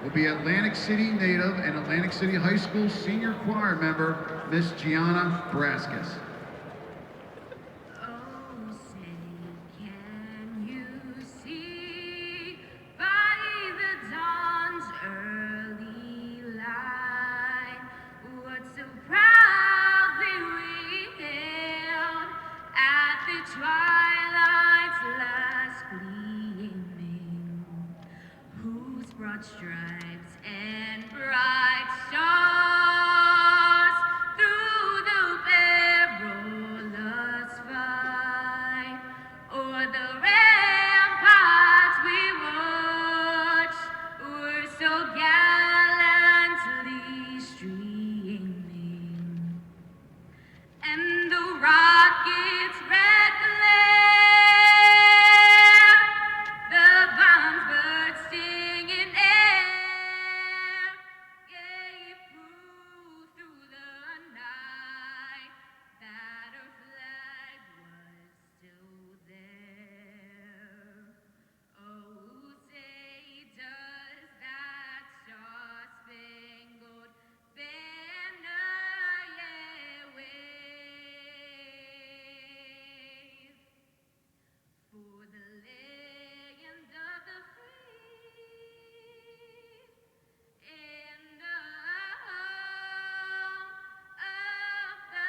will be Atlantic City native and Atlantic City High School senior choir member, Miss Gianna Braskus. Stripes and bright stars through the perilous fight, o'er the ramparts we watched were so gallantly streaming, and the rockets' red glare, the bombs bursting in air, gave proof through the night that our flag was still there. Oh, say does that star-spangled banner yet wave for the land of the free and the home of the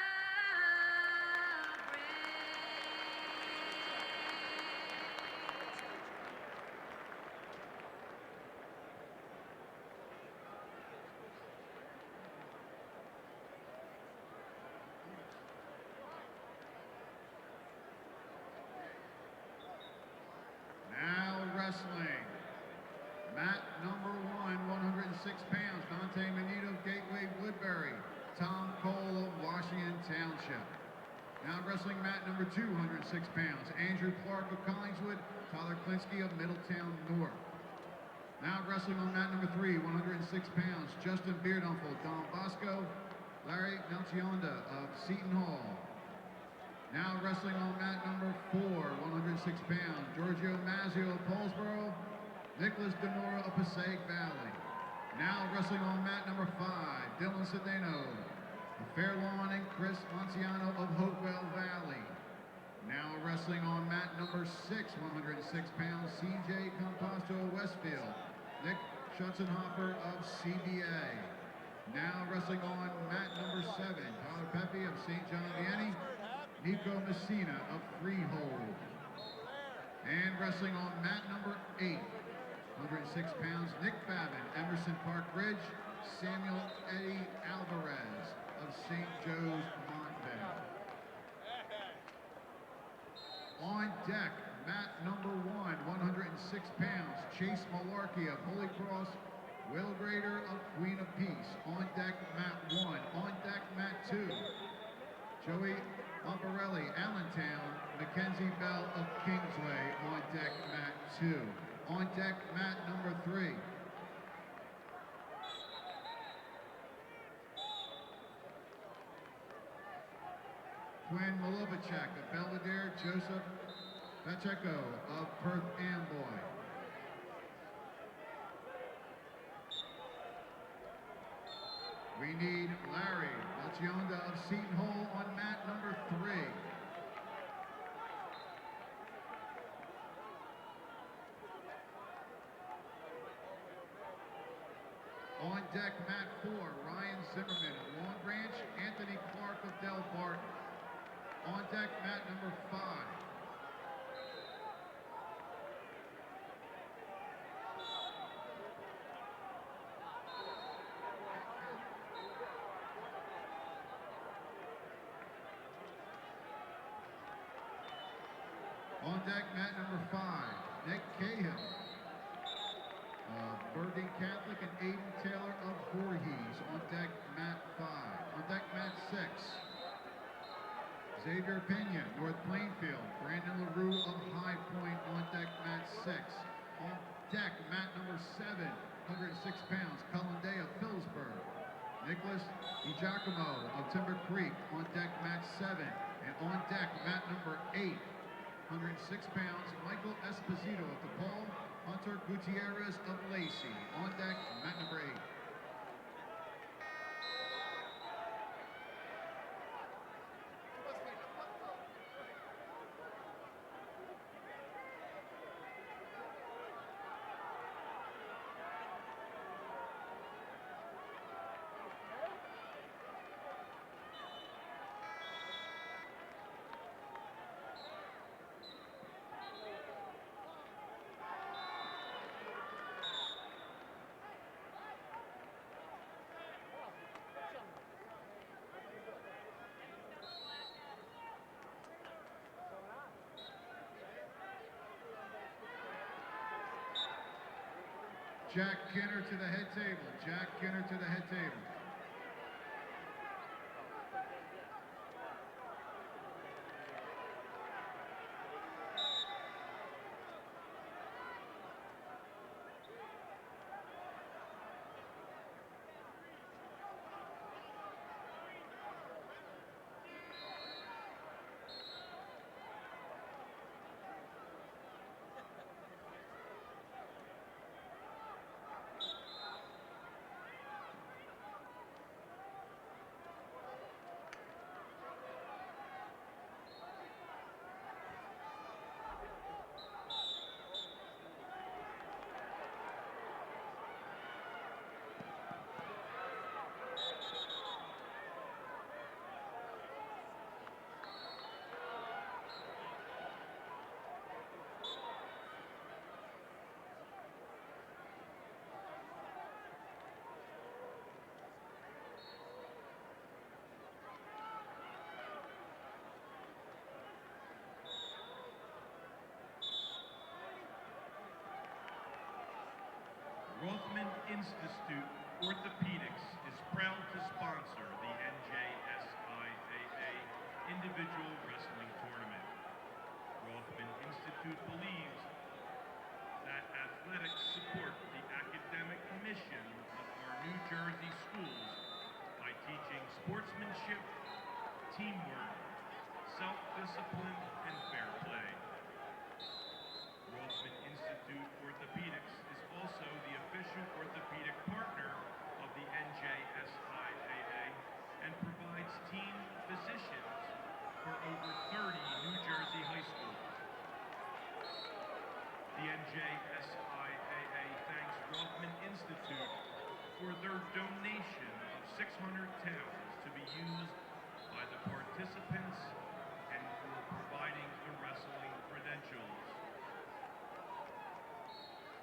Now wrestling. Mat number 106 pounds, Dante Manito of Gateway Woodbury, Tom Cole of Washington Township. Now wrestling mat number 206 pounds, Andrew Clark of Collingswood, Tyler Klinsky of Middletown North. Now wrestling on mat number 3, 106 pounds, Justin Beardunfel, Don Bosco, Larry Melchionda of Seton Hall. Now wrestling on mat number 4, 106 pounds, Giorgio Mazzio of Paulsboro, Nicholas Denora of Passaic Valley. Now wrestling on mat number 5, Dylan Cedeno of Fairlawn and Chris Monciano of Hopewell Valley. Now wrestling on mat number 6, 106 pounds, CJ Composto of Westfield, Nick Schutzenhofer of CBA. Now wrestling on mat number 7, Tyler Pepe of St. John Vianney, Nico Messina of Freehold. And wrestling on mat number 8, 106 pounds, Nick Babin, Emerson Park Ridge, Samuel Eddie Alvarez of St. Joe's Montvale. On deck, mat number 1, 106 pounds, Chase Malarkey of Holy Cross, Will Grader of Queen of Peace. On deck, mat 1. On deck, mat 2, Joey Lamparelli, Allentown, Mackenzie Bell of Kingsway. On deck, mat 2. On deck, mat number 3. Quinn Malovacek of Belvedere, Joseph Pacheco of Perth Amboy. We need Larry Melchionda of Seton Hall on mat number 3. On deck, mat 4, Ryan Zimmerman of Long Branch, Anthony Clark of Del Barton. On deck, mat number 5. On deck, mat number 5, Nick Cahill of Bergen Catholic and Aiden Taylor of Voorhees. On deck, mat 5. On deck, mat 6, Xavier Pena, North Plainfield, Brandon LaRue of High Point. On deck, mat 6. On deck, mat number 7, 106 pounds, Cullen Day of Phillipsburg, Nicholas DiGiacomo of Timber Creek. On deck, mat 7. And on deck, mat number 8, 106 pounds, Michael Esposito of DePaul, Hunter Gutierrez of Lacey. On deck, mat number 8. Jack Kinner to the head table. Jack Kinner to the head table. Rothman Institute Orthopedics is proud to sponsor the NJSIAA Individual Wrestling Tournament. Rothman Institute believes that athletics support the academic mission of our New Jersey schools by teaching sportsmanship, teamwork, self-discipline, and fair play. Rothman Institute Orthopedics is also the official orthopedic partner of the NJSIAA and provides team physicians for over 30 New Jersey high schools. The NJSIAA thanks Rothman Institute for their donation of 600 towels to be used by the participants and for providing the wrestling credentials.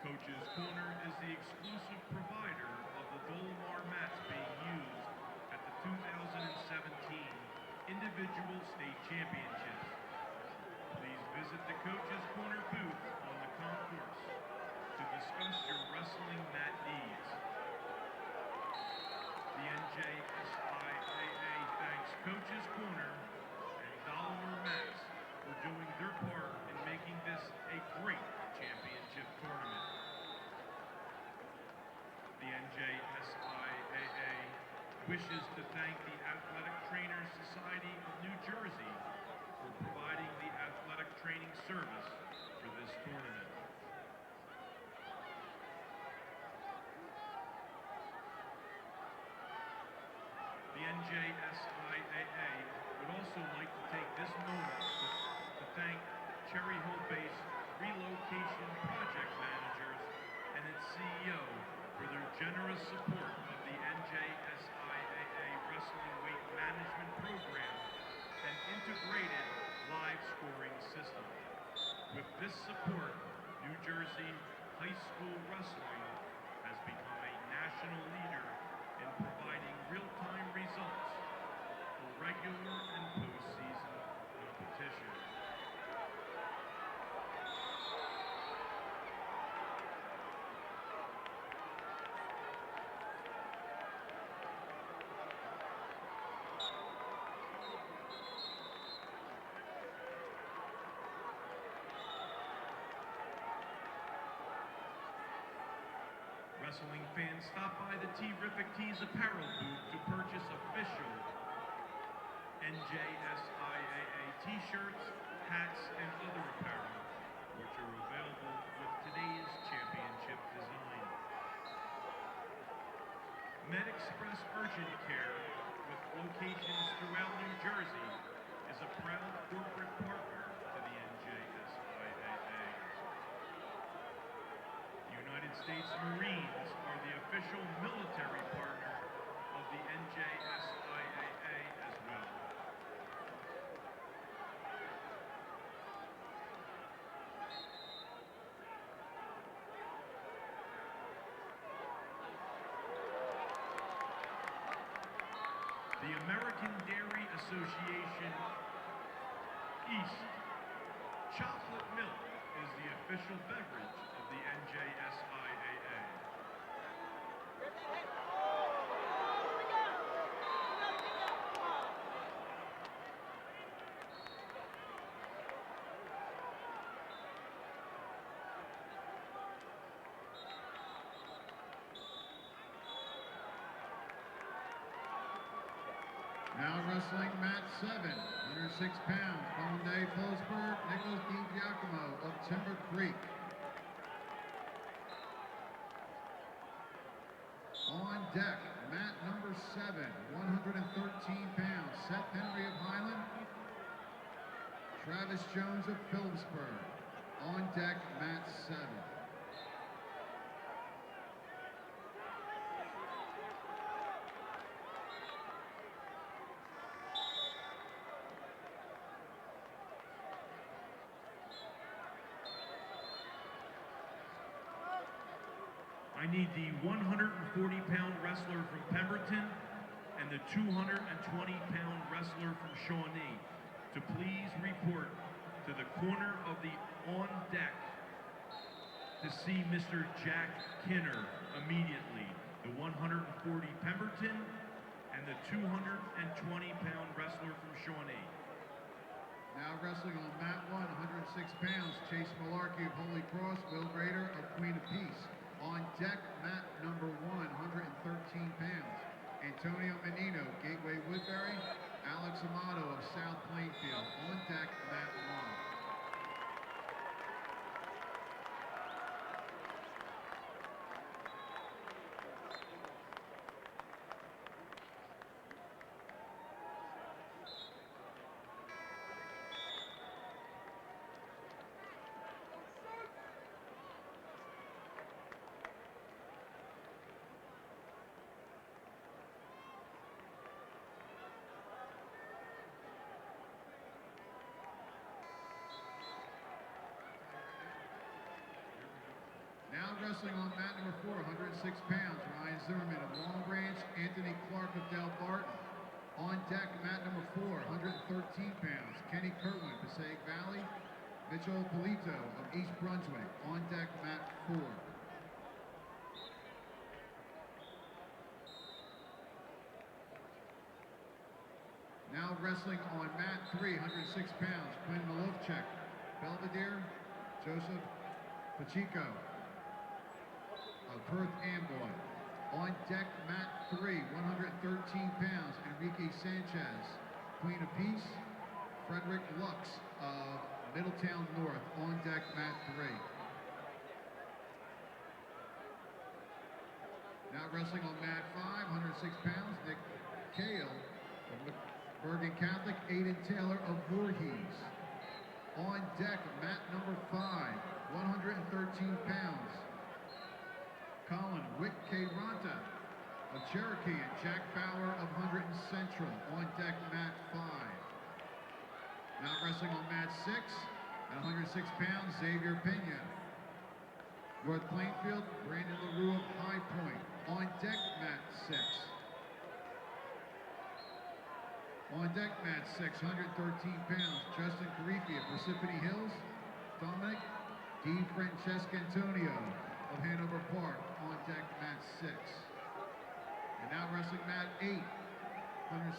Coach's Corner is the exclusive provider of the Dolomar mats being used at the 2017 Individual State Championships. Please visit the Coach's Corner booth on the concourse to discuss your wrestling mat needs. The NJSIAA thanks Coach's Corner and Dolomar Mats for doing their part in making this a great championship tournament. The NJSIAA wishes to thank the Athletic Trainers Society of New Jersey for providing the athletic training service for this tournament. The NJSIAA would also like to take this moment to thank Cherry Hill-based Relocation Project Managers and its CEO for their generous support of the NJSIAA Wrestling Weight Management Program and integrated live scoring system. With this support, New Jersey high school wrestling has become a national leader in providing real-time results for regular and postseason competition. Wrestling fans, stop by the Terrific Tees apparel booth to purchase official NJSIAA t-shirts, hats, and other apparel, which are available with today's championship. MedExpress Urgent Care, with locations throughout New Jersey, is a proud corporate partner to the NJSIAA. United States Marines are the official military partner of the NJSIAA as well. The American Dairy Association East chocolate milk is the official beverage of the NJSIAA. Now wrestling mat 7, 106 pounds, Monday Phillipsburg, Nicholas DiGiacomo of Timber Creek. On deck, mat number 7, 113 pounds, Seth Henry of Highland, Travis Jones of Phillipsburg. On deck, mat 7. I need the 140-pound wrestler from Pemberton and the 220-pound wrestler from Shawnee to please report to the corner of the on deck to see Mr. Jack Kinner immediately. The 140 Pemberton and the 220-pound wrestler from Shawnee. Now wrestling on mat 1, 106 pounds, Chase Malarkey of Holy Cross, Will Grader of Queen of Peace. On deck, mat number 1, 113 pounds, Antonio Menino, Gateway Woodbury, Alex Amato of South Plainfield. On deck, mat 1. Now wrestling on mat number 4, 106 pounds, Ryan Zimmerman of Long Branch, Anthony Clark of Del Barton. On deck, mat number 4, 113 pounds, Kenny Kirtland, Passaic Valley, Mitchell Polito of East Brunswick. On deck, mat 4. Now wrestling on mat 3, 106 pounds, Quinn Malovchek, Belvedere, Joseph Pacheco of Perth Amboy. On deck, mat 3, 113 pounds, Enrique Sanchez, Queen of Peace, Frederick Lux of Middletown North. On deck, mat 3. Now wrestling on mat 5, 106 pounds, Nick Cale of Bergen Catholic, Aiden Taylor of Voorhees. On deck, mat number 5, 113 pounds, Colin Wick Ranta of Cherokee and Jack Fowler of Hunterdon Central. On deck, mat 5. Now wrestling on mat 6 at 106 pounds, Xavier Pena. North Plainfield, Brandon LaRue of High Point. On deck, mat 6. On deck, mat 6, 113 pounds, Justin Carifi of Parsippany Hills, Dominic Di Francesco Antonio of Hanover Park. On deck, mat 6. And now wrestling mat 8,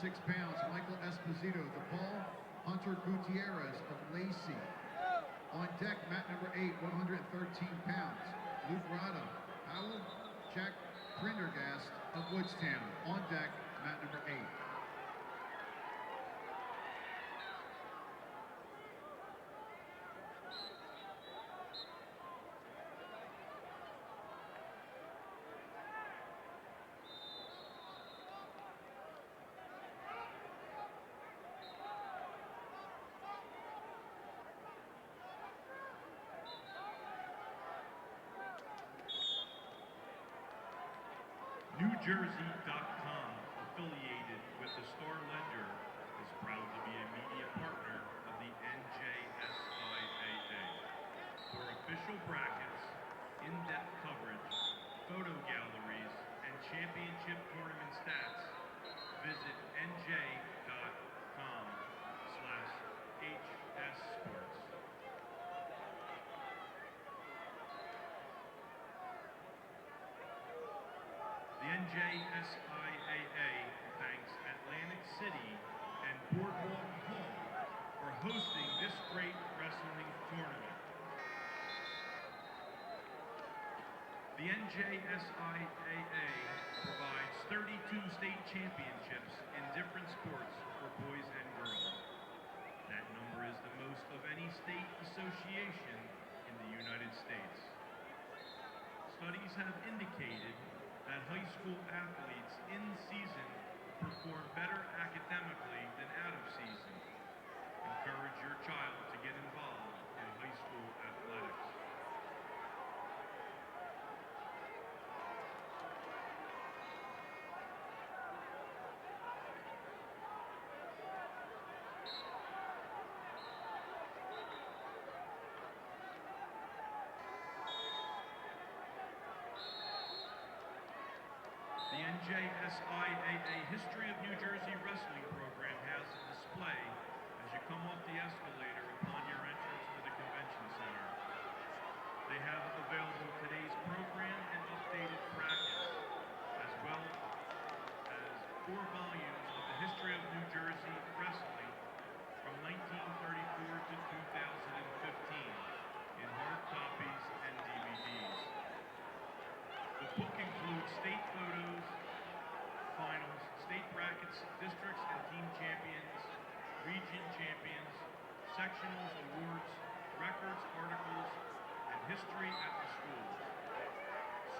106 pounds, Michael Esposito of DePaul, Hunter Gutierrez of Lacey. On deck, mat number 8, 113 pounds, Luke Rada, Howell Jack Prendergast of Woodstown. On deck, mat number 8. NJ.com, affiliated with the Star Ledger, is proud to be a media partner of the NJSIAA. For official brackets, in-depth coverage, photo galleries, and championship tournament stats, visit NJ.com/HSSports. The NJSIAA thanks Atlantic City and Boardwalk Hall for hosting this great wrestling tournament. The NJSIAA provides 32 state championships in different sports for boys and girls. That number is the most of any state association in the United States. Studies have indicated that high school athletes in season perform better academically than out of season. Encourage your child to get involved in high school athletics. The NJSIAA History of New Jersey Wrestling program has a display as you come off the escalator upon your entrance to the convention center. They have available today's program and updated brackets, as well as 4 volumes of the history of New Jersey wrestling from 1934 to 2015 in hard copies and DVDs. The book includes state photos, finals, state brackets, districts and team champions, region champions, sectionals, awards, records, articles, and history at the schools.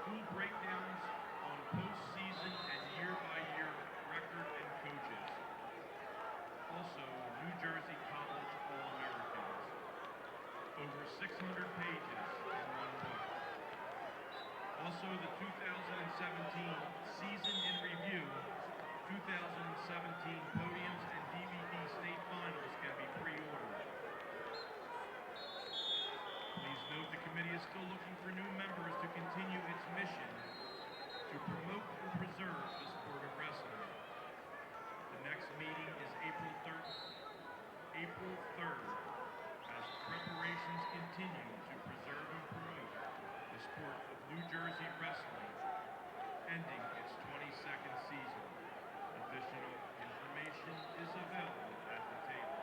School breakdowns on postseason and year-by-year record and coaches. Also, New Jersey College All-Americans. Over 600 pages in one book. Also, the 2017 Season in Review, 2017 Podiums and DVD State Finals can be pre-ordered. Please note the committee is still looking for new members to continue its mission to promote and preserve the sport of wrestling. The next meeting is April 3rd, as preparations continue to preserve and promote the sport of New Jersey wrestling, ending its 22nd season. Additional information is available at the table.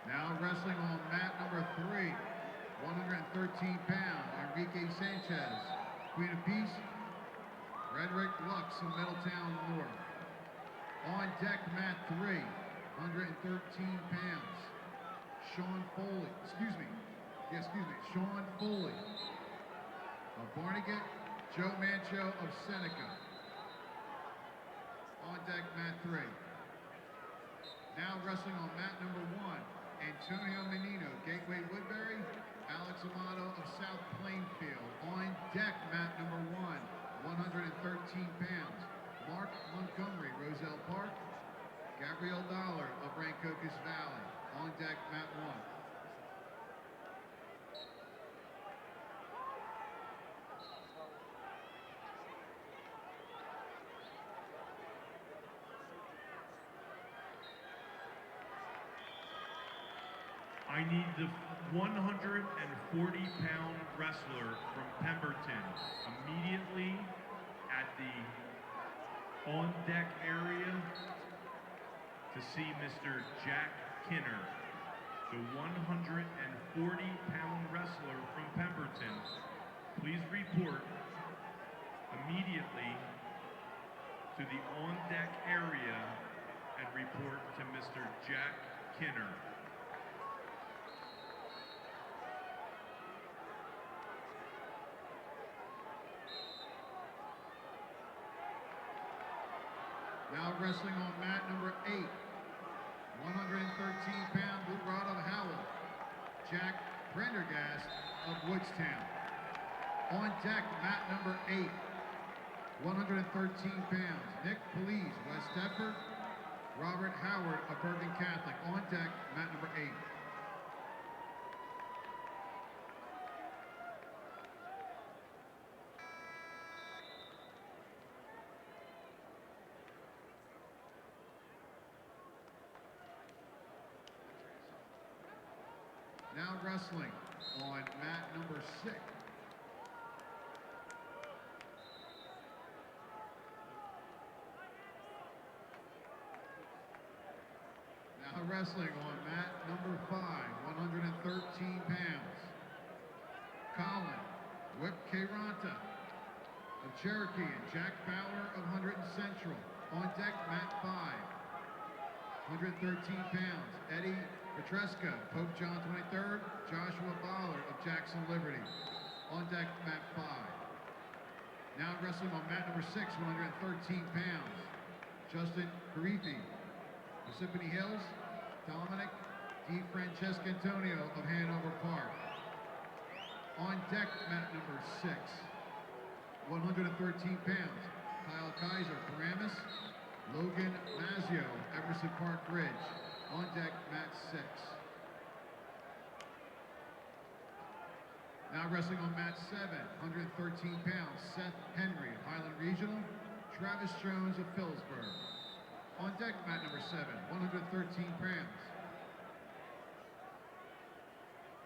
Now wrestling on mat number 3, 113 pounds, Enrique Sanchez, Queen of Peace, Frederick Lux of Middletown North. On deck mat 3, 113 pounds, Sean Foley of Barnegat, Joe Mancho of Seneca. On deck mat 3. Now wrestling on mat number 1, Antonio Menino, Gateway Woodbury, Alex Amato of South Plainfield. On deck mat number 1, 113 pounds, Mark Montgomery, Roselle Park, Gabrielle Dollar of Rancocas Valley. On deck mat 1. I need the 140-pound wrestler from Pemberton, immediately at the on-deck area to see Mr. Jack Kinner, the 140-pound wrestler from Pemberton. Please report immediately to the on-deck area and report to Mr. Jack Kinner. Now wrestling on mat number 8, 113-pound Blue Rod of Howell, Jack Prendergast of Woodstown. On deck, mat number 8, 113 pounds, Nick Police, West Stepford, Robert Howard of Bergen Catholic. On deck, mat number 8. Now wrestling on mat number 6. Now wrestling on mat number 5, 113 pounds. Colin Whip Kairanta of Cherokee and Jack Fowler of 100 Central. On deck, mat 5, 113 pounds. Eddie Petresca, Pope John 23rd, Joshua Bollard of Jackson Liberty. On deck, mat 5. Now wrestling on mat number 6, 113 pounds. Justin Carifi of Symphony Hills, Dominic Di Francesco Antonio of Hanover Park. On deck, mat number 6, 113 pounds. Kyle Kaiser, Paramus, Logan Mazzio, Emerson Park Ridge. On deck, mat 6. Now wrestling on mat 7, 113 pounds, Seth Henry of Highland Regional, Travis Jones of Phillipsburg. On deck, mat number 7, 113 pounds.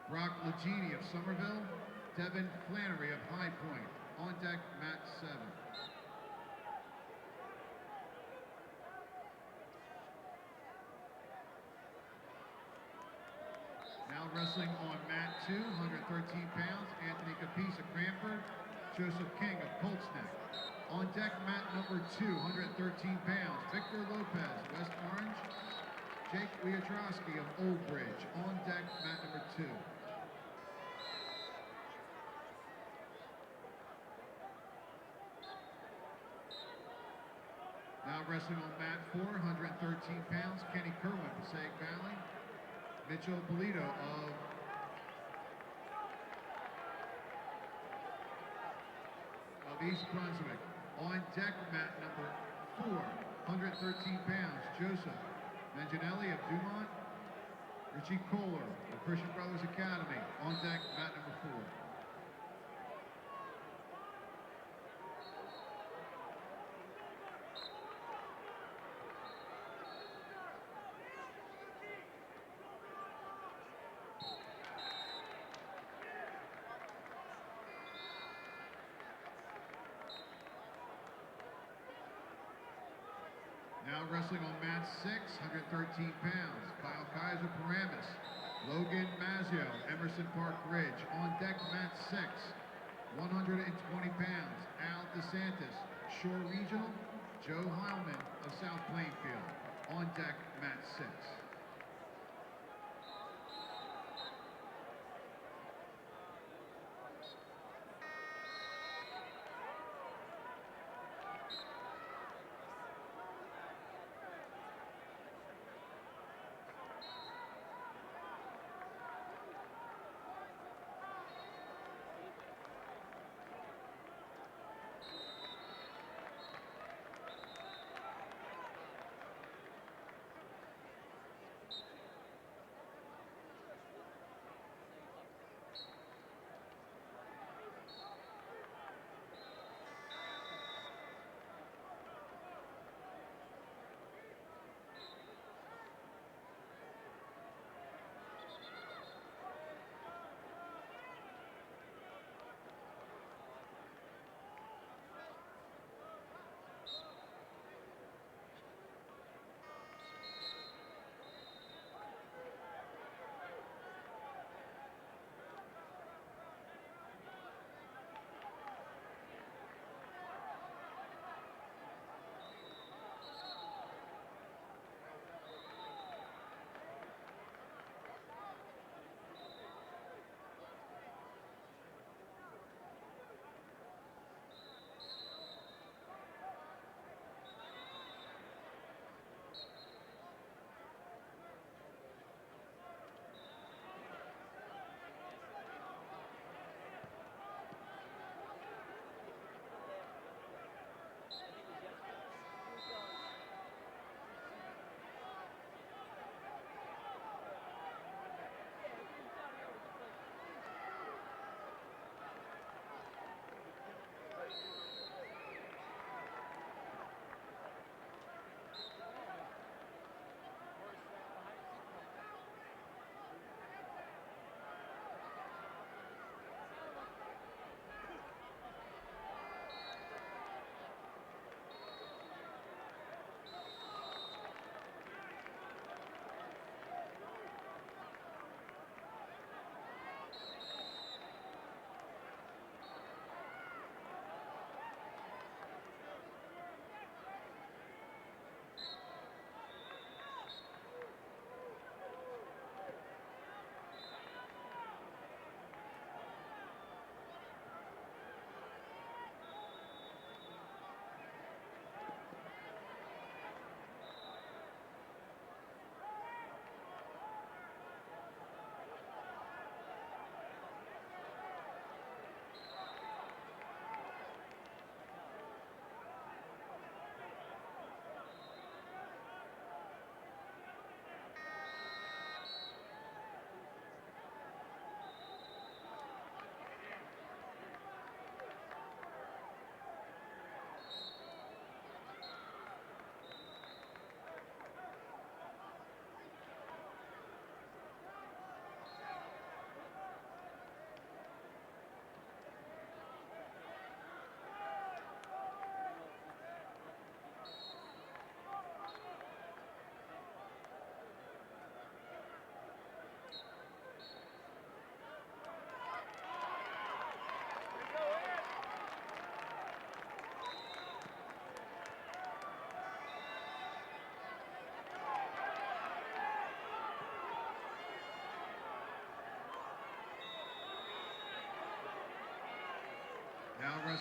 Brock Legini of Somerville, Devin Flannery of High Point. On deck, mat 7. Now wrestling on mat 2, 113 pounds, Anthony Capice of Cranford, Joseph King of Colts Neck. On deck, mat number 2, 113 pounds, Victor Lopez, West Orange, Jake Wiotrowski of Old Bridge. On deck, mat number 2. Now wrestling on mat 4, 113 pounds, Kenny Kerwin, Passaic Valley, Mitchell Polito of East Brunswick. On deck, mat number 4, 113 pounds, Joseph Manginelli of Dumont, Richie Kohler of Christian Brothers Academy. On deck, mat number 4. Now wrestling on mat 6, 113 pounds, Kyle Kaiser, Paramus, Logan Mazzio, Emerson Park Ridge. On deck, mat 6, 120 pounds, Al DeSantis, Shore Regional, Joe Heilman of South Plainfield. On deck, mat 6.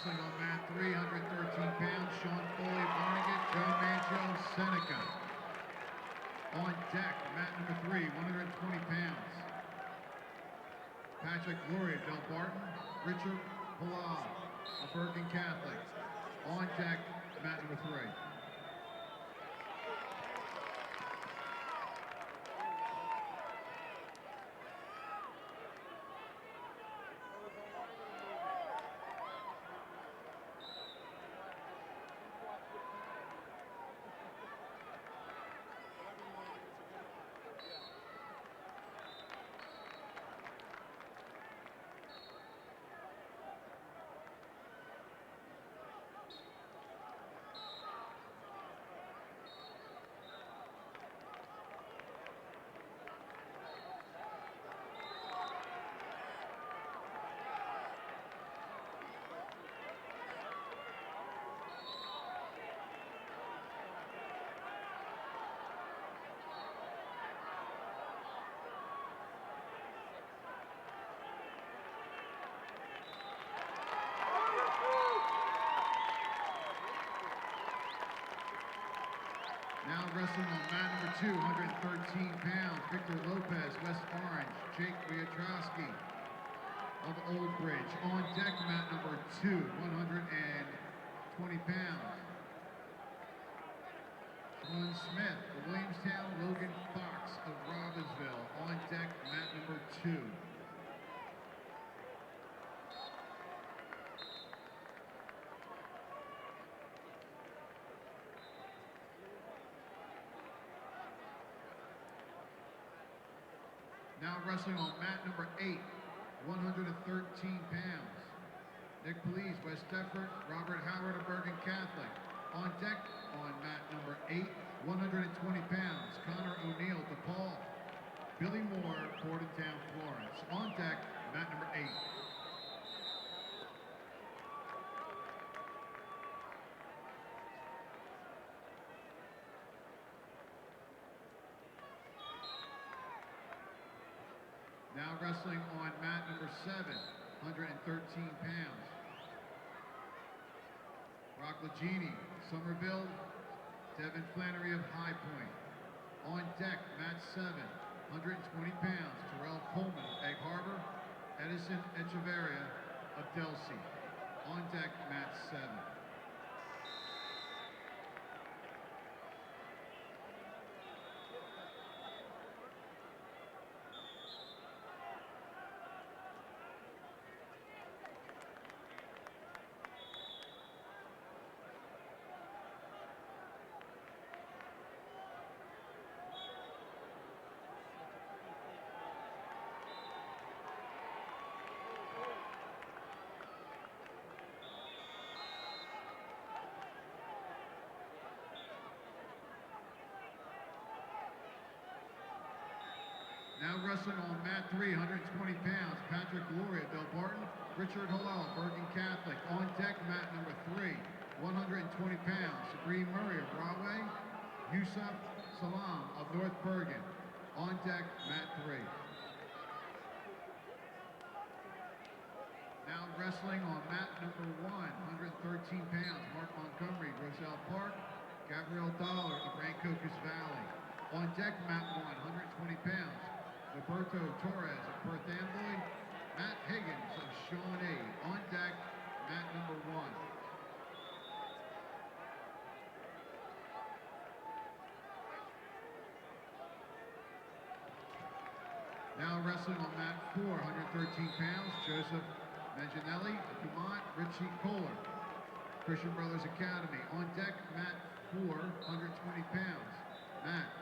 wrestling on mat 3, 113 pounds, Sean Foley, Barnegat, Joe Mancho, Seneca. On deck, mat number 3, 120 pounds. Patrick Gloria, Del Barton, Richard Halal of Bergen Catholic. On deck, mat number 3. Now wrestling on mat number 2, 113 pounds, Victor Lopez, West Orange, Jake Wietrowski of Old Bridge. On deck, mat number 2, 120 pounds. Sean Smith of Williamstown, Logan Fox of Robbinsville. On deck, mat number 2. Now wrestling on mat number 8, 113 pounds. Nick Police, West Deptford, Robert Howard of Bergen Catholic. On deck on mat number 8, 120 pounds. Connor O'Neill, DePaul. Billy Moore, Bordentown, Florence. On deck, mat number 8. Now wrestling on mat number 7, 113 pounds. Brock Legini, Somerville, Devin Flannery of High Point. On deck, mat 7, 120 pounds. Terrell Coleman of Egg Harbor, Edison Echeverria of Delsea. On deck, mat 7. Now wrestling on mat 3, 120 pounds, Patrick Gloria, Del Barton, Richard Halal, Bergen Catholic. On deck, mat number 3, 120 pounds, Sabrine Murray of Rahway, Yusuf Salam of North Bergen. On deck, mat 3. Now wrestling on mat number 1, 113 pounds, Mark Montgomery, Roselle Park, Gabrielle Dollar of Rancocas Valley. On deck, mat 1, 120 pounds, Roberto Torres of Perth Amboy, Matt Higgins of Shawnee. On deck, mat number 1. Now wrestling on mat 4, 113 pounds, Joseph Manginelli of Dumont, Richie Kohler, Christian Brothers Academy. On deck, mat 4, 120 pounds, Matt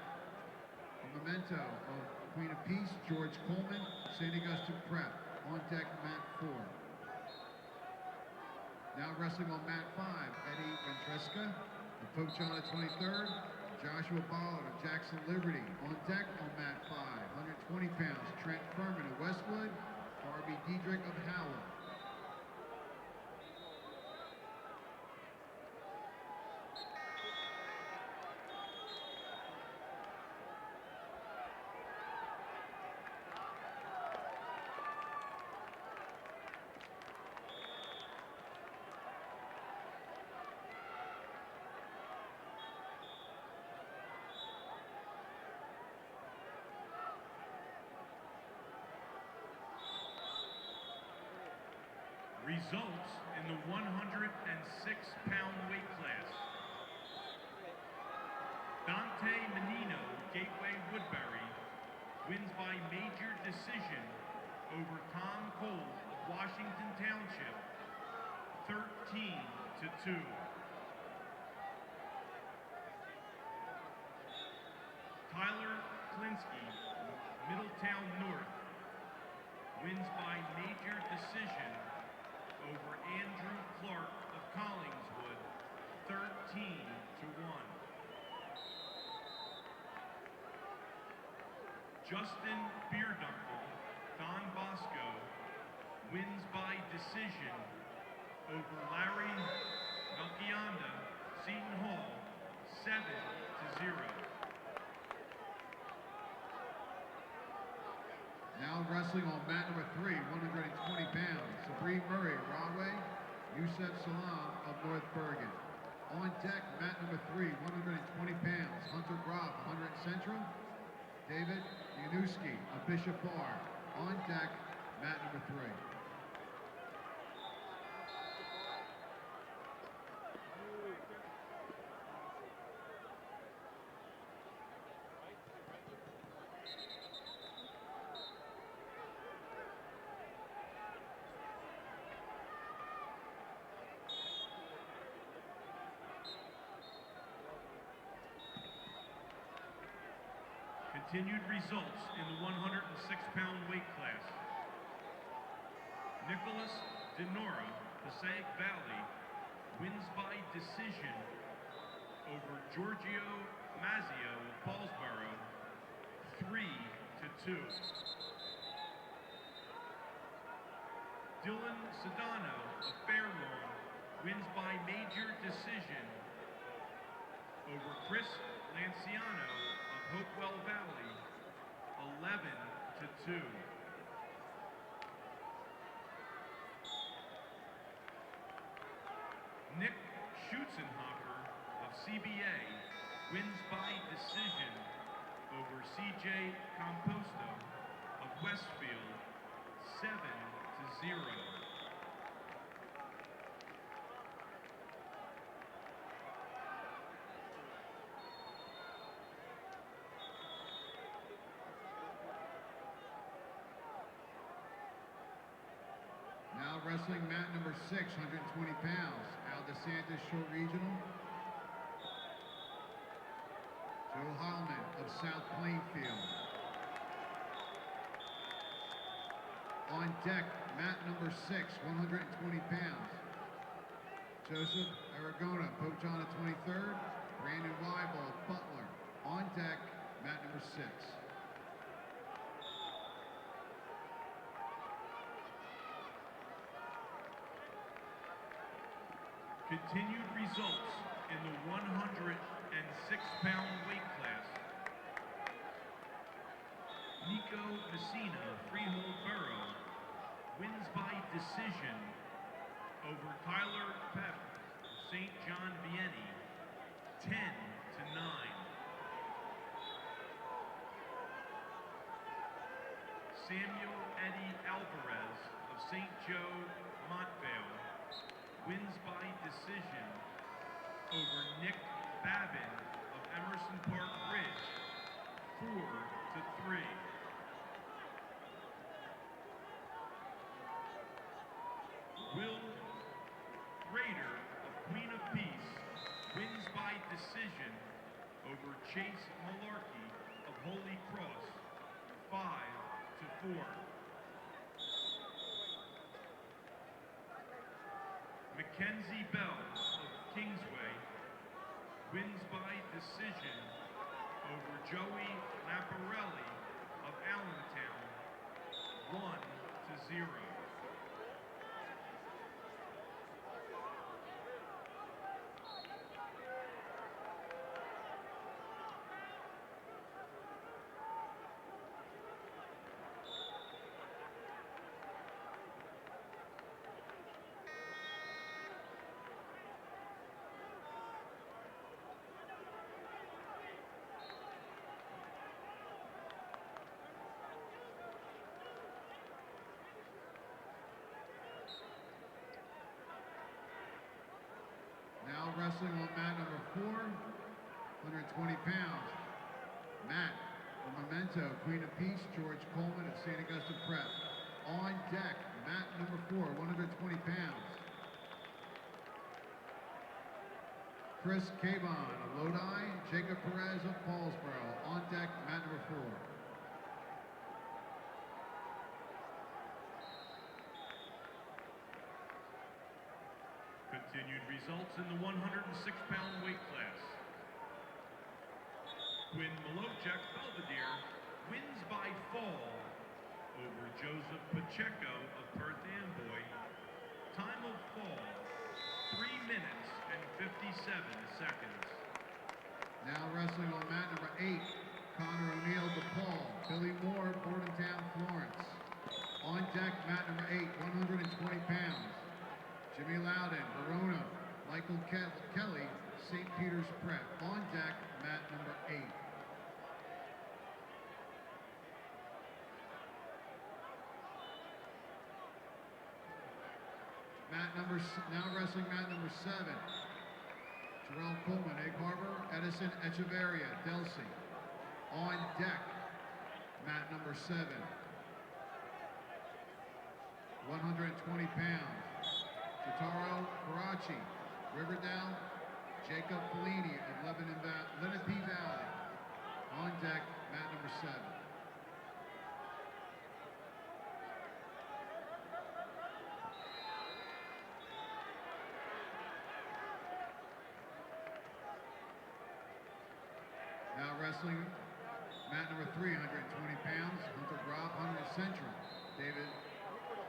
Memento of Queen of Peace, George Coleman, St. Augustine Prep. On deck, mat 4. Now wrestling on mat 5, Eddie Ventresca of Pope John the 23rd, Joshua Ballard of Jackson Liberty. On deck on mat 5, 120 pounds, Trent Furman of Westwood, Harvey Diedrich of Howell. Results in the 106-pound weight class. Dante Menino, Gateway Woodbury, wins by major decision over Tom Cole of Washington Township, 13-2. Tyler Klinsky, Middletown North, wins by major decision over Andrew Clark of Collingswood, 13-1. Justin Bearduncle, Don Bosco, wins by decision over Larry Melchianda, Seton Hall, 7-0. Now wrestling on mat number 3, 120 pounds. Sabrine Murray, Rahway, Youssef Salam of North Bergen. On deck, mat number 3, 120 pounds. Hunter Groff, 100 Central. David Yanuski of Bishop Bar. On deck, mat number 3. Continued results in the 106-pound weight class. Nicholas Denora, Passaic Valley, wins by decision over Giorgio Mazzio of Paulsboro, 3-2. Dylan Sedano of Fairlawn wins by major decision over Chris Lanciano of Hopewell Valley, 11-2. Nick Schutzenhofer of CBA wins by decision over CJ Composto of Westfield, 7-0. Now wrestling mat number 6, 120 pounds. Al DeSantis Short Regional. Joe Heilman of South Plainfield. On deck, mat number 6, 120 pounds. Joseph Aragona, Pope John of 23rd. Brandon Weibel of Butler. On deck, mat number 6. Continued results in the 106-pound weight class. Nico Messina, Freehold Borough, wins by decision over Tyler Pep, St. John Vianney, 10-9. Samuel Eddie Alvarez of St. Joe Montvale wins by decision over Nick Babin of Emerson Park Ridge, 4-3. Will Rader of Queen of Peace wins by decision over Chase Malarkey of Holy Cross, 5-4. Mackenzie Bell of Kingsway wins by decision over Joey Laparelli of Allentown, 1-0. wrestling on mat number 4, 120 pounds. Matt, the Memento, Queen of Peace, George Coleman of St. Augustine Prep. On deck, mat number 4, 120 pounds. Chris Cabon of Lodi, Jacob Perez of Paulsboro. On deck, mat number 4. Continued results in the 106-pound weight class. Quinn Malojek Belvedere wins by fall over Joseph Pacheco of Perth Amboy. Time of fall, 3 minutes and 57 seconds. Now wrestling on mat number 8, Connor O'Neill DePaul, Billy Moore, Bordentown, Florence. On deck, mat number 8, 120 pounds. Jimmy Loudon, Verona, Michael Kelly, St. Peter's Prep. On deck, mat number 8. Now wrestling mat number 7. Terrell Coleman, Egg Harbor, Edison Echeverria, Delsey. On deck, mat number 7. 120 pounds. Totaro Karachi, Riverdale, Jacob Fellini of Lenape Valley. On deck, mat number 7. Now wrestling mat number 3, 120 pounds, Hunter Grob, Hunter Central, David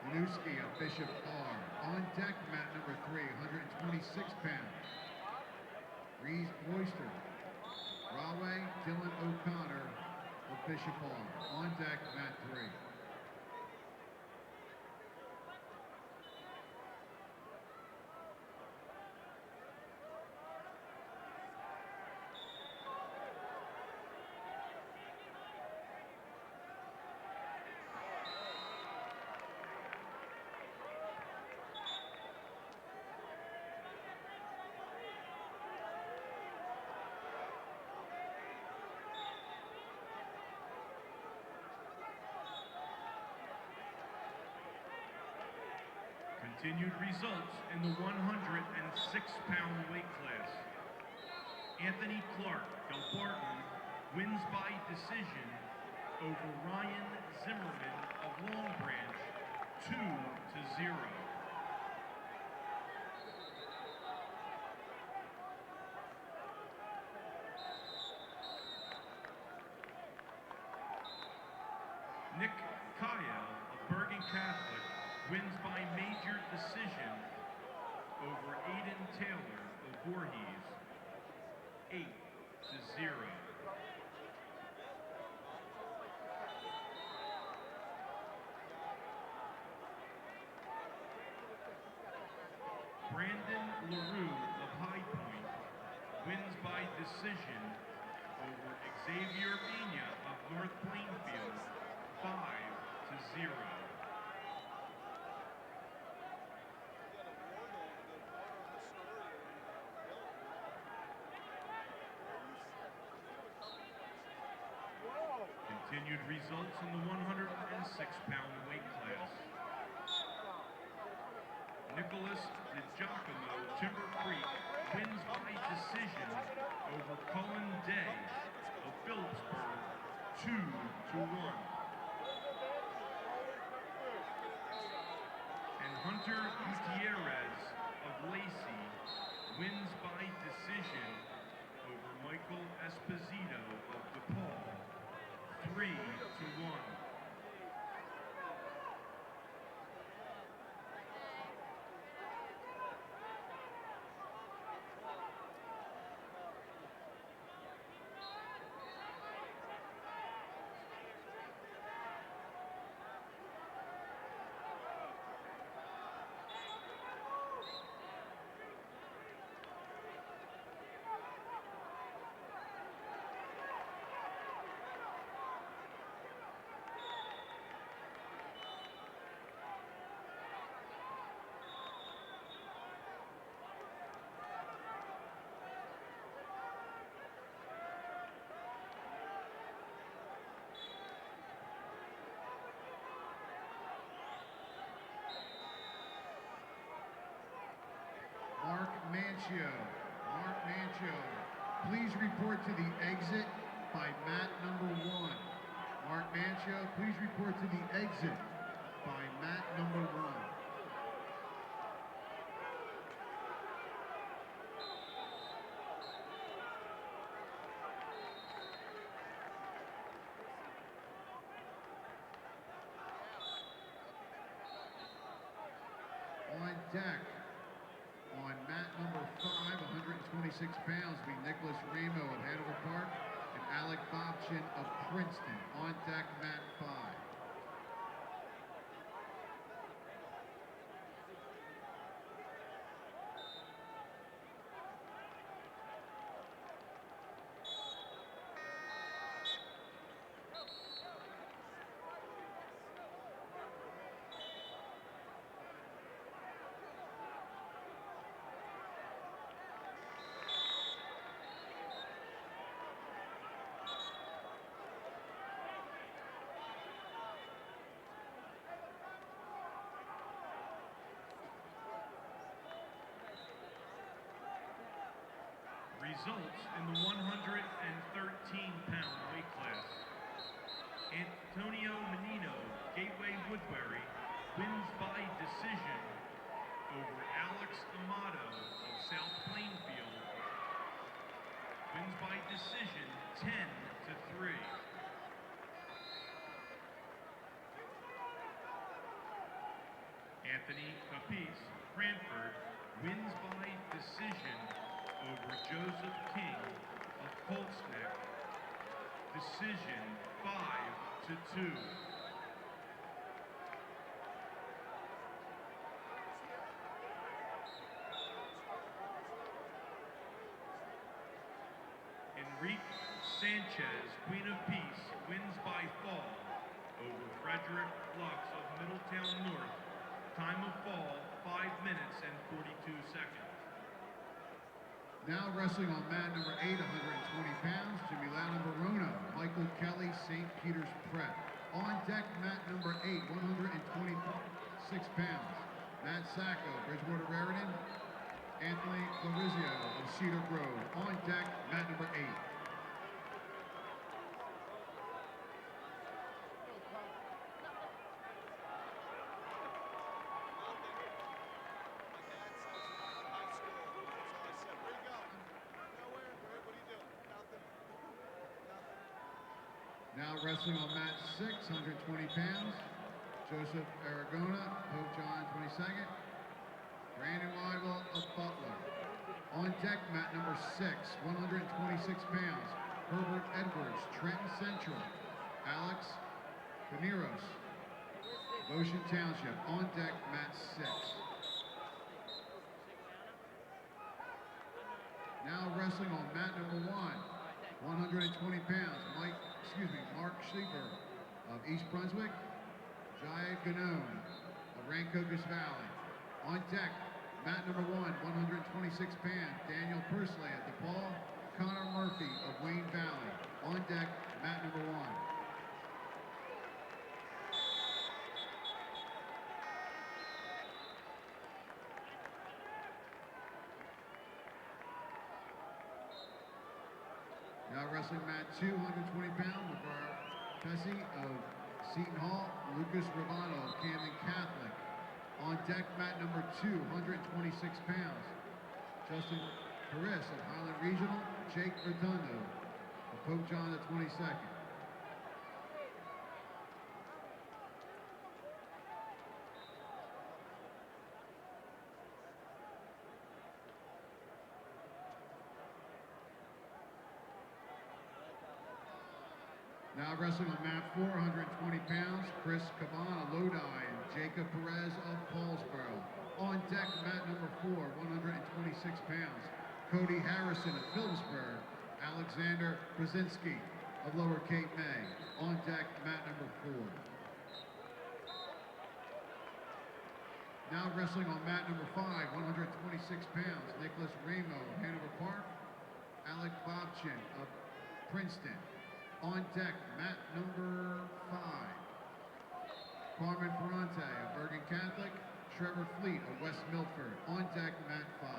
Minuski of Bishop R. On deck, mat number 3, 126 pounds. Reese Boyster, Rahway, Dylan O'Connor of Bishop R. On deck, mat 3. Continued results in the 106-pound weight class. Anthony Clark, Delbarton, wins by decision over Ryan Zimmerman of Long Branch, 2-0. Nick Kyle of Bergen Catholic wins by major decision over Aiden Taylor of Voorhees, 8-0. Brandon LaRue of High Point wins by decision over Xavier Pena of North Plainfield, 5-0. Continued results in the 106-pound weight class. Nicholas DiGiacomo, Timber Creek, wins by decision over Cullen Day of Phillipsburg, 2-1. And Hunter Gutierrez of Lacey wins by decision over Michael Esposito of DePaul, 3-1. Mancio. Mark Mancio, please report to the exit by mat number 1. Mark Mancio, please report to the exit by mat number 1. On deck, on mat number 5, 126 pounds, be Nicholas Remo of Hanover Park and Alec Bobchin of Princeton. On deck, mat 5. Results in the 113-pound weight class. Antonio Menino, Gateway Woodbury, wins by decision over Alex Amato of South Plainfield. Wins by decision 10-3. Anthony Capiz, Cranford, wins by decision over Joseph King of Colts Neck. Decision 5-2. Enrique Sanchez, Queen of Peace, wins by fall over Frederick Lux of Middletown North. Time of fall, 5 minutes and 42 seconds. Now wrestling on mat number 8, 120 pounds, Jimmy Loudon Verona, Michael Kelly, St. Peter's Prep. On deck, mat number 8, 126 pounds, Matt Sacco, Bridgewater Raritan, Anthony Clarizio of Cedar Grove. On deck, mat number 8. Now wrestling on mat 6, 120 pounds, Joseph Aragona, Pope John 22nd, Brandon Weigel of Butler. On deck, mat number 6, 126 pounds, Herbert Edwards, Trenton Central, Alex Paneros, Goshen Township. On deck, mat 6. Now wrestling on mat number 1, 120 pounds, Mark Schieber of East Brunswick, Jai Ganone of Rancocas Valley. On deck, mat number 1, 126 pounds, Daniel Pursley of DePaul, Connor Murphy of Wayne Valley. On deck, mat number 1. Now wrestling mat 2, 120 pounds, LeVar Pesci of Seton Hall, Lucas Ravano of Camden Catholic. On deck, mat number 2, 126 pounds, Justin Harris of Highland Regional, Jake Redondo of Pope John the 22nd. Now wrestling on mat 4, 120 pounds, Chris Cabana, Lodi, and Jacob Perez of Paulsboro. On deck, mat number 4, 126 pounds, Cody Harrison of Phillipsburg, Alexander Brzezinski of Lower Cape May. On deck, mat number 4. Now wrestling on mat number 5, 126 pounds, Nicholas Ramo of Hanover Park, Alec Bobchin of Princeton. On deck, mat number 5, Carmen Ferrante of Bergen Catholic, Trevor Fleet of West Milford. On deck, mat 5.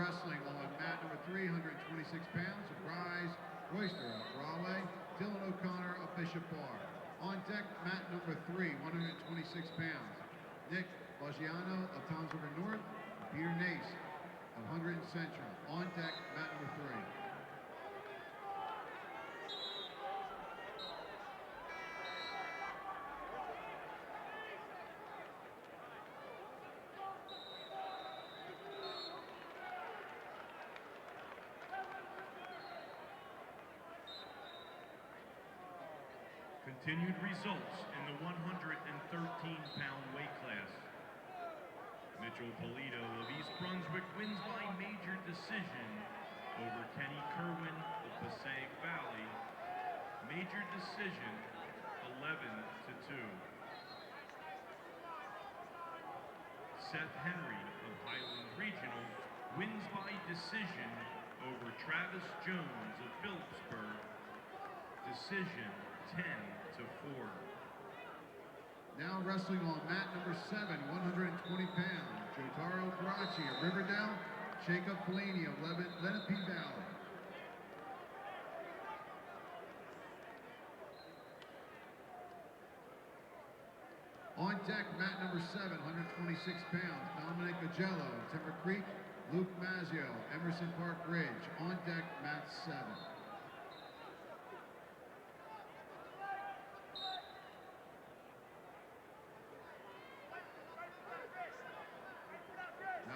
wrestling on mat number 3, 126 pounds, Rise Royster of Rahway, Dylan O'Connor of Bishop Bar. On deck, mat number 3, 126 pounds, Nick Boggiano of Toms River North, Peter Nace of 100 Central. On deck, mat number 3. Continued results in the 113-pound weight class. Mitchell Polito of East Brunswick wins by major decision over Kenny Kerwin of Passaic Valley. Major decision, 11-2. Seth Henry of Highlands Regional wins by decision over Travis Jones of Phillipsburg. Decision, 10-4. Now wrestling on mat number 7, 120 pounds, Jotaro Karachi of Riverdale, Jacob Fellini of Lenape Valley. On deck, mat number 7, 126 pounds, Dominic Agello of Timber Creek, Luke Mazzio, Emerson Park Ridge. On deck, mat 7.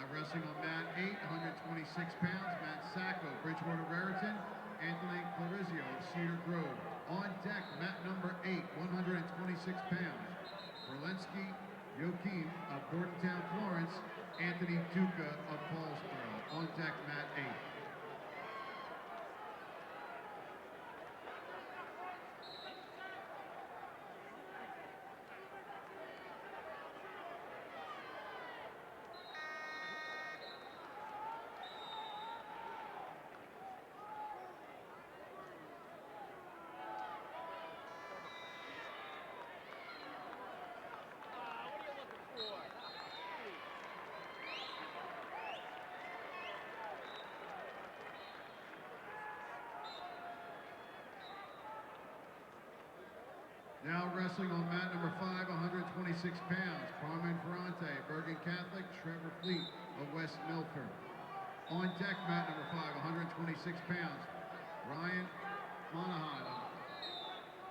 Wrestling on mat 8, 126 pounds, Matt Sacco, Bridgewater Raritan, Anthony Clarizio of Cedar Grove. On deck, mat number 8, 126 pounds, Berlensky Joachim of Bordentown, Florence, Anthony Duca of Paulsboro. On deck, mat 8. Now wrestling on mat number 5, 126 pounds, Carmen Ferrante, Bergen Catholic, Trevor Fleet of West Milford. On deck, mat number 5, 126 pounds, Ryan Monahan of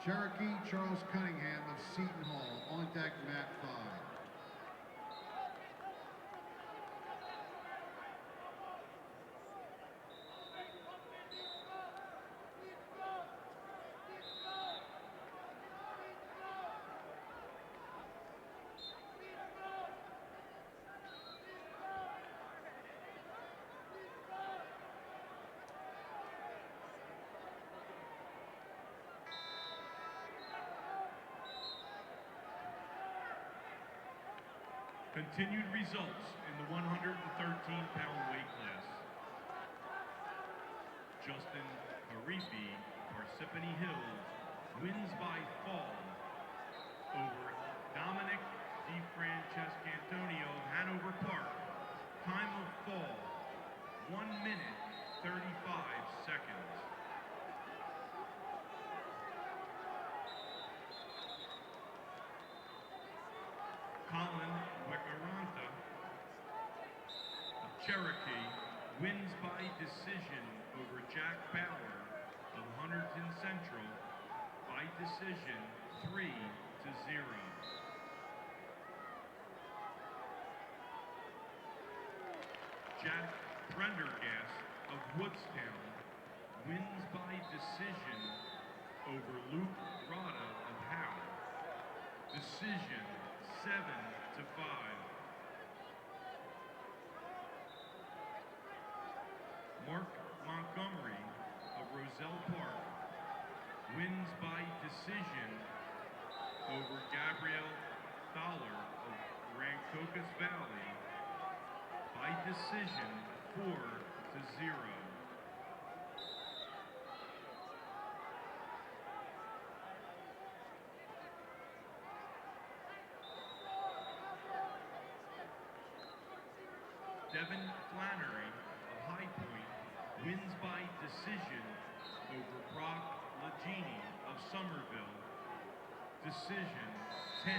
Cherokee, Charles Cunningham of Seton Hall. On deck, mat 5. Continued results in the 113-pound weight class. Justin Harifi, Parsippany Hills, wins by fall over Dominic DiFrancescantonio of Hanover Park. Time of fall, 1 minute, 35 seconds. Colin Wekaranta of Cherokee wins by decision over Jack Bauer of Hunterdon Central by decision 3-0. Jack Prendergast of Woodstown wins by decision over Luke Rada of Howe. Decision 7-5. Mark Montgomery of Roselle Park wins by decision over Gabrielle Thaler of Rancocas Valley by decision 4-0. Devin Flannery of decision over Brock Lagini of Somerville. Decision 10-5.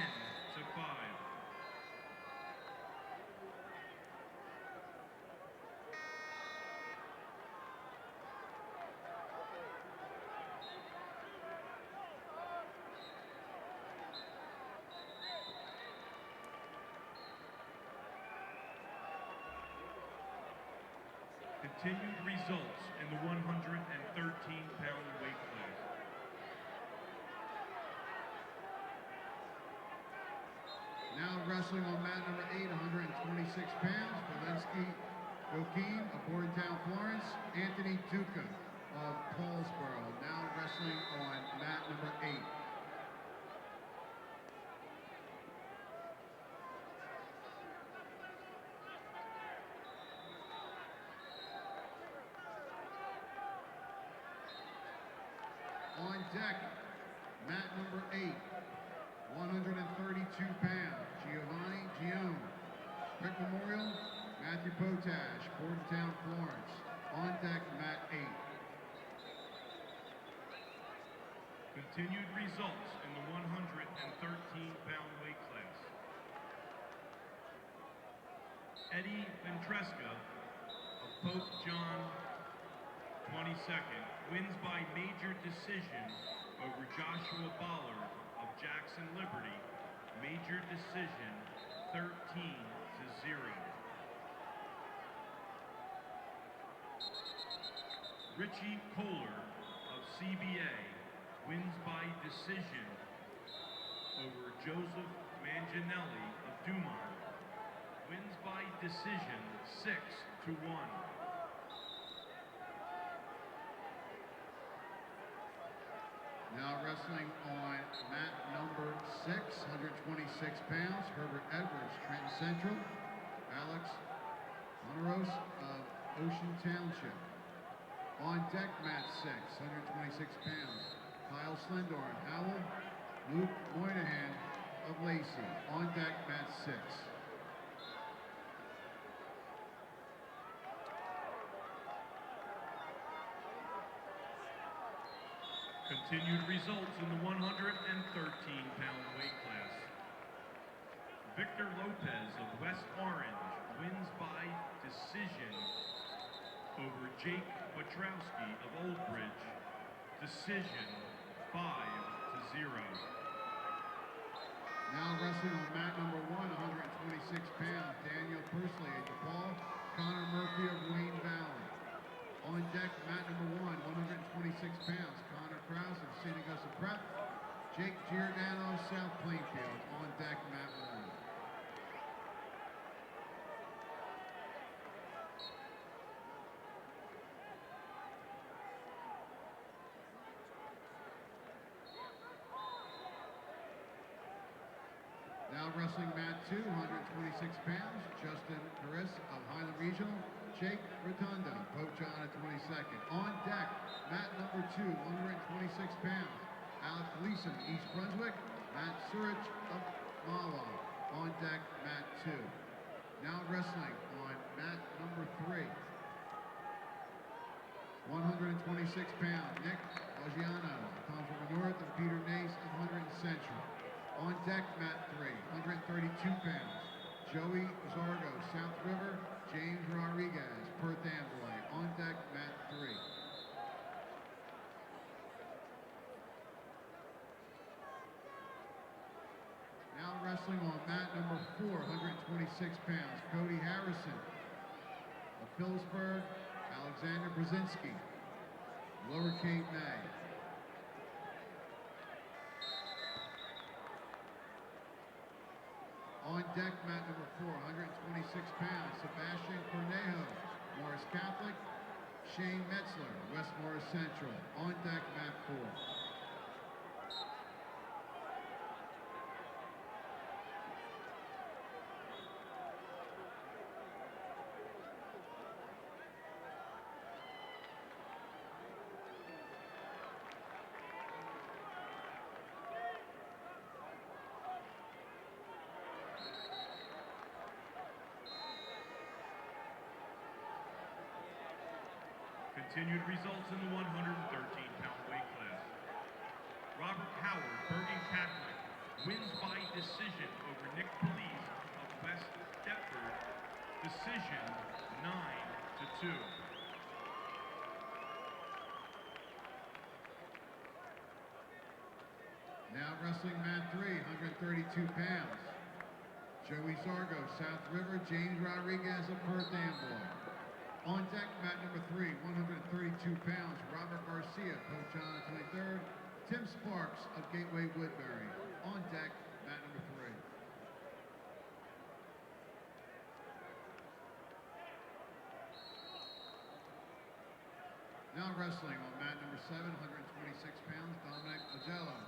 Continued results in the 113-pound weight class. Now wrestling on mat number 8, 126 pounds, Valensky Joaquin of Bordentown, Florence, Anthony Duca of Paulsboro. Now wrestling on mat number 8. On deck, mat number 8, 132 pounds, Giovanni Gione. Quick Memorial, Matthew Potash, Bordentown, Florence. On deck, mat 8. Continued results in the 113-pound weight class. Eddie Ventresca of Pope John 22nd wins by major decision over Joshua Bollard of Jackson Liberty. Major decision 13-0. Richie Kohler of CBA wins by decision over Joseph Manginelli of Dumont. Wins by decision 6-1. Now wrestling on mat number 6, 126 pounds, Herbert Edwards, Trenton Central. Alex Monoros of Ocean Township. On deck, mat 6, 126 pounds, Kyle Slendorn, Howell. Luke Moynihan of Lacey. On deck, mat 6. Continued results in the 113-pound weight class. Victor Lopez of West Orange wins by decision over Jake Petrowski of Old Bridge. Decision 5-0. Now wrestling on mat number 1, 126 pounds, Daniel Pursley of DePaul, Connor Murphy of Wayne Valley. On deck, mat number 1, 126 pounds, Connor Krause of St. Augusta Prep, Jake Giordano of South Plainfield. On deck, mat 1. Now wrestling mat 2, 126 pounds, Justin Carris of Highland Regional, Jake Rotundo, Pope John at 22nd. On deck, mat number 2, 126 pounds, Alex Gleason, East Brunswick, Matt Surich of Mawa. On deck, mat 2. Now wrestling on mat number 3, 126 pounds, Nick Oggiano, comes from the north, and Peter Nace of Hunterdon Central. On deck, mat 3, 132 pounds, Joey Zargo, South River, James Rodriguez, Perth Amboy. On deck, mat 3. Now wrestling on mat number 4, 126 pounds, Cody Harrison of Phillipsburg, Alexander Brzezinski, Lower Cape May. On deck, mat number 4, 126 pounds, Sebastian Cornejo, Morris Catholic, Shane Metzler, West Morris Central. On deck, mat 4. Continued results in the 113-pound weight class. Robert Howard, Bergen Catholic, wins by decision over Nick Police of West Deptford. Decision 9-2. Now wrestling mat 3, 132 pounds. Joey Zargo, South River, James Rodriguez of Perth Amboy. On deck, mat number 3, 132 pounds, Robert Garcia, Pope John XXIII, Tim Sparks of Gateway Woodbury. On deck, mat number 3. Now wrestling on mat number 7, 126 pounds, Dominic Agello,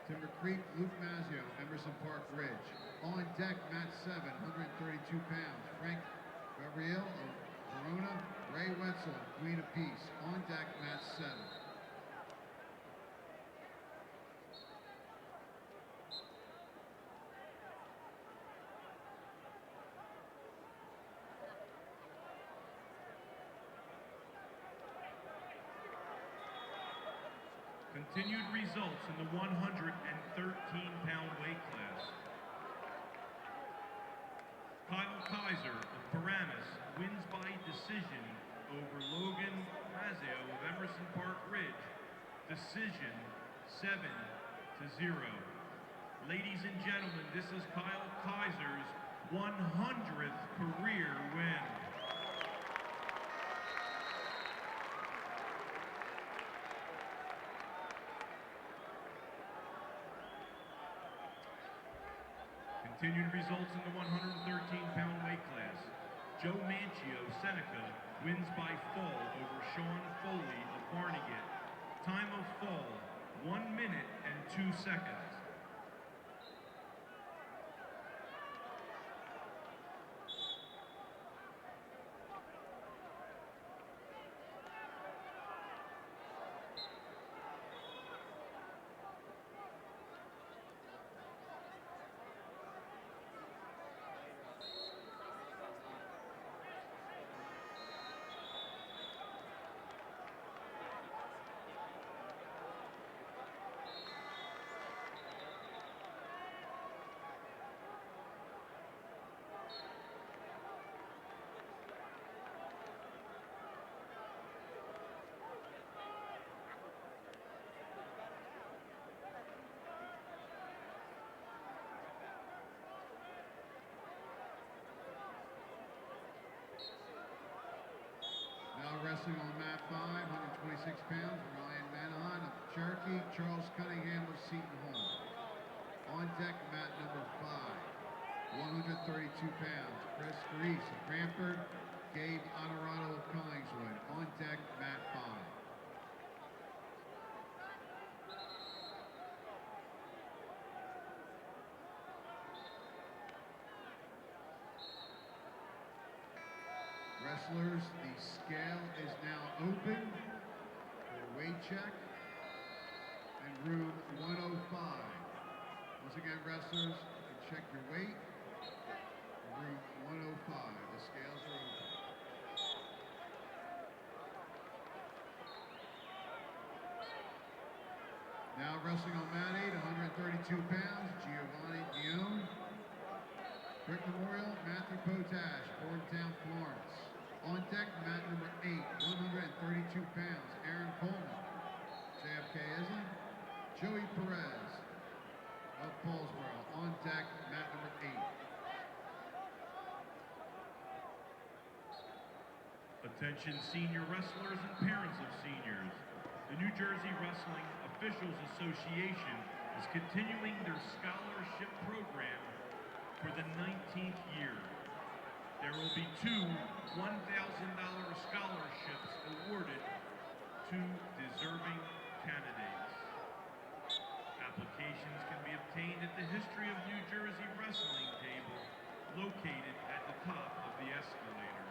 Timber Creek, Luke Mazzio, Emerson Park Ridge. On deck, mat 7, 132 pounds, Frank Gabriel of Verona, Ray Wetzel, Queen of Peace. On deck, mat 7. Continued results in the 113-pound weight class. Kyle Kaiser of Paramus wins by decision over Logan Mazzeo of Emerson Park Ridge. Decision 7-0. Ladies and gentlemen, this is Kyle Kaiser's 100th career win. Continued results in the 113-pound weight class. Joe Manchio, Seneca, wins by fall over Sean Foley of Barnegat. Time of fall, 1 minute and 2 seconds. Now wrestling on mat 5, 126 pounds, Ryan Manahan of Cherokee, Charles Cunningham of Seton Hall. On deck, mat number 5, 132 pounds, Chris Reese of Cranford, Gabe Honorado of Collingswood. On deck, mat 5. Wrestlers, the scale is now open for weight check in room 105. Once again, wrestlers, you can check your weight in room 105. The scales are open. Now wrestling on mat 8, 132 pounds, Giovanni Dione. Brick Memorial, Matthew Potash, Bordentown, Florence. On deck, mat number 8, 132 pounds, Aaron Coleman. JFK isn't. Joey Perez of Paulsboro. On deck, mat number 8. Attention senior wrestlers and parents of seniors. The New Jersey Wrestling Officials Association is continuing their scholarship program for the 19th year. There will be 2 $1,000 scholarships awarded to deserving candidates. Applications can be obtained at the History of New Jersey Wrestling table located at the top of the escalator.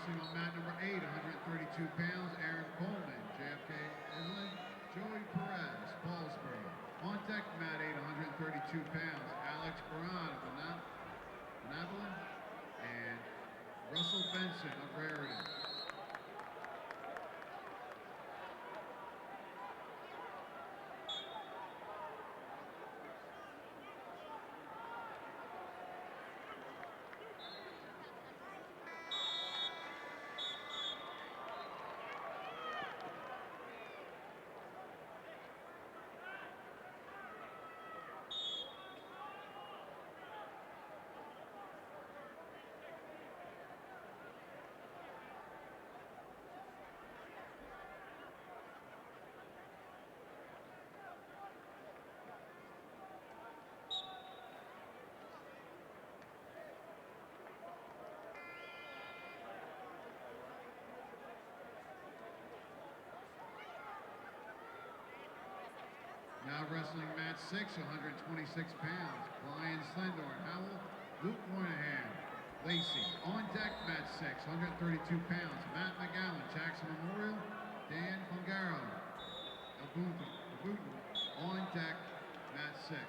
wrestling on mat number 8, 132 pounds, Aaron Coleman, JFK Inland, Joey Perez, Paulsboro. On deck, mat 8, 132 pounds, Alex Baran of Benevolent, and Russell Benson of Raritan. Now wrestling mat 6, 126 pounds, Brian Slendorn, Howell, Luke Moynihan, Lacey. On deck, mat 6, 132 pounds, Matt McGowan, Jackson Memorial, Dan Fungaro, Abutin. On deck, mat 6.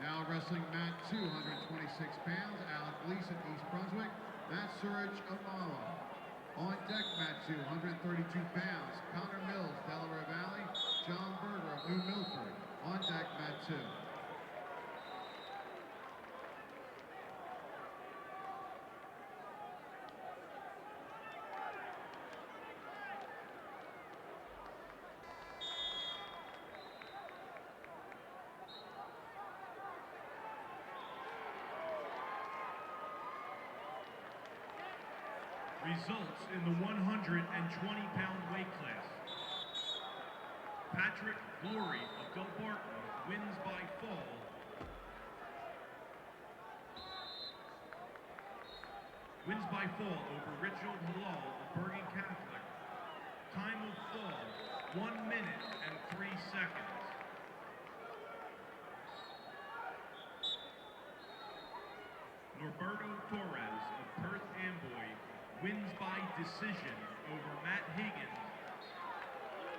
Now wrestling mat 2, 126 pounds, Alec Gleason, East Brunswick, Matt Surridge of Marlow. On deck mat 2, 132 pounds, Connor Mills, Delaware Valley, John Berger of New Milford. On deck mat 2. Results in the 120-pound weight class. Patrick Glory of Delbarton wins by fall. Wins by fall over Richard Halal of Bergen Catholic. Time of fall, 1 minute and 3 seconds. Norberto Torres of Perth Amboy wins by decision over Matt Higgins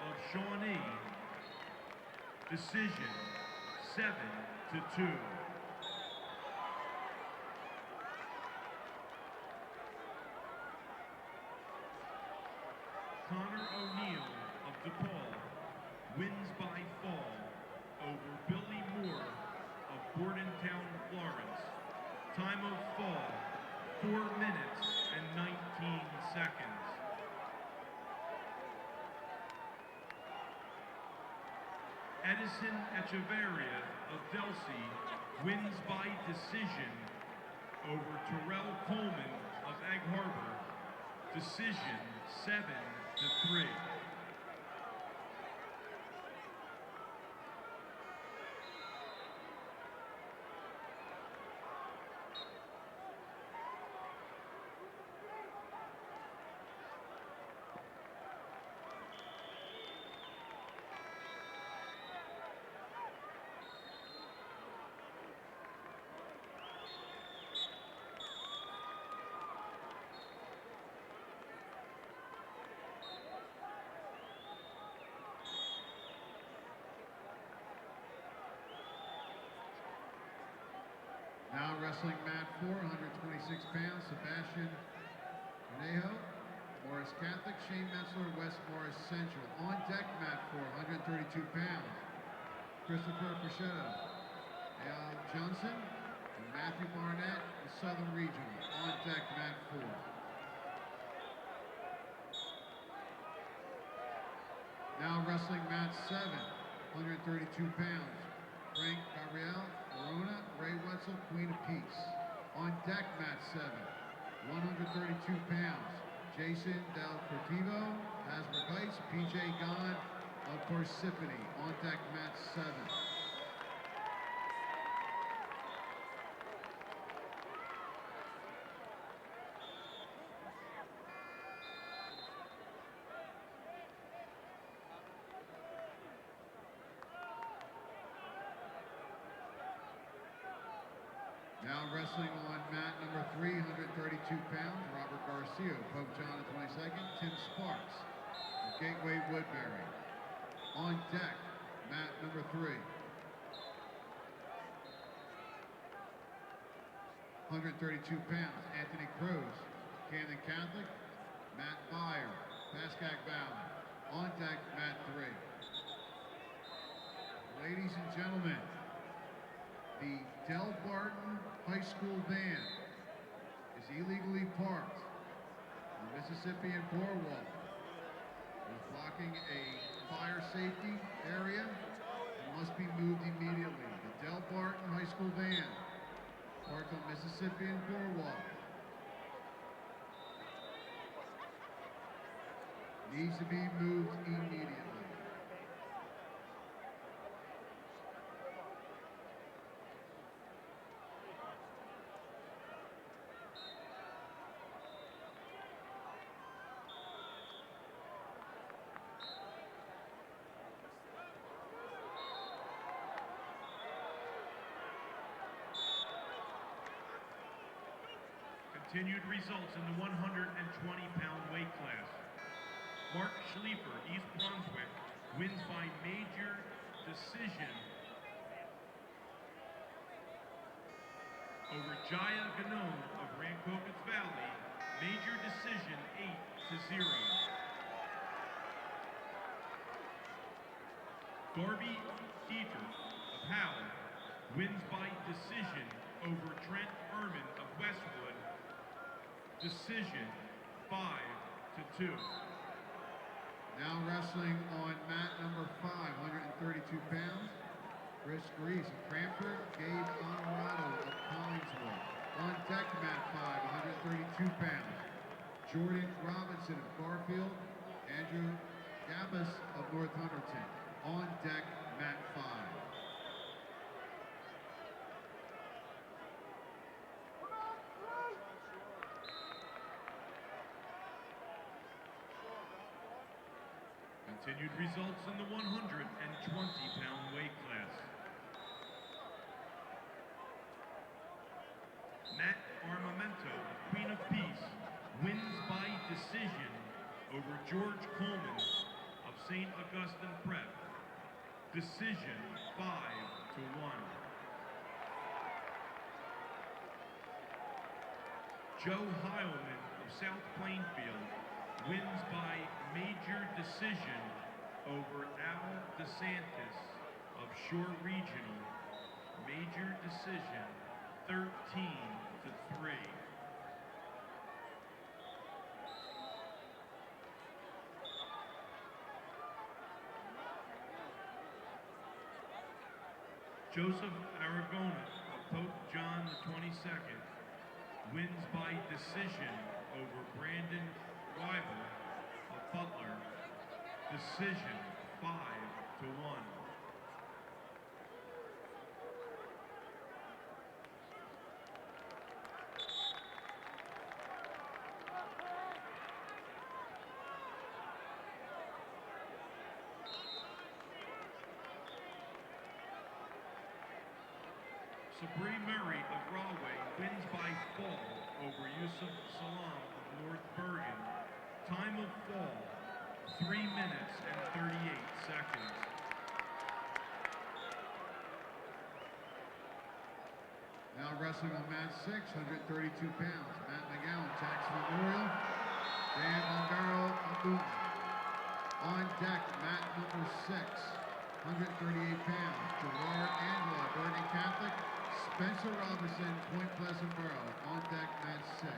of Shawnee. Decision 7-2. Connor O'Neill of DePaul wins by fall over Billy Moore of Bordentown, Florence. Time of fall, 4 minutes and 19 seconds. Edison Echeverria of Delsey wins by decision over Terrell Coleman of Egg Harbor. Decision 7-3. Now wrestling mat 4, 126 pounds, Sebastian Conejo, Morris Catholic, Shane Metzler, West Morris Central. On deck mat 4, 132 pounds, Christopher Frechetta, Al Johnson, and Matthew Barnett, the Southern Regional. On deck mat 4. Now wrestling mat 7, 132 pounds, Frank Gabriel, Verona, Ray Wetzel, Queen of Peace. On deck mat 7, 132 pounds, Jason Del Cortivo, Hasbrook Heights, PJ Gahn of Parsippany. On deck mat 7. Now wrestling on mat number 3, 132 pounds, Robert Garcia, Pope John XXII, Tim Sparks of Gateway Woodbury. On deck, mat number 3. 132 pounds, Anthony Cruz, Camden Catholic, Matt Byer, Pascack Valley. On deck, mat 3. Ladies and gentlemen, the Del Barton High School band is illegally parked on Mississippi and Boardwalk. It is blocking a fire safety area and must be moved immediately. The Del Barton High School band parked on Mississippi and Boardwalk needs to be moved immediately. Continued results in the 120-pound weight class. Mark Schliefer, East Brunswick, wins by major decision over Jaya Ganone of Rancocas Valley. Major decision 8-0. Darby Dieter of Howell wins by decision over Trent Furman of Westwood. Decision 5-2. Now wrestling on mat number 5, 132 pounds, Chris Grease of Cranford, Gabe Honorado of Collingswood. On deck, mat 5, 132 pounds, Jordan Robinson of Garfield, Andrew Gabbas of Northumbерton. On deck, mat 5. Continued results in the 120-pound weight class. Matt Armamento of Queen of Peace wins by decision over George Coleman of St. Augustine Prep. Decision 5-1. Joe Heilman of South Plainfield wins by major decision over Al DeSantis of Shore Regional. Major decision 13-3. Joseph Aragona of Pope John XXII wins by decision over Brandon Weiber of Butler. Decision 5-1. Sabri Murray of Rahway wins by fall over Yusuf Salam of North Bergen. Time of fall, 3 minutes and 38 seconds. Now wrestling on mat 6, 132 pounds, Matt McGowan, Jackson Memorial, Dan Bongaro of Newton. On deck, mat number 6, 138 pounds, Gerard Angela, Bergen Catholic, Spencer Robinson, Point Pleasant Borough. On deck, mat 6.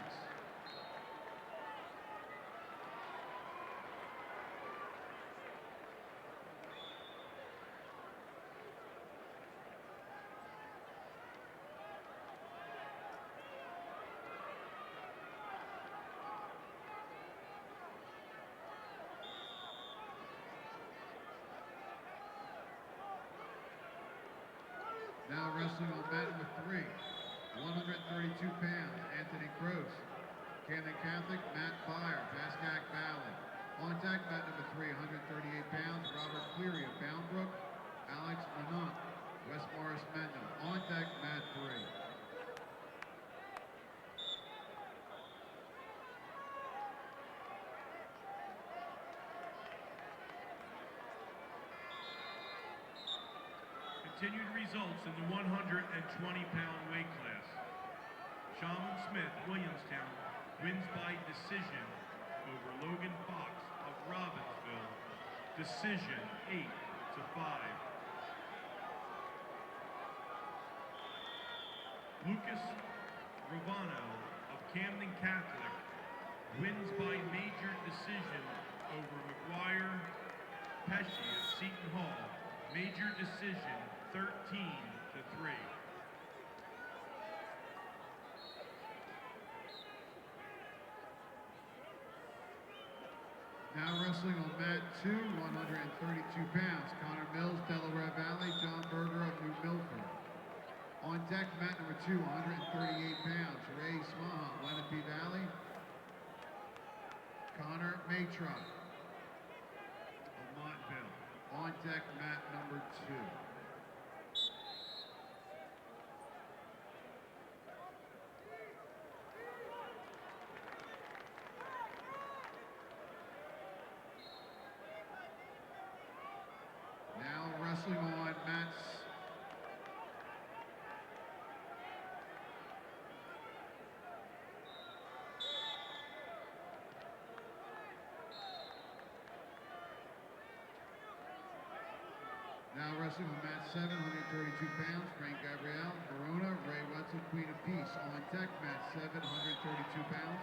Now wrestling on mat number 3, 132 pounds, Anthony Cruz, Camden Catholic, Matt Byer, Pascack Valley. On deck, mat number 3, 138 pounds, Robert Cleary of Boundbrook, Alex Manant, West Morris Mendham. On deck, mat 3. Continued results in the 120-pound weight class. Shaman Smith, Williamstown, wins by decision over Logan Fox of Robbinsville. Decision 8-5. Lucas Ravano of Camden Catholic wins by major decision over McGuire Pesci of Seton Hall. Major decision 13-3. Now wrestling on mat 2, 132 pounds. Connor Mills, Delaware Valley. John Berger of New Milford. On deck, mat number 2, 138 pounds. Ray Smaha, Lenape Valley. Connor Matra of Montville. On deck, mat number 2. Now wrestling on mats. Now wrestling on mat 7, 132 pounds. Frank Gabriel, Verona, Ray Wetzel, Queen of Peace. On deck, mat 7, 132 pounds.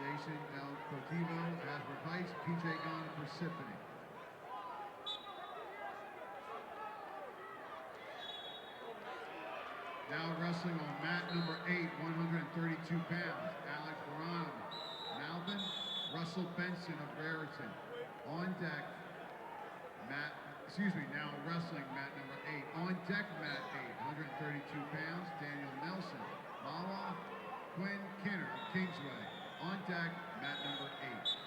Jason Del Cotivo, Asper Heights, PJ Gon, Persephone. Now wrestling on mat number 8, 132 pounds. Alex Verano, Malvin, Russell Benson of Raritan. On deck, now wrestling mat number 8. On deck, mat 8, 132 pounds. Daniel Nelson, Mawa, Quinn Kinner of Kingsway. On deck, mat number 8.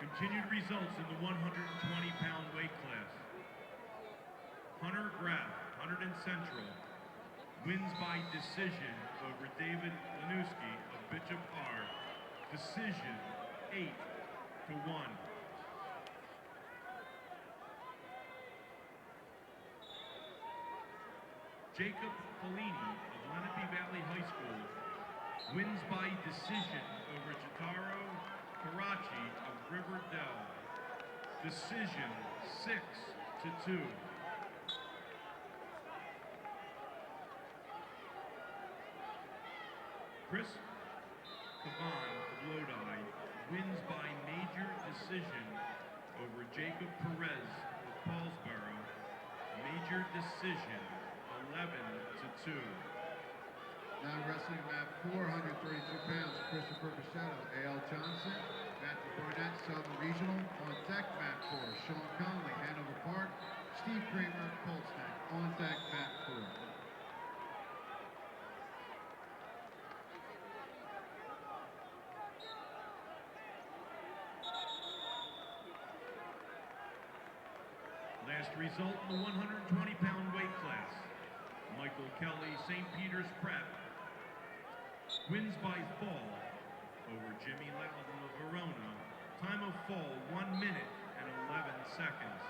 Continued results in the 120-pound weight class. Hunter Graff, Hunterdon Central, wins by decision over David Lanuski of Bishop R. Decision 8-1. Jacob Fellini of Lenape Valley High School wins by decision over Jotaro Karachi of Riverdale. Decision 6-2. Chris Cavan of Lodi wins by major decision over Jacob Perez of Paulsboro. Major decision 11-2. Now wrestling mat 4, 132 pounds. Christopher Bichette, A.L. Johnson. Matthew Barnett, Southern Regional. On deck, mat 4, Sean Conley, Hanover Park. Steve Kramer, Colts Neck. On deck, mat 4. Last result in the 120-pound weight class. Michael Kelly, St. Peter's Prep, wins by fall over Jimmy Loudon of Verona. Time of fall, 1 minute and 11 seconds.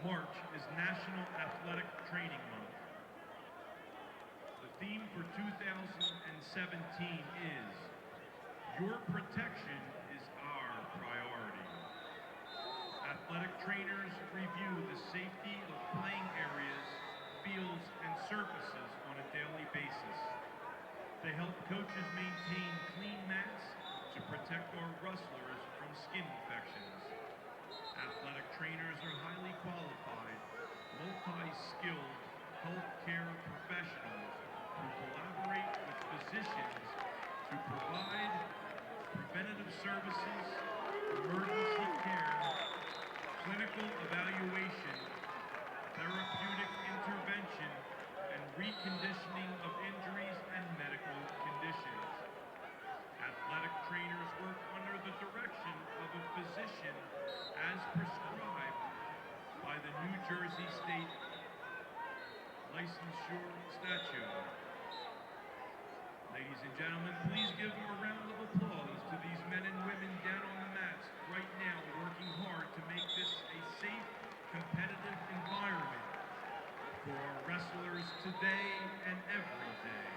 March is National Athletic Training Month. The theme for 2017 is Your Protection is Our Priority. Athletic trainers review the safety of playing areas, fields, and surfaces on a daily basis. They help coaches maintain clean mats to protect our wrestlers from skin infections. Athletic trainers are highly qualified, multi-skilled healthcare professionals who collaborate with physicians to to provide preventative services, emergency care, clinical evaluation, therapeutic intervention, and reconditioning of injuries and medical conditions. Athletic trainers work under the direction of a physician as prescribed by the New Jersey State Licensure Statute. Ladies and gentlemen, please give a round of applause to these men and women down on the mats right now working hard to make this a safe, competitive environment for our wrestlers today and every day.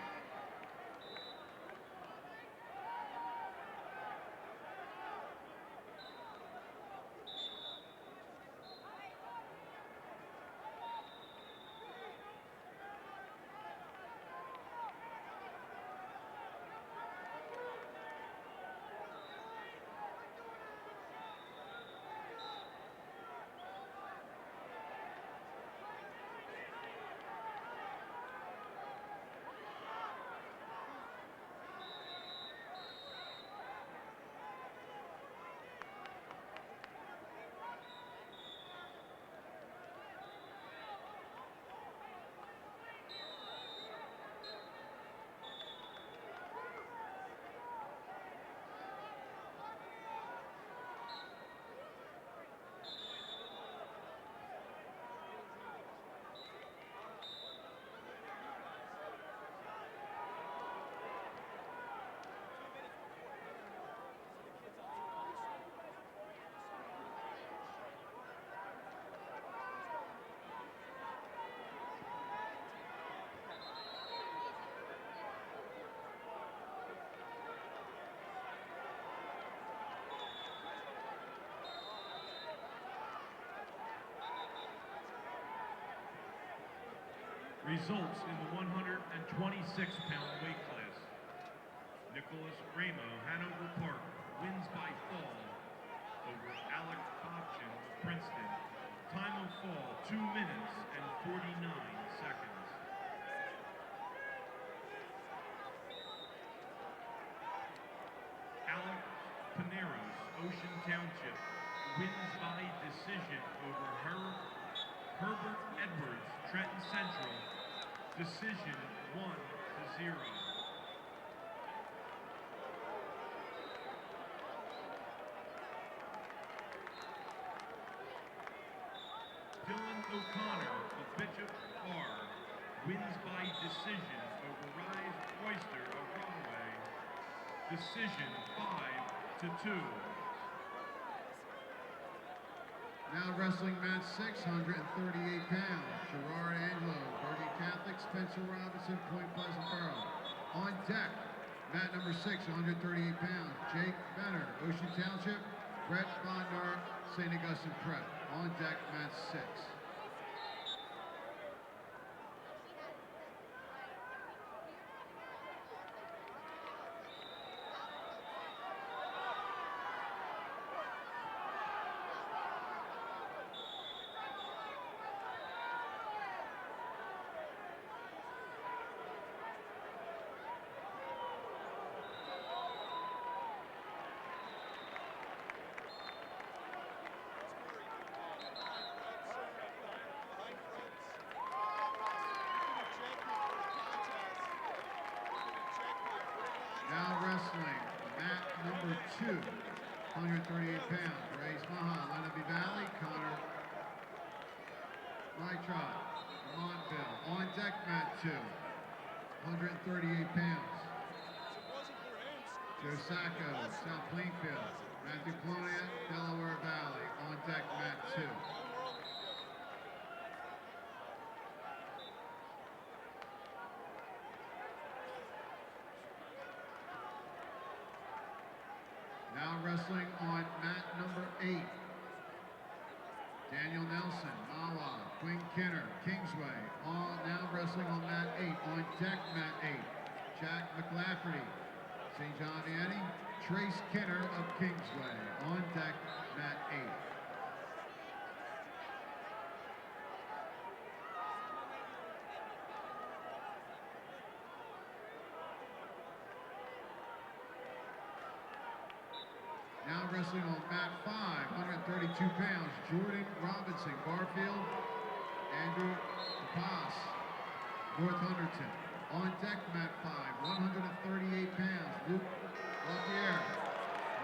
Results in the 126-pound weight class. Nicholas Ramo, Hanover Park, wins by fall over Alec Bobchin, Princeton. Time of fall, 2 minutes and 49 seconds. Alec Pineros, Ocean Township, wins by decision over Herbert Edwards, Trenton Central. Decision 1-0. Dylan O'Connor of Bishop R. wins by decision over Rise Oyster of Rahway. Decision 5-2. Now wrestling match 638 pounds. Gerard Angelo, Bergen Catholic, Spencer Robinson, Point Pleasant Borough. On deck, mat number 6, 138 pounds. Jake Benner, Ocean Township, Brett Bondar, St. Augustine Prep. On deck, mat 6. Now wrestling, mat number 2, 138 pounds. Ray Smaha, Lenape Valley, Connor Mytrot, Montville. On deck, mat 2, 138 pounds. Joe Sacco, South Plainfield. Matthew Clonia, Delaware Valley. On deck, mat 2. Now wrestling on mat number 8. Daniel Nelson, Mawa, Quinn Kinner, Kingsway. Now wrestling on mat 8. On deck, mat 8. Jack McLafferty, St. John Vianney, Trace Kinner of Kingsway. On deck, mat 8. Now wrestling on mat 5, 132 pounds, Jordan Robinson, Garfield, Andrew DePass, North Hunterton. On deck, mat 5, 138 pounds, Luke LaPierre,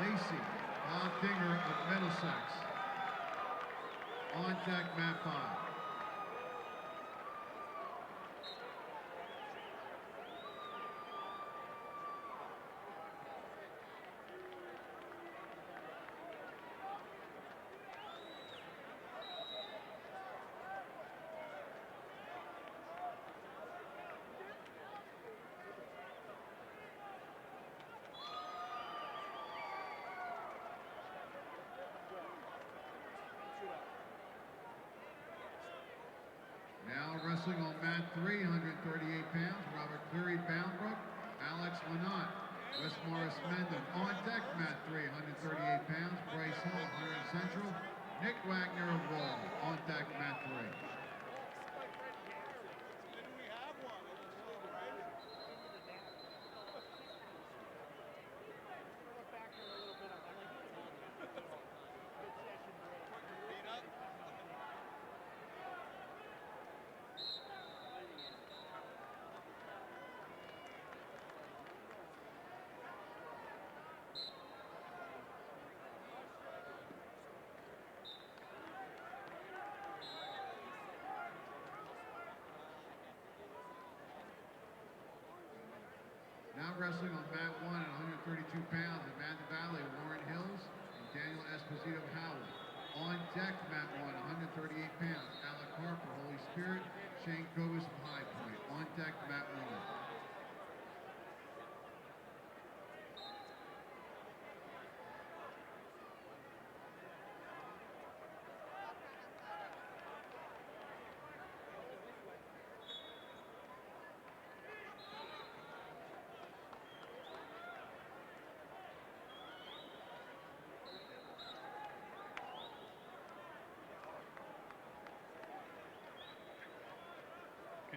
Lacey, Bob Dinger of Middlesex. On deck, mat 5. Now wrestling on mat 3, 138 pounds, Robert Cleary, Boundbrook, Alex Lanant, West Morris Mendham. On deck, mat 3, 138 pounds, Bryce Hall, 100 Central, Nick Wagner of Wall. On deck, mat 3. Now wrestling on mat 1 at 132 pounds, Amanda Valley, Warren Hills, and Daniel Esposito Howell. On deck, mat 1, 138 pounds, Alec Harper, Holy Spirit, Shane Cobus from High Point. On deck, mat 1.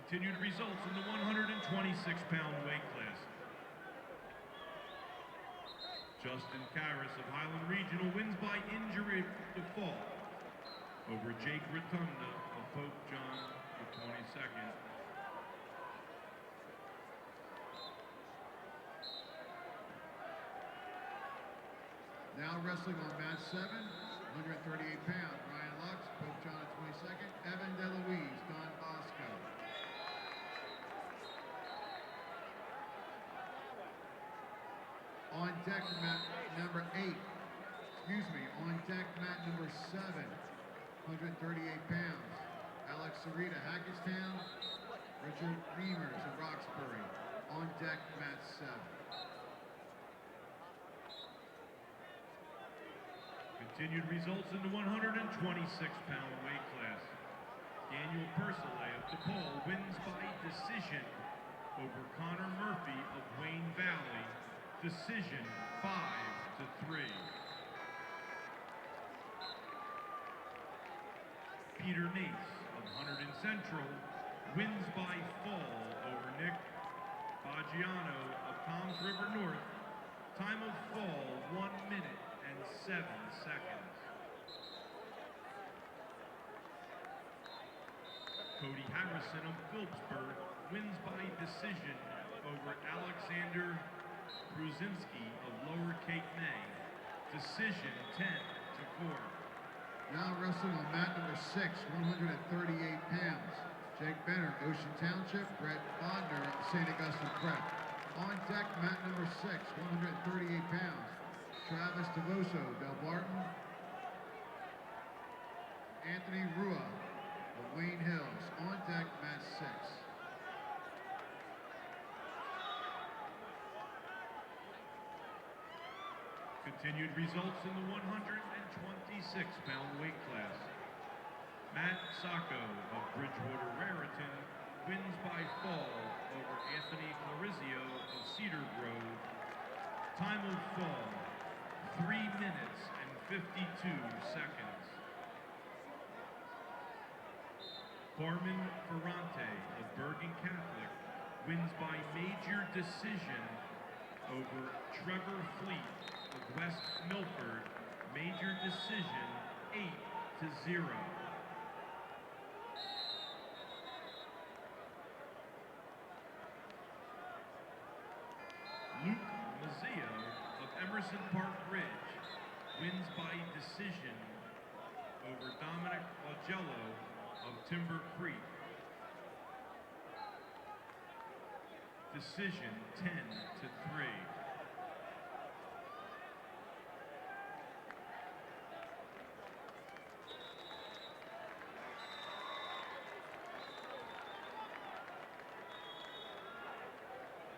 Continued results in the 126-pound weight class. Justin Karras of Highland Regional wins by injury default over Jake Rotunda of Pope John the 22nd. Now wrestling on mat 7, 138 pounds, Ryan Lux, Pope John the 22nd, Evan DeLuise, Don Bosco. On deck, mat number 8. On deck, mat number 7. 138 pounds. Alex Sarita, Hackettstown. Richard Reimers of Roxbury. On deck, mat 7. Continued results in the 126-pound weight class. Daniel Purcellay of DePaul wins by decision over Connor Murphy of Wayne Valley. Decision 5-3. Peter Nace of Hunterdon Central wins by fall over Nick Baggiano of Toms River North. Time of fall, 1 minute and 7 seconds. Cody Harrison of Phillipsburg wins by decision over Alexander Bruzinski of Lower Cape May. Decision 10-4. Now wrestling on mat number 6, 138 pounds. Jake Benner, Ocean Township, Brett Bodner, St. Augustine Prep. On deck, mat number 6, 138 pounds. Travis Tavoso, Del Barton. Anthony Rua of Wayne Hills. On deck, mat 6. Continued results in the 126-pound weight class. Matt Sacco of Bridgewater Raritan wins by fall over Anthony Florizio of Cedar Grove. Time of fall, 3 minutes and 52 seconds. Carmen Ferrante of Bergen Catholic wins by major decision over Trevor Fleet of West Milford. major decision 8-0. Luke Mazzio of Emerson Park Ridge wins by decision over Dominic Augello of Timber Creek. Decision 10-3.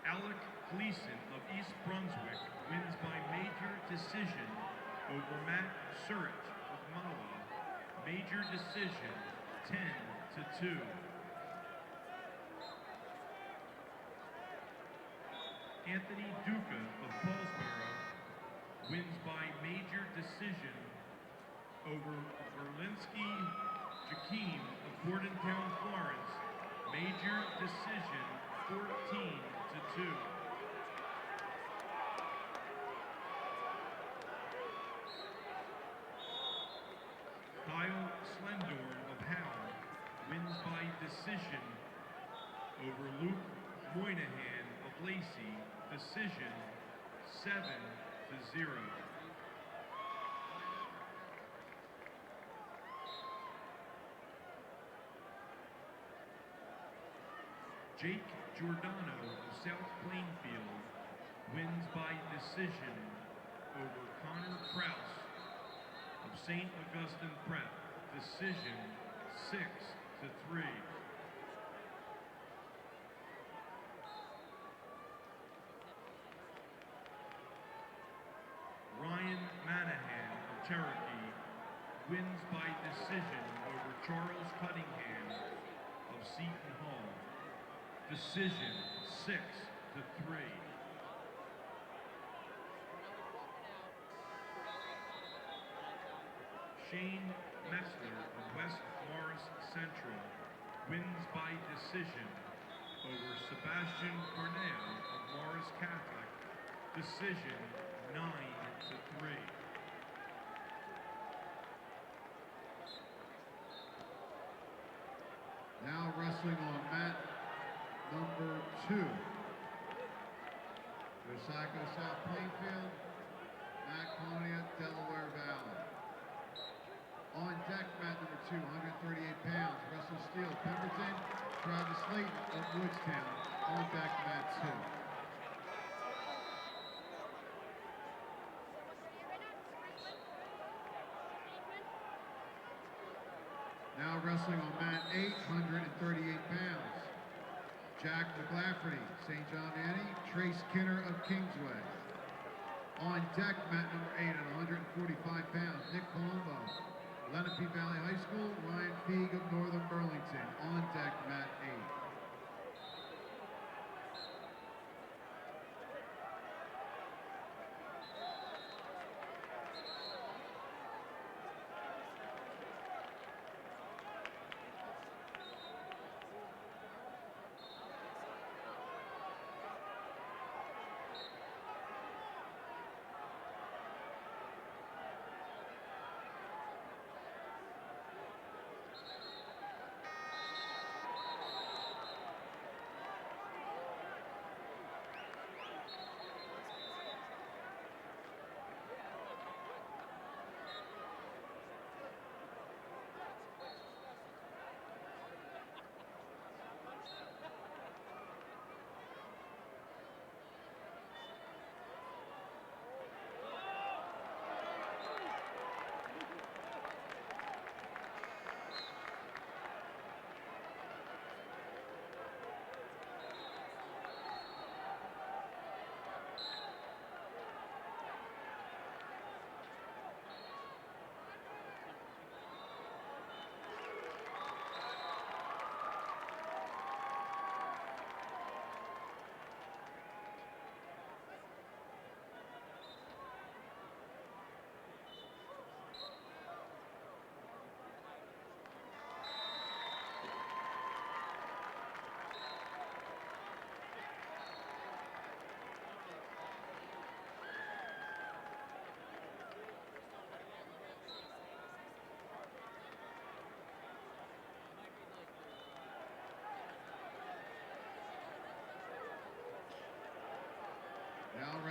Alec Gleason of East Brunswick wins by major decision over Matt Surich of Mawa. Major decision 10-2. Anthony Duca of Paulsboro wins by major decision over Berlinski Jakim of Bordentown, Florence. Major decision 14-2. Kyle Slendorn of Howe wins by decision over Luke Moynihan of Lacey. Decision 7-0. Jake Giordano of South Plainfield wins by decision over Connor Kraus of St. Augustine Prep. Decision 6-3. Ryan Manahan of Cherokee wins by decision over Charles Cunningham of Seton Hall. Decision 6-3. Shane Metzler of West Morris Central wins by decision over Sebastian Corneo of Morris Catholic. Decision 9-3. Now wrestling on mat number 2. Osaka, South Plainfield, Matt Colonia, Delaware Valley. On deck, mat number 2, 138 pounds, Russell Steele, Pemberton, Travis Layton of Woodstown. On deck, mat 2. Now wrestling on mat 8, 138 pounds. Jack McLafferty, St. John Vianney, Trace Kinner of Kingsway. On deck, mat number 8 at 145 pounds, Nick Colombo, Lenape Valley High School, Ryan Feig of Northern Burlington. On deck, mat 8.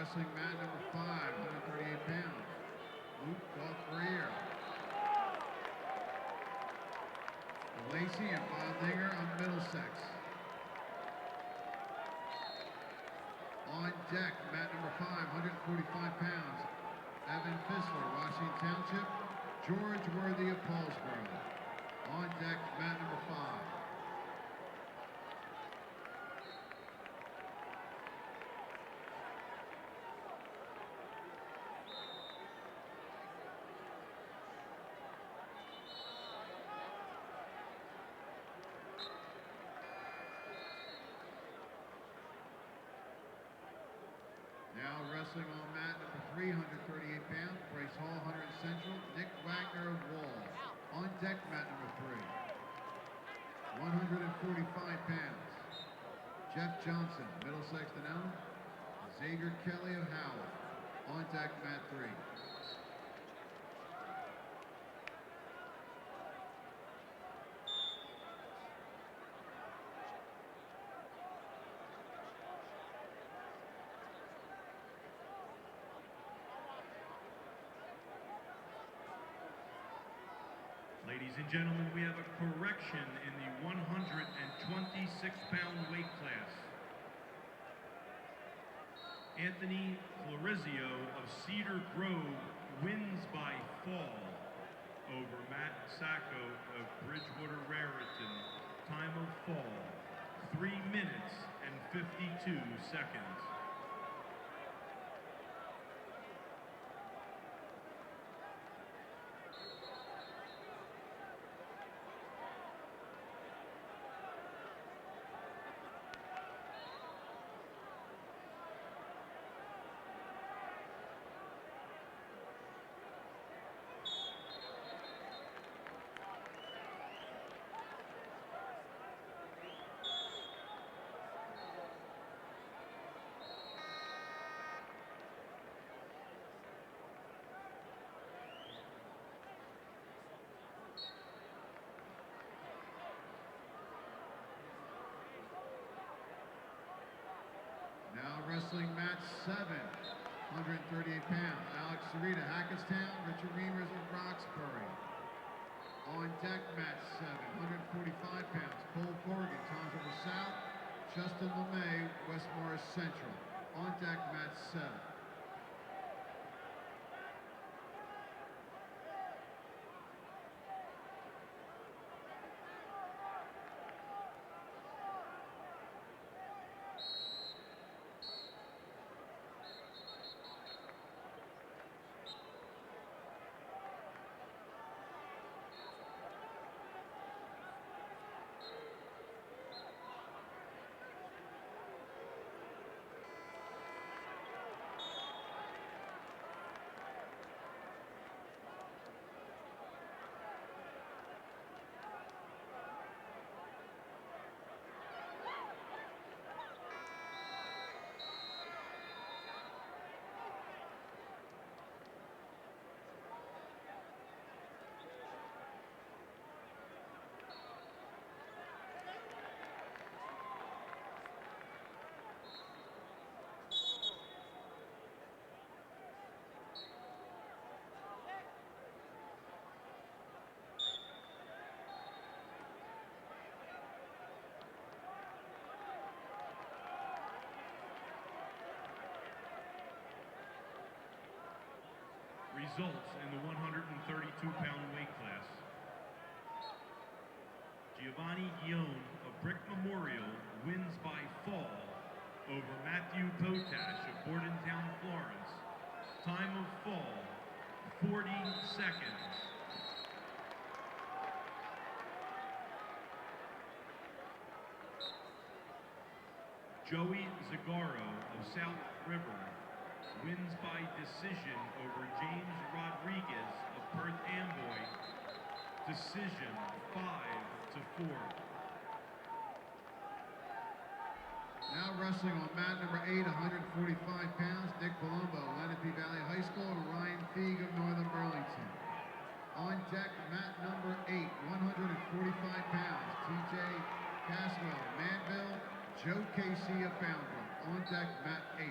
wrestling mat number 5, 138 pounds. Luke Goffreer. Lacey and Bob Dinger of Middlesex. On deck, mat number 5, 145 pounds. Evan Fissler, Washington Township. George Worthy of Paulsboro. On deck, mat number 5. Now wrestling on mat number 3, 138 pounds. Bryce Hall, 100 Central. Nick Wagner of Walls. On deck, mat number 3. 145 pounds. Jeff Johnson, Middlesex Denellen. Xavier Kelly of Howell. On deck, mat 3. Ladies and gentlemen, we have a correction in the 126-pound weight class. Anthony Florizio of Cedar Grove wins by fall over Matt Sacco of Bridgewater Raritan. Time of fall, 3 minutes and 52 seconds. Now wrestling mat 7, 138 pounds. Alex Sarita, Hackettstown. Richard Reimers of Roxbury. On deck, mat 7, 145 pounds. Cole Corrigan, Tom's River South. Justin LeMay, West Morris Central. On deck, mat 7. Results in the 132-pound weight class. Giovanni Guillaume of Brick Memorial wins by fall over Matthew Potash of Bordentown, Florence. Time of fall, 40 seconds. Joey Zagaro of South River wins by decision over James Rodriguez of Perth Amboy. Decision 5-4. Now wrestling on mat number 8, 145 pounds. Nick Palumbo, Lenape Valley High School, and Ryan Feig of Northern Burlington. On deck, mat number 8, 145 pounds. TJ Caswell, Manville. Joe Casey of Boundbrook. On deck, mat 8.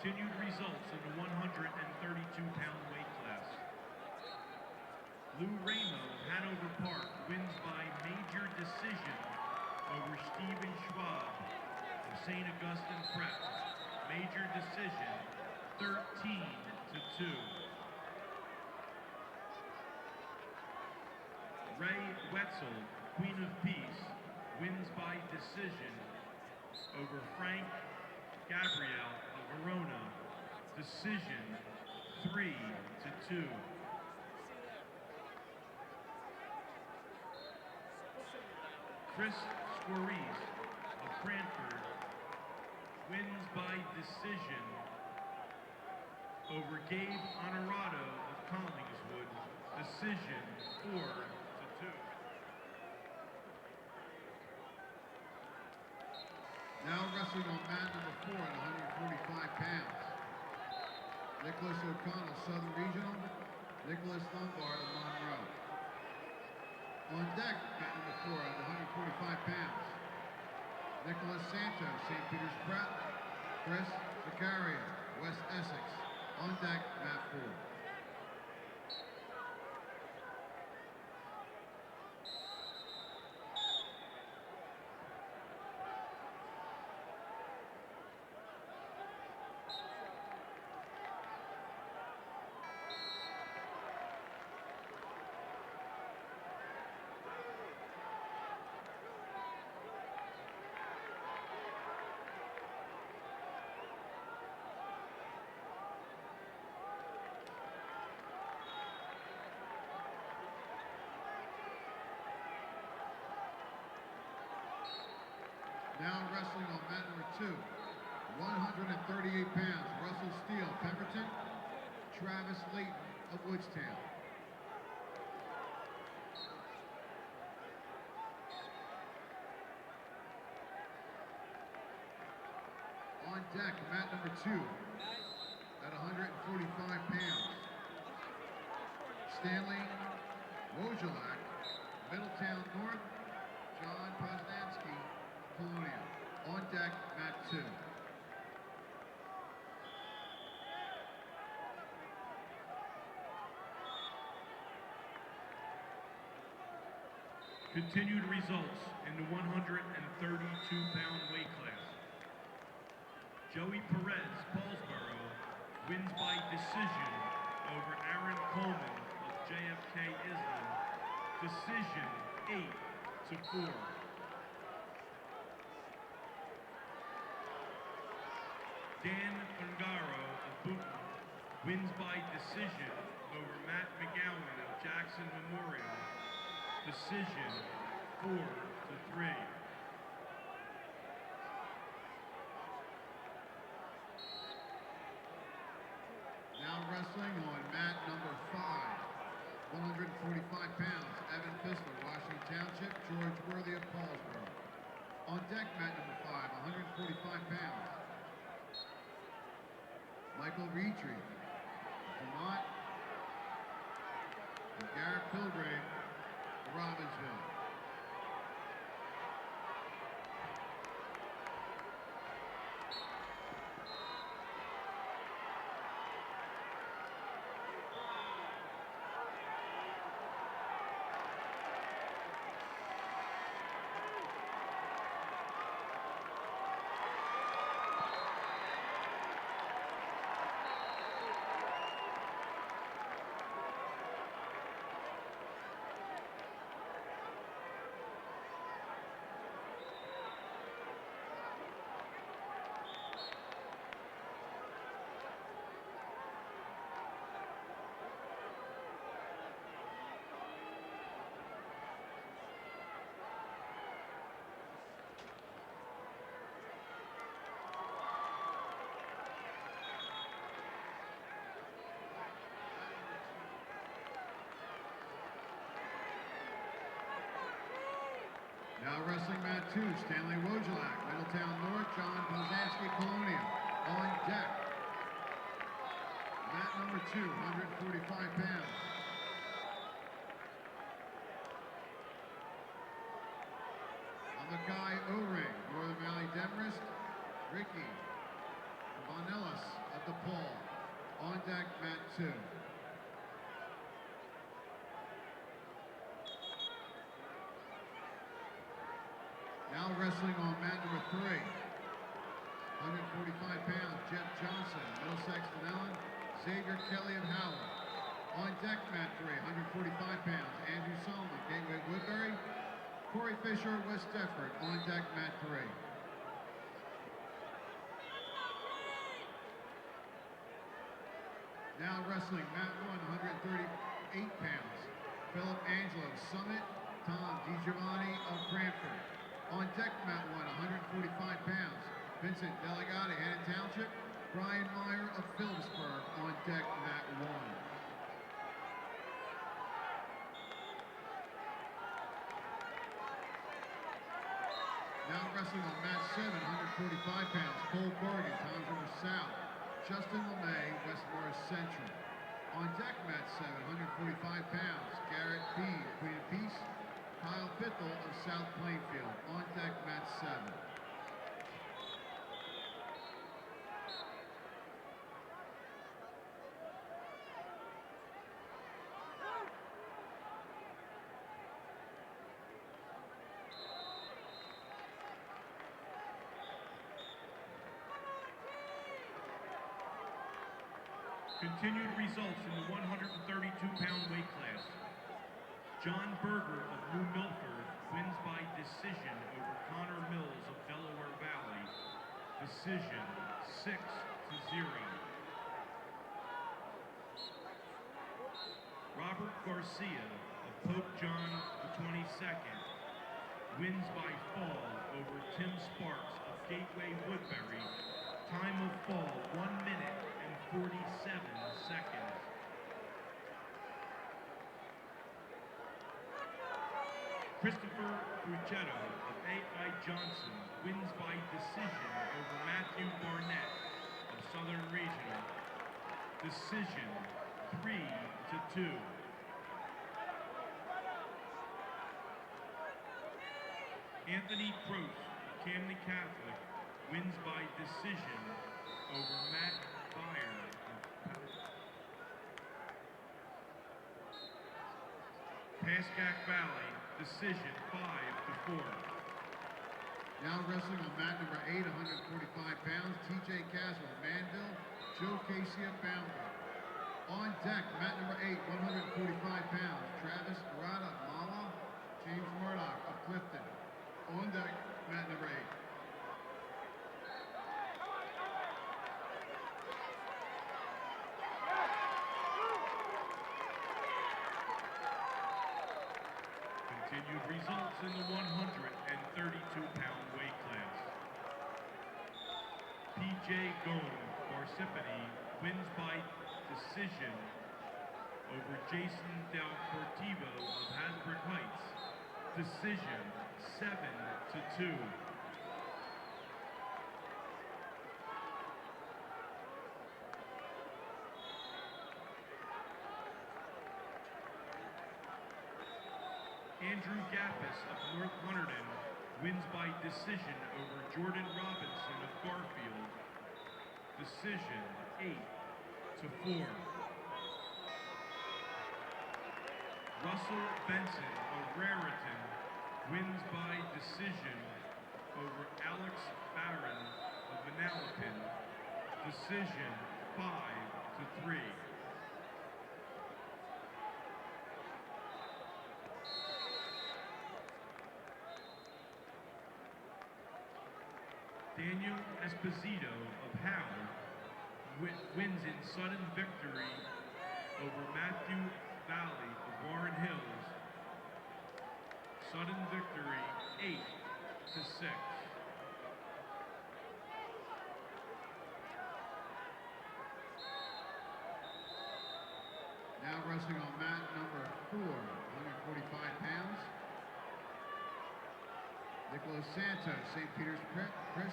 Continued results in the 132-pound weight class. Lou Ramo of Hanover Park wins by major decision over Stephen Schwab of St. Augustine Prep. Major decision, 13-2. Ray Wetzel, Queen of Peace, wins by decision over Frank Gabriel of Verona. Decision, 3-2. Chris Squarice of Cranford wins by decision over Gabe Honorado of Collingswood. Decision, 4-2. Now wrestling on mat number 4 at 145 pounds. Nicholas O'Connell, Southern Regional. Nicholas Lombard of Monroe. On deck, mat number 4 at 145 pounds. Nicholas Santos, St. Peter's Prep. Chris Zaccaria, West Essex. On deck, mat 4. Now wrestling on mat number 2, 138 pounds, Russell Steele, Pemberton, Travis Layton of Woodstown. On deck, mat number 2, at 145 pounds, Stanley Wojciech, Middletown North, John Poznansky, Colonia. On deck, mat 2. Continued results in the 132-pound weight class. Joey Perez, Paulsboro, wins by decision over Aaron Coleman of JFK Islam. Decision, 8-4. Dan Ungaro of Booton wins by decision over Matt McGowan of Jackson Memorial. Decision, 4-3. Now wrestling on mat number 5, 145 pounds, Evan Pistler, Washington Township, George Worthy of Paulsboro. On deck, mat number 5, 145 pounds, Michael Retrie, Vermont, and Garrett Pilgrave, Robbinsville. Now wrestling mat 2, Stanley Wojciech, Middletown North, John Poznansky, Colonia. On deck, mat number 2, 145 pounds. Amakai O-Ring, Northern Valley Demarest, Ricky Vanellis of 2. Now wrestling on mat number 3. 145 pounds, Jeff Johnson, Middlesex Denellen, Xavier Kelly of Howell. On deck mat 3, 145 pounds, Andrew Solomon, Gateway Woodbury, Corey Fisher, West Deptford. On deck mat 3. Now wrestling mat 1, 138 pounds, Philip Angelo, Summit, Tom DiGiovanni of Cranford. On deck mat 1, 145 pounds, Vincent Delegati, Hannon Township, Brian Meyer of Phillipsburg. On deck mat 1. Now wrestling on mat 7, 145 pounds, Cole Corrigan, Tom's River South, Justin LeMay, West Morris Central. On deck mat 7, 145 pounds, Garrett Bean, Queen of Peace, Kyle Pittle of South Plainfield. On deck mat 7. Continued results in the 132-pound weight class. John Berger of New Milford wins by decision over Connor Mills of Delaware Valley. Decision 6-0. Robert Garcia of Pope John XXII wins by fall over Tim Sparks of Gateway Woodbury. Time of fall 1 minute and 47 seconds. Christopher Bruchetto of A.I. Johnson wins by decision over Matthew Barnett of Southern Regional. Decision 3-2. Anthony Prost of Camden Catholic wins by decision over Matt Byer of Pascack Valley. Decision 5-4. Now wrestling on mat number 8, 145 pounds, TJ Castle of Manville, Joe Casey of Boundary. On deck, mat number 8, 145 pounds, Travis Rada of Mala, James Murdoch of Clifton. On deck, mat number 8. Continued results in the 132-pound weight class. P.J. Gone, Parsippany, wins by decision over Jason Del Cortivo of Hasbrook Heights. Decision 7-2. Andrew Gappis of North Hunterdon wins by decision over Jordan Robinson of Garfield. Decision 8-4. Russell Benson of Raritan wins by decision over Alex Barron of Manalapan. Decision 5-3. Daniel Esposito of Howe wins in sudden victory over Matthew Valley of Warren Hills. Sudden victory 8-6. Now wrestling on mat number 4, 145 pounds. Nicholas Santos, St. Peter's Chris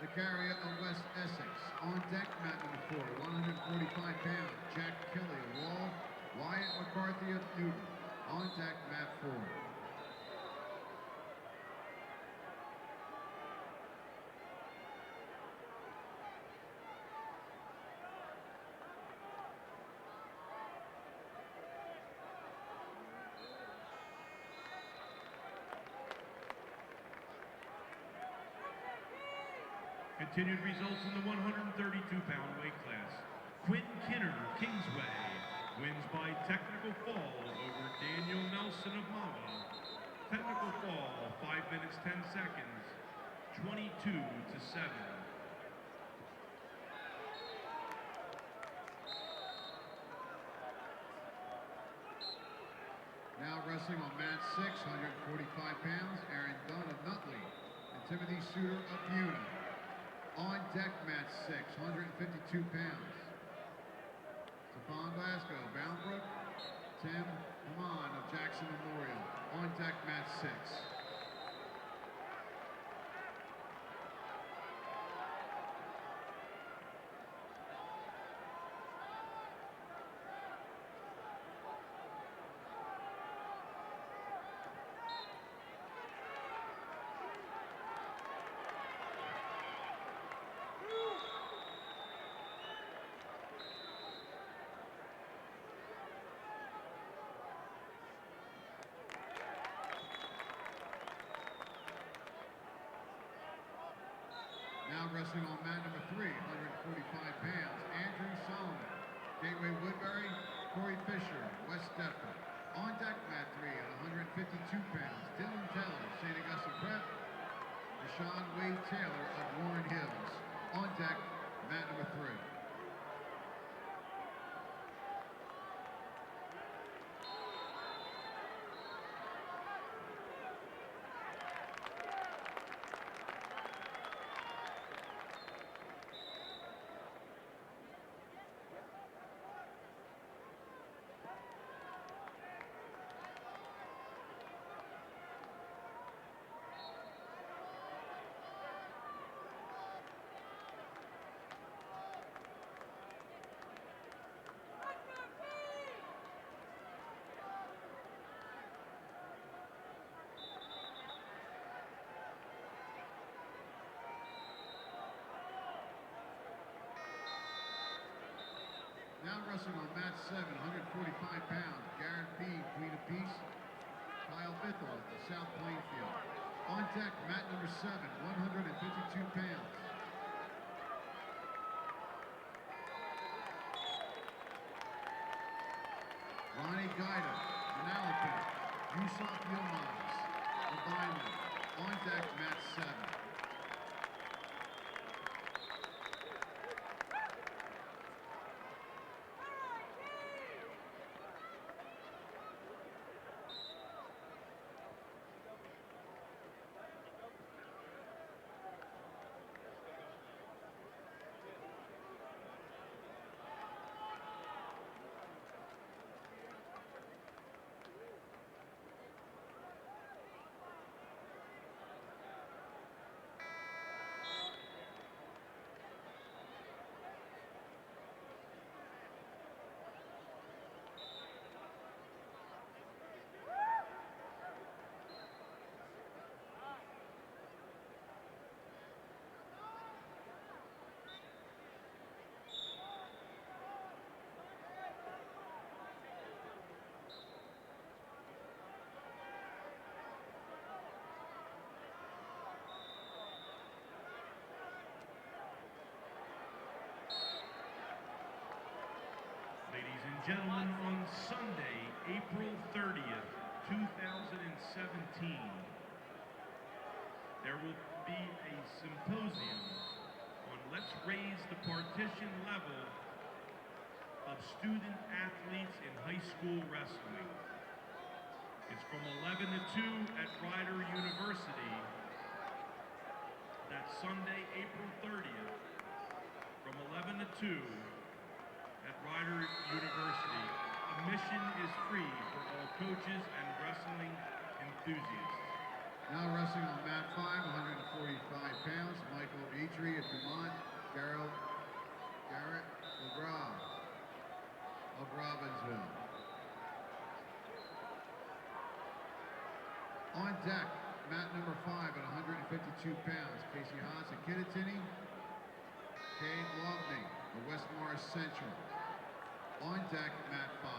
Zakaria of West Essex. On deck, mat number 4, 145 pounds, Jack Kelly of Wall, Wyatt McCarthy of Newton. On deck, mat 4. Continued results in the 132-pound weight class. Quinn Kinner, Kingsway, wins by technical fall over Daniel Nelson of Mama. Technical fall, 5 minutes, 10 seconds, 22-7. Now wrestling on mat 6, 145 pounds, Aaron Dunn of Nutley and Timothy Suter of Una. On deck, mat 6, 152 pounds. Stefan Glasgow, Boundbrook, Tim Haman of Jackson Memorial. On deck, mat 6. Now wrestling on mat number 3, 145 pounds, Andrew Solomon, Gateway Woodbury, Corey Fisher, West Deptford. On deck, mat 3 at 152 pounds, Dylan Taylor, St. Augustine Prep, Deshaun Wade Taylor of Warren Hills. On deck, mat number 3. Now wrestling on mat 7, 145 pounds, Garrett Bean, Queen of Peace, Kyle Bithell of the South Plainfield. On deck, mat number 7, 152 pounds. Ronnie Guida, Manalapan, Yusuf Yilmaz, of Vineland. On deck, mat 7. Ladies and gentlemen, on Sunday, April 30th, 2017, there will be a symposium on let's raise the partition level of student athletes in high school wrestling. It's from 11 to 2 at Rider University. That's Sunday, April 30th, from 11 to 2 at Rider University. Admission is free for all coaches and wrestling enthusiasts. Now wrestling on mat 5, 145 pounds, Michael Eitri of Dumont, Garrett LeGras of Robbinsville. On deck, mat number 5 at 152 pounds, Casey Haas of Kittatinny, Cade Lovney of West Morris Central. On deck, mat 5.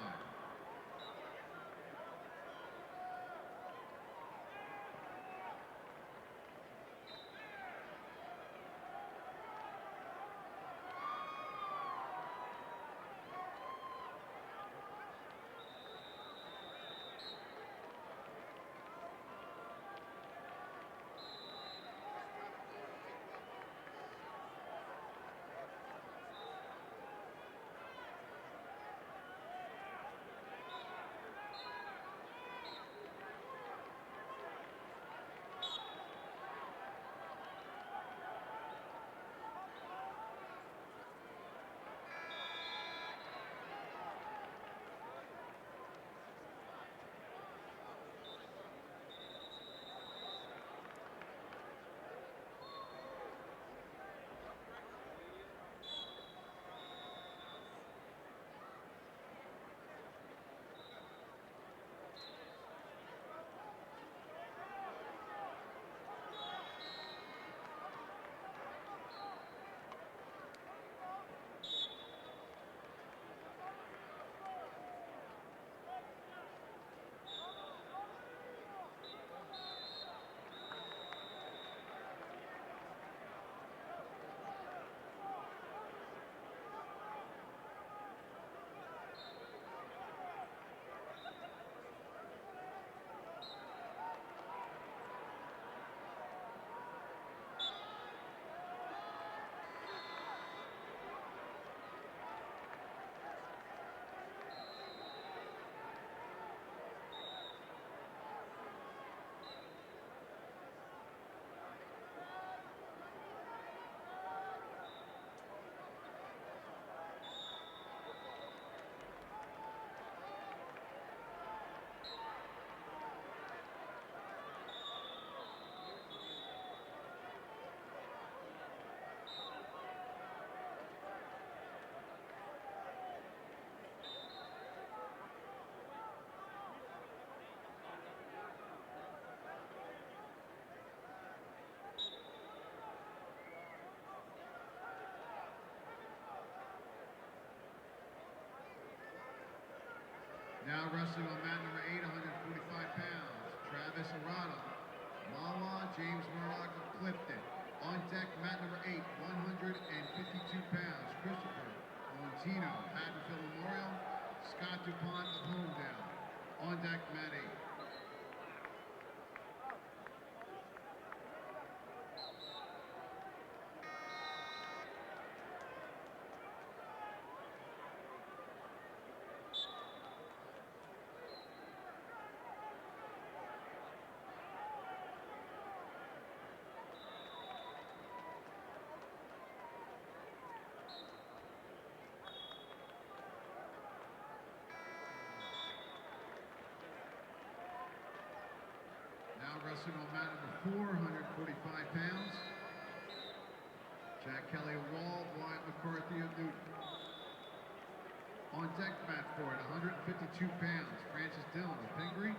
Now wrestling on mat number 8, 145 pounds, Travis Arado, Mawa James Murdoch of Clifton. On deck, mat number 8, 152 pounds, Christopher Valentino, Haddonfield Memorial, Scott DuPont of Homedale. On deck, mat 8. Now wrestling on mat number 4, 145 pounds, Jack Kelly of Wall, Wyatt McCarthy of Newton. On deck, mat 4 at 152 pounds, Francis Dillon of Pingree.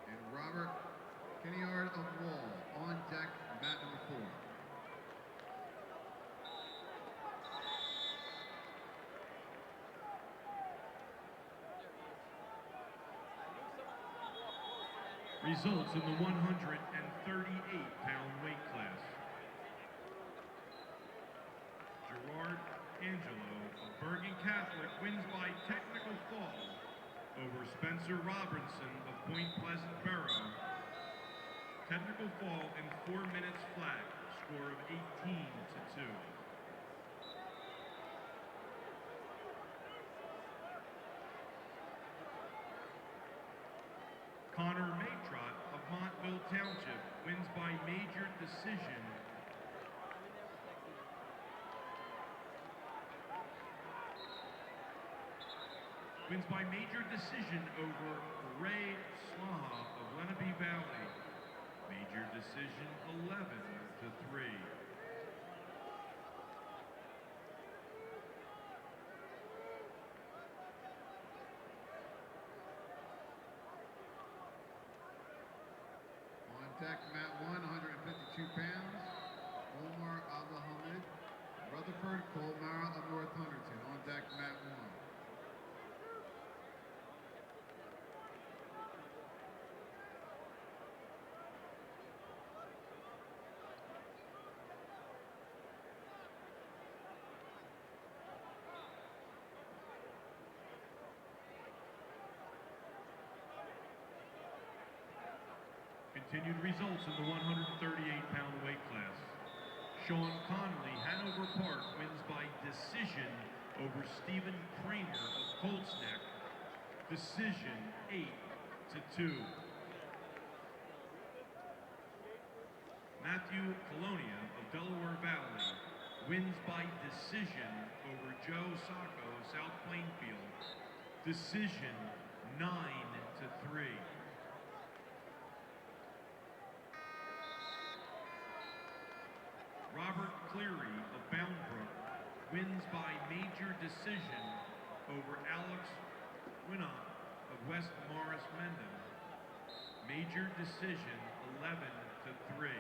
And Robert Kennyard of Wall. On deck, mat number 4. Results in the 138-pound weight class. Gerard Angelo of Bergen Catholic wins by technical fall over Spencer Robinson of Point Pleasant Borough. Technical fall in 4 minutes flat, score of 18-2. Connor Maytrot of Montville Township wins by major decision. Wins by major decision over Ray Slaha of Lenape Valley. Major decision 11-3. Deck, mat 1, 152 pounds, Omar Abdulhamid, Rutherford Colmara of North Hunterton. On deck, mat 1. Continued results in the 138-pound weight class. Sean Conley, Hanover Park, wins by decision over Stephen Kramer of Colts Neck. Decision 8-2. Matthew Colonia of Delaware Valley wins by decision over Joe Sacco of South Plainfield. Decision 9-3. Robert Cleary of Boundbrook wins by major decision over Alex Winnock of West Morris Mendon. Major decision 11-3.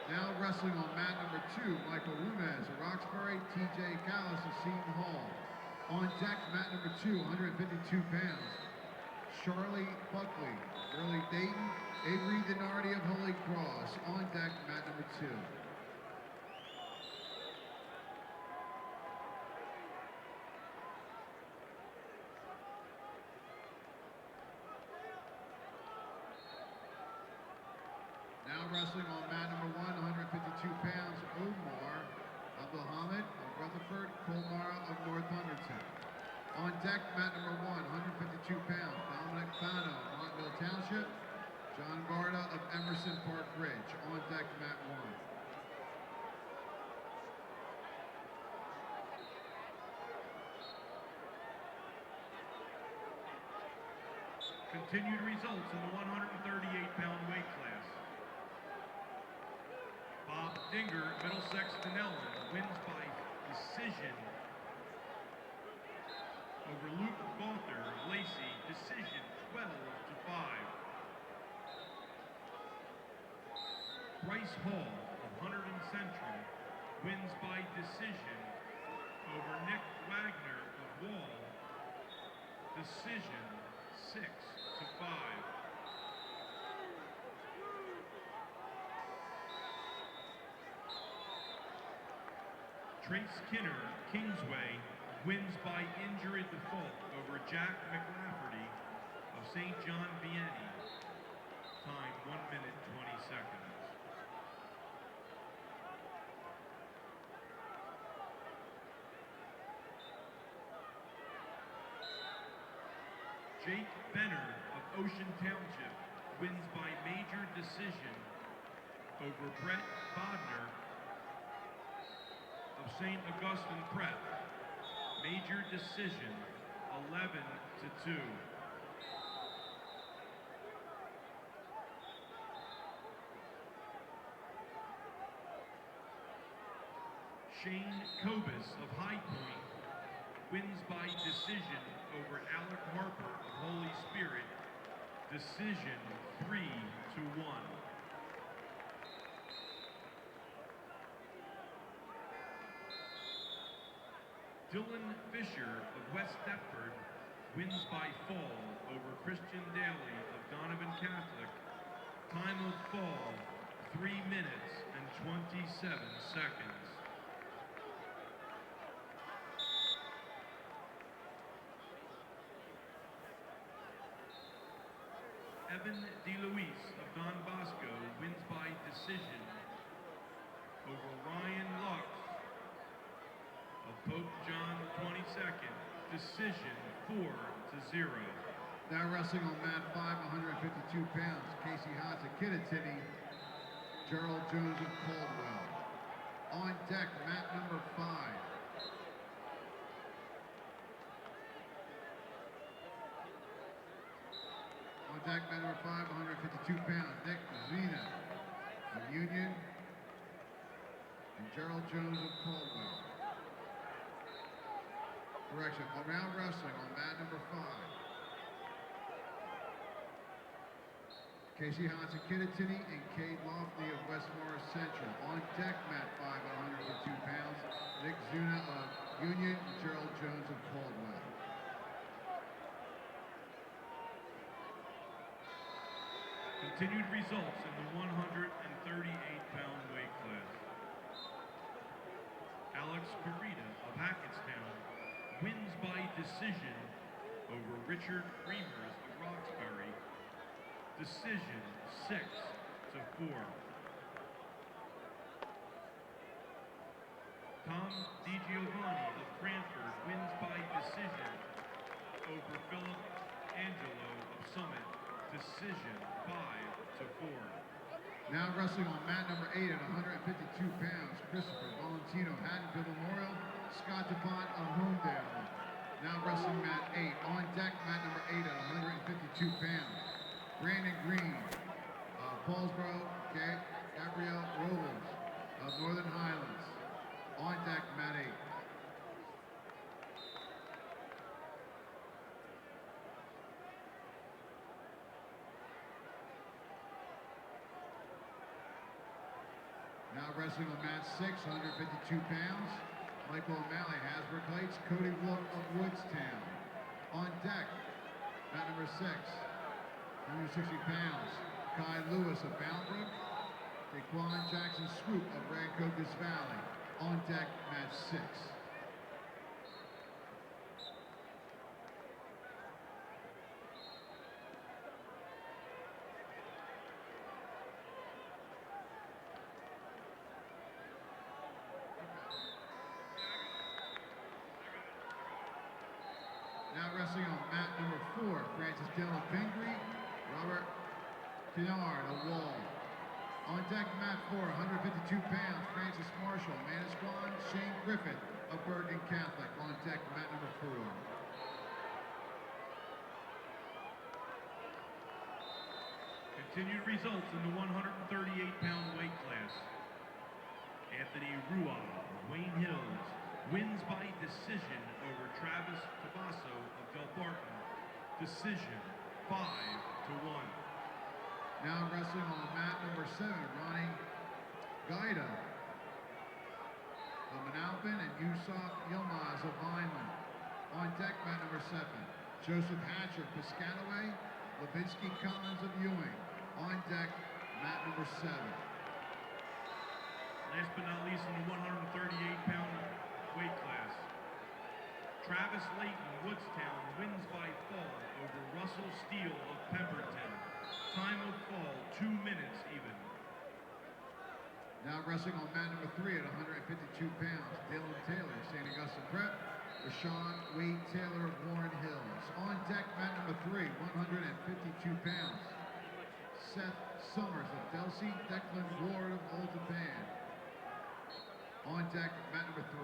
Now wrestling on mat number 2, Michael Rumez of Roxbury, TJ Callis of Seton Hall. On deck, mat number 2, 152 pounds, Charlie Buckley, Early Dayton, Avery Denardi of Holy Cross. On deck, mat number 2. Now wrestling on mat number 1, 152 pounds, Omar Abdulhamid of Rutherford, Colmara of North Hunterton. On deck, mat number 1, 152 pounds, Dominic Fano of Montville Township, John Garda of Emerson Park Ridge. On deck, mat 1. Continued results in the 138-pound weight class. Bob Dinger, Middlesex Denellen, wins by decision over Luke Balter of Lacey, decision 12-5. Bryce Hall of Hunterdon Central wins by decision over Nick Wagner of Wall, decision 6-5. Trace Kinner, Kingsway, wins by injury default over Jack McLafferty of St. John Vianney. Time 1 minute 20 seconds. Jake Benner of Ocean Township wins by major decision over Brett Bodner of St. Augustine Prep. Major decision 11-2. Shane Kobus of High Point wins by decision over Alec Harper of Holy Spirit, decision 3-1. Dylan Fisher of West Deptford wins by fall over Christian Daly of Donovan Catholic. Time of fall, 3 minutes and 27 seconds. Evan DeLuise of Don Bosco wins by decision over Ryan Lux of Pope John 22nd, decision 4-0. Now wrestling on mat 5, 152 pounds. Casey Haas of Kittatinny, Gerald Jones of Caldwell. On deck, mat number 5. On deck, mat number 5, 152 pounds. Nick Zena of Union and Gerald Jones of Caldwell. Correction, around wrestling on mat number 5. Casey Haas of Kittatinny and Cade Lofty of West Morris Central. On deck, mat 5, 152 pounds. Nick Zuna of Union and Gerald Jones of Caldwell. Continued results in the 138-pound weight class. Alex Parita of Hackettstown wins by decision over Richard Reimers of Roxbury, decision 6-4. Tom DiGiovanni of Cranford wins by decision over Philip Angelo of Summit, decision 5-4. Now wrestling on mat number 8 at 152 pounds, Christopher Valentino, Haddonfield Memorial, Scott DuPont of Homedale. Now wrestling mat 8. On deck, mat number 8 at 152 pounds, Brandon Green of Paulsboro, Gabrielle Robles of Northern Highlands. On deck, mat 8. Now wrestling on mat 6, 152 pounds, Michael O'Malley, Hasbrook Heights, Cody Wolf of Woodstown. On deck, mat number 6, 160 pounds, Kai Lewis of Boundbrook, Daquan Jackson Swoop of Rancocas Valley. On deck, mat 6. Now wrestling on mat number 4, Francis Dillon of Pingree, Robert Pinard of Wall. On deck, mat 4, 152 pounds, Francis Marshall, Manasquan, Shane Griffith of Bergen Catholic. On deck, mat number 4. Continued results in the 138-pound weight class. Anthony Rua of Wayne Hills wins by decision over Travis Tabasso of Del Barton. Decision 5-1. Now wrestling on mat number 7, Ronnie Gaida of Manalapan and Yusuf Yilmaz of Vineland. On deck, mat number 7, Joseph Hatcher of Piscataway, Levinsky Collins of Ewing. On deck, mat number 7. Last but not least, in the 138-pound weight class, Travis Layton, Woodstown, wins by fall over Russell Steele of Pemberton. Time of fall, 2 minutes even. Now wrestling on mat number 3 at 152 pounds, Dylan Taylor, St. Augustine Prep, Rashawn Wade Taylor of Warren Hills. On deck, mat number 3, 152 pounds, Seth Summers of Delsey, Declan Ward of Old Japan. On deck, mat number 3.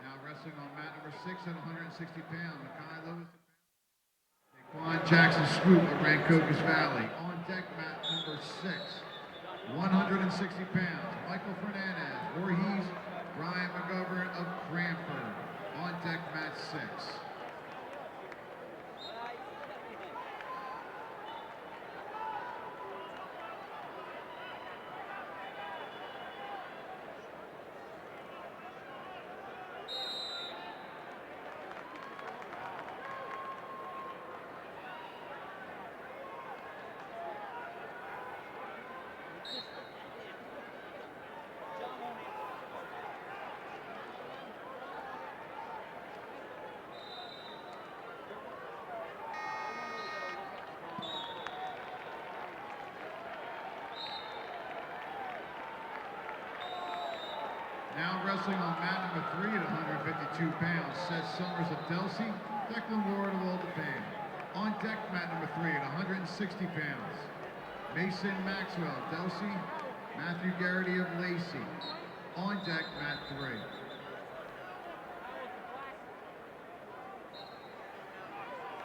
Now wrestling on mat number 6 at 160 pounds, Makai Lewis. Daquan Jackson Scoop of Rancocas Valley. On deck, mat number 6, 160 pounds, Michael Fernandez, Voorhees, Brian McGovern of Cranford. On deck, mat 6. Now wrestling on mat number 3 at 152 pounds, Seth Summers of Delsey, Declan Ward of Old Japan. On deck, mat number 3 at 160 pounds, Mason Maxwell of Delsey, Matthew Garrity of Lacey. On deck, mat 3.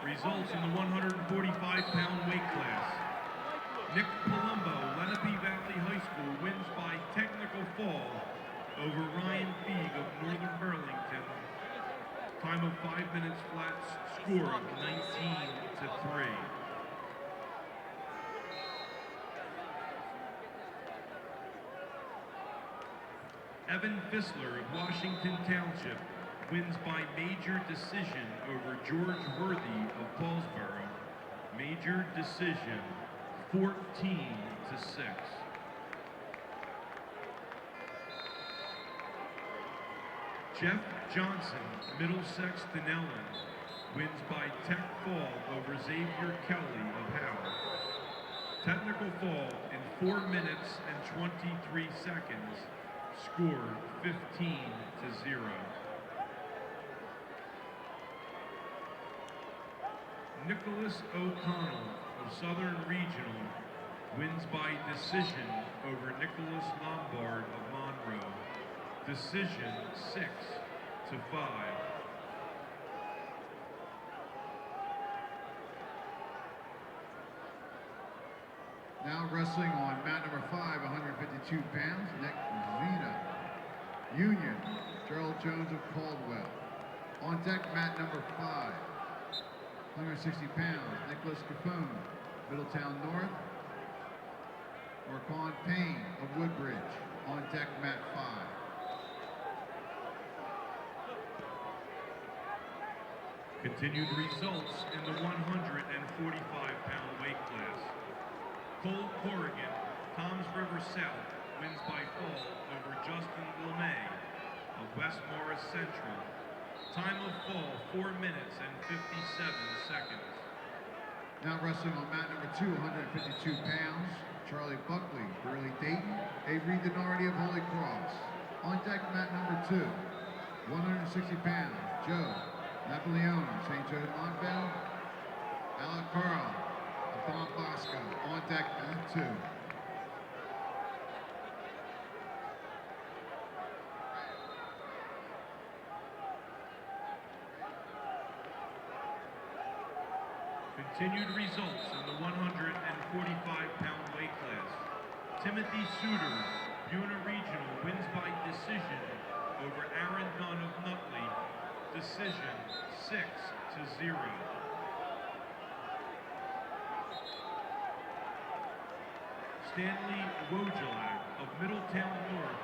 Results in the 145-pound weight class. Nick Palumbo, Lenape Valley High School, wins by technical fall over Ryan Feig of Northern Burlington. Time of 5 minutes flat, score of 19-3. Evan Fissler of Washington Township wins by major decision over George Worthy of Paulsboro. Major decision, 14-6. Jeff Johnson, Middlesex Denellen, wins by tech fall over Xavier Kelly of Howard. Technical fall in 4 minutes and 23 seconds, scored 15-0. Nicholas O'Connell of Southern Regional wins by decision over Nicholas Lombard of Monroe. Decision 6-5. Now wrestling on mat number 5, 152 pounds, Nick Zena. Union, Gerald Jones of Caldwell. On deck, mat number 5, 160 pounds, Nicholas Capone, Middletown North. Orcon Payne of Woodbridge. On deck, mat 5. Continued results in the 145-pound weight class. Cole Corrigan, Toms River South, wins by fall over Justin LeMay of West Morris Central. Time of fall, 4 minutes and 57 seconds. Now wrestling on mat number 2, 152 pounds, Charlie Buckley, Burley Dayton, Avery Denardi of Holy Cross. On deck, mat number 2, 160 pounds, Joe Napoleone, St. Joe Montville. Alec Carl of Don Bosco on deck at 2. Continued results in the 145-pound weight class. Timothy Suter, Buena Regional, wins by decision over Aaron Dunn of Nutley. Decision 6-0. Stanley Wojciech of Middletown North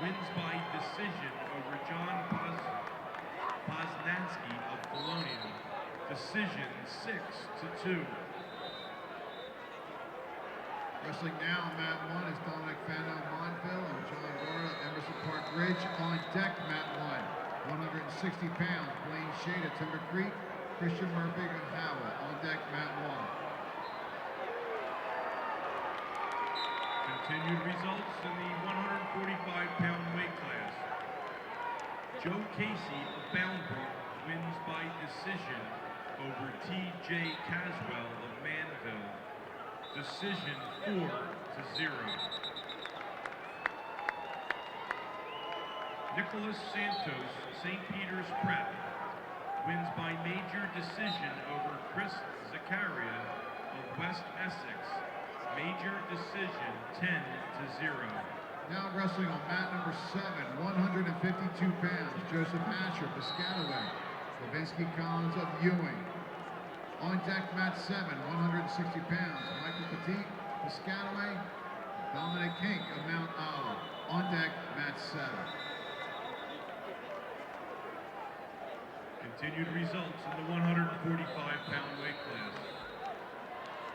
wins by decision over John Poznansky of Bologna. Decision 6-2. Wrestling now, mat 1 is Dominic Fano Montville and John Dora Emerson Park Ridge. On deck, mat 1, 160 pounds, Blaine Shade of Timber Creek, Christian Murphy of Howell. On deck, mat 1. Continued results in the 145-pound weight class. Joe Casey of Boundbrook wins by decision over T.J. Caswell of Manville. Decision 4-0. Nicholas Santos, St. Peter's Prep, wins by major decision over Chris Zakaria of West Essex. Major decision 10-0. Now wrestling on mat number 7, 152 pounds, Joseph Asher, Piscataway, Levinsky Collins of Ewing. On deck, mat 7, 160 pounds, Michael Petit, Piscataway, Dominic Kink of Mount Olive. On deck, mat 7. Continued results in the 145-pound weight class.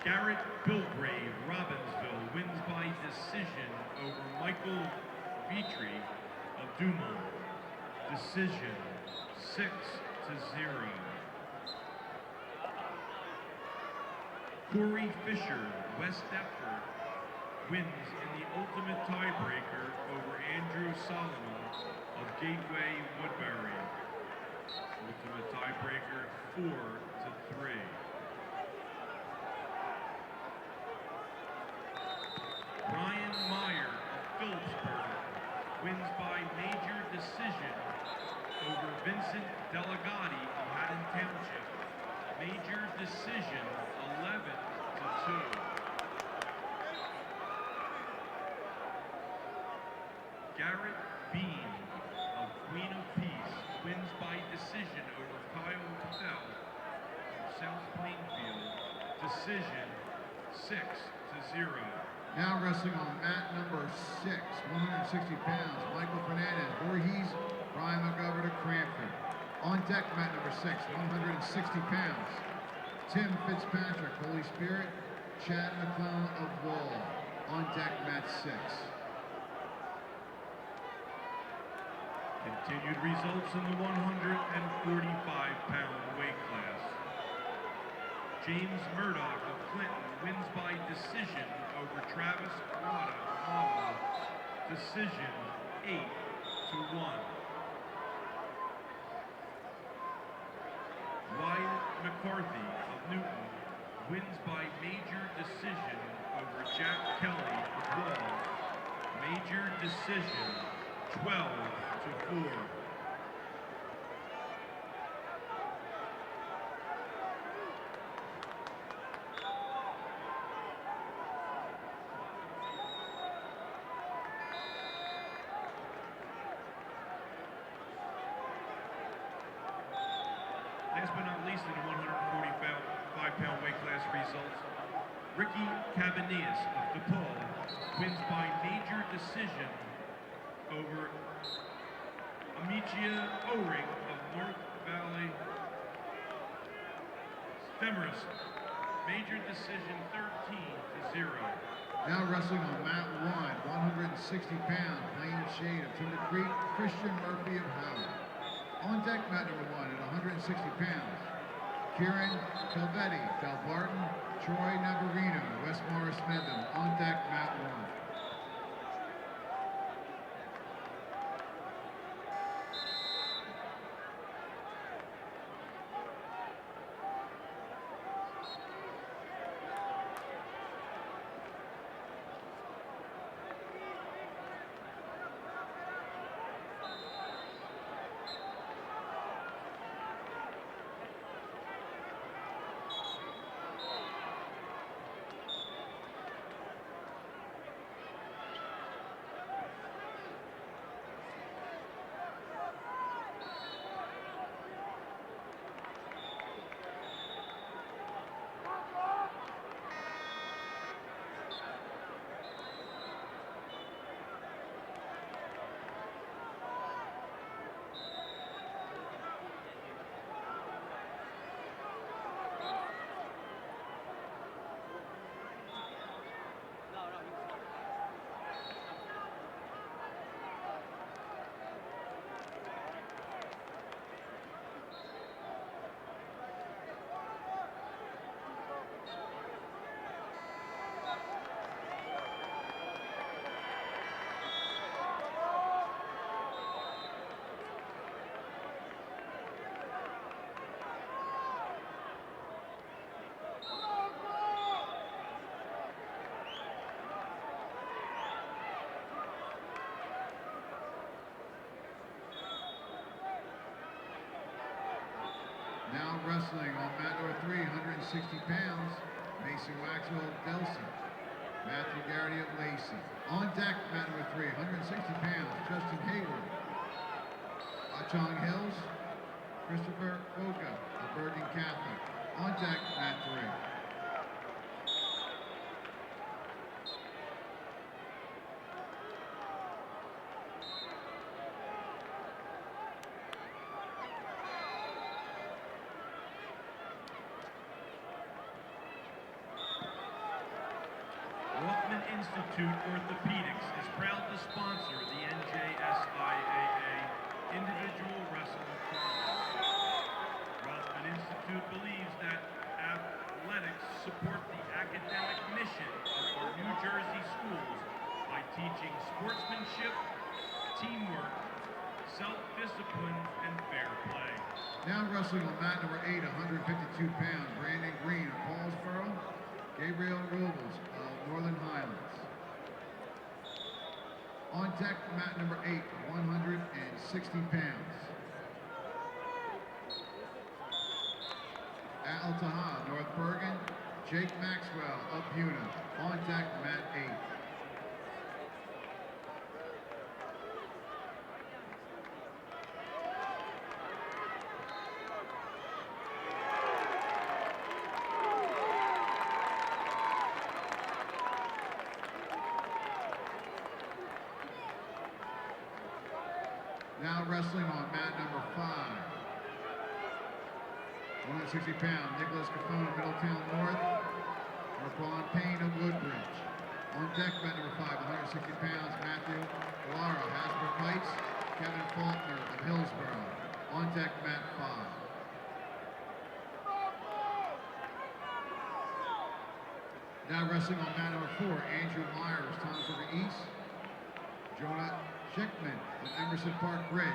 Garrett Bilgrave, Robbinsville, wins by decision over Michael Vitry of Dumont. Decision 6-0. Corey Fisher, West Deptford, wins in the ultimate tiebreaker over Andrew Solomon of Gateway Woodbury. Ultimate tiebreaker 4-3. Brian Meyer of Phillipsburg wins by major decision over Vincent Delegati of Haddon Township. Major decision 11-2. Garrett Bean of Queen of Peace wins by decision over Kyle Patel of South Plainfield. Decision 6-0. Now wrestling on mat number 6, 160 pounds, Michael Fernandez, Voorhees, Brian McGovern of Cranford. On deck, mat number 6, 160 pounds, Tim Fitzpatrick, Holy Spirit, Chad McClellan of Wall. On deck, mat 6. Continued results in the 145-pound weight class. James Murdoch of Clinton wins by decision over Travis Wada of Norwell. Decision 8-1. Wyatt McCarthy of Newton wins by major decision over Jack Kelly of Wall. Major decision 12-4. Last but not least, in the 145-pound weight class results, Ricky Cabanillas of DePaul wins by major decision over Amicia O-Ring of North Valley Femerist. Major decision 13-0. Now wrestling on mat 1, 160 pounds, Blaine Shade of Timber Creek, Christian Murphy of Howell. On deck, mat number 1 at 160 pounds, Kieran Calvetti, Del Barton, Troy Navarino, West Morris Medlem. On deck, mat 1. wrestling on mat number 3, 160 pounds, Mason Waxwell of Delcy, Matthew Garrity of Lacey. On deck, mat number 3, 160 pounds, Justin Hayward, Watchung Hills, Christopher Oka of Bergen Catholic. On deck, mat 3. Rothman Institute Orthopedics is proud to sponsor the NJSIAA Individual Wrestling Tournament. Rothman Institute believes that athletics support the academic mission of our New Jersey schools by teaching sportsmanship, teamwork, self-discipline, and fair play. Now wrestling on mat number 8, 152 pounds, Brandon Green of Paulsboro, Gabriel Robles of Northern Highlands. On deck, mat number 8, 160 pounds. At Al Taha, North Bergen, Jake Maxwell of Buna. On deck, mat 8. Now wrestling on mat number 5. 160 pounds, Nicholas Cafone of Middletown North, Raquan Payne of Woodbridge. On deck, mat number 5, 160 pounds, Matthew Gallara, Hasbrook Heights, Kevin Faulkner of Hillsborough. On deck, mat 5. Now wrestling on mat number 4, Andrew Myers, Toms River East, Jonah Schickman of Emerson Park Bridge.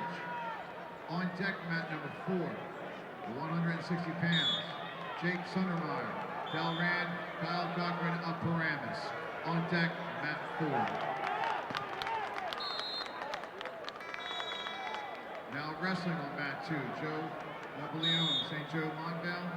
On deck, mat number 4, 160 pounds, Jake Sundermeyer, Delran, Kyle Cochran of Paramus. On deck, mat 4. Now wrestling on mat 2, Joe Napoleon, St. Joe Montvale.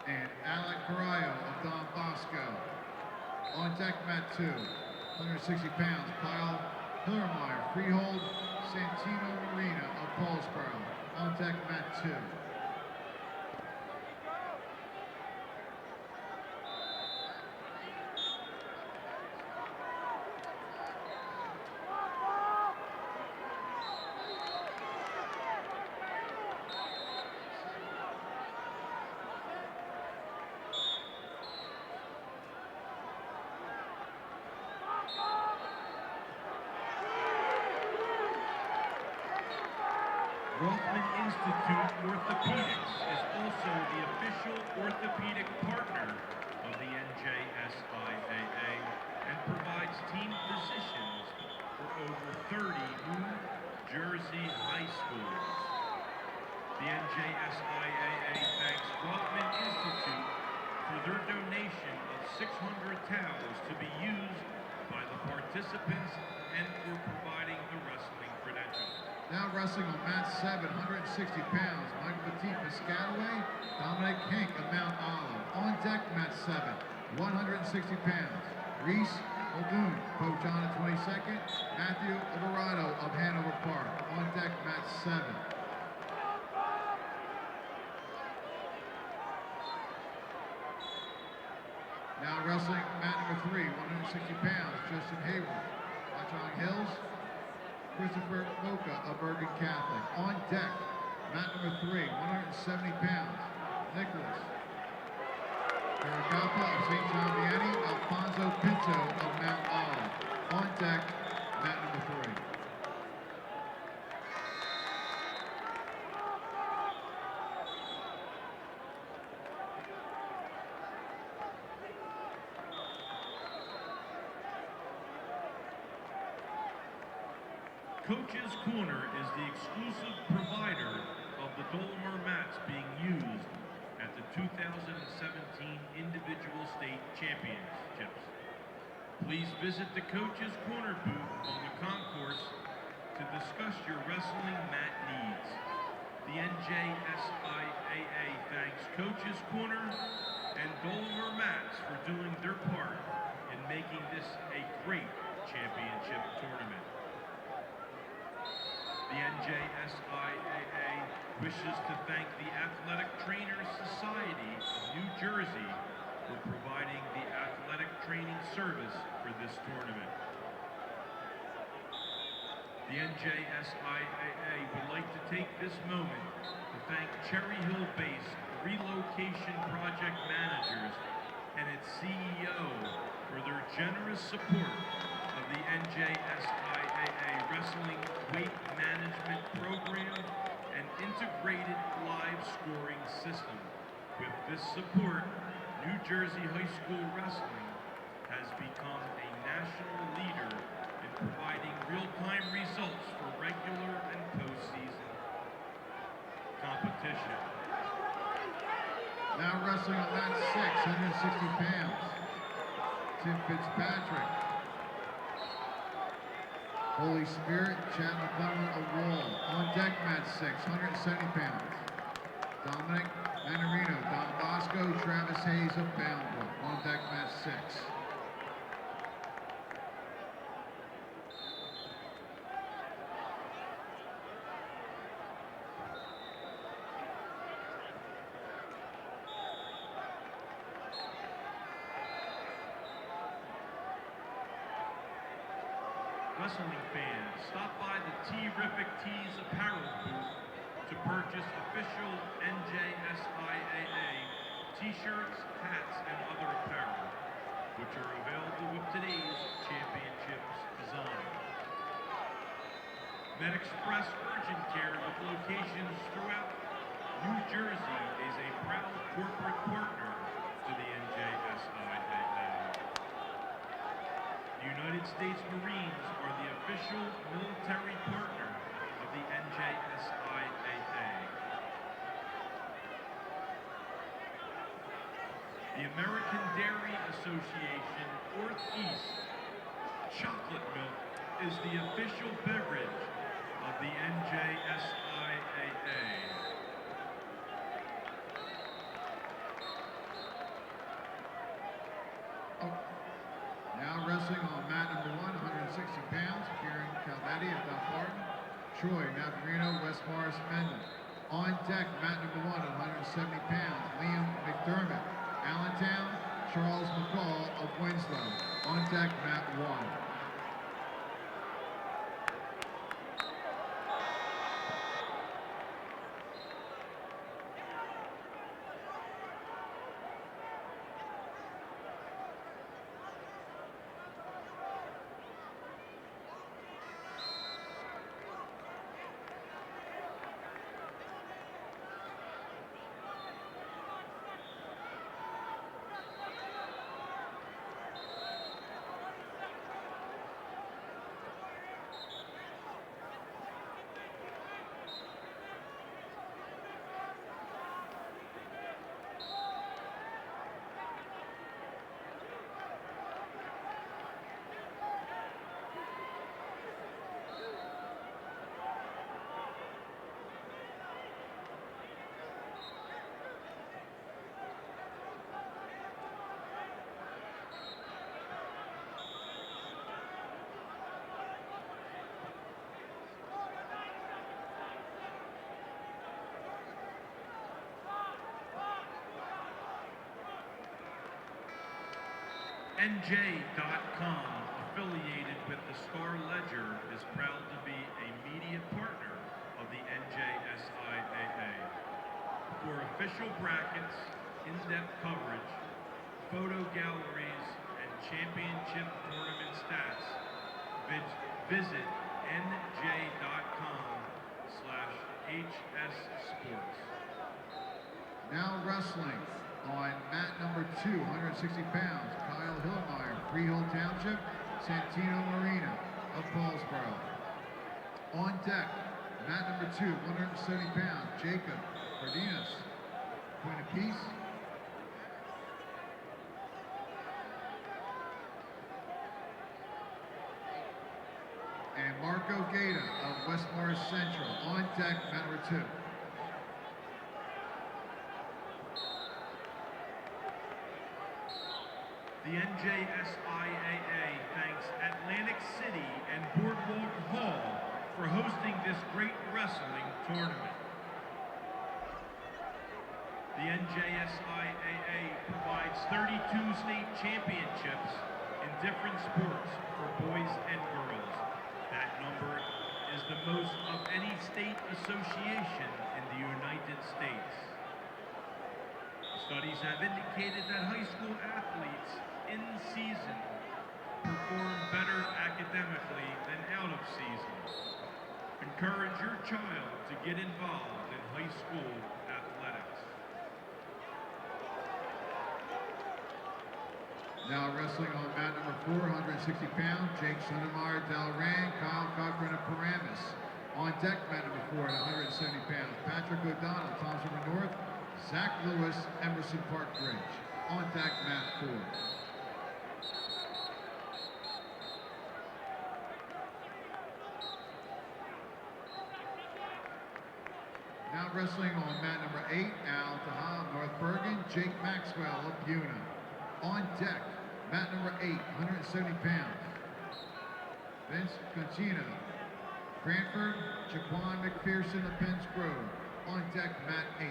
And Alec Carrillo of Don Bosco. On deck, mat 2, 160 pounds, Kyle Hillermeyer, Freehold, Santino Marina of Paulsboro. On deck, mat 2. Rothman Institute Orthopedics is also the official orthopedic partner of the NJSIAA and provides team physicians for over 30 New Jersey high schools. The NJSIAA thanks Rothman Institute for their donation of 600 towels to be used by the participants and for providing the wrestling credentials. Now wrestling on mat 7, 160 pounds, Michael Petit Piscataway, Dominic Hink of Mount Olive. On deck, mat 7, 160 pounds, Reese Muldoon, Pope John of 22nd, Matthew Alvarado of Hanover Park. On deck, mat 7. Now wrestling mat number 3, 160 pounds, Justin Hayward, Watchung Hills, Christopher Mocha of Bergen Catholic. On deck, mat number 3, 170 pounds, Nicholas Caracapa of St. John Vianney, Alfonso Pinto of Mount Olive. On deck, mat number 3. Coach's Corner is the exclusive provider of the Dolomer mats being used at the 2017 Individual State Championships. Please visit the Coach's Corner booth on the concourse to discuss your wrestling mat needs. The NJSIAA thanks Coach's Corner and Dollar Mats for doing their part in making this a great championship tournament. The NJSIAA wishes to thank the Athletic Trainers Society of New Jersey for providing the athletic training service for this tournament. The NJSIAA would like to take this moment to thank Cherry Hill-based Relocation Project Managers and its CEO for their generous support of the NJSIAA Wrestling Weight Management Program and integrated live scoring system. With this support, New Jersey high school wrestling has become a national leader in providing real-time results for regular and postseason competition. Now wrestling on mat 6, 160 pounds. Tim Fitzpatrick. Holy Spirit, Chad McClellan of Wall. On deck mat 6, 170 pounds. Dominic Manarino, Don Bosco, Travis Hayes of Boundbrook. On deck mat 6. Wrestling fans, stop by the T-Rific Tees apparel booth to purchase official NJSIAA t-shirts, hats, and other apparel, which are available with today's championships design. MedExpress Urgent Care with locations throughout New Jersey is a proud corporate partner to the NJSIAA. The United States Marines are the official military partner of the NJSIAA. The American Dairy Association Northeast chocolate milk is the official beverage of the NJSIAA. Now wrestling on mat number 1, 160 pounds, Kieran Calvetti of Dumbarton. Troy Navarino, West Morris Mendon. On deck, mat number 1, 170 pounds, Liam McDermott, Allentown. Charles McCall of Winslow. On deck, mat 1. NJ.com, affiliated with the Star Ledger, is proud to be a media partner of the NJSIAA. For official brackets, in-depth coverage, photo galleries, and championship tournament stats, visit NJ.com/HSSports. Now wrestling on mat number 2, 160 pounds, Kyle Hillmeyer, Freehold Township, Santino Marina of Paulsboro. On deck, mat number 2, 170 pounds, Jacob Cardenas, Queen of Peace. Marco Gaeta of West Morris Central. On deck, mat number 2. The NJSIAA thanks Atlantic City and Boardwalk Hall for hosting this great wrestling tournament. The NJSIAA provides 32 state championships in different sports for boys and girls. That number is the most of any state association in the United States. Studies have indicated that high school athletes in season perform better academically than out of season. Encourage your child to get involved in high school athletics. Now wrestling on mat number 4, 160 pounds, Jake Sotomayor, Delran, Kyle Cochran of Paramus. On deck, mat number 4 at 170 pounds, Patrick O'Donnell, Toms River North, Zach Lewis, Emerson Park Bridge. On deck, mat 4. Now wrestling on mat number 8, Al Taha, North Bergen, Jake Maxwell of Buna. On deck, mat number 8, 170 pounds, Vince Concino, Cranford, Jaquan McPherson of Penns Grove. On deck, mat 8.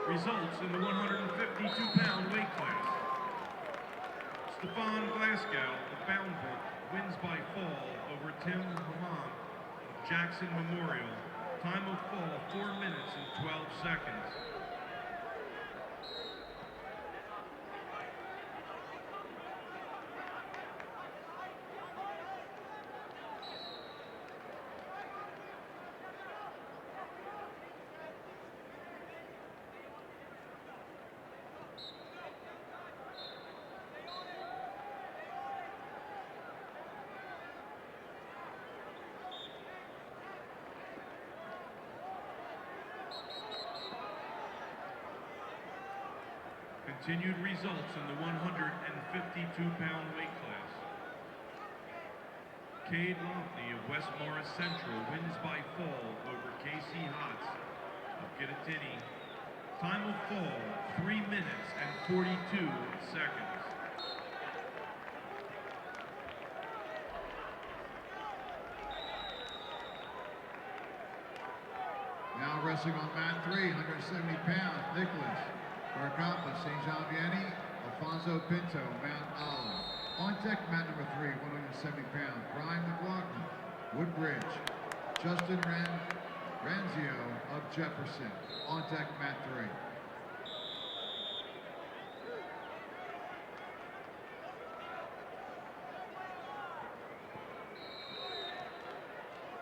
Results in the 152-pound weight class. Stefan Glasgow of Boundbrook wins by fall over Tim Haman of Jackson Memorial. Time of fall, 4 minutes and 12 seconds. Continued results in the 152-pound weight class. Cade Lompney of West Morris Central wins by fall over Casey Hotz of Kittatinny. Time of fall, 3 minutes and 42 seconds. Now wrestling on mat 3, 170 pounds, Nicholas Gargapa, St. John Vianney, Alfonso Pinto, Mount Olive. On deck, mat number 3, 170 pounds, Brian McLaughlin, Woodbridge, Justin Ranzio of Jefferson. On deck, mat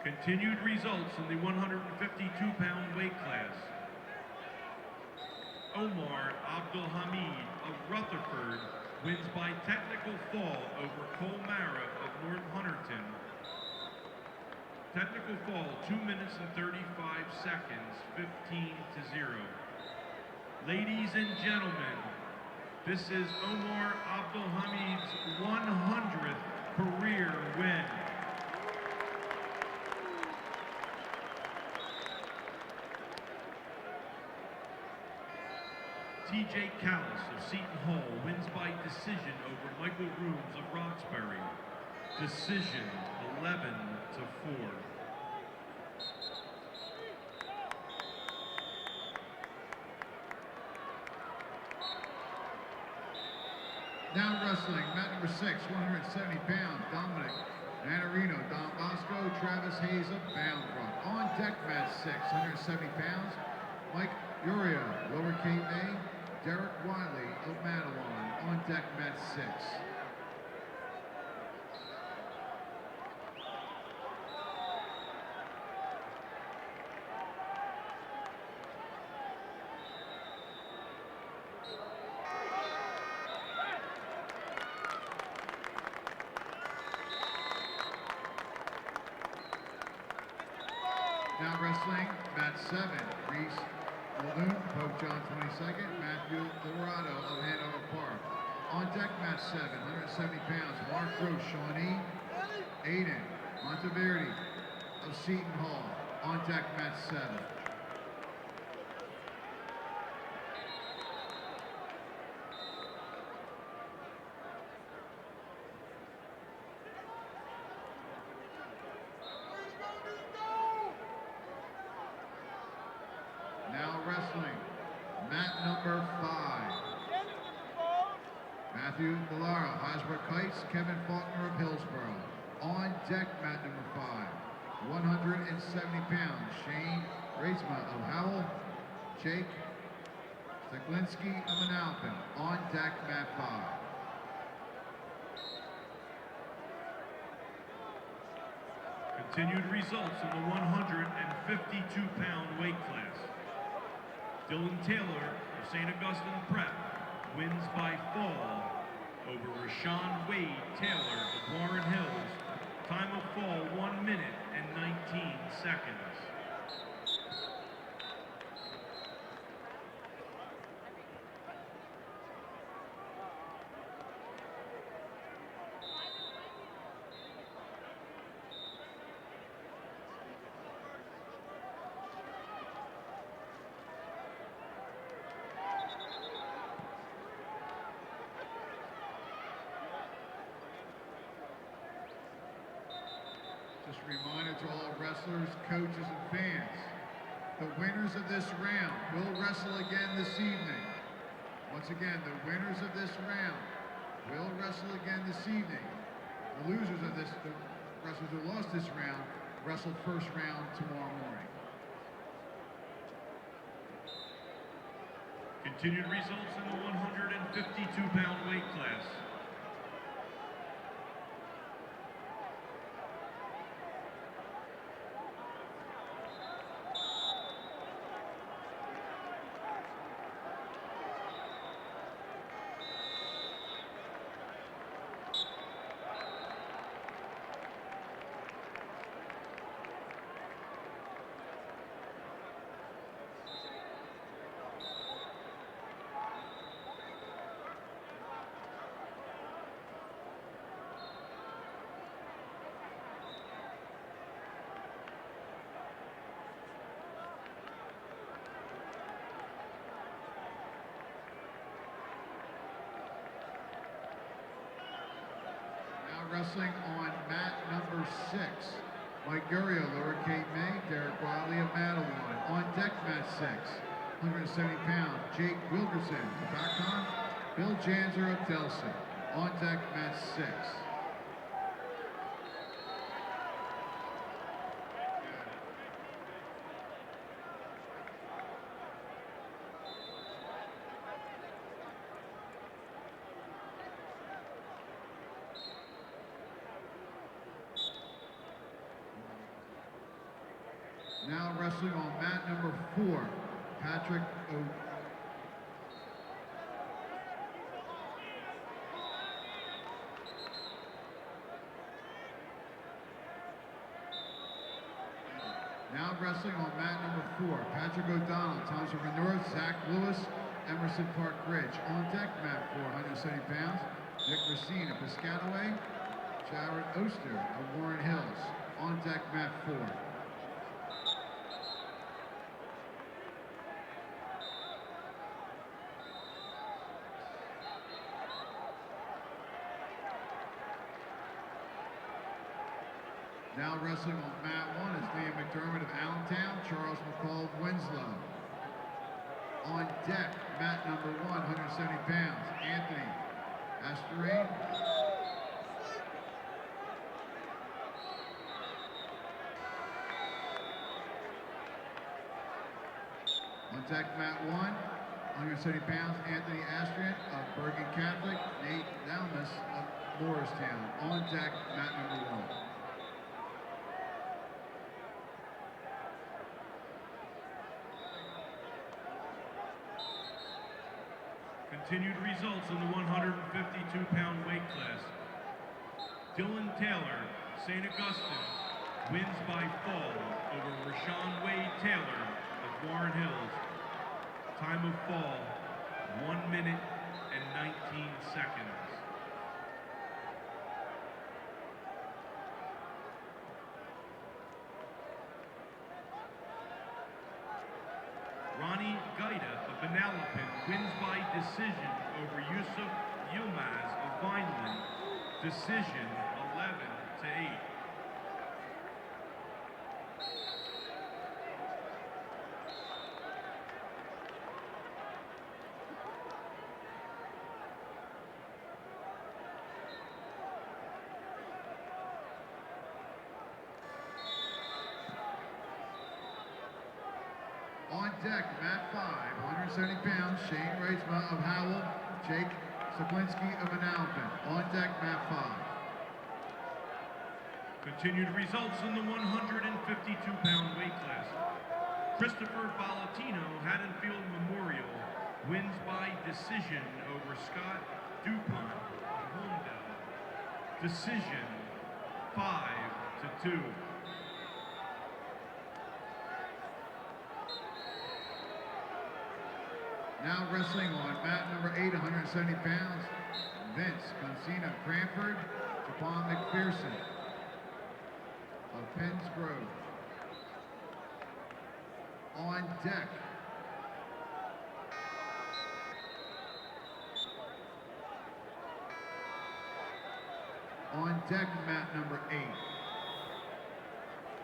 3. Continued results in the 152-pound weight class. Omar Abdulhamid of Rutherford wins by technical fall over Cole Mara of North Hunterton. Technical fall, 2 minutes and 35 seconds, 15-0. Ladies and gentlemen, this is Omar Abdulhamid's 100th career win. TJ Callis of Seton Hall wins by decision over Michael Rooms of Roxbury. Decision 11-4. Now wrestling, mat number 6, 170 pounds, Dominic Manarino, Don Bosco, Travis Hayes of Bound Brook. On deck, mat 6, 170 pounds, Mike Uria, Lower Cape May, Derek Wiley of Matawan. On deck, mat 6. Now wrestling, mat 7, Reese Muldoon, Pope John 22nd, Matthew Dorado of Hanover Park. On deck, mat 7, 170 pounds, Mark Roche, Shawnee, Aiden Monteverdi of Seton Hall. On deck, mat 7. Now wrestling, mat number 5. Matthew Delara, Hasbrook Heights, Kevin Faulkner of Hillsborough. On deck, mat number 5, 170 pounds, Shane Reisma of Howell, Jake Steklinski of Manalapan. On deck, mat 5. Continued results in the 152-pound weight class. Dylan Taylor of St. Augustine Prep wins by fall over Rashawn Wade Taylor of Warren Hills. Time of fall, 1 minute and 19 seconds. Just a reminder to all wrestlers, coaches, and fans, the winners of this round will wrestle again this evening. Once again, the winners of this round will wrestle again this evening. The losers of this, the wrestlers who lost this round, wrestle first round tomorrow morning. Continued results in the 152-pound weight class. Wrestling on mat number 6, Mike Gurio, Lower Cape May, Derek Wiley of Matawan. On deck, mat 6, 170 pounds, Jake Wilkerson of Bacon, Bill Janzer of Delson. On deck, mat 6. Now wrestling on mat number 4, Patrick Now wrestling on mat number 4, Patrick O'Donnell, Thomas River North, Zach Lewis, Emerson Park Ridge. On deck, mat 4, 170 pounds, Nick Racine of Piscataway, Jared Oster of Warren Hills. On deck, mat 4. Now wrestling on mat 1 is Liam McDermott of Allentown, Charles McCall of Winslow. On deck, mat number 1, 170 pounds, Anthony Astorine deck, mat 1, 170 pounds, Anthony Astrian of Bergen Catholic, Nate Dalmas of Morristown. On deck, mat number 1. Continued results in the 152-pound weight class. Dylan Taylor, St. Augustine, wins by fall over Rashawn Wade Taylor of Warren Hills. Time of fall, 1 minute and 19 seconds. Ronnie Gaida of Manalapan wins by decision over Yusuf Yilmaz of Vineland. Decision 11-8. On deck, mat 5, 170 pounds, Shane Reitzma of Howell, Jake Saplinski of Manalapan. On deck, mat 5. Continued results in the 152-pound weight class. Christopher Valentino, Haddonfield Memorial, wins by decision over Scott Dupont of Holmdel. Decision 5-2. Now wrestling on mat number 8, 170 pounds, Vince Consina of Cranford, Japon McPherson of Penns Grove. On deck, mat number 8,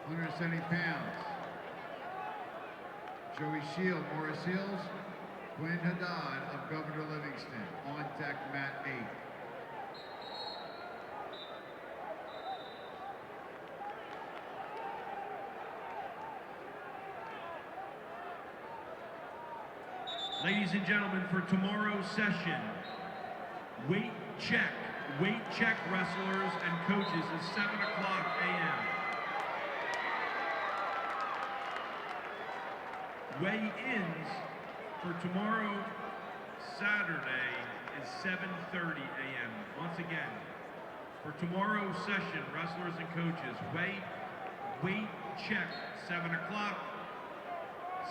170 pounds, Joey Shield, Morris Hills, Quinn Haddad of Governor Livingston. On deck, mat 8. Ladies and gentlemen, for tomorrow's session, weight check wrestlers and coaches is 7 o'clock a.m. Weigh-ins for tomorrow, Saturday, is 7:30 a.m. Once again, for tomorrow's session, wrestlers and coaches, weight check, 7 o'clock,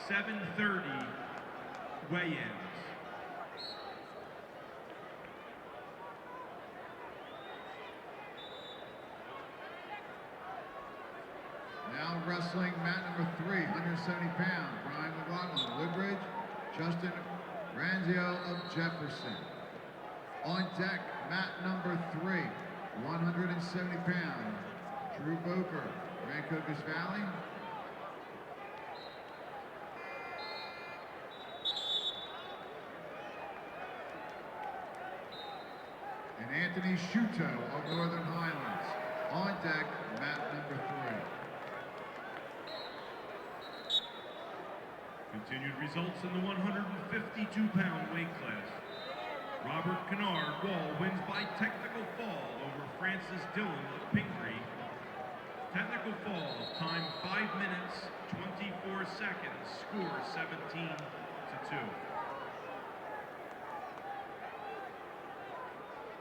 7:30 weigh-ins. Now wrestling mat number 3, 170 pounds, Brian McLaughlin of Woodbridge, Justin Ranzio of Jefferson. On deck, mat number 3, 170 pounds, Drew Boker, Rancocas Valley. And Anthony Shuto of Northern Highlands. On deck, mat number 3. Continued results in the 152-pound weight class. Robert Kennard Wall wins by technical fall over Francis Dillon of Pingree. Technical fall, time 5 minutes, 24 seconds, score 17-2.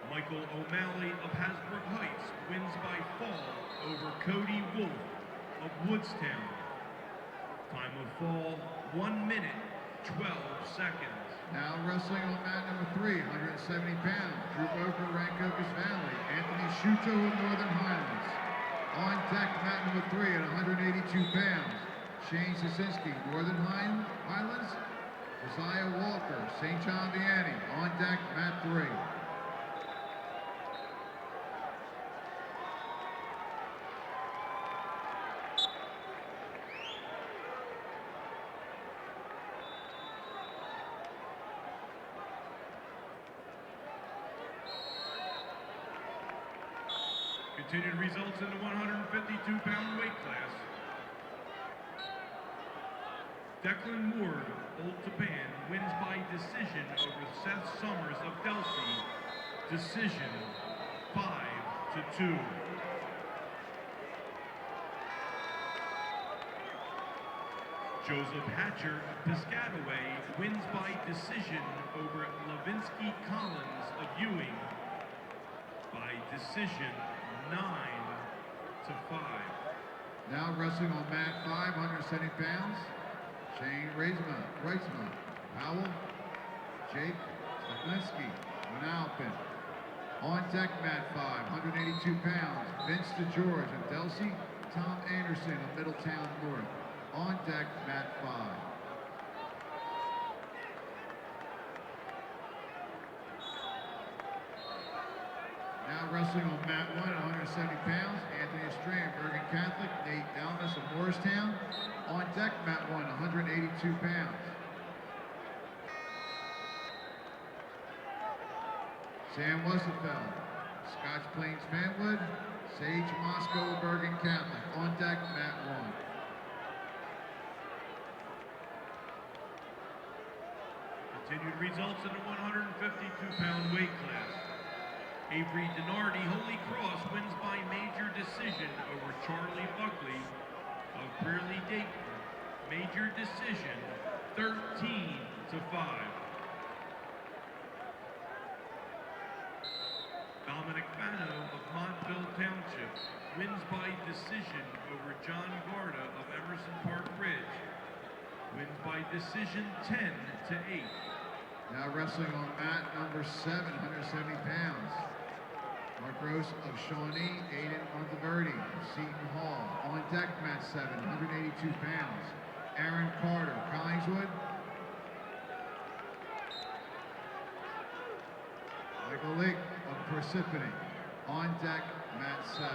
Michael O'Malley of Hasbrook Heights wins by fall over Cody Wolf of Woodstown. Time of fall, 1 minute, 12 seconds. Now wrestling on mat number 3, 170 pounds, Drew Boker, Rancocas Valley, Anthony Shuto of Northern Highlands. On deck, mat number 3 at 182 pounds, Shane Sasinski, Northern Highlands, Josiah Walker, St. John Vianney. On deck, mat 3. Continued results in the 152-pound weight class. Declan Ward, Old Japan, wins by decision over Seth Summers of Delsey. Decision 5-2. Joseph Hatcher of Piscataway wins by decision over Levinsky Collins of Ewing by decision 9-5. Now wrestling on mat 5, 170 pounds. Shane Reitzma, Powell, Jake Steplinski, Manalpin. On deck mat 5, 182 pounds. Vince DeGeorge of Delsey, Tom Anderson of Middletown North. On deck mat 5. Now wrestling on mat 1 at 170 pounds, Anthony Strand, Bergen Catholic, Nate Dalmas of Morristown. On deck mat 1, 182 pounds. Sam Wesselfeld, Scotch Plains Fanwood, Sage Moscow, Bergen Catholic. On deck mat 1. Continued results in the 152-pound weight class. Avery Denardi, Holy Cross, wins by major decision over Charlie Buckley of Brearley Dayton. Major decision, 13-5. Dominic Fano of Montville Township wins by decision over John Garda of Emerson Park Ridge. Wins by decision 10-8. Now wrestling on mat number 7, 170 pounds. Mark Gross of Shawnee, Aiden Monteverdi of Seton Hall. On deck mat 7, 182 pounds. Aaron Carter, Collingswood. Michael Lake of Parsippany. On deck mat 7.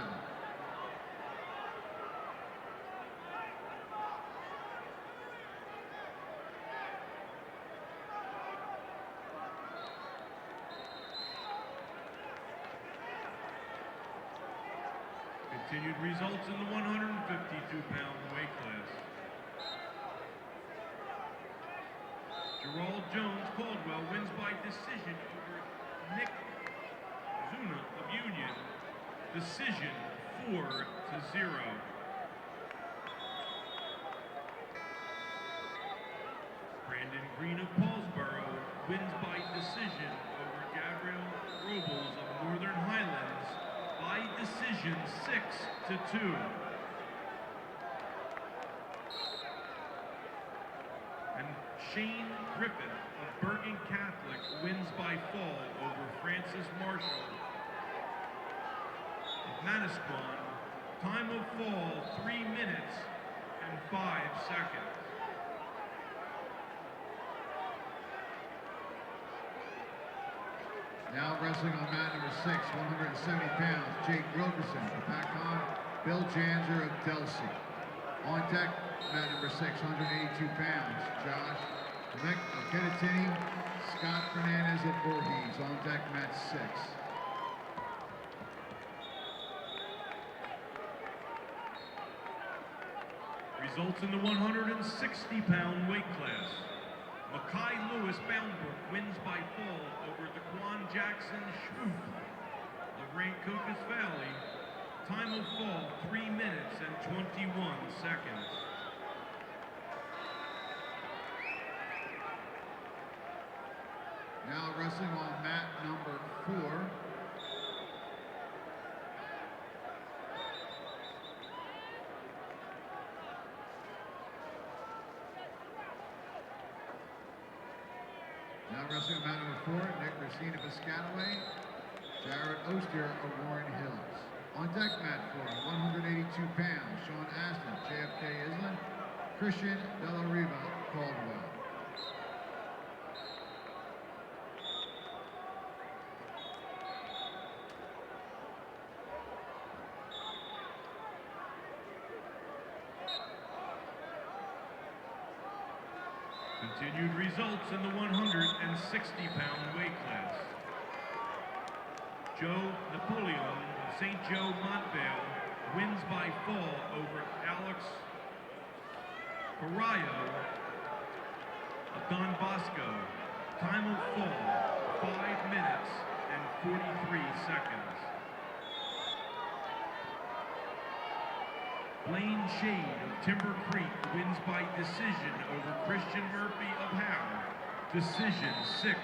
Continued results in the 152-pound weight class. Gerald Jones Caldwell wins by decision over Nick Zuna of Union. Decision 4-0. Brandon Green of Paulsboro wins by decision over Gabriel Robles of Northern Highlands by decision 6-2. And Shane Griffin of Bergen Catholic wins by fall over Francis Marshall of Manasquan. Time of fall, 3 minutes and 5 seconds. Now wrestling on mat number 6, 170 pounds, Jake Wilkerson of Pacon, Bill Janzer of Delsey. On deck, mat number 6, 182 pounds, Josh Vic of Kittatinny, Scott Fernandez of Voorhees. On deck, mat 6. Results in the 160-pound weight class. Mackay Lewis Boundbrook wins by fall over Daquan Jackson Schroop of Rancocas Valley. Time of fall, 3 minutes and 21 seconds. Now wrestling on mat number 4. Now wrestling on mat number 4, Nick Racine of Piscataway, Jared Oster of Warren Hills. On deck mat 4, 182 pounds, Sean Aston, JFK Island, Christian De La Riva, Caldwell. Continued results in the 160-pound weight class. Joe Napoleon of St. Joe Montvale wins by fall over Alex Barrayo of Don Bosco. Time of fall, 5 minutes and 43 seconds. Blaine Shade of Timber Creek wins by decision over Christian Murphy of Howe. Decision 6-5.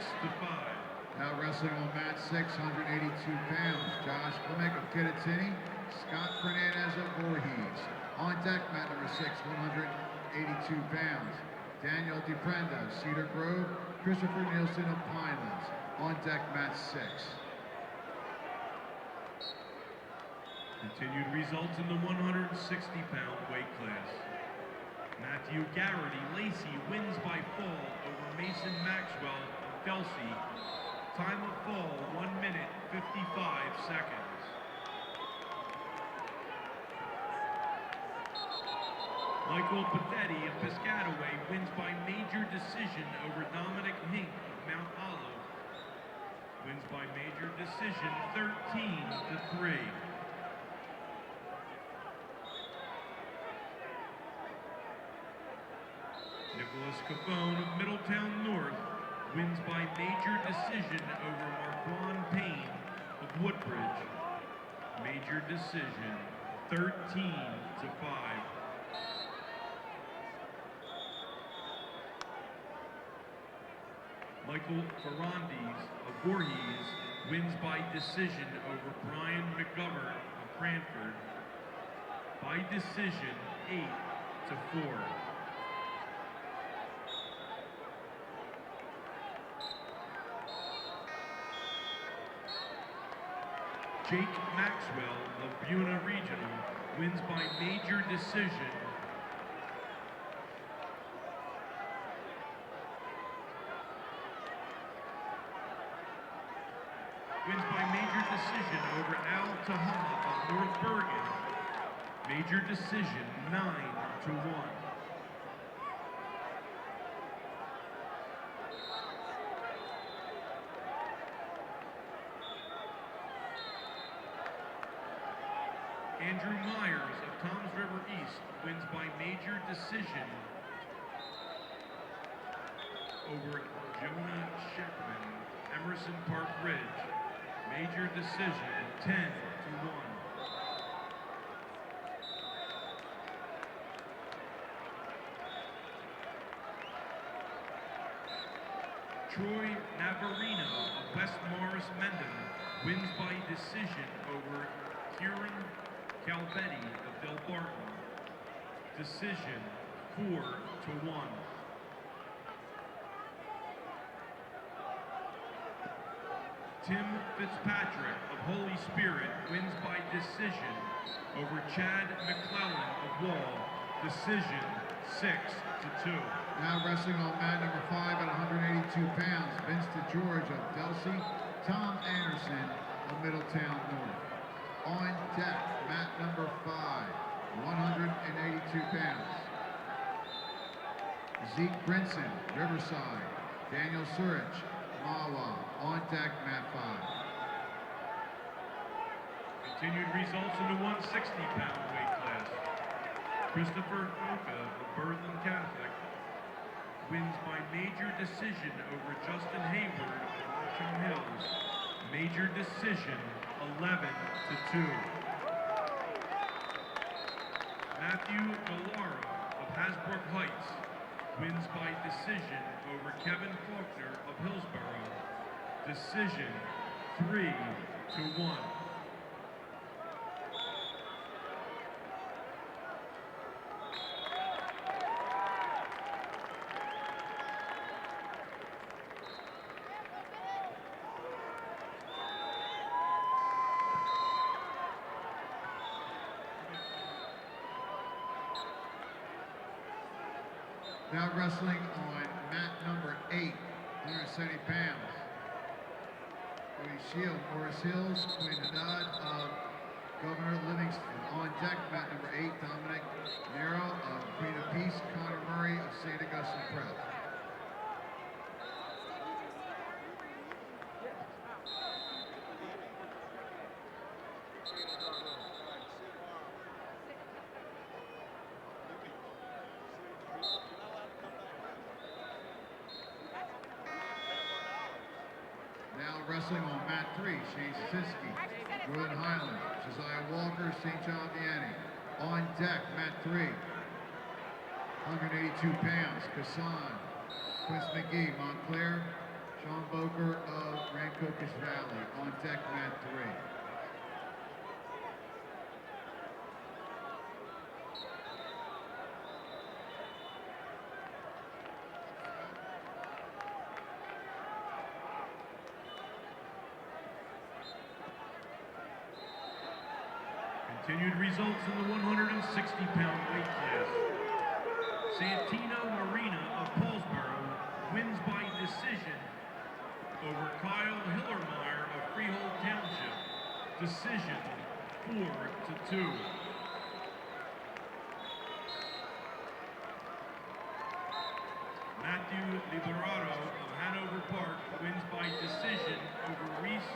Now wrestling on mat 6, 182 pounds. Josh Klimek of Kittatinny, Scott Fernandez of Voorhees. On deck, mat number 6, 182 pounds. Daniel DePrenda of Cedar Grove, Christopher Nielsen of Pinelands. On deck, mat 6. Continued results in the 160-pound weight class. Matthew Garrity Lacey wins by fall over Mason Maxwell of Delsey. Time of fall, 1 minute, 55 seconds. Michael Pathetti of Piscataway wins by major decision over Dominic Hink of Mount Olive. Wins by major decision, 13-3. Nicholas Cafone of Middletown North wins by major decision over Marquand Payne of Woodbridge. Major decision, 13-5. Michael Ferrandes of Voorhees wins by decision over Brian McGovern of Cranford. By decision, 8-4. Jake Maxwell of Buna Regional wins by major decision. Wins by major decision over Al Tahama of North Bergen. Major decision, 9-1. Andrew Myers of Toms River East wins by major decision over Jonah Sheckman, Emerson Park Ridge. Major decision, 10-1. Troy Navarino of West Morris Mendon wins by decision over Kieran Calvetti of Del Barton. Decision, 4-1. Tim Fitzpatrick of Holy Spirit wins by decision over Chad McClellan of Wall. Decision, 6-2. Now wrestling on mat number 5 at 182 pounds. Vince DeGeorge of Delsey, Tom Anderson of Middletown North. On deck, mat number 5, 182 pounds. Zeke Brinson, Riverside. Daniel Surich, Mawa. On deck, mat 5. Continued results in the 160-pound weight class. Christopher Oka of Berlin Catholic wins by major decision over Justin Hayward of Markham Hills. Major decision, 11-2. Matthew Gallara of Hasbrook Heights wins by decision over Kevin Faulkner of Hillsborough. Decision, 3-1. Now wrestling on mat number 8, 170 pounds. Louis Shield, Morris Hills, Queen Haddad of Governor Livingston. On deck, mat number 8, Dominic Nero of Queen of Peace, Connor Murray of St. Augustine Prep. Now wrestling on mat 3, Shane Siski, Northern Highlands, Josiah Walker, St. John Vianney. On deck, mat 3, 182 pounds, Kassan, Quince McGee, Montclair, Sean Boker of Rancocas Valley. On deck, mat 3. Continued results in the 160-pound weight class. Santino Marina of Paulsboro wins by decision over Kyle Hillermeyer of Freehold Township. Decision 4-2. Matthew Liberato of Hanover Park wins by decision over Reese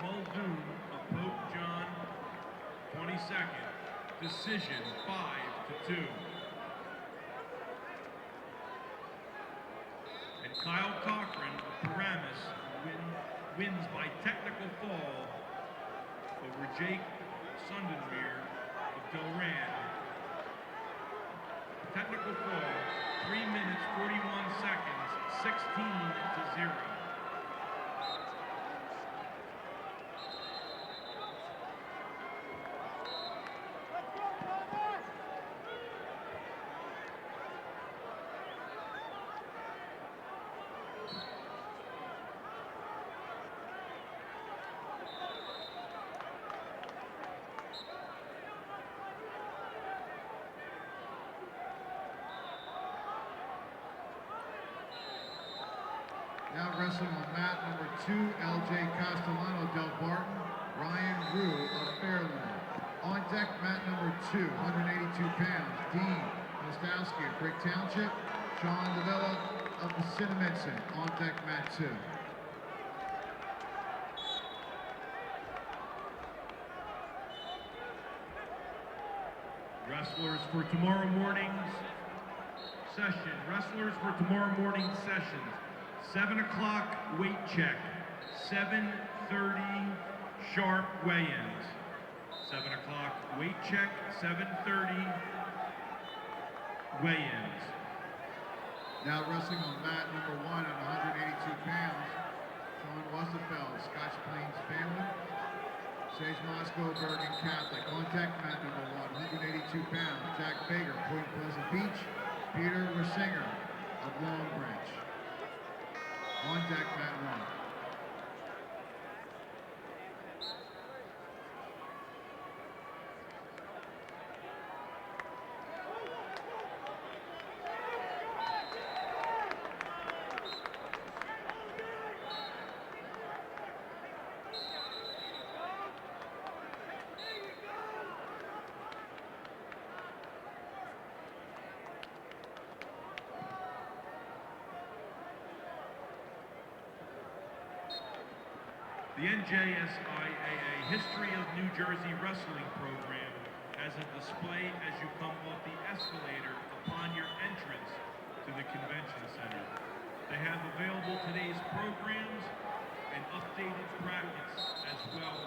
Muldoon of Pope John 22nd. Decision 5-2. And Kyle Cochran of Paramus wins by technical fall over Jake Sundenmeer of Delran. Technical fall, 3 minutes, 41 seconds, 16-0. Now wrestling on mat number 2, LJ Castellano Del Barton, Ryan Rue of Fairlawn. On deck, mat number 2, 182 pounds, Dean Nostowski of Brick Township, Sean Davila of the Cinnaminson. On deck, mat 2. Wrestlers for tomorrow morning's session. Wrestlers for tomorrow morning's sessions. 7 o'clock weight check. 7:30 sharp weigh-ins. 7 o'clock weight check. 7:30 weigh-ins. Now wrestling on mat number 1 at 182 pounds, Sean Westerfeld, Scotch Plains family, Sage Moscow, Bergen Catholic. On deck, mat number 1, 182 pounds, Jack Baker, Point Pleasant Beach, Peter Risinger of Long Branch. On deck, mat 1. The NJSIAA History of New Jersey Wrestling program has a display as you come off the escalator upon your entrance to the convention center. They have available today's programs and updated brackets as well.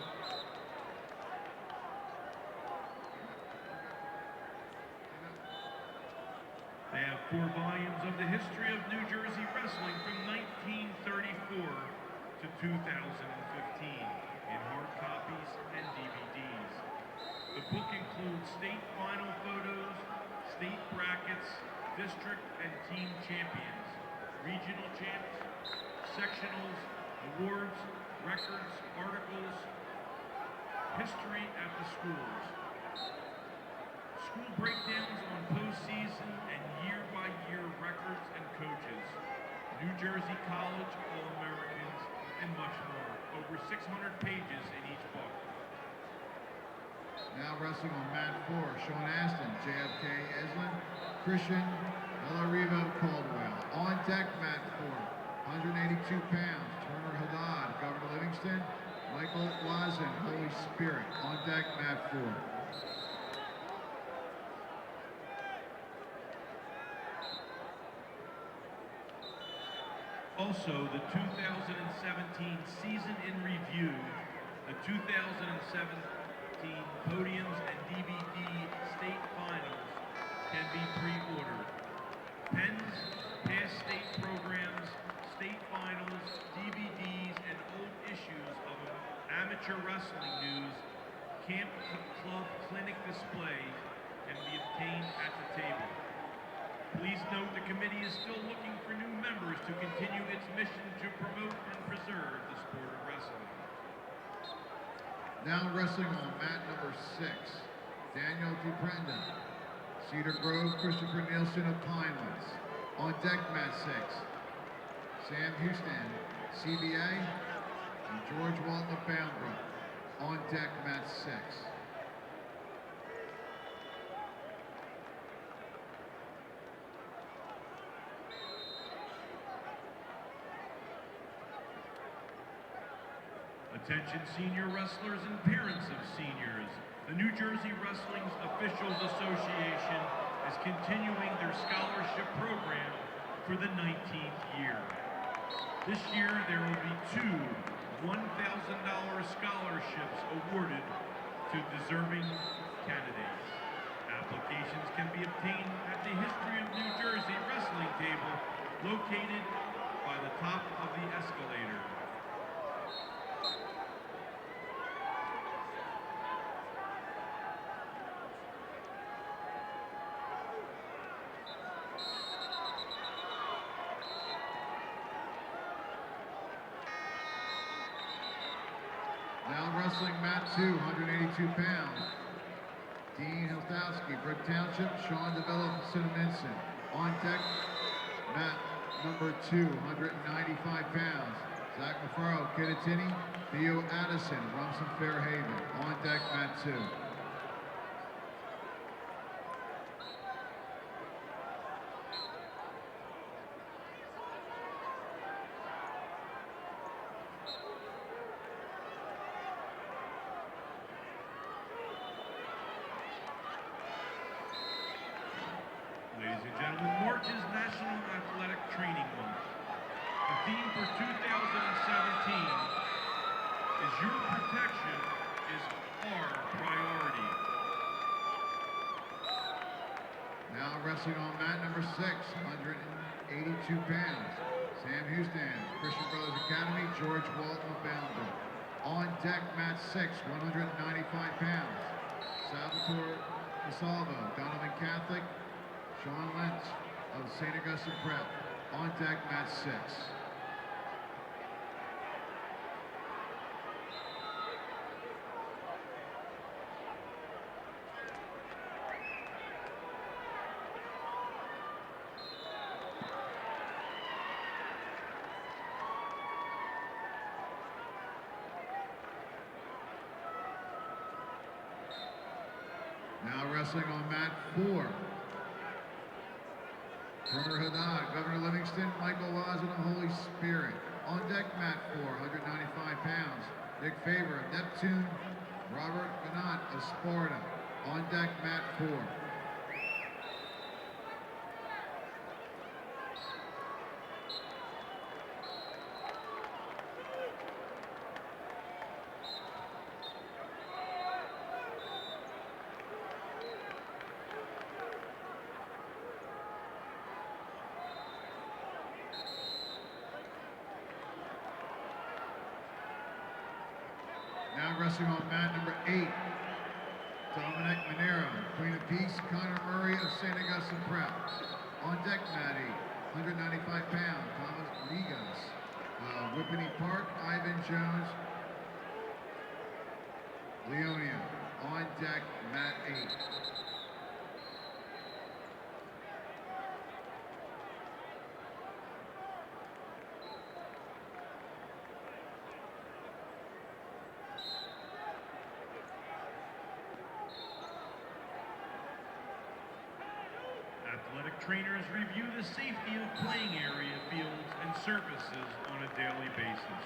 They have 4 volumes of the history of New Jersey wrestling from 1934 to 2015 in hard copies and DVDs. The book includes state final photos, state brackets, district and team champions, regional champs, sectionals, awards, records, articles, history at the schools, school breakdowns on postseason and year-by-year records and coaches, New Jersey College All-Americans, and much more. Over 600 pages in each book. Now wrestling on mat 4, Sean Aston, JFK Eslin, Christian Elariva Caldwell. On deck, mat 4, 182 pounds, Turner Haddad, Governor Livingston, Michael Lazen, Holy Spirit. On deck, mat 4. Also, the 2017 season in review, the 2017 podiums and DVD state finals can be pre-ordered. Pens, past state programs, state finals, DVDs, and old issues of Amateur Wrestling News Camp Club Clinic display can be obtained at the table. Please note the committee is still looking for new members to continue its mission to promote and preserve the sport of wrestling. Now wrestling on mat number 6, Daniel DeBrenda, Cedar Grove, Christopher Nielsen of Pinelands. On deck mat 6, Sam Houston, CBA, and George Walton of Boundbrook. On deck mat 6. Attention senior wrestlers and parents of seniors. The New Jersey Wrestling Officials Association is continuing their scholarship program for the 19th year. This year there will be 2 $1,000 scholarships awarded to deserving candidates. Applications can be obtained at the History of New Jersey Wrestling table located by the top of the escalator. Now wrestling mat 2, 182 pounds. Dean Hiltowski, Brick Township, Sean DeVilla, Cinnaminson. On deck, mat number 2, 195 pounds. Zach LaFaro, Kittatinny, Theo Addison, Rumson Fairhaven. On deck, mat 2. Ladies and gentlemen, March is National Athletic Training Month. The theme for 2017 is Your Protection is Our Priority. Now wrestling on mat number 6, 182 pounds. Sam Houston, Christian Brothers Academy, George Walton of Boundbrook. On deck, mat 6, 195 pounds. Salvatore DeSalvo, Donovan Catholic, Sean Lynch of St. Augustine Prep. On deck, mat 6. Now wrestling on mat 4. Turner Haddad, Governor Livingston, Michael Lawson of Holy Spirit. On deck, mat 4, 195 pounds. Nick Faber of Neptune, Robert Ganat of Sparta. On deck, mat 4. Now wrestling on mat number 8, Dominic Monero, Queen of Peace, Connor Murray of St. Augustine Prep. On deck, mat 8, 195 pounds, Thomas Ligas, Whippany Park, Ivan Jones, Leonia. On deck, mat 8. Athletic trainers review the safety of playing area, fields, and surfaces on a daily basis.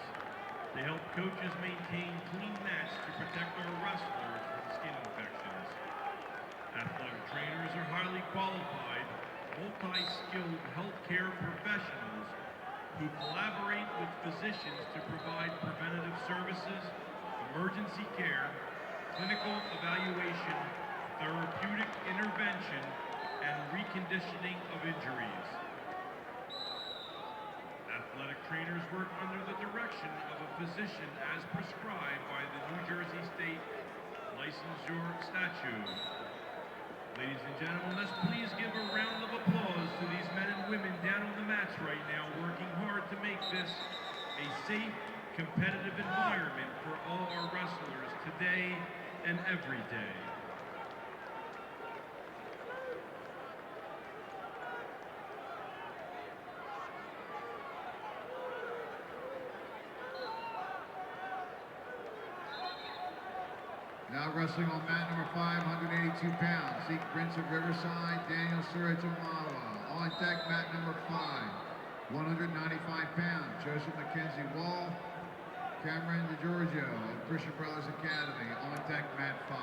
They help coaches maintain clean nets to protect our wrestlers from skin infections. Athletic trainers are highly qualified, multi-skilled healthcare professionals who who collaborate with physicians to provide preventative services, emergency care, clinical evaluation, therapeutic intervention, and reconditioning of injuries. Athletic trainers work under the direction of a physician as prescribed by the New Jersey State Licensure Statute. Ladies and gentlemen, let's please give a round of applause to these men and women down on the mats right now, working hard to make this a safe, competitive environment for all our wrestlers today and every day. Now wrestling on mat number 5, 182 pounds, Zeke Prince of Riverside, Daniel Suraj of Mawa. On deck, mat number 5, 195 pounds, Joseph Mackenzie Wall, Cameron DeGiorgio of Christian Brothers Academy. On deck, mat 5.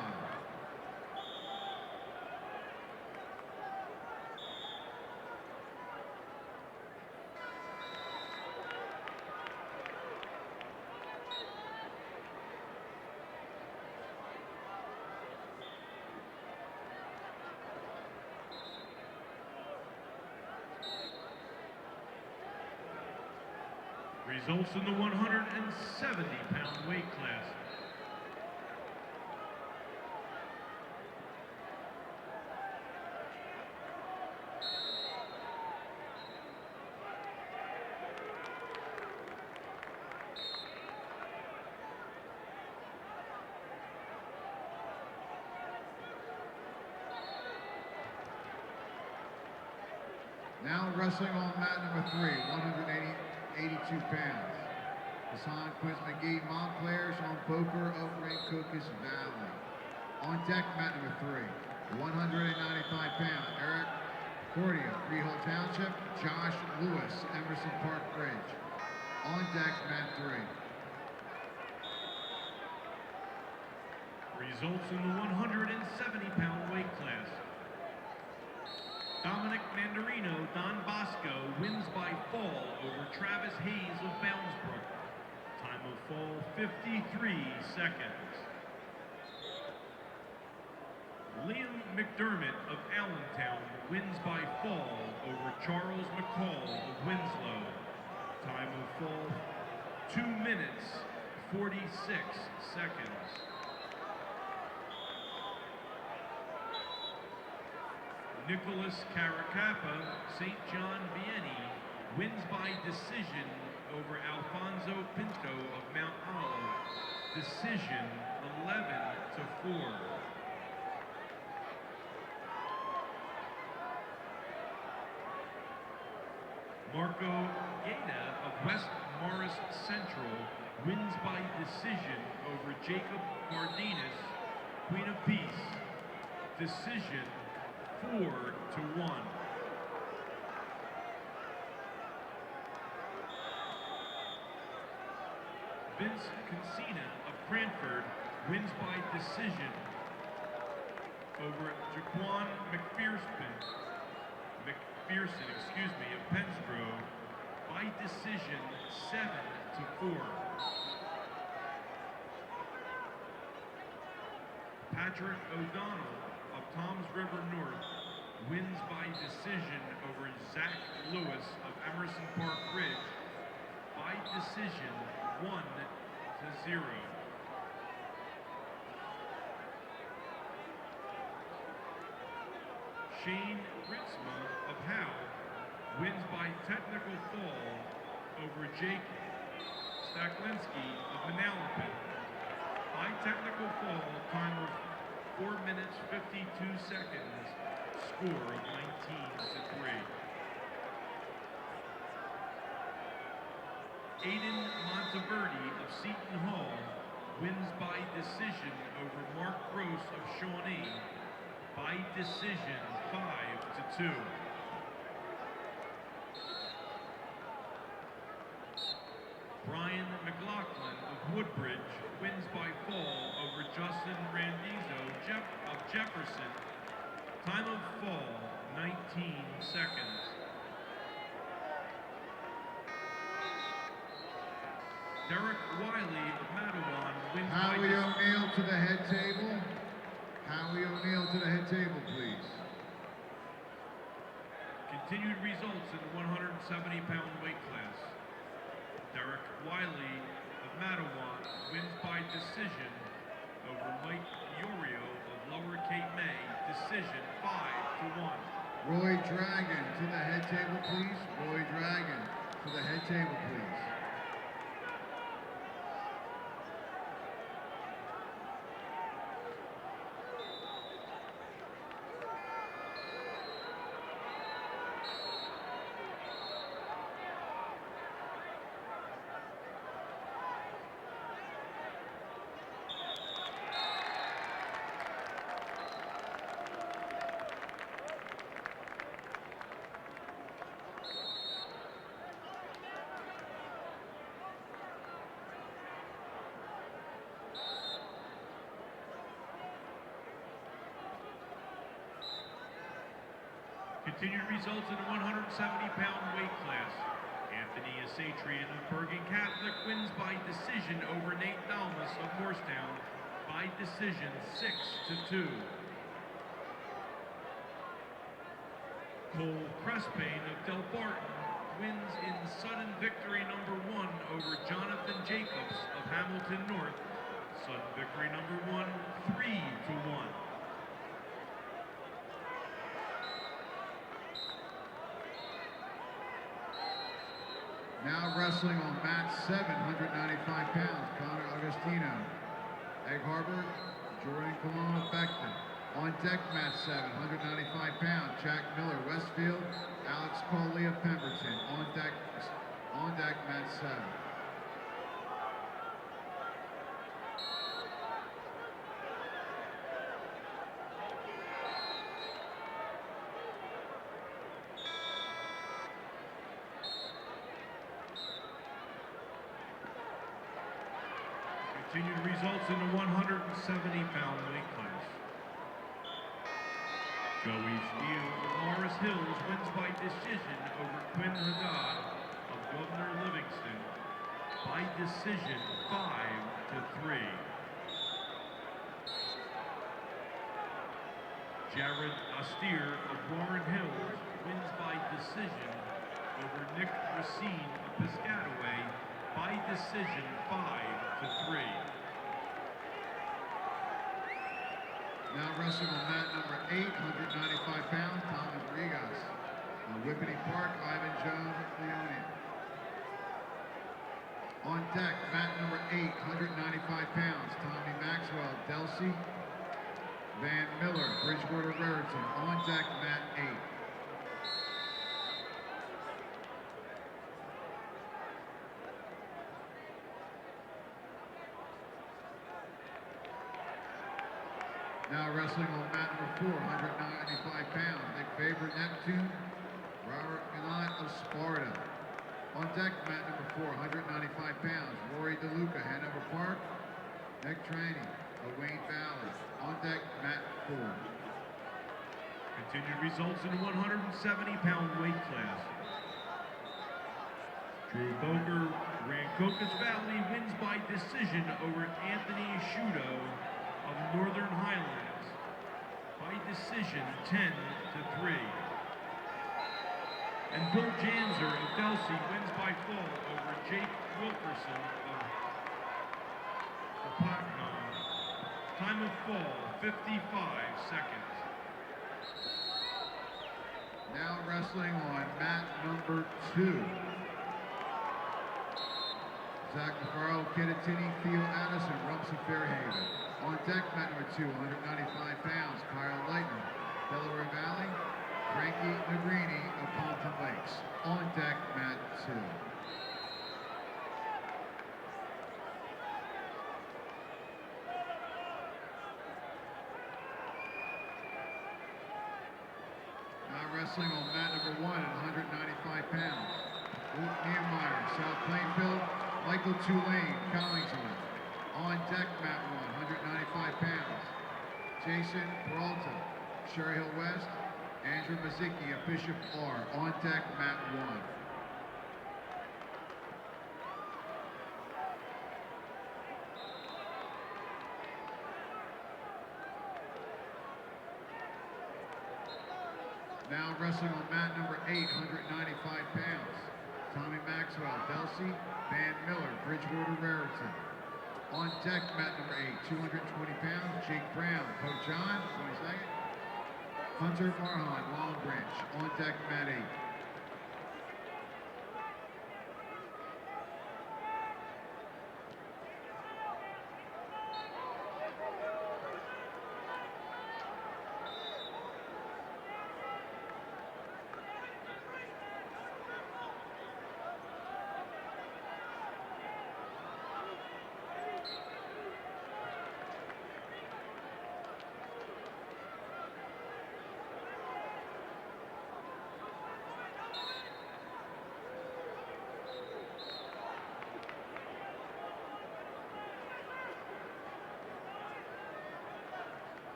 Results in the 170-pound weight class. Now wrestling on mat number 3, 182 pounds. Hassan Quince McGee, Montclair, Sean Poker of Rancocas Valley. On deck, mat number 3, 195 pounds. Eric Cordia, Freehold Township. Josh Lewis, Emerson Park Bridge. On deck, mat 3. Results in the 170-pound weight class. Dominic Mandarino, Don Bosco, wins by fall over Travis Hayes of Boundsbrook. Time of fall, 53 seconds. Liam McDermott of Allentown wins by fall over Charles McCall of Winslow. Time of fall, 2 minutes, 46 seconds. Nicholas Caracappa, St. John Vianney, wins by decision over Alfonso Pinto of Mount Olive. Decision 11-4. Marco Gaeta of West Morris Central wins by decision over Jacob Cardenas, Queen of Peace. Decision 4-1. Vince Consina of Cranford wins by decision over Jaquan McPherson, of Pensgrove by decision 7-4. Patrick O'Donnell of Toms River North wins by decision over Zach Lewis of Emerson Park Ridge by decision 1-0. Shane Ritzma of Howe wins by technical fall over Jake Staklinski of Manalapan. By technical fall, time of 4 minutes, 52 seconds, score of 19-3. Aiden Monteverdi of Seton Hall wins by decision over Mark Gross of Shawnee by decision 5-2. Brian McLaughlin of Woodbridge wins by fall over Justin Randizzo of Jefferson. Time of fall, 19 seconds. Derek Wiley of Mattawan wins by Howie O'Neill to the head table. Howie O'Neill to the head table, please. Continued results in the 170-pound weight class. Derek Wiley of Mattawan wins by decision over Mike Yorio of Lower Cape May, decision 5-1. Roy Dragon to the head table, please. Roy Dragon to the head table, please. Continued results in the 170-pound weight class. Anthony Asatrian of Bergen Catholic wins by decision over Nate Dalmas of Morristown by decision 6-2. Cole Crespane of Del Barton wins in sudden victory number 1 over Jonathan Jacobs of Hamilton North. Sudden victory number 1, 3-1. Now wrestling on mat 7, 195 pounds, Connor Agostino. Egg Harbor, Jordan Colon Beckton. On deck mat 7, 195 pounds, Jack Miller, Westfield. Alex Coley of Pemberton. On deck mat 7. Continued results in the 170-pound weight class. Joey Steele of Morris Hills wins by decision over Quinn Haddad of Governor Livingston by decision 5-3. Jared Austere of Warren Hills wins by decision over Nick Racine of Piscataway by decision 5-3. Now wrestling on mat number 8, 195 pounds, Thomas Rigas. On Whippany Park, Ivan Jones of Leone. On deck, mat number 8, 195 pounds, Tommy Maxwell, Delsey. Van Miller, Bridgewater Raritan. On deck, mat 8. Now wrestling on mat number 4, 195 pounds, Nick Faber, Neptune, Robert Milan of Sparta. On deck, mat number 4, 195 pounds, Rory DeLuca, Hanover Park, Nick Traney of Wayne Valley. On deck, mat 4. Continued results in the 170-pound weight class. Drew Boger, Rancocas Valley wins by decision over Anthony Shudo of Northern Highlands by decision 10-3. And Bill Janzer of Delsey wins by fall over Jake Wilkerson of Apacnon. Time of fall, 55 seconds. Now wrestling on mat number 2. Zach Navarro, Kittatinny, Theo Addison, Rumps of Fairhaven. On deck, mat number 2, 195 pounds, Kyle Leitner, Delaware Valley, Frankie Negrini of Pompton Lakes. On deck, mat 2. Now wrestling on mat number 1 at 195 pounds. Luke Niemeyer, South Plainfield, Michael Tulane, Collingswood. On deck, mat 1, 195 pounds. Jason Peralta, Sherry Hill West, Andrew Mazicki of Bishop R. On deck, mat 1. Now wrestling on mat number 8, 195 pounds. Tommy Maxwell, Delsey, Van Miller, Bridgewater, Raritan. On deck, mat number 8, 220 pounds. Jake Brown, Pope John, 22nd. Hunter Marhan, Long Branch. On deck, mat 8.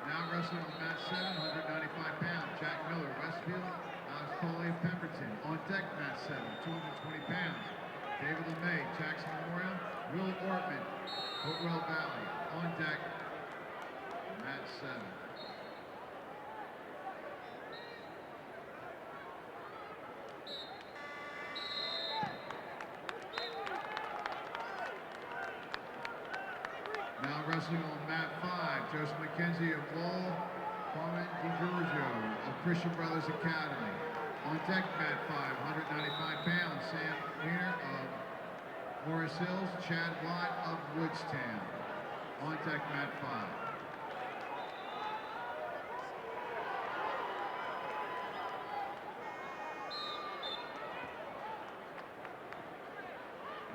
Now wrestling on mat 7, 195 pounds. Jack Miller, Westfield, Alex Coley, Pemberton. On deck, mat 7, 220 pounds. David LeMay, Jackson Memorial, Will Ortman, Hopewell Valley. On deck, mat 7. Now wrestling on mat 5, Joseph McKenzie of Wall, Carmen DiGiorgio of Christian Brothers Academy. On deck, mat 5, 195 pounds, Sam Wiener of Morris Hills, Chad Watt of Woodstown. On deck, mat 5.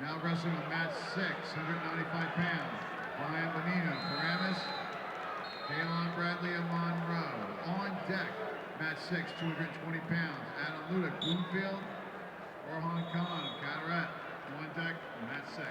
Now wrestling on mat 6, 195 pounds. Brian Bonino, Paramus, Kaylon Bradley of Monroe. On deck, mat 6, 220 pounds. Adam Ludick, Bloomfield, Orhan Khan of Cataract. On deck, mat 6.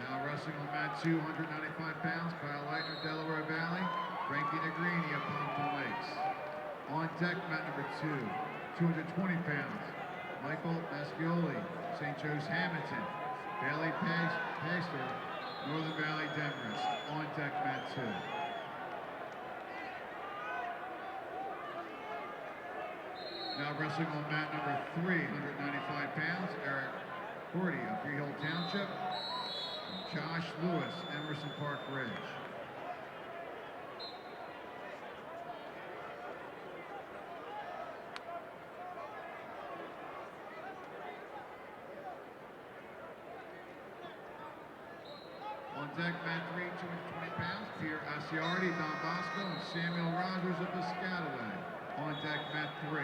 Now wrestling on mat 2, 195 pounds, Kyle Leitner, Delaware Valley, Frankie Negrini of Pompton Lakes. On deck, mat number 2, 220 pounds, Michael Mascioli, St. Joe's Hamilton, Bailey Pastor, Northern Valley Demarest. On deck, mat 2. Now wrestling on mat number 3, 195 pounds, Eric Cordy of Freehold Township, Josh Lewis, Emerson Park Ridge. On deck, mat 3, 220 pounds, Peter Asiardi, Don Bosco, and Samuel Rogers of Piscataway. On deck, mat 3.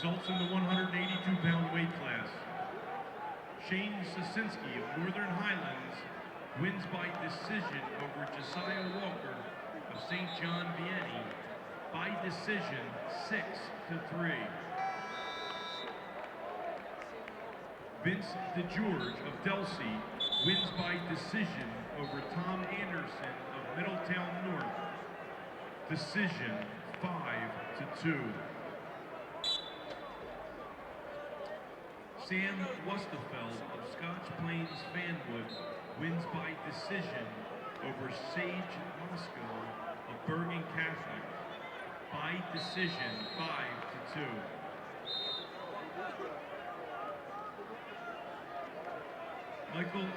Results in the 182-pound weight class. Shane Sosinski of Northern Highlands wins by decision over Josiah Walker of St. John Vianney by decision 6-3. Vince DeGeorge of Delsey wins by decision over Tom Anderson of Middletown North. Decision 5-2. Sam Wustefeld of Scotch Plains Fanwood wins by decision over Sage Moscow of Bergen Catholic by decision 5-2. Michael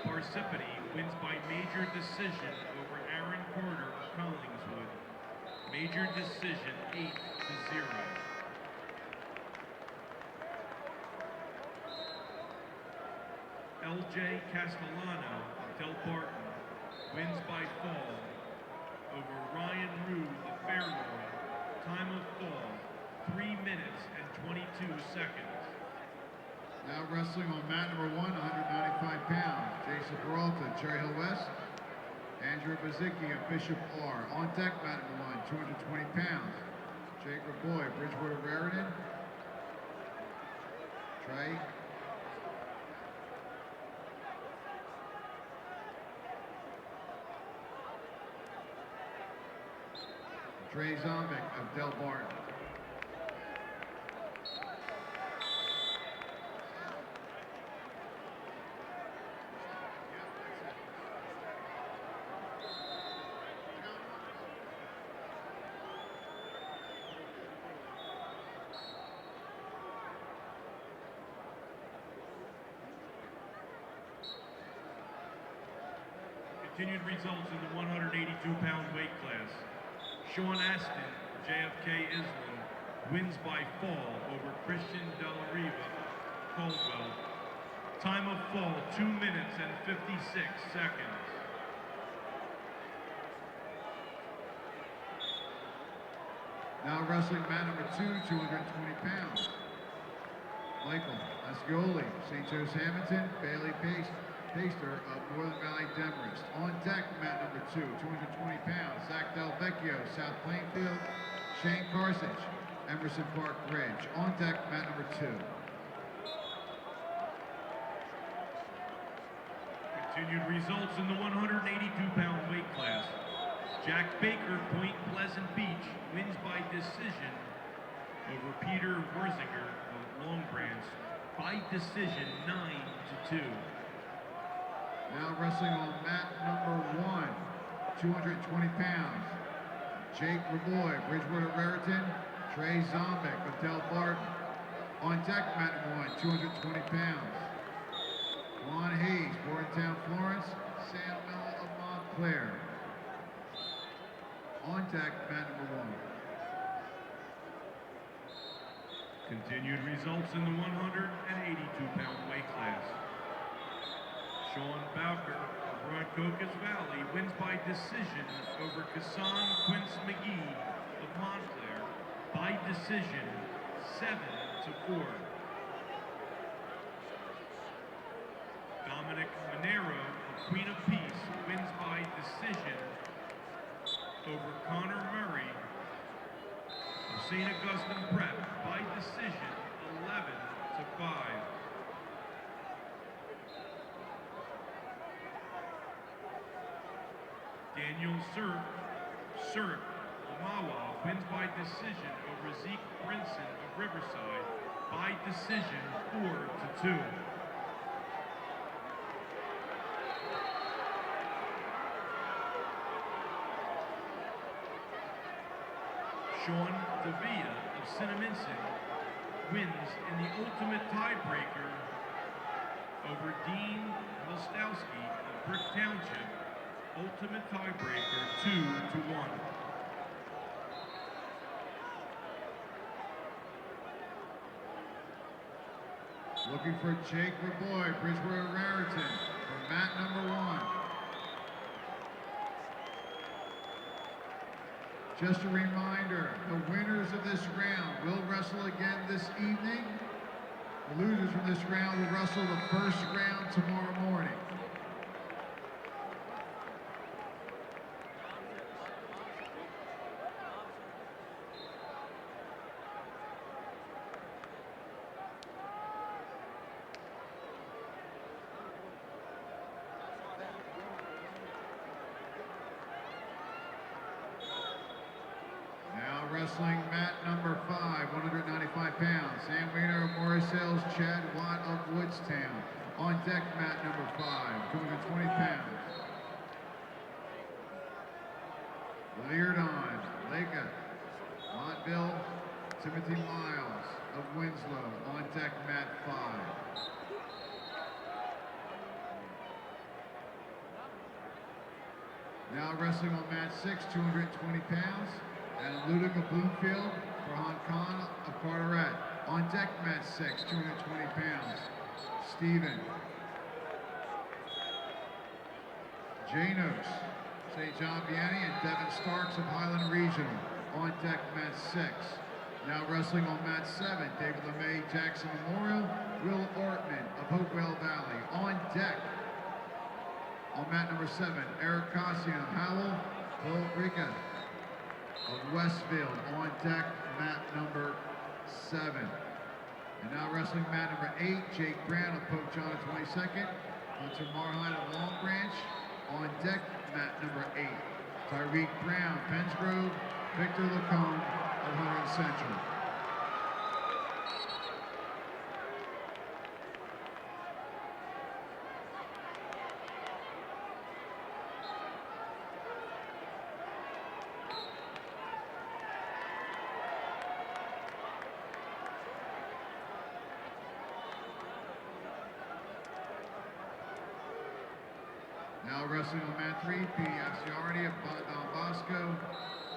Parsipany wins by major decision over Aaron Carter of Collingswood. Major decision 8-0. LJ Castellano of Del Barton wins by fall over Ryan Rue of Fairlawn. Time of fall, 3 minutes and 22 seconds. Now wrestling on mat number 1, 195 pounds. Jason Peralta, Cherry Hill West. Andrew Bazicki of Bishop R. On deck, mat number 1, 220 pounds. Jake Raboy, Bridgewater Raritan. Trey. Trey Zombek of Del Barton. Continued results in the 182-pound weight class. Sean Aston, JFK Islam, wins by fall over Christian Del Riva, Caldwell. Time of fall, 2 minutes and 56 seconds. Now wrestling mat number 2, 220 pounds. Michael Ascioli, St. Joe's Hamilton, Bailey Paster of Northern Valley Demarest. On deck, mat number 2, 220 pounds. Zach Del Vecchio, South Plainfield. Shane Carthage, Emerson Park Ridge. On deck, mat number 2. Continued results in the 182-pound weight class. Jack Baker, Point Pleasant Beach, wins by decision over Peter Werzinger of Long Branch by decision 9-2. Now wrestling on mat number 1, 220 pounds. Jake Raboy, Bridgewater Raritan. Trey Zombek of Del Barton. On deck, mat number 1, 220 pounds. Juan Hayes, Bordentown, Florence. Sam Miller of Montclair. On deck, mat number 1. Continued results in the 182-pound weight class. Sean Bowker of Roncocas Valley wins by decision over Kassan Quince McGee of Montclair by decision 7-4. Dominic Monero of Queen of Peace wins by decision over Connor Murray of St. Augustine Prep by decision 11-5. Daniel Sirk Mawa wins by decision over Zeke Brinson of Riverside by decision 4-2. Sean Davia of Cinnaminson wins in the ultimate tiebreaker over Dean Mostowski of Brick Township. Ultimate tiebreaker 2-1. Looking for Jake Raboy, Bridgewater Raritan, for mat number 1. Just a reminder, the winners of this round will wrestle again this evening. The losers from this round will wrestle the first round tomorrow morning. Now wrestling mat number 5, 195 pounds. Sam Weiner of Morris Hills, Chad Watt of Woodstown. On deck mat number 5, 220 pounds. Leardon, Leka, Montville, Timothy Miles of Winslow. On deck mat 5. Now wrestling on mat 6, 220 pounds. And Ludic of Bloomfield, Farhan Khan of Carteret. On deck mat 6, 220 pounds. Stephen. Janos, St. John Vianney, and Devin Starks of Highland Regional. On deck mat 6. Now wrestling on mat 7, David LeMay, Jackson Memorial, Will Ortman of Hopewell Valley. On deck. On mat number 7, Eric Cossian of Howell, Bill Rica of Westfield. On deck, mat number 7. And now wrestling mat number 8, Jake Brown of Pope John 22nd, Hunter Marhine of Long Branch. On deck, mat number 8, Tyreek Brown, Pensgrove, Victor Lacombe of Hunter Central. Now wrestling on mat 3, P.D. Asciardi of Don Bosco,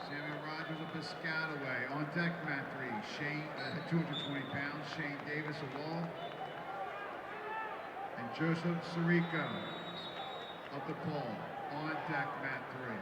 Samuel Rogers of Piscataway. On deck mat 3, Shane, 220 pounds, Shane Davis of Wall, and Joseph Sirico of the Paul. On deck mat 3.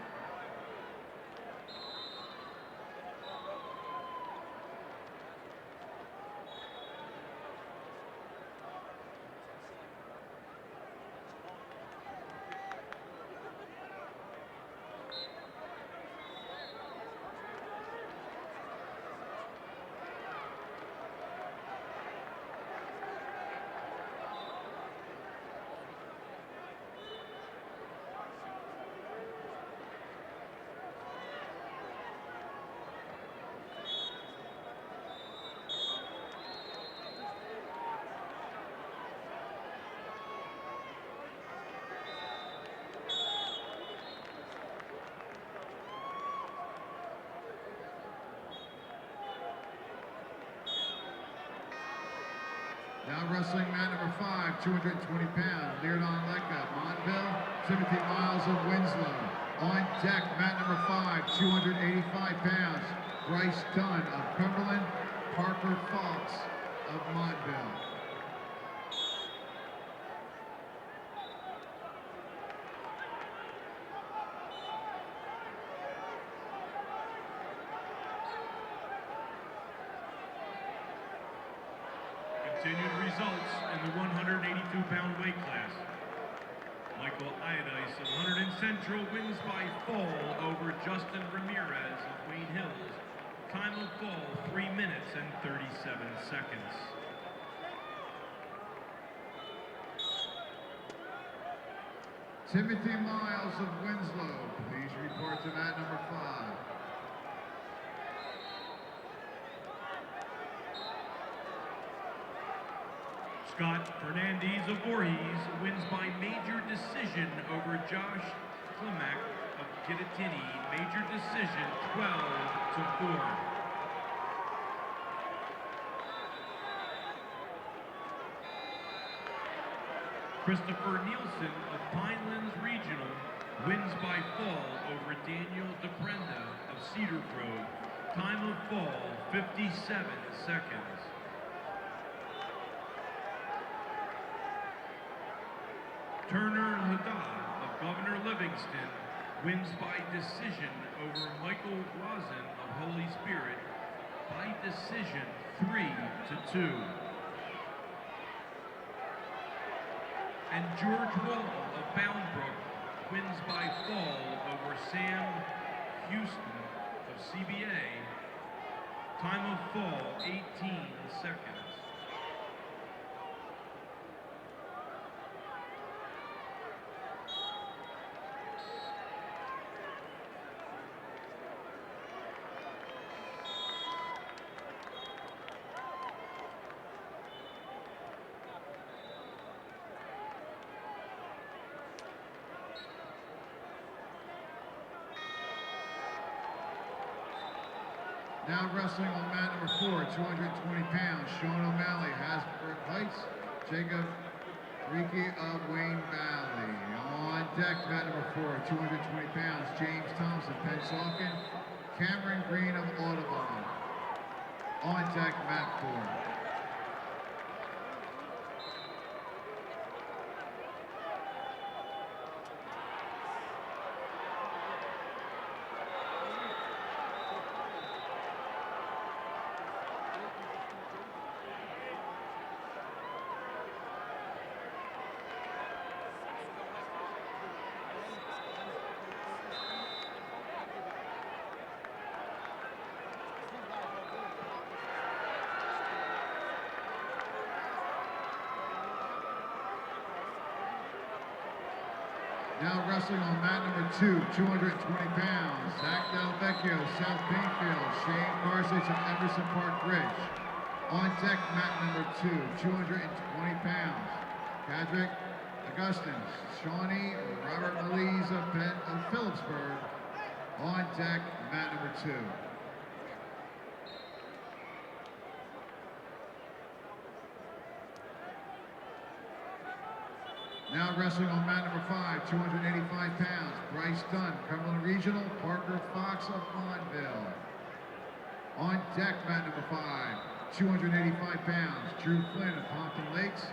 Now wrestling mat number 5, 220 pounds, Leardon Leka, Montville, Timothy Miles of Winslow. On deck, mat number 5, 285 pounds, Bryce Dunn of Cumberland, Parker Fox of Montville. Continued results in the 182-pound weight class. Michael Iodice of Hunterdon Central wins by fall over Justin Ramirez of Wayne Hills. Time of fall, 3 minutes and 37 seconds. Timothy Miles of Winslow, please report to mat number 5. Scott Fernandez of Voorhees wins by major decision over Josh Klimek of Kittatinny. Major decision, 12-4. Christopher Nielsen of Pinelands Regional wins by fall over Daniel DePrenda of Cedar Grove. Time of fall, 57 seconds. Turner Haddad of Governor Livingston wins by decision over Michael Rosen of Holy Spirit by decision 3-2. And George Walton of Boundbrook wins by fall over Sam Houston of CBA. Time of fall, 18 seconds. Now wrestling on mat number 4, 220 pounds, Sean O'Malley, Hasbrook Heights, Jacob Riki of Wayne Valley. On deck, mat number 4, 220 pounds, James Thompson, Pensauken, Cameron Green of Audubon. On deck, mat 4. Now wrestling on mat number 2, 220 pounds, Zach Del Vecchio, South Painfield, Shane Parsons of Emerson Park Ridge. On deck, mat number 2, 220 pounds, Cadrick Augustins, Shawnee Robert Melise of Phillipsburg. On deck, mat number 2. Now wrestling on mat number 5, 285 pounds, Bryce Dunn, Cumberland Regional, Parker Fox of Monville. On deck, mat number 5, 285 pounds, Drew Flynn of Pompton Lakes,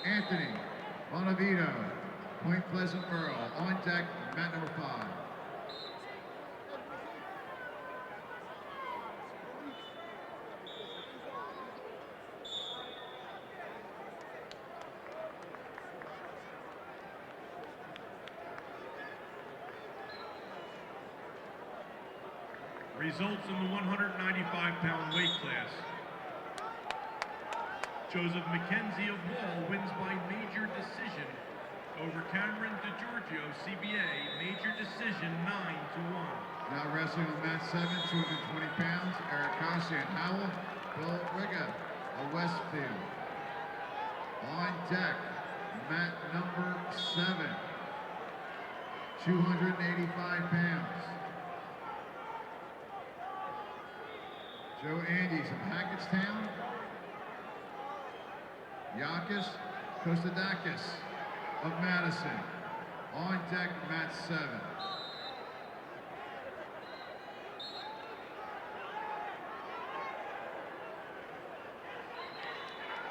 Anthony Bonavito, Point Pleasant Borough. On deck, mat number 5. Results in the 195-pound weight class. Joseph McKenzie of Wall wins by major decision over Cameron DeGiorgio, CBA, major decision 9-1. Now wrestling on mat 7, 220 pounds, Eric Koshian Howell, Bill Riga of Westfield. On deck, mat number 7, 285 pounds, Joe Andes of Hackettstown, Yakis Kostadakis of Madison. On deck, mat 7.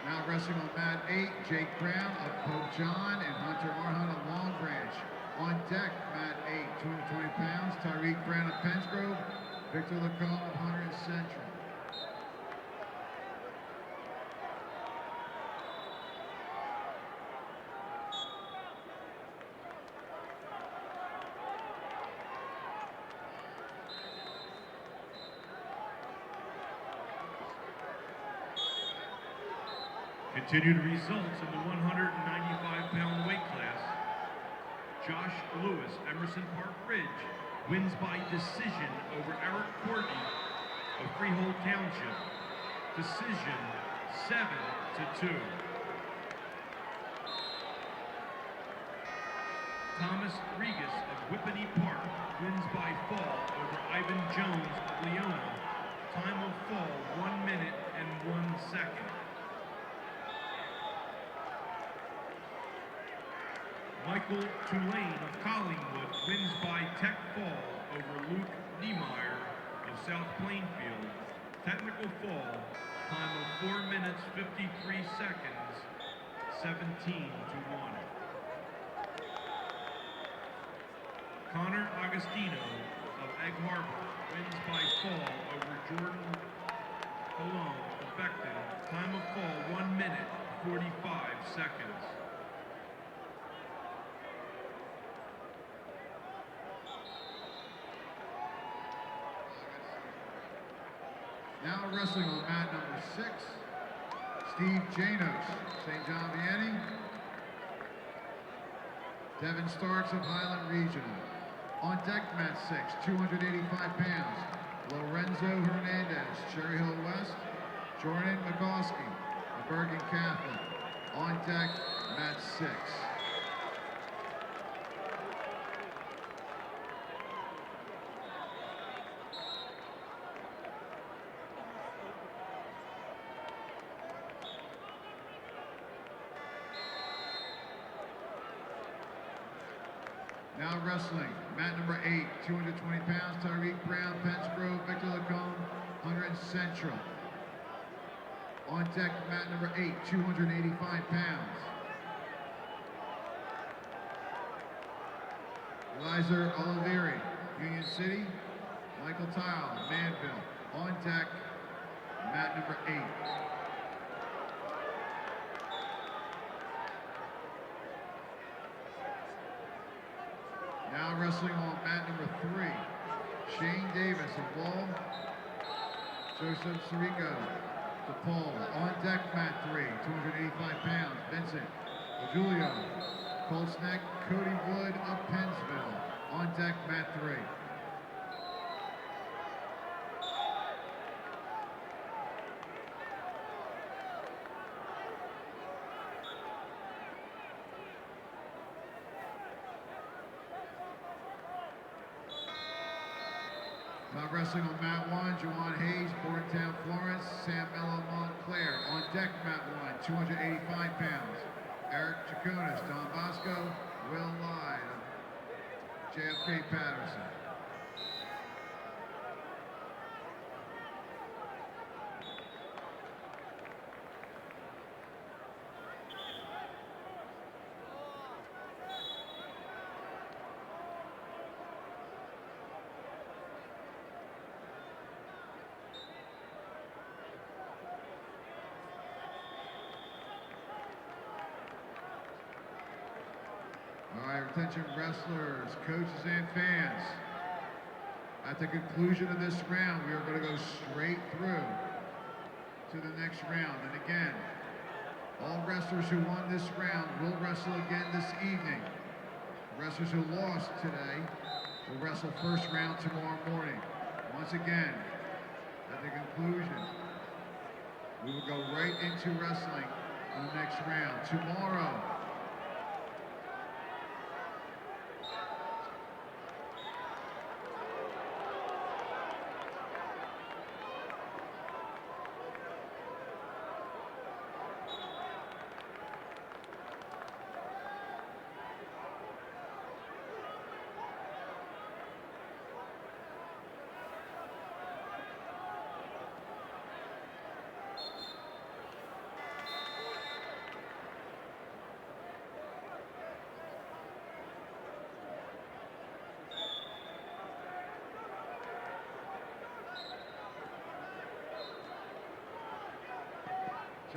Now wrestling on mat 8, Jake Brown of Pope John and Hunter Arhunt of Long Branch. On deck, mat 8, 220 pounds, Tyreek Brown of Pensgrove, Victor Lacombe of Hunter and Central. Continued results in the 195-pound weight class. Josh Lewis, Emerson Park Ridge, wins by decision over Eric Courtney of Freehold Township. Decision 7-2. Thomas Regas of Whippany Park wins by fall over Ivan Jones of Leona. Time of fall, 1 minute and 1 second. Michael Tulane of Collingwood wins by tech fall over Luke Niemeyer of South Plainfield. Technical fall, time of 4 minutes, 53 seconds, 17-1. Connor Agostino of Egg Harbor wins by fall over Jordan Colon of Beckton. Time of fall 1 minute 45 seconds. Now wrestling on mat number 6, Steve Janos, St. John Vianney. Devin Starks of Highland Regional. On deck mat 6, 285 pounds, Lorenzo Hernandez, Cherry Hill West. Jordan McCoskey of Bergen Catholic. On deck mat 6. Now wrestling, mat number 8, 220 pounds, Tyreek Brown, Pence Grove, Victor Lacombe, 100 Central. On deck, mat number 8, 285 pounds. Eliza Olivieri, Union City. Michael Tile, Manville. On deck, mat number 8. Now wrestling on mat number 3, Shane Davis of Wall, Joseph Sirico, DePaul. On deck mat 3, 285 pounds, Vincent Julio, Colts Neck, Cody Wood of Pennsville. On deck mat 3. Now wrestling on mat 1, Juwan Hayes, Bordentown, Florence, Sam Mello, Montclair. On deck mat 1, 285 pounds, Eric Chaconis, Don Bosco, Will Lyde of JFK Patterson. All right, attention wrestlers, coaches, and fans. At the conclusion of this round, we are going to go straight through to the next round. And again, all wrestlers who won this round will wrestle again this evening. Wrestlers who lost today will wrestle first round tomorrow morning. Once again, at the conclusion, we will go right into wrestling in the next round. Tomorrow,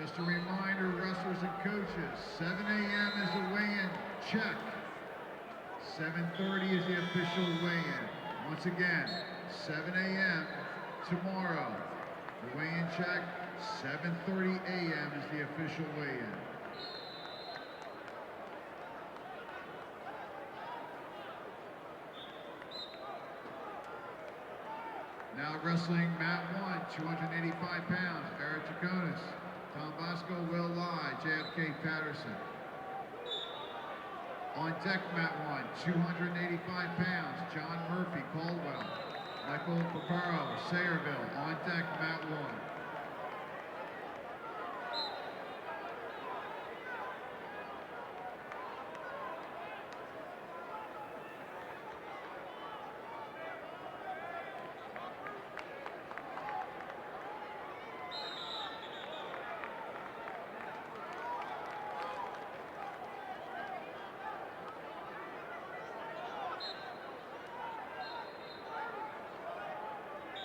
just a reminder, wrestlers and coaches, 7 a.m. is the weigh-in check. 7:30 is the official weigh-in. Once again, 7 a.m. tomorrow. The weigh-in check, 7:30 a.m. is the official weigh-in. Now wrestling mat 1, 285 pounds, Eric Chaconis. Tom Bosco, Will Lyde, JFK Patterson. On deck mat 1, 285 pounds, John Murphy, Caldwell. Michael Paparo, Sayreville. On deck mat 1.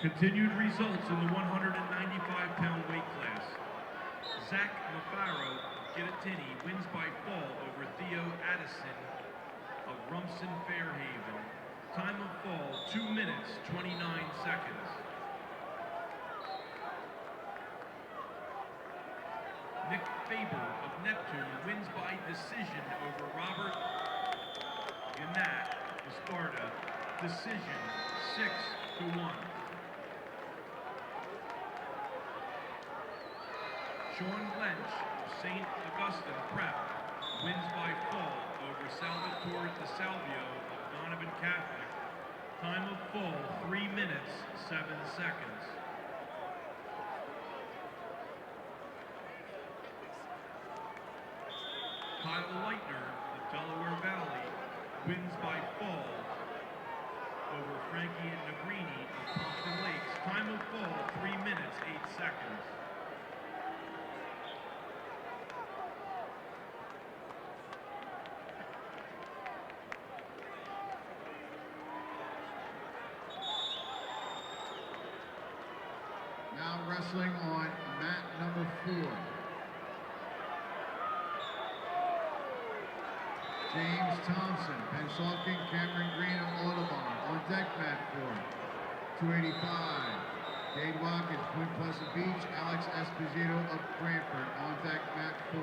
Continued results in the 195-pound weight class. Zach Mafaro of Gittitini wins by fall over Theo Addison of Rumson Fairhaven. Time of fall, 2 minutes, 29 seconds. Nick Faber of Neptune wins by decision over Robert Gannat of Sparta. Decision, 6-1. Sean Lynch of St. Augustine Prep wins by fall over Salvatore DeSalvio of Donovan Catholic. Time of fall, 3 minutes, 7 seconds. Kyle Leitner of Delaware Valley wins by fall over Frankie Negrini of Pompton Lakes. Time of fall, 3 minutes, 8 seconds. Now wrestling on mat number 4. James Thompson, Pensauken, Cameron Green of Audubon on deck mat 4. 285. Dade Watkins, Point Pleasant Beach, Alex Esposito of Brantford on deck mat 4.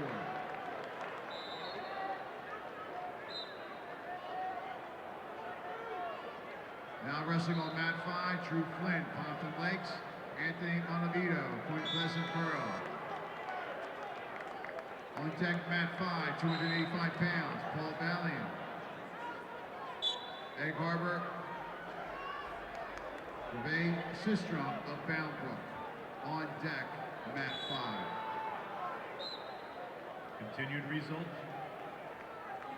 Now wrestling on mat 5, Drew Flynn, Pompton Lakes, Anthony Monavito, Point Pleasant Borough. On deck mat 5, 285 pounds, Paul Valiant. Egg Harbor, Gervais Sistrom of Boundbrook. On deck mat 5. Continued results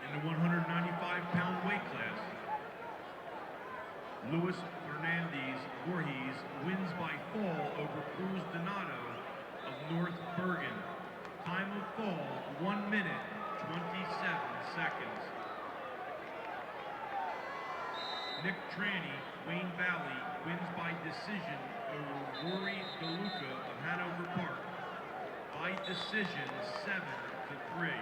in the 195-pound weight class. Luis Fernandez Voorhees wins by fall over Cruz Donato of North Bergen. Time of fall, 1 minute, 27 seconds. Nick Tranny, Wayne Valley, wins by decision over Rory DeLuca of Hanover Park. By decision, 7-3.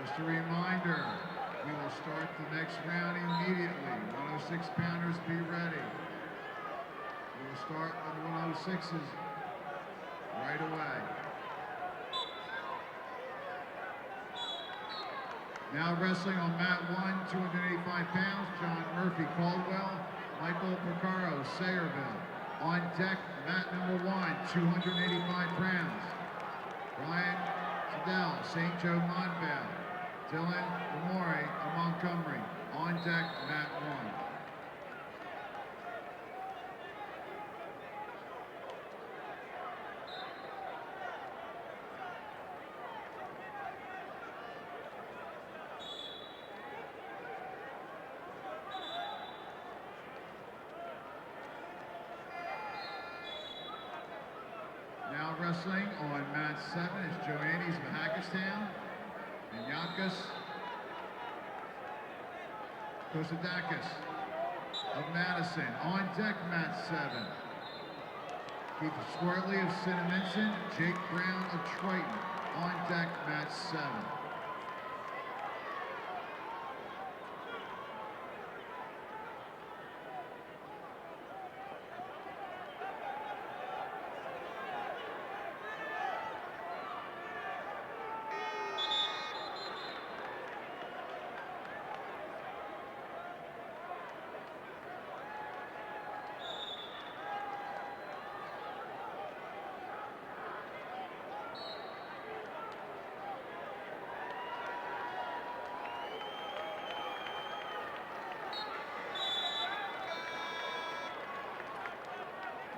Just a reminder, we will start the next round immediately. 106-pounders, be ready. We will start with the 106s right away. Now wrestling on mat 1, 285 pounds, John Murphy Caldwell, Michael Picaro, Sayreville. On deck, mat number 1, 285 pounds, Brian Siddell, St. Joe Montvale. Dylan Amore of Montgomery. On deck, mat 1. Now wrestling on mat 7 is Joannes of Hackettstown and Yakis Kosadakis of Madison. On deck, mat 7. Keith Swartley of Cinnaminson, Jake Brown of Triton. On deck, mat 7.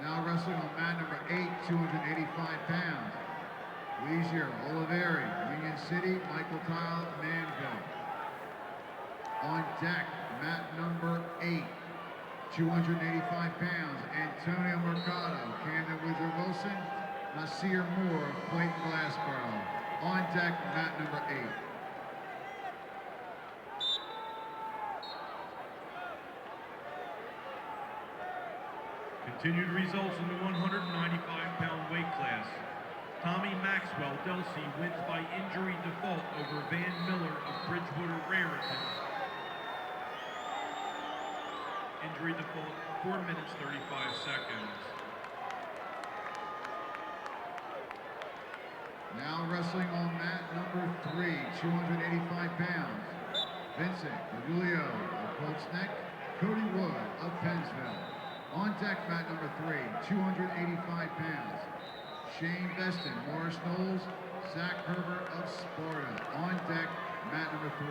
Now wrestling on mat number 8, 285 pounds. Leisier, Oliveri, Union City, Michael Kyle, Manville. On deck, mat number 8, 285 pounds. Antonio Mercado, Camden Woodrow Wilson, Nasir Moore of Clayton Glassboro. On deck, mat number 8. Continued results in the 195-pound weight class. Tommy Maxwell Delsey wins by injury default over Van Miller of Bridgewater Raritan. Injury default, 4 minutes, 35 seconds. Now wrestling on mat number 3, 285 pounds. Vincent Julio of Colts Neck, Cody Wood of Pennsville. On deck, mat number 3, 285 pounds. Shane Beston, Morris Knowles, Zach Herbert of Sparta. On deck, mat number 3.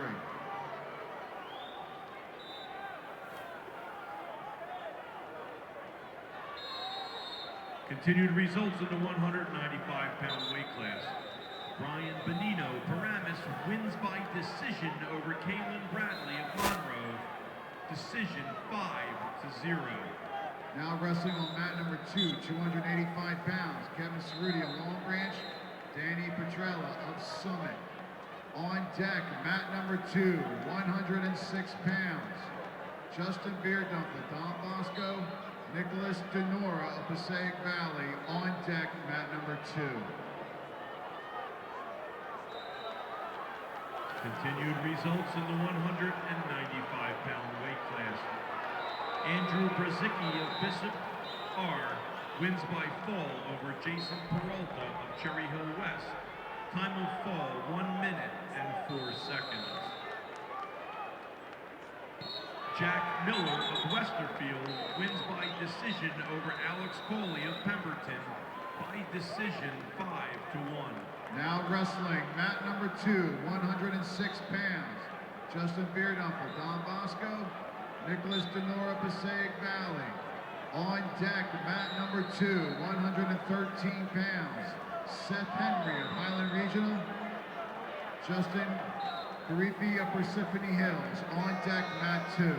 Continued results in the 195-pound weight class. Brian Benino Paramus wins by decision over Kalen Bradley of Monroe. Decision 5-0. Now wrestling on mat number 2, 285 pounds. Kevin Cerruti of Long Branch, Danny Petrella of Summit. On deck, mat number 2, 106 pounds. Justin Beerdumpler, Don Bosco, Nicholas Denora of Passaic Valley. On deck, mat number 2. Continued results in the 195-pound weight class. Andrew Brzezicki of Bishop R wins by fall over Jason Peralta of Cherry Hill West. Time of fall, 1 minute and 4 seconds. Jack Miller of Westerfield wins by decision over Alex Coley of Pemberton by decision 5-1. Now wrestling, mat number 2, 106 pounds. Justin Beerdumpler, Don Bosco, Nicholas Denora, Passaic Valley. On deck, mat number 2, 113 pounds. Seth Henry of Highland Regional, Justin Garifi of Parsippany Hills. On deck, mat 2.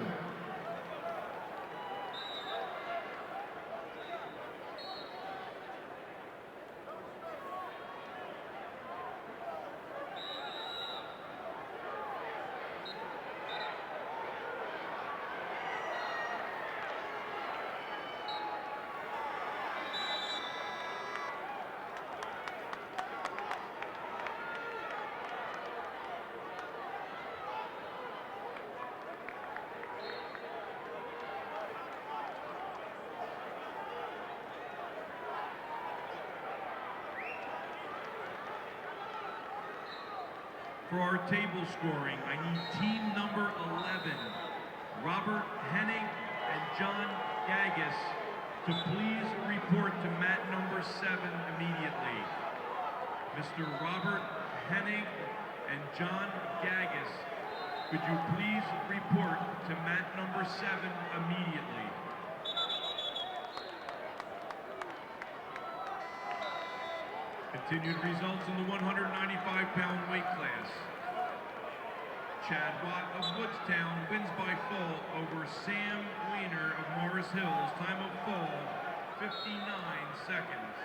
For our table scoring, I need team number 11, Robert Henning and John Gagas, to please report to mat number 7 immediately. Mr. Robert Henning and John Gagas, could you please report to mat number 7 immediately? Continued results in the 195-pound weight class. Chad Watt of Woodstown wins by fall over Sam Weiner of Morris Hills. Time of fall, 59 seconds.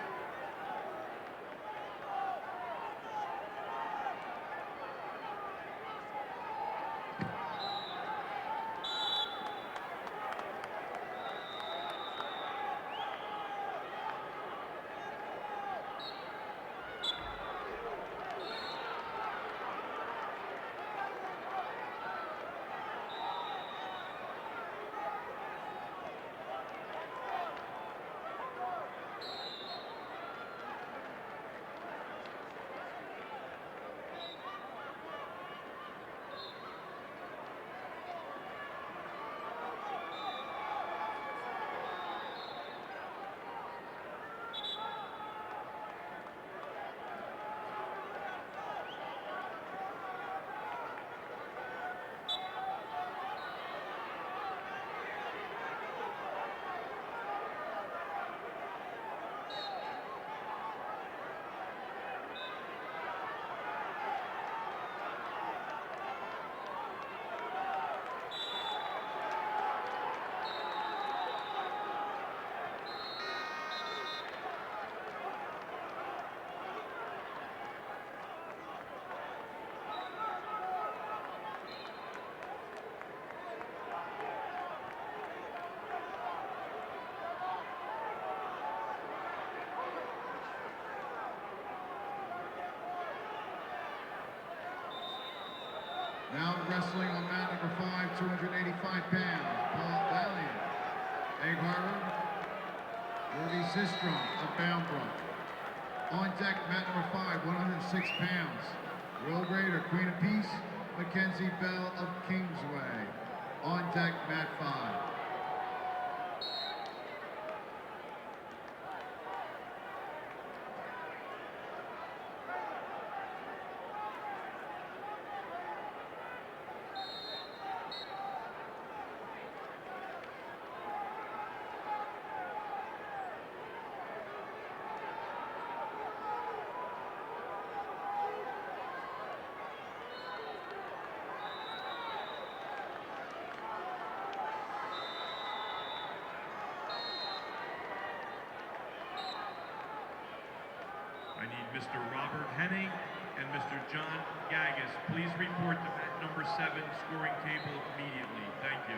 wrestling on mat number 5, 285 pounds, Paul Valiant. Egg Harbor, Jordy Sistrom of Boundbrook. On deck, mat number 5, 106 pounds, World Raider, Queen of Peace, Mackenzie Bell of Kingsway. On deck, mat 5. I need Mr. Robert Henning and Mr. John Gagas. Please report to mat number 7 scoring table immediately. Thank you.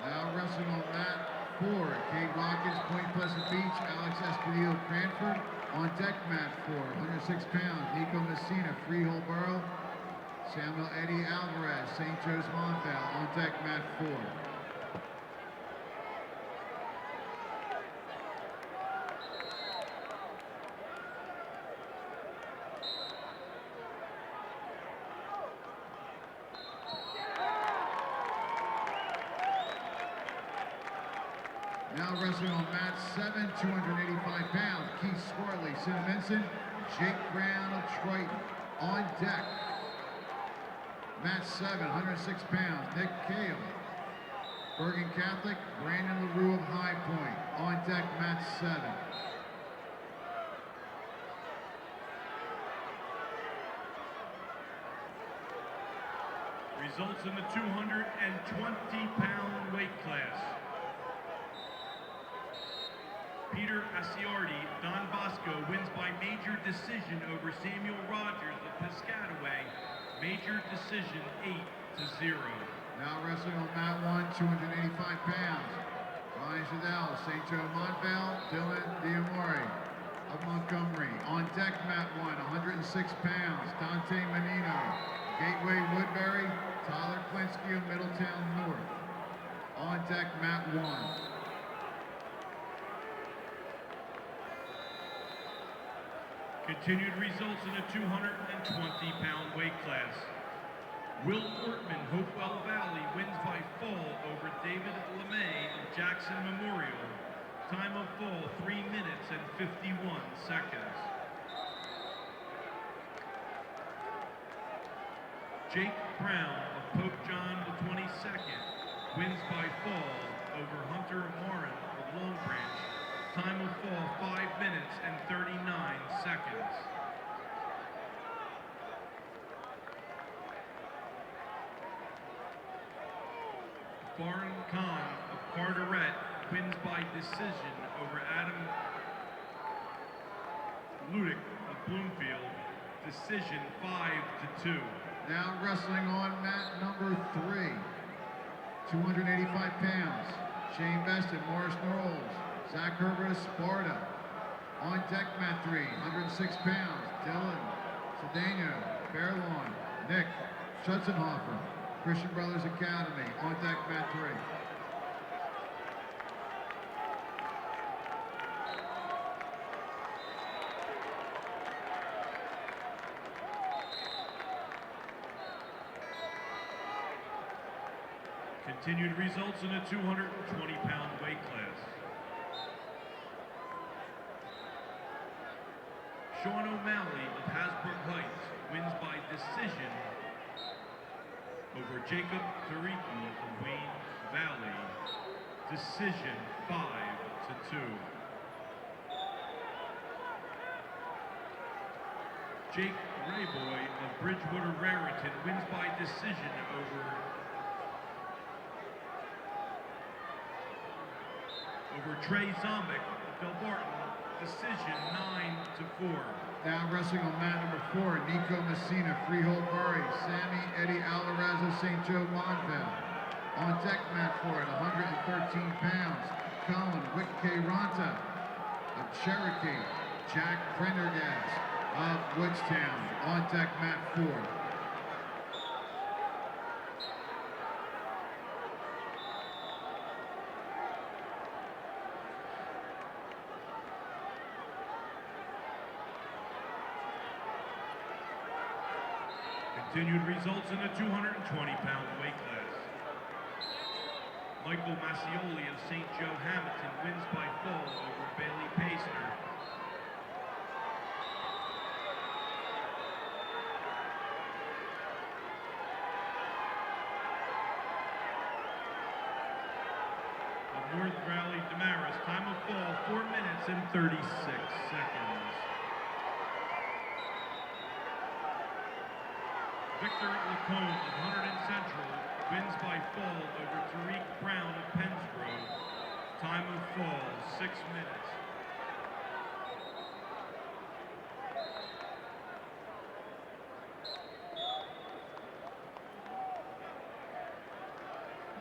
Now wrestling on mat 4, Kate Watkins, Point Pleasant Beach, Alex Escondido, Cranford. On deck, mat 4, 106 pounds, Nico Messina, Freehold Borough. Samuel Eddie Alvarez, St. Joe's Montvale. On deck, mat 4. Now wrestling on mat 7, 285 pounds, Keith Swarley, Cinnamon, Jake Brown of Triton. On deck, mat 7, 106 pounds, Nick Cale, Bergen Catholic, Brandon LaRue of High Point. On deck, mat 7. Results in the 220-pound weight class. Peter Asiardi, Don Bosco wins by major decision over Samuel Rogers of Piscataway. Major decision 8-0. Now wrestling on mat 1, 285 pounds, Ryan Shadell, St. Joe Montvale, Dylan Diamore of Montgomery. On deck, mat 1, 106 pounds, Dante Menino, Gateway Woodbury, Tyler Klinsky of Middletown North. On deck, mat 1. Continued results in the 220-pound weight class. Will Ortman, Hopewell Valley, wins by fall over David LeMay of Jackson Memorial. Time of fall, 3 minutes and 51 seconds. Jake Brown of Pope John XXII wins by fall over Hunter Morin of Long Branch. Time of fall, 5 minutes and 39 seconds. Farin Khan of Carteret wins by decision over Adam Ludick of Bloomfield. Decision 5-2. Now wrestling on mat number 3, 285 pounds, Shane Best and Morris Knowles, Zach Herbert of Sparta. On deck, mat 3, 106 pounds, Dylan Cedeno, Fairlawn, Nick Schutzenhofer, Christian Brothers Academy. On deck, mat 3. Continued results in the 220-pound weight class. Sean O'Malley of Hasbrook Heights wins by decision over Jacob Tariki of Wayne Valley. Decision 5-2. Jake Rayboy of Bridgewater Raritan wins by decision over over Trey Zombek of Delbarton. Decision 9-4. Now wrestling on mat number 4, Nico Messina, Freehold Murray, Sammy Eddie Alarazo, St. Joe Montville. On deck mat 4 at 113 pounds, Colin Wick-K-Ronta of Cherokee, Jack Prendergast of Woodstown. On deck mat 4. Continued results in the 220-pound weight class. Michael Massioli of St. Joe Hamilton wins by fall over Bailey Pastner. Of North Valley Damaris, time of fall 4 minutes and 36 seconds. Victor Lacombe of Hunterdon Central wins by fall over Tariq Brown of Pennsgrove. Time of fall, 6 minutes.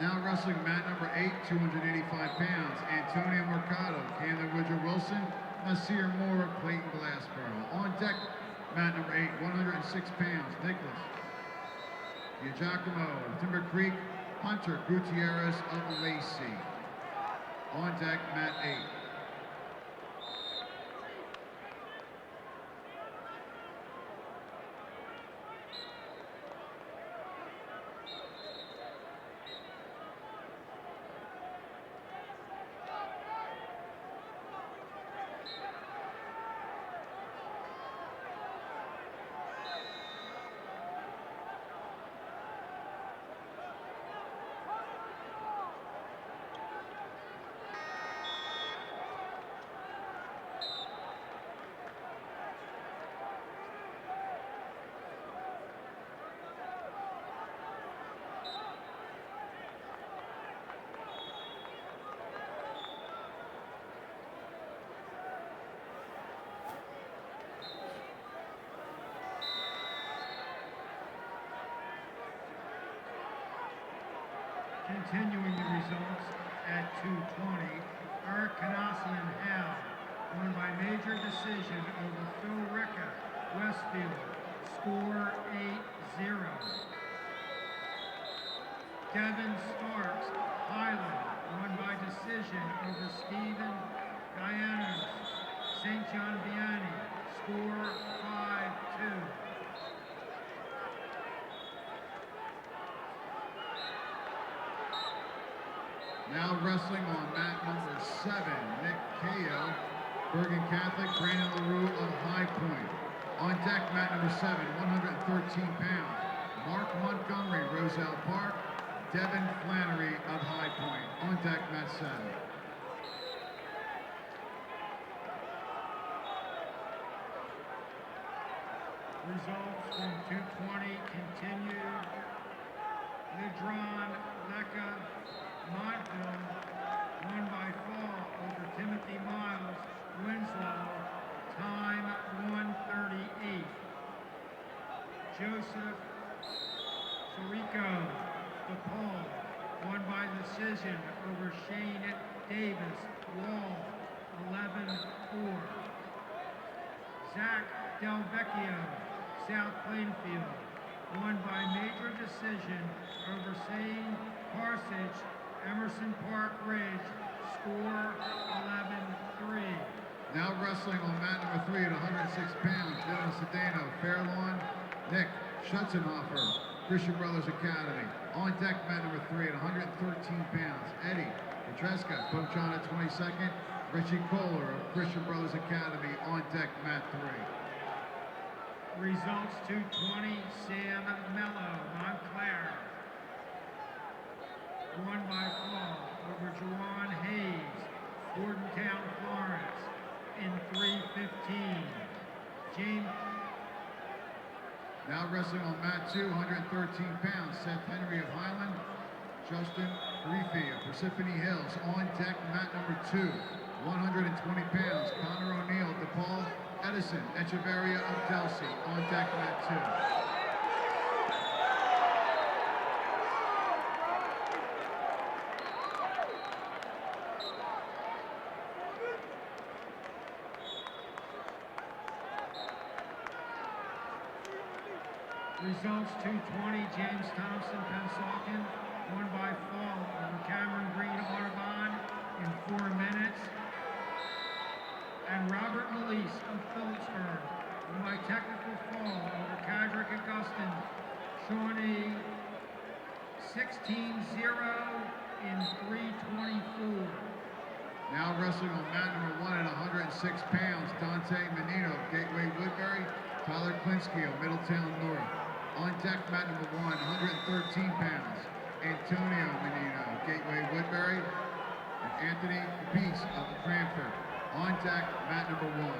Now wrestling mat number 8, 285 pounds, Antonio Mercado, Camden Woodrow Wilson, Nasir Moore of Clayton Glassboro. On deck, mat number 8, 106 pounds, Nicholas Giacomo of Timber Creek, Hunter Gutierrez of Lacey. On deck, mat 8. Continuing the results at 220, Eric Canassian Hal won by major decision over Phil Ricca, Westfield, score 8-0. Kevin Starks, Highland, won by decision over Stephen Guyanas, St. John Vianney, score 5-2. Now wrestling on mat number 7, Nick Kao, Bergen Catholic, Brandon LaRue of High Point. On deck, mat number 7, 113 pounds, Mark Montgomery, Roselle Park, Devin Flannery of High Point. On deck, mat 7. Results from 220 continued. Lidron Lecca Montville won by fall over Timothy Miles, Winslow, time 1:38. Joseph Sorico DePaul won by decision over Shane Davis, Wall, 11-4. Zach Del Vecchio, South Plainfield, won by major decision over Shane Parsage, Emerson Park Ridge, score 11-3. Now wrestling on mat number 3 at 106 pounds, Dylan Sedano, Fairlawn, Nick Schutzenhofer, Christian Brothers Academy. On deck, mat number 3 at 113 pounds, Eddie Petreska, Pope John at 22nd, Richie Kohler of Christian Brothers Academy. On deck, mat 3. Results 220, Sam Mello, Montclair, won by fall over Juwan Hayes, Bordentown, Florence, in 3:15. James. Now wrestling on mat 2, 113 pounds, Seth Henry of Highland, Justin Griffey of Parsippany Hills. On deck, mat number 2, 120 pounds, Connor O'Neill. DePaul Edison Echeverria of Delsey. On deck, mat 2. Results 220, James Thompson, Pensauken, won by fall over Cameron Green, Audubon in 4 minutes. And Robert Melise of Phillipsburg, won by technical fall over Cadrick Augustin, Shawnee 16-0 in 3:24. Now wrestling on mat number 1 at 106 pounds, Dante Menino of Gateway Woodbury. Tyler Klinsky of Middletown North. On deck, mat number 1, 113 pounds, Antonio Menino of Gateway Woodbury. And Anthony Beast of Cranford. On deck, mat number 1.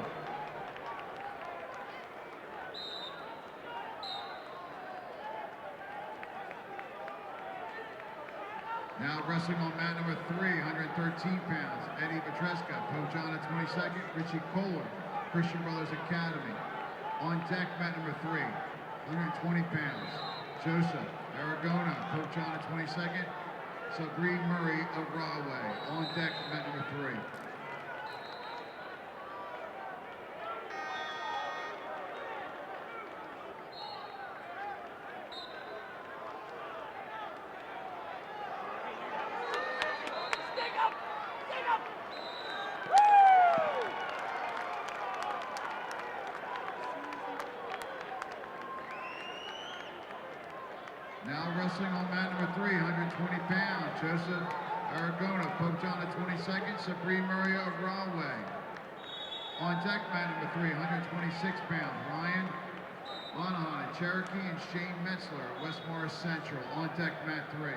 Now wrestling on mat number 3, 113 pounds, Eddie Petreska, Pope John at 22nd, Richie Kohler, Christian Brothers Academy. On deck, mat number 3, 120 pounds, Joseph Aragona, Pope John at 22nd, Sabrine Murray of Rahway. On deck, mat number 3. Now wrestling on mat number 3, 120 pounds, Joseph Aragona, Pope John at 22nd, Sabrine Murray of Rahway. On deck, mat number 3, 126 pounds, Ryan Monahan at Cherokee and Shane Metzler at West Morris Central. On deck, mat 3.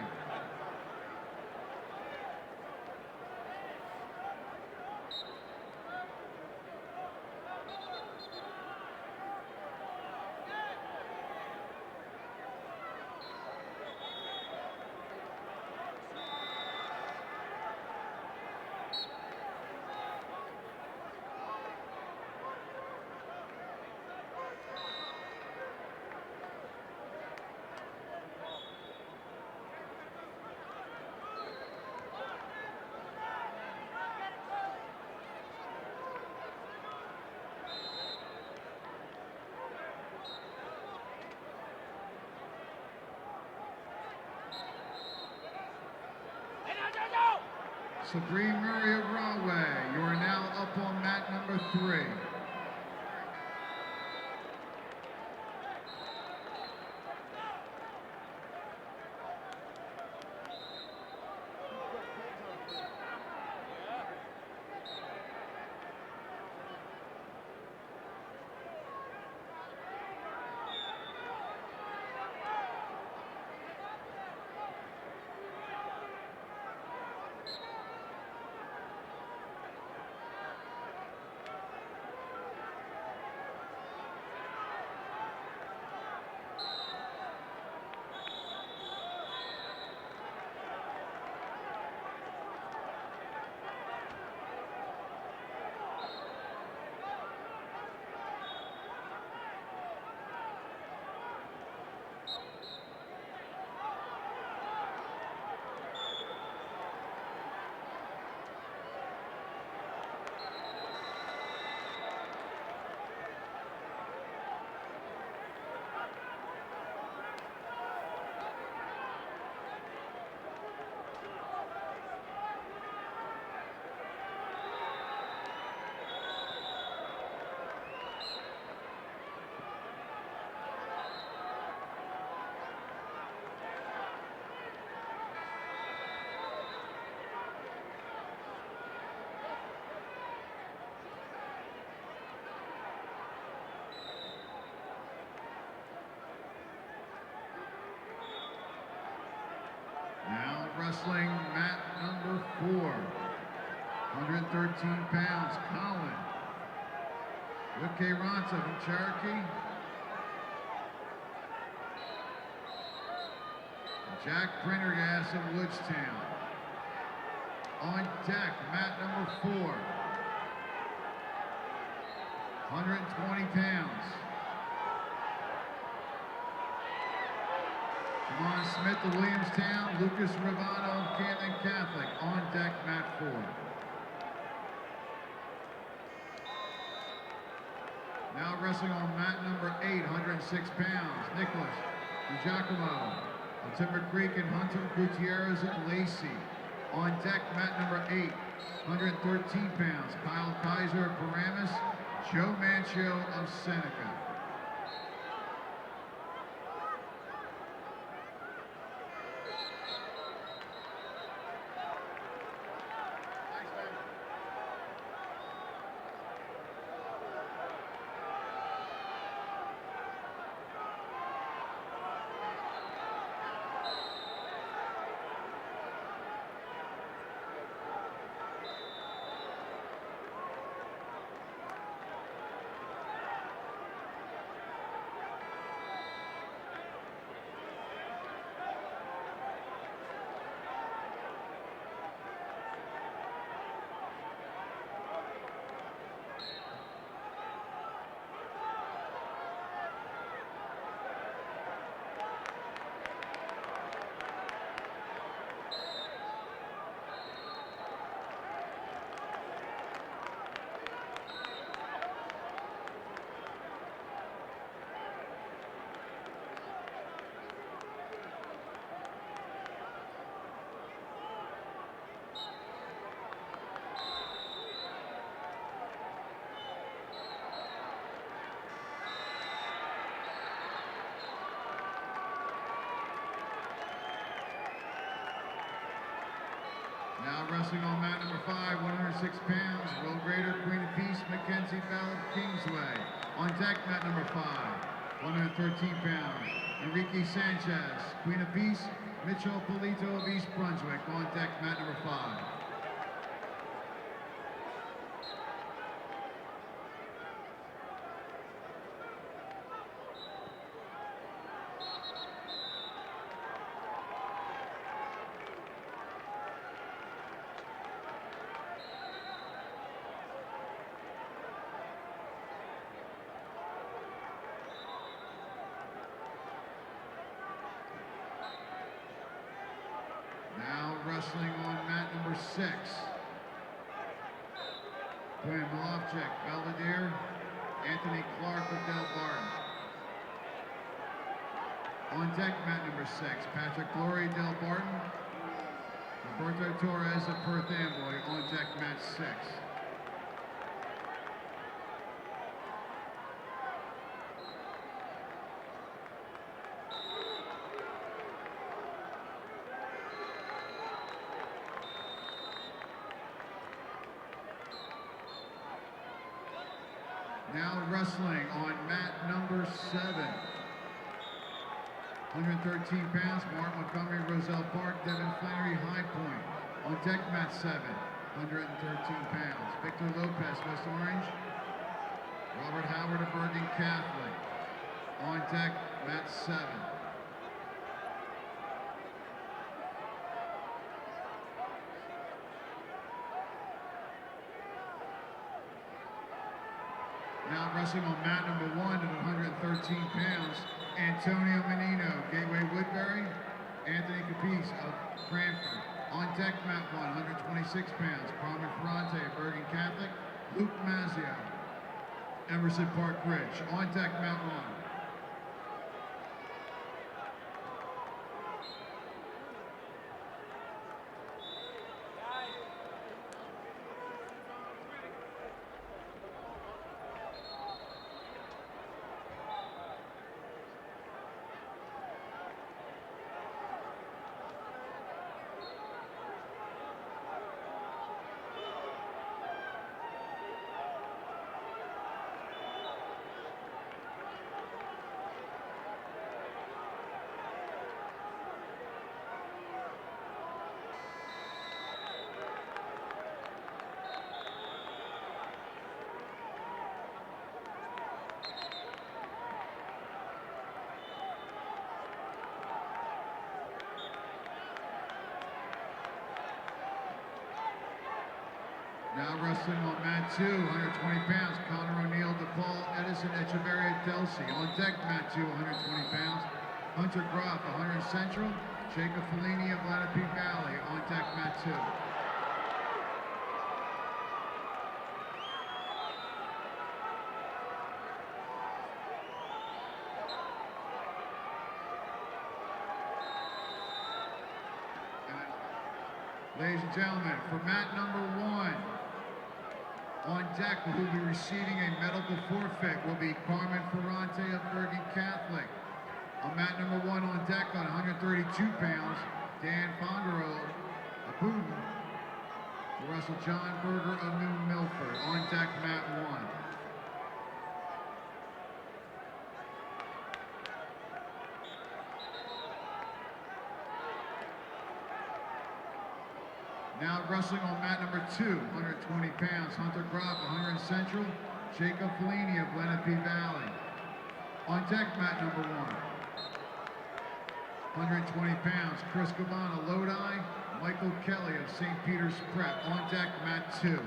Sabrine Murray of Rahway, you are now up on mat number 3. Now wrestling mat number 4, 113 pounds, Colin Witkey-Ronta from Cherokee. Jack Prendergast of Woodstown. On deck, mat number 4. 120 pounds. Javon Smith of Williamstown, Lucas Ravano of Canton Catholic. On deck, mat 4. Now wrestling on mat number 8, 106 pounds. Nicholas DiGiacomo of Timber Creek and Hunter Gutierrez of Lacey. On deck, mat number 8, 113 pounds. Kyle Kaiser of Paramus, Joe Mancio of Seneca. Now wrestling on mat number 5, 106 pounds, Will Grader, Queen of Peace, Mackenzie Bell of Kingsway. On deck, mat number 5, 113 pounds, Enrique Sanchez, Queen of Peace, Mitchell Polito of East Brunswick. On deck, mat number 5. Now wrestling on mat number 6. Quinn Malofchik, Belvedere, Anthony Clark of Del Barton. On deck, mat number 6, Patrick Glory, Del Barton. Roberto Torres of Perth Amboy. On deck, mat 6. Now wrestling on mat number 7. 113 pounds, Mark Montgomery, Roselle Park, Devin Flannery, High Point. On deck, mat 7, 113 pounds. Victor Lopez, West Orange. Robert Howard of Bergen Catholic. On deck, mat 7. Now wrestling on mat number 1 at 113 pounds, Antonio Menino, Gateway Woodbury, Anthony Capice of Cranford. On deck, mat 1, 126 pounds, Carmen Ferrante, Bergen Catholic, Luke Mazzio, Emerson Park Ridge. On deck, mat 1. Now wrestling on mat 2, 120 pounds, Connor O'Neill, DePaul, Edison, Echeverria, Delcy. On deck, mat 2, 120 pounds, Hunter Groff, 100 Central, Jacob Fellini of Lenape Valley. On deck, mat 2. Ladies and gentlemen, for mat number 1, on deck who will be receiving a medical forfeit will be Carmen Ferrante of Bergen Catholic. On mat number 1 on deck on 132 pounds, Dan Fongaro of Booten will wrestle John Berger of New Milford. On deck, mat 1. Now wrestling on mat number 2, 120 pounds, Hunter Groff, 100 Central, Jacob Fellini of Lenape Valley. On deck, mat number 1. 120 pounds, Chris Cabana, Lodi, Michael Kelly of St. Peter's Prep. On deck, mat 2.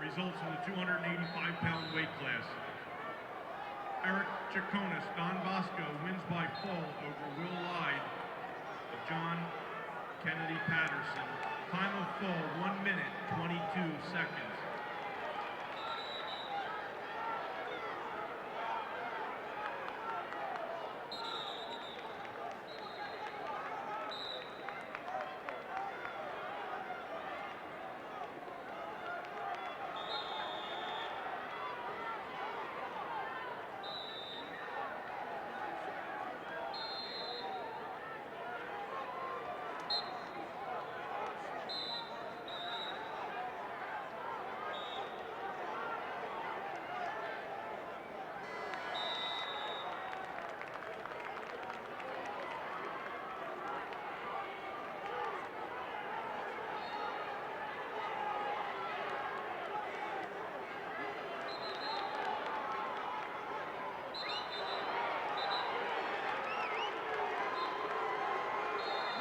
Results in the 285-pound weight class. Eric Chaconis, Don Bosco, wins by fall over Will Lyde of John Kennedy Patterson. Time of fall, 1 minute, 22 seconds.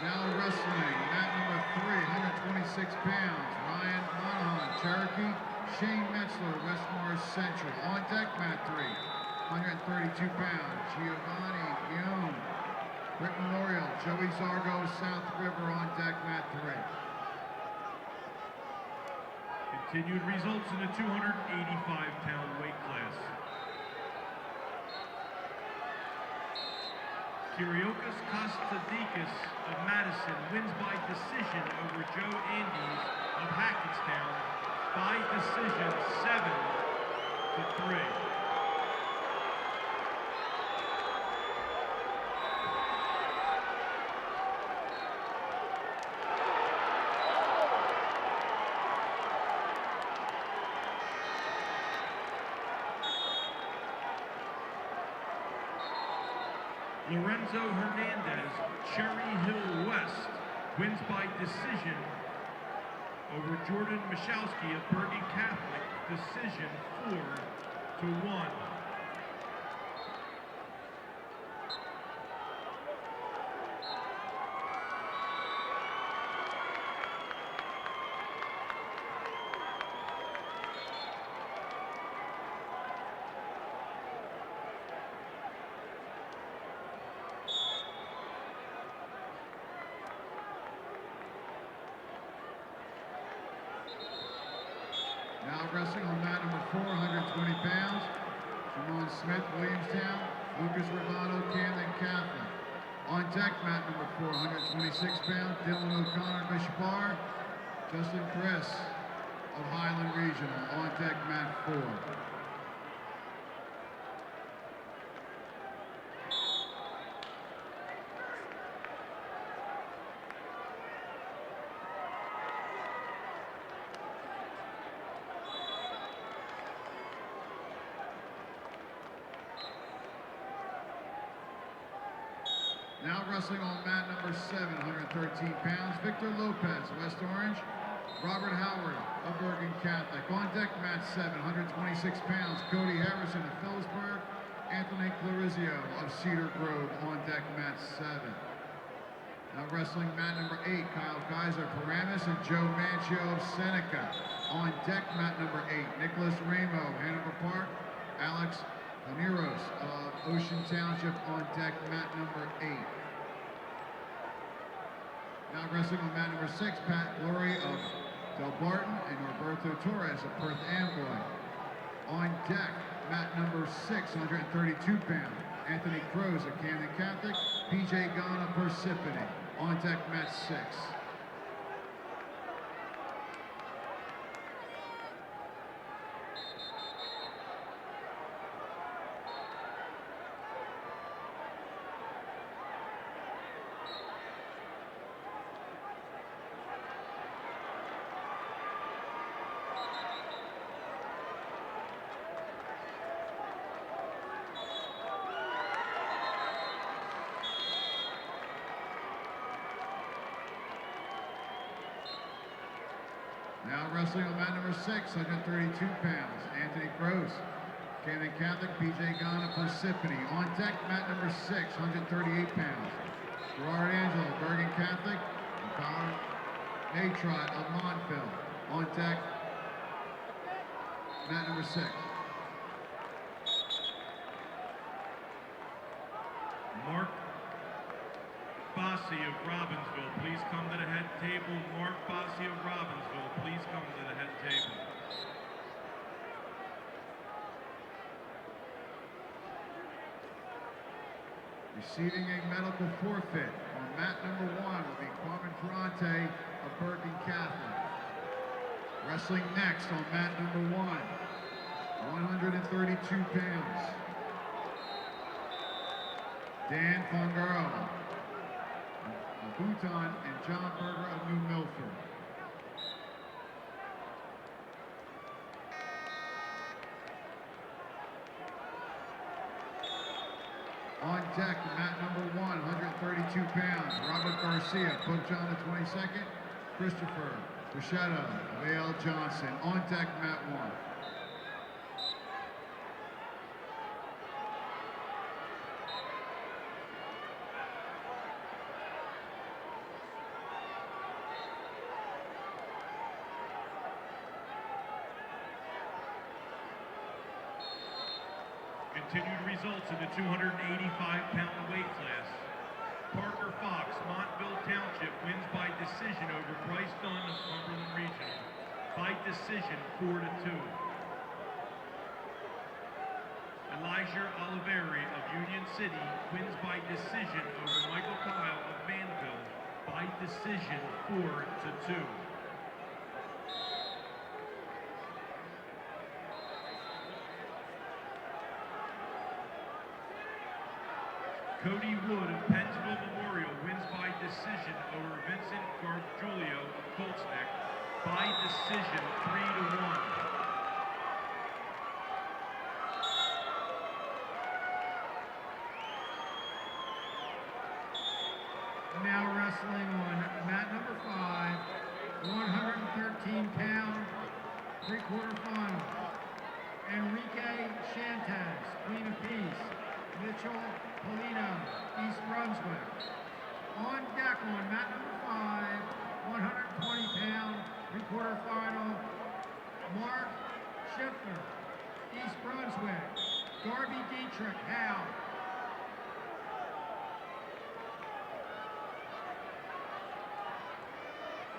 Now wrestling, mat number 3, 126 pounds, Ryan Monahan, Cherokee, Shane Metzler, West Morris Central. On deck, mat 3, 132 pounds, Giovanni Guillaume, Brick Memorial, Joey Zargo, South River. On deck, mat 3. Continued results in the 285-pound weight class. Kyriakos Kostadikis of Madison wins by decision over Joe Andes of Hackettstown by decision 7-3. Lorenzo Hernandez, Cherry Hill West, wins by decision over Jordan Michalski of Bergen Catholic, decision 4-1. Now wrestling on mat number 4, 120 pounds. Jamon Smith, Williamstown. Lucas Romano, Camden Catholic. On deck, mat number 4, 126 pounds. Dylan O'Connor, Bishop Bar. Justin Chris of Highland Regional. On deck, mat 4. Now wrestling on mat number 7, 113 pounds, Victor Lopez, West Orange. Robert Howard of Bergen Catholic. On deck, mat 7, 126 pounds, Cody Harrison of Phillipsburg. Anthony Clarizio of Cedar Grove. On deck, mat 7. Now wrestling mat number 8, Kyle Kaiser, Paramus, and Joe Manchio of Seneca. On deck, mat number 8, Nicholas Ramo, Hanover Park. Alex Aniros of Ocean Township. On deck, mat number 8. Now wrestling on mat number 6, Pat Glory of Del Barton and Roberto Torres of Perth Amboy. On deck, mat number 6, 132 pounds, Anthony Crows of Camden Catholic. PJ Gunn of Parsippany. On deck, mat 6. Now wrestling on mat number 6, 132 pounds, Anthony Gross, Camden Catholic. PJ Gunn of Parsippany. On deck, mat number 6, 138 pounds, Gerard Angelo, Bergen Catholic, and Colin Natrot of Montville. On deck, mat number 6. Mark Bossi of Robbinsville, please come to the head table. Mark Bossi of Robbinsville, please come to the head table. Receiving a medical forfeit on mat number 1 will be Carmen Ferrante of Bergen Catholic. Wrestling next on mat number 1, 132 pounds, Dan Fungaro of Bhutan and John Berger of New Milford. On deck, mat number 1, 132 pounds, Robert Garcia, Pope John the 22nd, Christopher Bruschetto of A.L. Johnson. On deck, mat 1. Continued results in the 285-pound weight class. Parker Fox, Montville Township, wins by decision over Bryce Dunn of Cumberland Regional. By decision, 4-2. Elijah Oliveri of Union City wins by decision over Michael Kyle of Vanville. By decision, 4-2. Cody Wood of Pennsville Memorial wins by decision over Vincent Gargiulio of Colts Neck. By decision, 3-1. Mitchell Polino, East Brunswick. On deck on mat number 5, 120-pound three-quarter final, Mark Schiffler, East Brunswick. Darby Dietrich, Howe.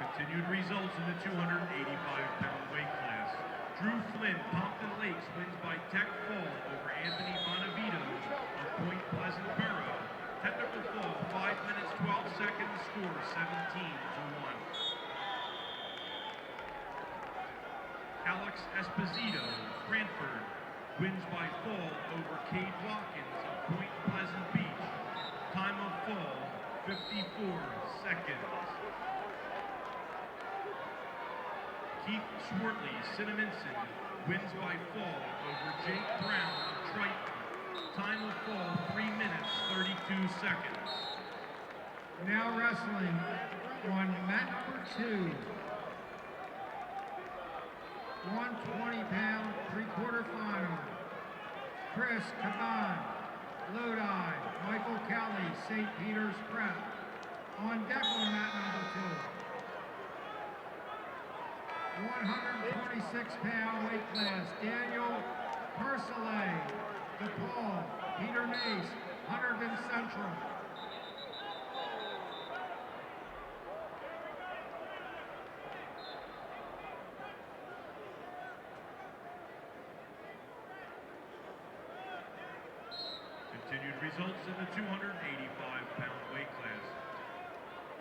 Continued results in the 285-pound weight class. Drew Flynn, Pompton Lakes, wins by tech fall over Anthony Bonavito of Point Pleasant Borough. Technical fall, 5 minutes, 12 seconds, score 17-1. Alex Esposito, Brantford, wins by fall over Cade Watkins of Point Pleasant Beach. Time of fall, 54 seconds. Keith Schwartley, Cinnaminson, wins by fall over Jake Brown of Triton. Time of fall, 3 minutes, 32 seconds. Now wrestling on mat number 2. 120-pound three-quarter final. Chris Caban, Lodi, Michael Kelly, St. Peter's Prep. On deck on mat number 2. 126-pound weight class, Daniel Persillet, DePaul, Peter Mace, Hunterdon Central. Continued results in the 285-pound weight class.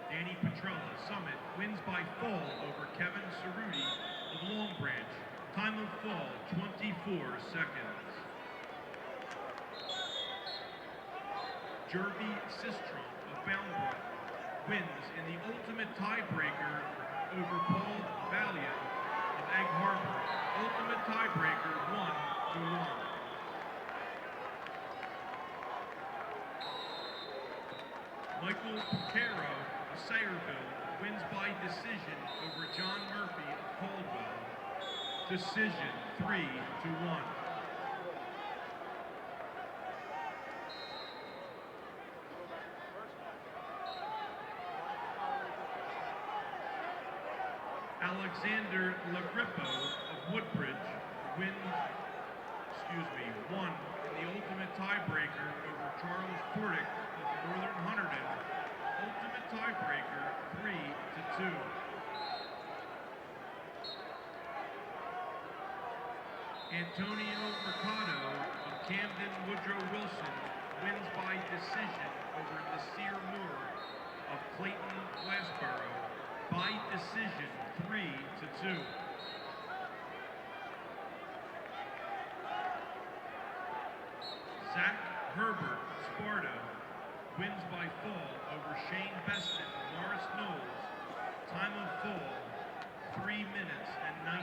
Danny Petrella, Summit, wins by fall over Kevin Cerruti of Long Branch. Time of fall, 24 seconds. Jervy Sistrom of Boundbrook wins in the ultimate tiebreaker over Paul Valiant of Egg Harbor. Ultimate tiebreaker, 1-1. Michael Pucero of Sayreville wins by decision over John Murphy of Caldwell. Decision, 3-1. Alexander Lagrippo of Woodbridge won in the ultimate tiebreaker over Charles Portick of Northern Hunterdon. Ultimate tiebreaker, 3-2. Antonio Mercado of Camden Woodrow Wilson wins by decision over Nasir Moore of Clayton Glassboro by decision, 3-2. Zach Herbert, Sparta, wins by fall over Shane Beston of Morris Knowles. Time of fall, 3 minutes and 19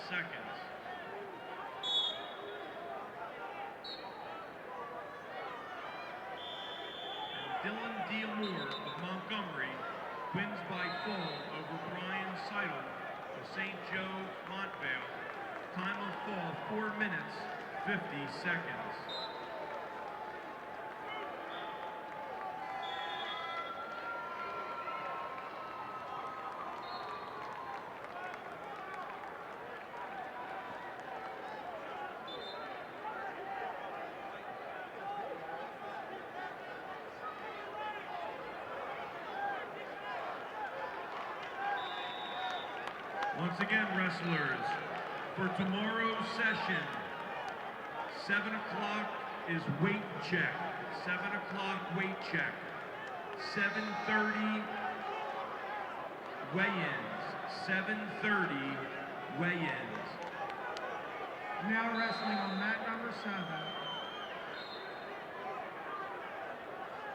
seconds. And Dylan Diamore of Montgomery wins by fall over Brian Seidel of St. Joe Montvale. Time of fall, 4 minutes, 50 seconds. Once again, wrestlers, for tomorrow's session, 7 o'clock is weight check. 7 o'clock weight check. 7:30 weigh-ins. 7:30 weigh-ins. Now wrestling on mat number 7.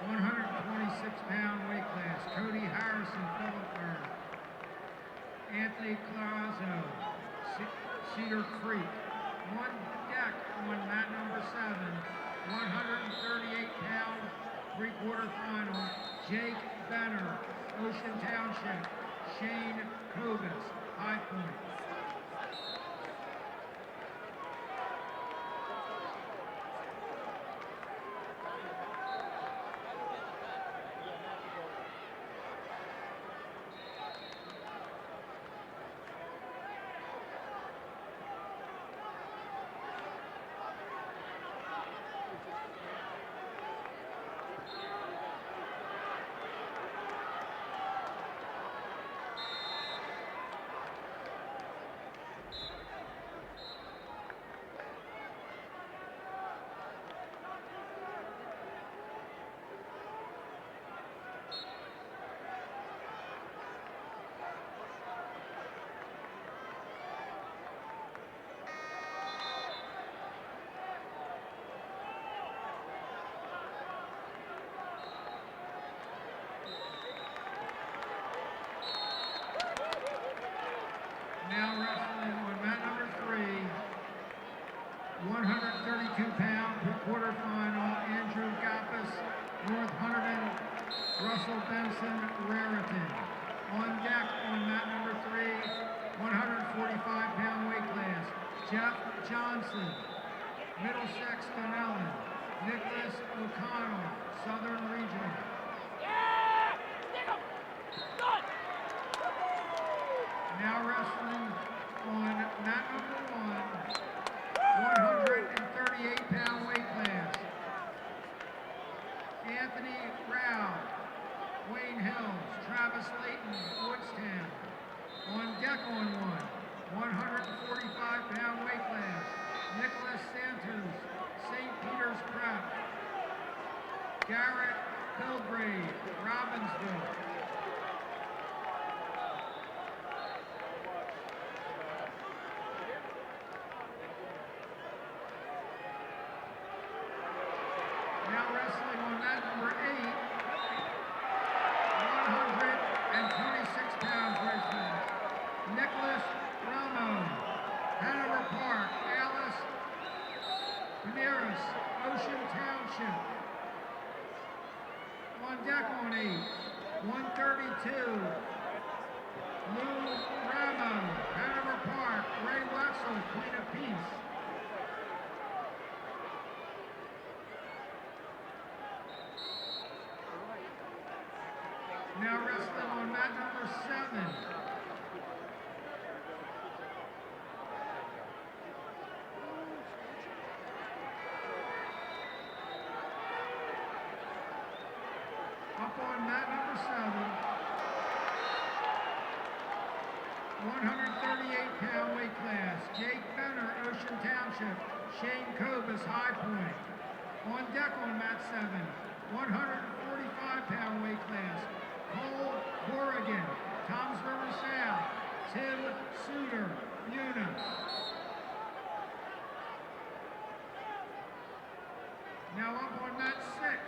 126-pound weight class, Cody Harrison, Phillipsburg. Anthony Clarazzo, Cedar Creek. On deck on mat number 7, 138-pound three-quarter final, Jake Benner, Ocean Township. Shane Kovas, High Point. Middlesex Tonellan, Nicholas O'Connell, Southern Regional. Now wrestling on mat number 138-pound weight class. Anthony Rao, Wayne Hills, Travis Layton, Woodstown. On deck on 145-pound weight class. Nicholas Santos, St. Peter's Prep. Garrett Pilgrave, Robbinsville. Now wrestling on mat number 8, 126 pounds wrestling. Nicholas Ramo, Hanover Park, Alice Pineris, Ocean Township. On deck on 8, 132. Lou Ramo, Hanover Park, Ray Wetzel, Queen of Peace. Now wrestling on mat number 7. Up on mat number 7. 138-pound weight class. Jake Benner, Ocean Township. Shane Cobus, High Point. On deck on mat 7. 145-pound weight class. Cole Corrigan, Toms River South. Tim Suter, Una. Now up on mat 6.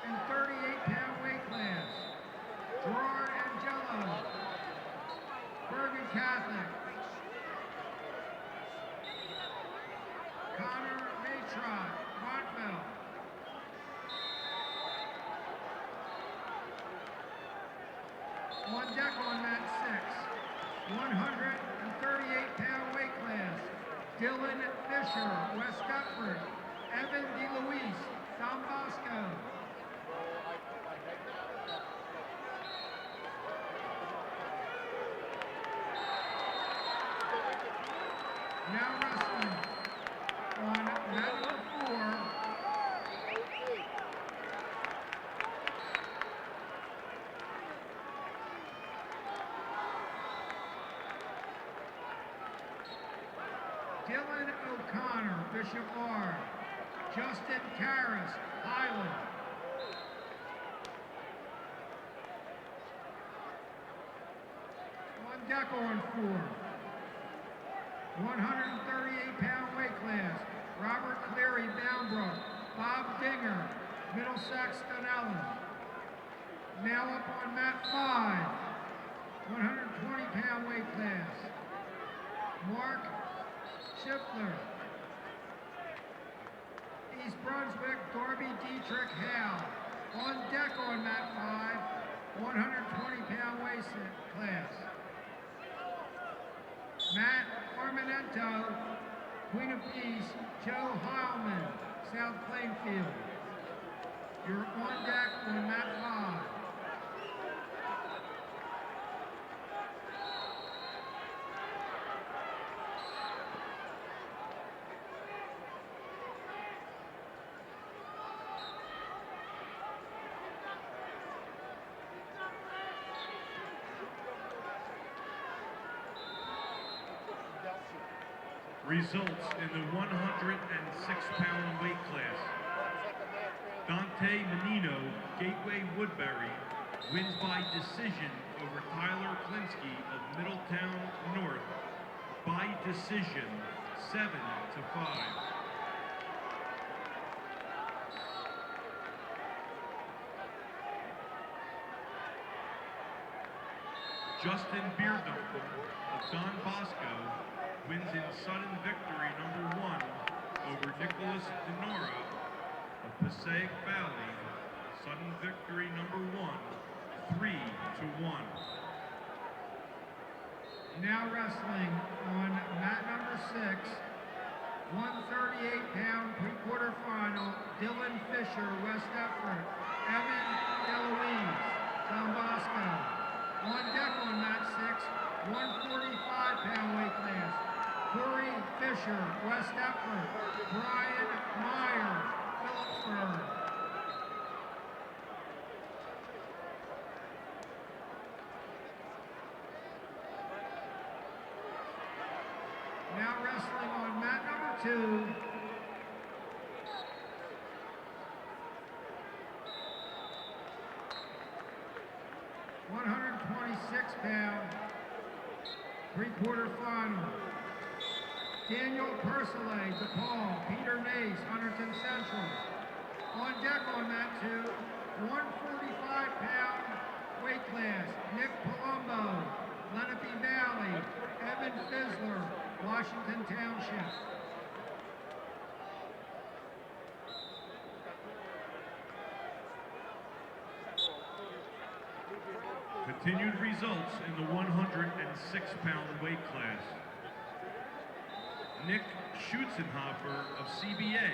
138-pound weight class. Gerard Angelo, Bergen Catholic. Connor Matron, Montville. On deck on mat 6. 138-pound weight class. Dylan Fisher, West Deptford. Evan DeLuise, Don Bosco. Now wrestling on mat number 4. Dylan O'Connor, Bishop R. Justin Karras, Highland. On deck on 4. 138-pound weight class. Robert Cleary, Boundbrook. Bob Dinger, Middlesex Tonellan. Now up on mat 5. 120-pound weight class. Mark Schiffler. East Brunswick, Darby Dietrich Hale. On deck on mat 5, 120-pound weight class. Matt Armanento, Queen of Peace, Joe Heilman, South Plainfield. You're on deck on mat 5. Results in the 106-pound weight class. Dante Menino, Gateway Woodbury, wins by decision over Tyler Klinsky of Middletown North by decision, 7-5. Justin Beardumper of Don Bosco wins in sudden victory number 1 over Nicholas Denora of Passaic Valley. Sudden victory number 1, 3-1. Now wrestling on mat number 6, 138-pound pre-quarterfinal, Dylan Fisher, West Effort, Evan Deloise, Don Bosco. On deck on mat 6, 145-pound weight class, Corey Fisher, West Effort, Brian Meyer, Phillipsburg. Now wrestling on mat number 2, 126-pound pre-quarterfinal, Daniel Persilay, DePaul, Peter Nace, Hunterton Central. On deck on mat 2, 145-pound weight class, Nick Palumbo, Lenape Valley, Evan Fizzler, Washington Township. Continued results in the 106-pound weight class. Nick Schutzenhofer of CBA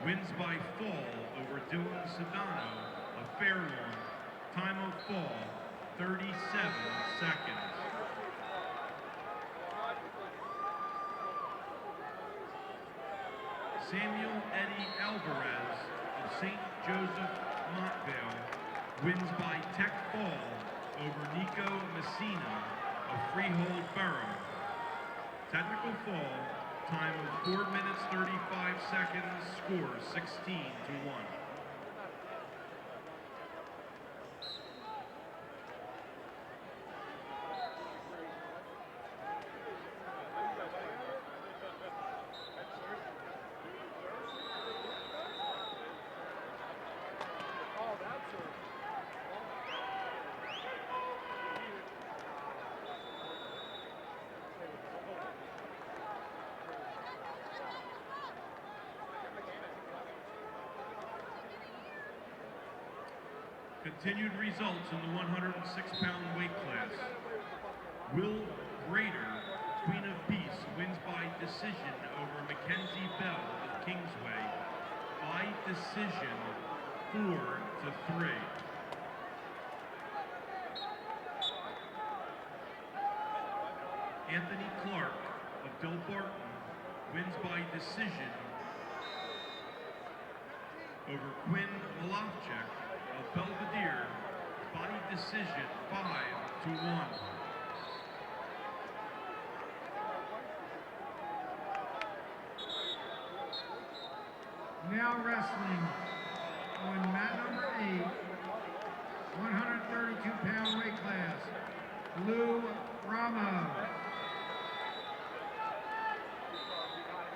wins by fall over Dylan Sedano of Fairlawn. Time of fall, 37 seconds. Samuel Eddie Alvarez of St. Joseph Montvale wins by tech fall over Nico Messina of Freehold Borough. Technical fall, time of 4 minutes 35 seconds, score 16-1. Continued results in the 106-pound weight class. Will Grader, Queen of Peace, wins by decision over Mackenzie Bell of Kingsway. By decision, 4-3. Anthony Clark of Delbarton wins by decision over Quinn Malofchek of Belvedere by decision, 5-1. Now wrestling on mat number 8, 132-pound weight class, Lou Ramo,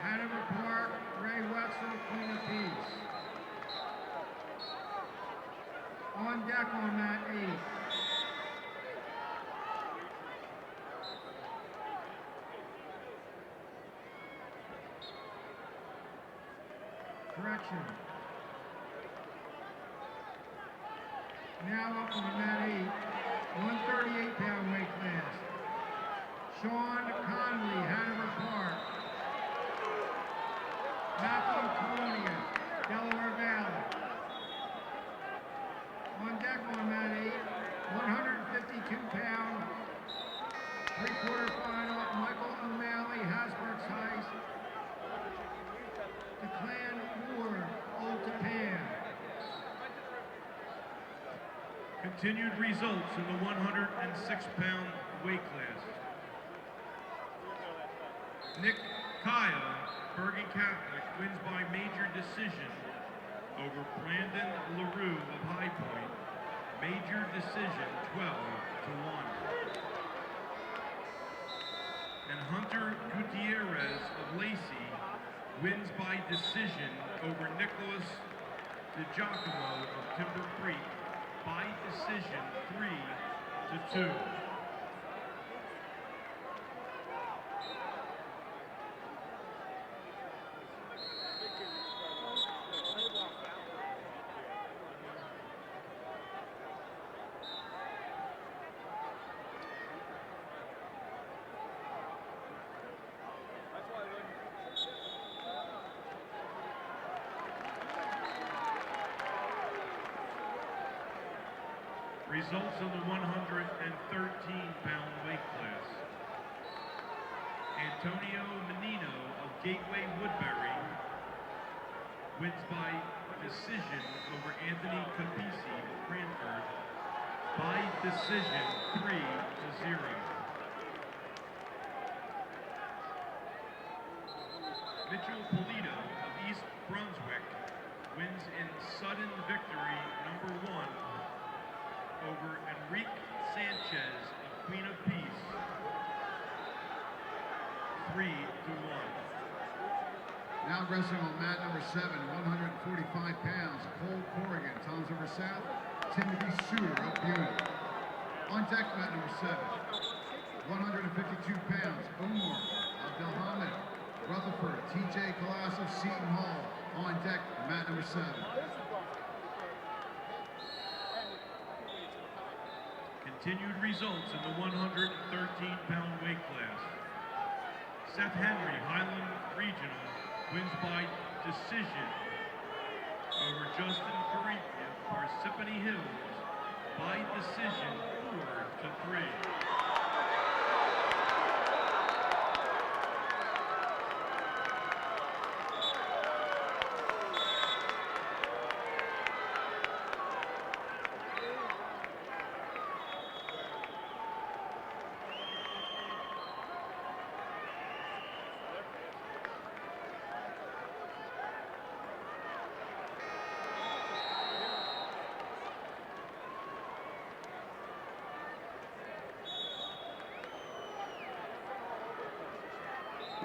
Hanover Park, Ray Wetzel, Queen of Peace. On deck on mat 8, correction. Now up on mat 8, 138-pound weight class, Sean Conley, Hanover Park, Matthew Colonia, Delaware Valley. On deck on mat 8, 152-pound pre-quarterfinal, Michael O'Malley, Hasbrook's Heights, the Clan Ward, Old Japan. Continued results in the 106-pound weight class. Nick Kaya, Bergen Catholic, wins by major decision over Brandon LaRue of High Point. Major decision, 12-1. And Hunter Gutierrez of Lacey wins by decision over Nicholas DiGiacomo of Timber Creek by decision, 3-2. Results in the 113-pound weight class. Antonio Menino of Gateway Woodbury wins by decision over Anthony Capisi of Cranford by decision 3-0. Mitchell Polito of East Brunswick wins in sudden victory number 1 over Enrique Sanchez of Queen of Peace, 3-1. Now wrestling on mat number 7, 145 pounds, Cole Corrigan, Tom's River South, Timothy Suter of Butte. On deck, mat number 7, 152 pounds, Omar Abdelhamid, Rutherford, TJ Kalas of Seton Hall. On deck, mat number 7. Continued results in the 113-pound weight class. Seth Henry, Highland Regional, wins by decision over Justin Carriquia of Parsippany Hills by decision 4-3.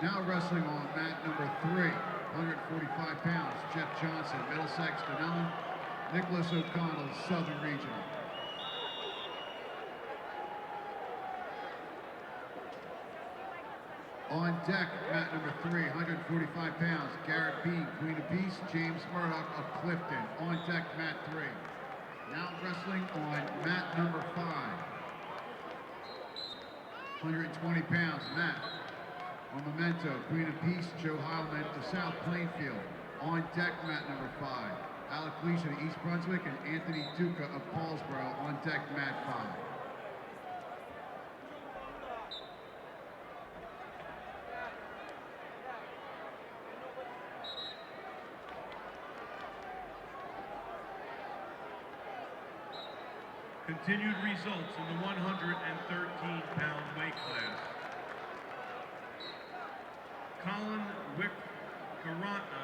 Now wrestling on mat number 3, 145 pounds, Jeff Johnson, Middlesex, Denellen, Nicholas O'Connell, Southern Regional. On deck, mat number 3, 145 pounds, Garrett Bean, Queen of Peace, James Murdoch of Clifton. On deck, mat 3. Now wrestling on mat number 5, 120 pounds, Matt. On Memento, Queen of Peace, Joe Heilman of South Plainfield. On deck, mat number 5, Alec Leisha of East Brunswick and Anthony Duca of Paulsboro. On deck, mat 5. Continued results in the 113-pound weight class. Colin Wick-Garantna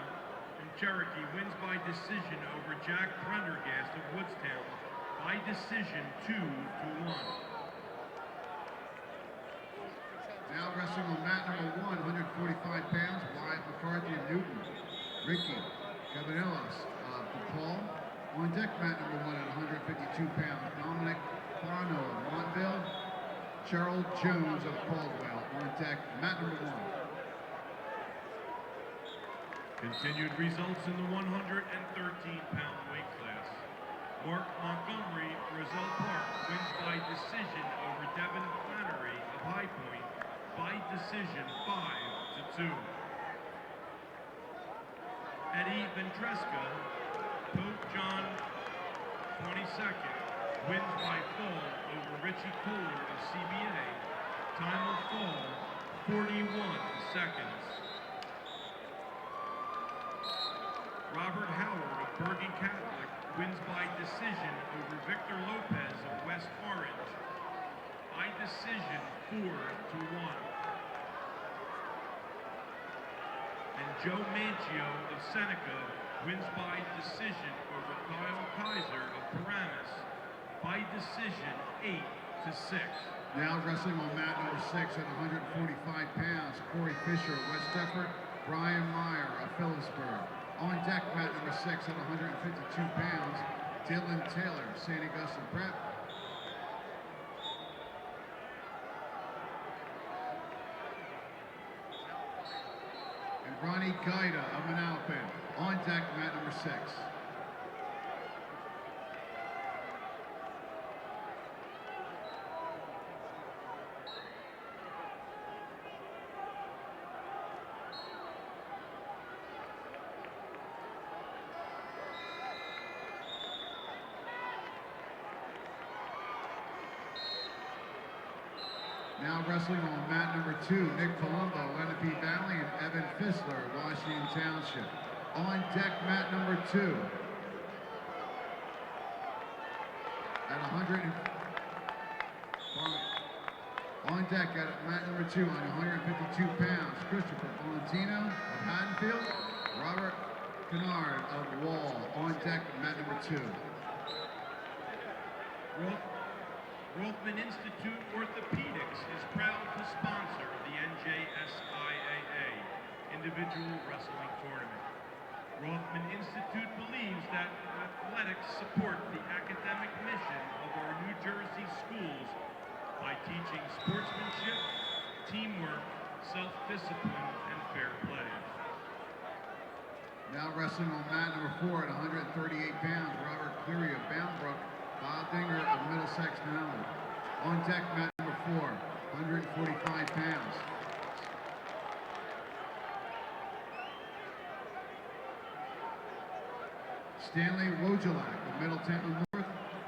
from Cherokee wins by decision over Jack Prendergast of Woodstown by decision 2-1. Now wrestling on mat number 1, 145 pounds, Wyatt McCarthy of Newton. Ricky Cabanillas of DePaul. On deck, mat number 1 at 152 pounds, Dominic Bono of Montville. Gerald Jones of Caldwell. On deck, mat number 1. Continued results in the 113-pound weight class. Mark Montgomery, Roselle Park, wins by decision over Devin Flannery of High Point by decision 5-2. Eddie Ventresca, Pope John 22nd, wins by fall over Richie Kohler of CBA. Time of fall, 41 seconds. Robert Howard of Bergen Catholic wins by decision over Victor Lopez of West Orange by decision 4-1. And Joe Manchio of Seneca wins by decision over Kyle Kaiser of Paramus by decision 8-6. Now wrestling on mat number 6 at 145 pounds, Corey Fisher of West Deptford, Brian Meyer of Phillipsburg. On deck, mat number 6 at 152 pounds, Dylan Taylor, St. Augustine Prep. And Ronnie Gaida of Manalapan. On deck, mat number 6. wrestling on mat number 2, Nick Palumbo, Lenape Valley, and Evan Fissler, Washington Township. On deck, mat number 2. At 100 on deck at mat number 2 on 152 pounds, Christopher Valentino of Haddonfield, Robert Kennard of Wall. On deck, mat number 2. Rothman Institute Orthopedics is proud to sponsor the NJSIAA Individual Wrestling Tournament. Rothman Institute believes that athletics support the academic mission of our New Jersey schools by teaching sportsmanship, teamwork, self-discipline, and fair play. Now wrestling on mat number 4 at 138 pounds, Robert Cleary of Boundbrook, Bob Dinger of Middlesex Maryland. On deck, mat number 4, 145 pounds. Stanley Wojciech of Middletown North,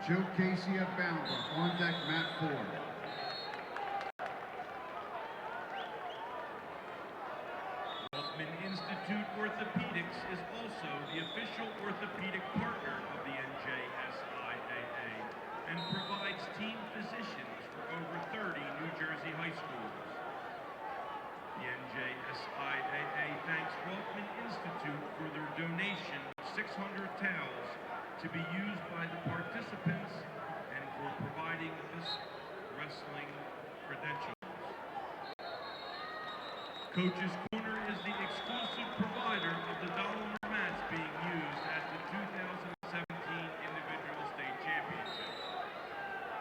Joe Casey of Boundbrook. On deck, mat 4. Rothman Institute Orthopedics is also the official orthopedic partner of the NJSIAA and provides team physicians for over 30 New Jersey high schools. The NJSIAA thanks Rothman Institute for their donation of 600 towels to be used by the participants and for providing this wrestling credentials. Coach's Corner is the exclusive provider of the Dollar mats being used at the 2017 Individual State Championships.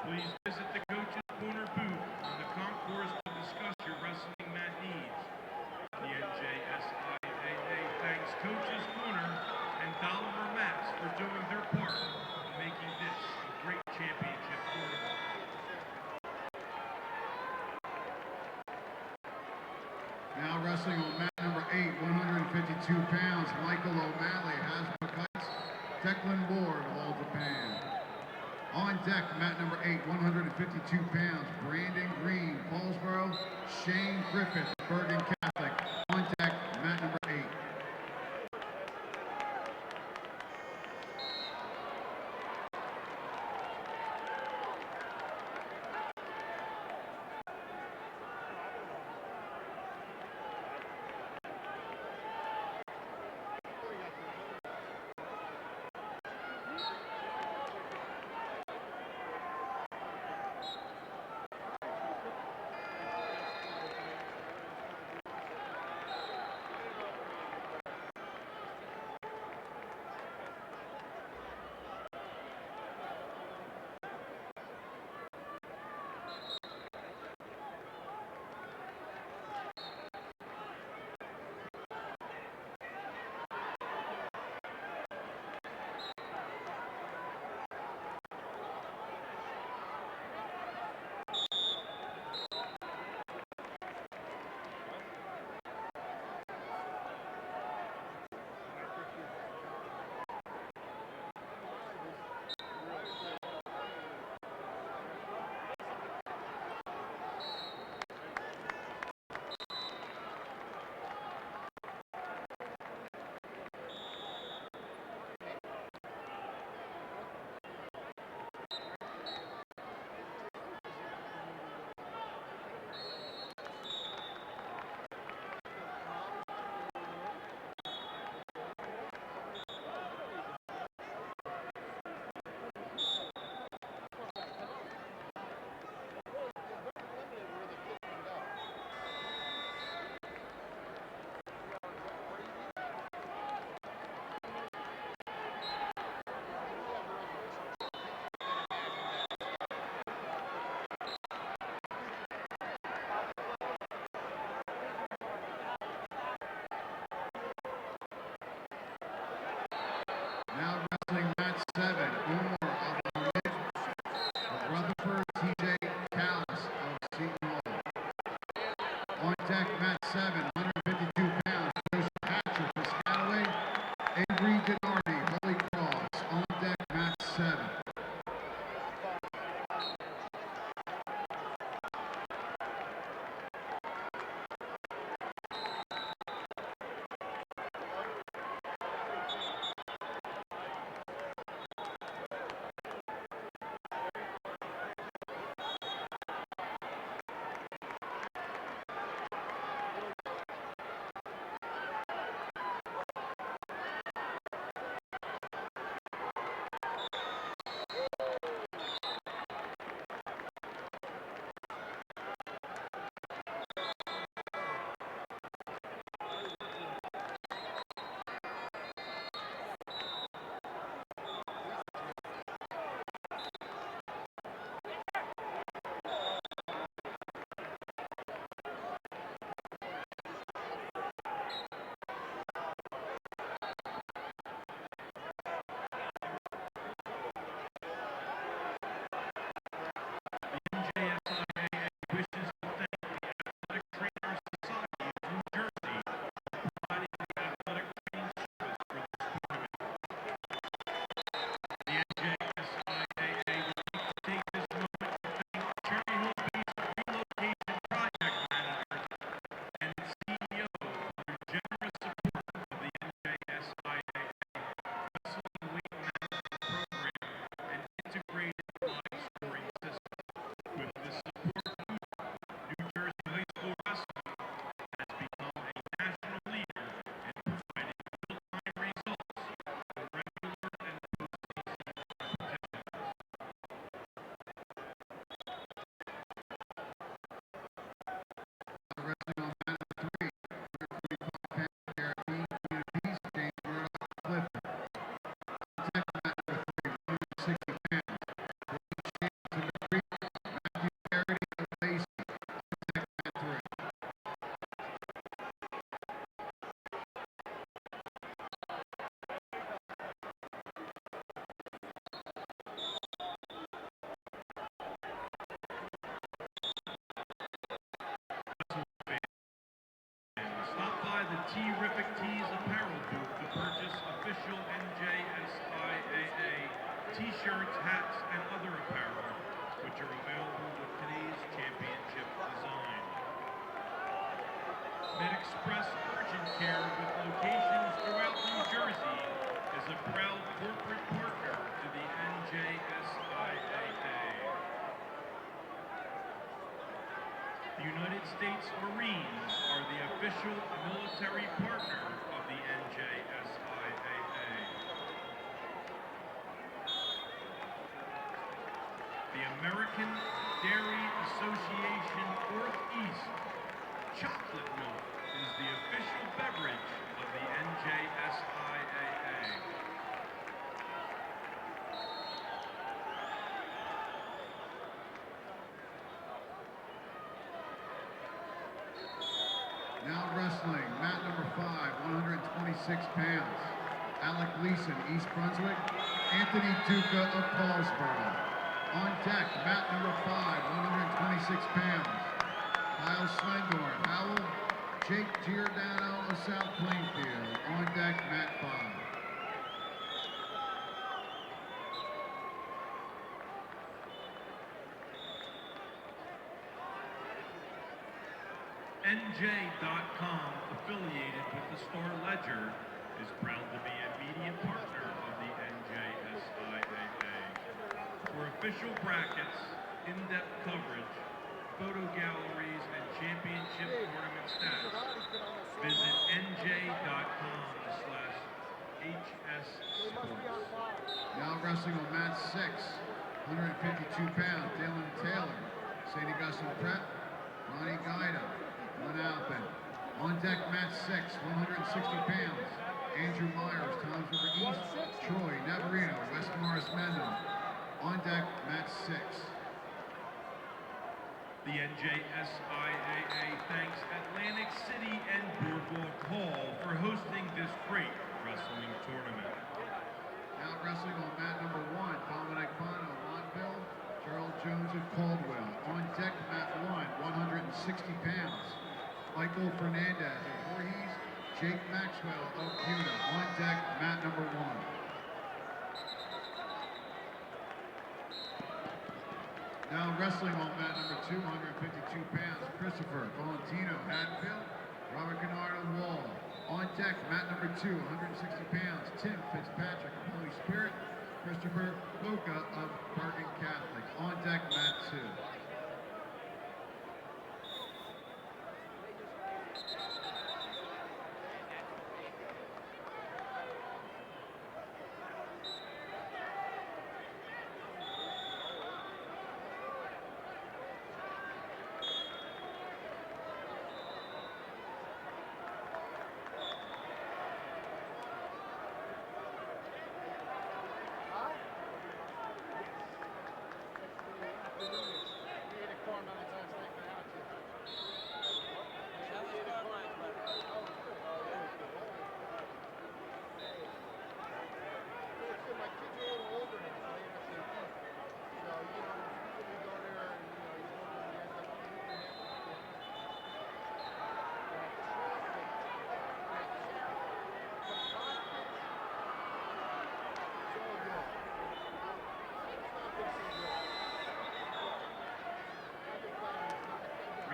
Please visit the Coach's Corner booth on the concourse to discuss your wrestling mat needs. The NJSIAA thanks Coach's Corner and Dollar Mats for doing their part in making this a great championship tournament. Now wrestling on mat number 8, 152 pounds, Michael O'Malley, Hasbrook Heights, Declan Ward of All Japan. On deck, mat number 8, 152 pounds, Brandon Green, Paulsboro, Shane Griffith, Bergen Catholic. On deck, mat number 8. Now wrestling mat 7, Umar Abdulhamid of Rutherford, TJ Callis of Seton Hall. On deck, mat 7, 152 pounds, Joseph Hatcher of Piscataway, Avery Denardi, Holy Cross. On deck, mat 7. Terrific Tees apparel booth to purchase official NJSIAA t-shirts, hats, and other apparel, which are available with today's championship design. MedExpress Urgent Care with locations throughout New Jersey is a proud corporate partner to the NJSIAA. The United States Marines are the official military partner of the NJSIAA. The American Dairy Association Northeast chocolate milk is the official beverage of the NJSIAA. Now wrestling, mat number 5, 126 pounds. Alec Leeson, East Brunswick. Anthony Duca of Paulsboro. On deck, mat number 5, 126 pounds. Kyle Slendorn, Howell. Jake Giordano of South Plainfield. On deck, mat 5. NJ.com, affiliated with the Star Ledger, is proud to be a media partner of the NJSIAA. For official brackets, in-depth coverage, photo galleries, and championship tournament stats, visit NJ.com/HSSports. Now wrestling on mat 6, 152 pounds. Dylan Taylor, St. Augustine Prep. Ronnie Guida, Glen Alpin. On deck, mat 6, 160 pounds. Andrew Myers, Toms River East. Troy Navarino, West Morris Mendon. On deck, mat 6. The NJSIAA thanks Atlantic City and Boardwalk Hall for hosting this great wrestling tournament. Now wrestling on mat number 1, Dominic Bono, Montville. Gerald Jones of Caldwell. On deck, mat 1, 160 pounds. Michael Fernandez of Voorhees. Jake Maxwell of Cuna. On deck, mat number 1. Now wrestling on mat number 2, 152 pounds. Christopher Valentino, Haddonfield. Robert Kennard of Wall. On deck, mat number 2, 160 pounds. Tim Fitzpatrick of Holy Spirit. Christopher Boca of Bergen Catholic. On deck, mat 2.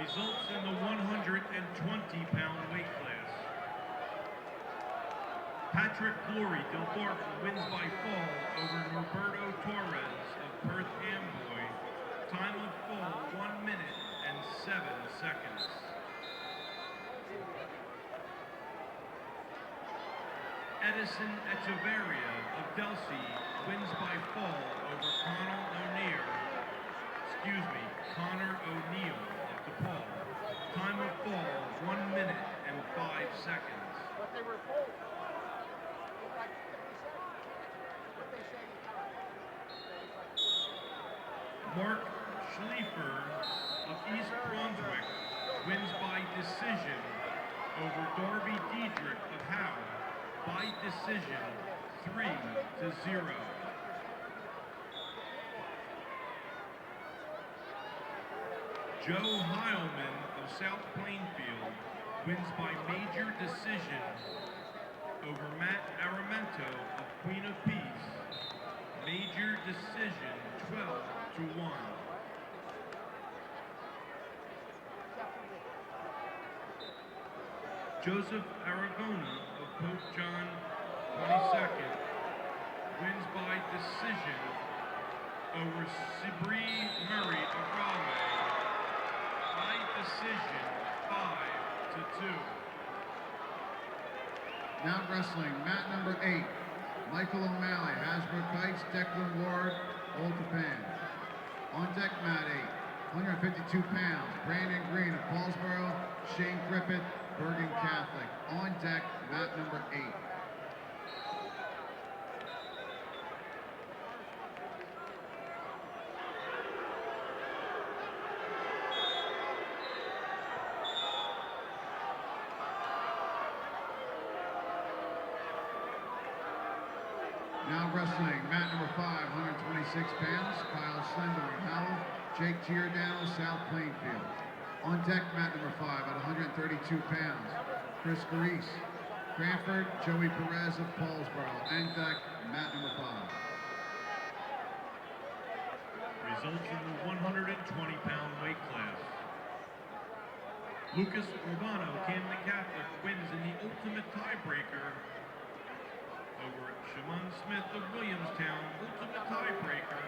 Results in the 120-pound weight class. Patrick Glory Dilthorpe wins by fall over Roberto Torres of Perth Amboy. Time of fall, 1 minute and 7 seconds. Edison Echeverria of Delsey wins by fall over Connor O'Neill of DePaul. Time of fall, 1 minute and 5 seconds. But they were full. Like 50 seconds. What they say is Mark Schliefer of East Brunswick wins by decision over Darby Diedrich of Howe by decision 3-0. Joe Heilman of South Plainfield wins by major decision over Matt Aramento of Queen of Peace. Major decision, 12-1. Joseph Aragona of Pope John XXII wins by decision over Sibri Murray of Galway. By decision, 5-2. Now wrestling, mat number 8, Michael O'Malley, Hasbrook Heights, Declan Ward, Old Japan. On deck, mat 8, 152 pounds, Brandon Green of Paulsboro, Shane Griffith, Bergen Catholic. On deck, mat number 8. Now wrestling, mat number 5, 126 pounds, Kyle Slender of Howell, Jake Giordano, South Plainfield. On deck, mat number 5 at 132 pounds, Chris Garice, Cranford, Joey Perez of Paulsboro. And deck, mat number 5. Results in the 120-pound weight class. Lucas Urbano, Camden Catholic, wins in the ultimate tiebreaker over Shaman Smith of Williamstown, ultimate tiebreaker,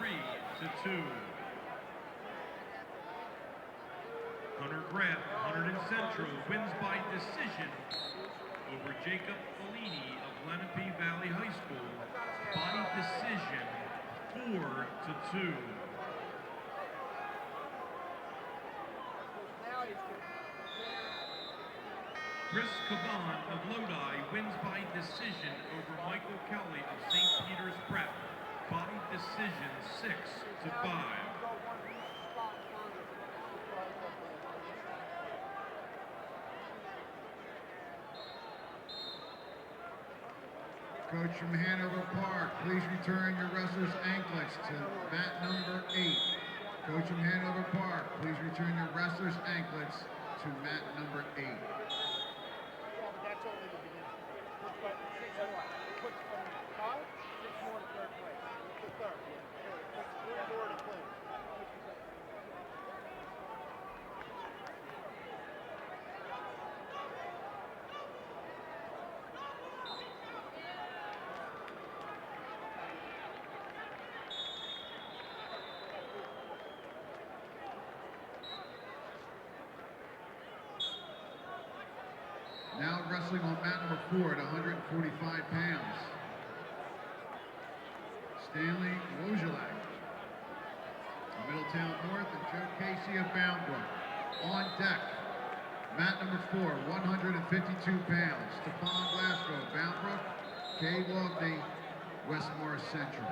3-2. Hunter Graff, Hunterdon Central, wins by decision over Jacob Fellini of Lenape Valley High School, body decision, 4-2. Chris Caban of Lodi wins by decision over Michael Kelly of St. Peter's Prep, body decision, 6-5. Coach from Hanover Park, please return your wrestlers' anklets to mat number 8. Coach from Hanover Park, please return your wrestlers' anklets to mat number 8. Yeah, but that's only the beginning. But 6 more. Put from 5, 6 more to third place. To third. Put 3 more to clean. Now wrestling on mat number 4 at 145 pounds, Stanley Wojciak of Middletown North and Joe Casey of Bound Brook. On deck, mat number 4, 152 pounds, Stephon Glasgow, Bound Brook, Kay Logney, Westmore Central.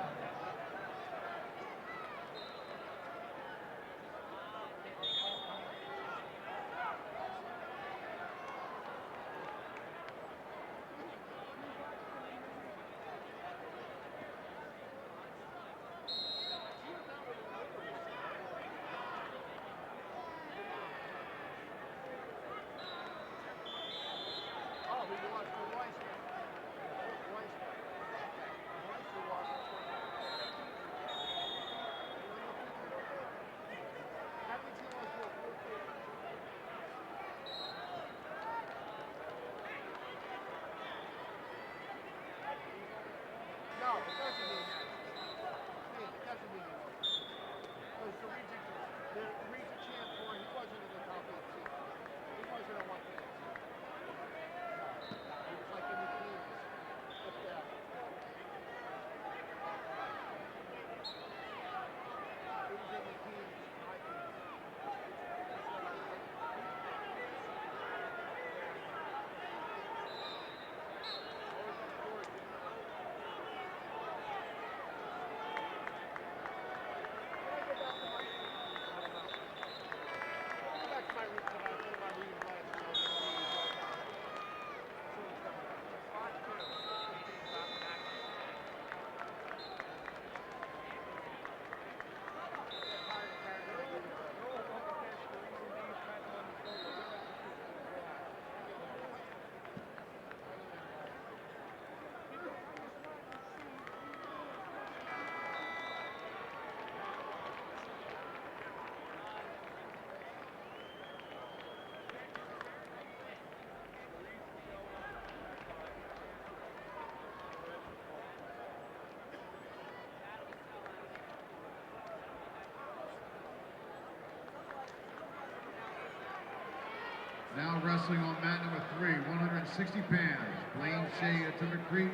Now wrestling on mat number 3, 160 pounds. Blaine Shea of Timber Creek,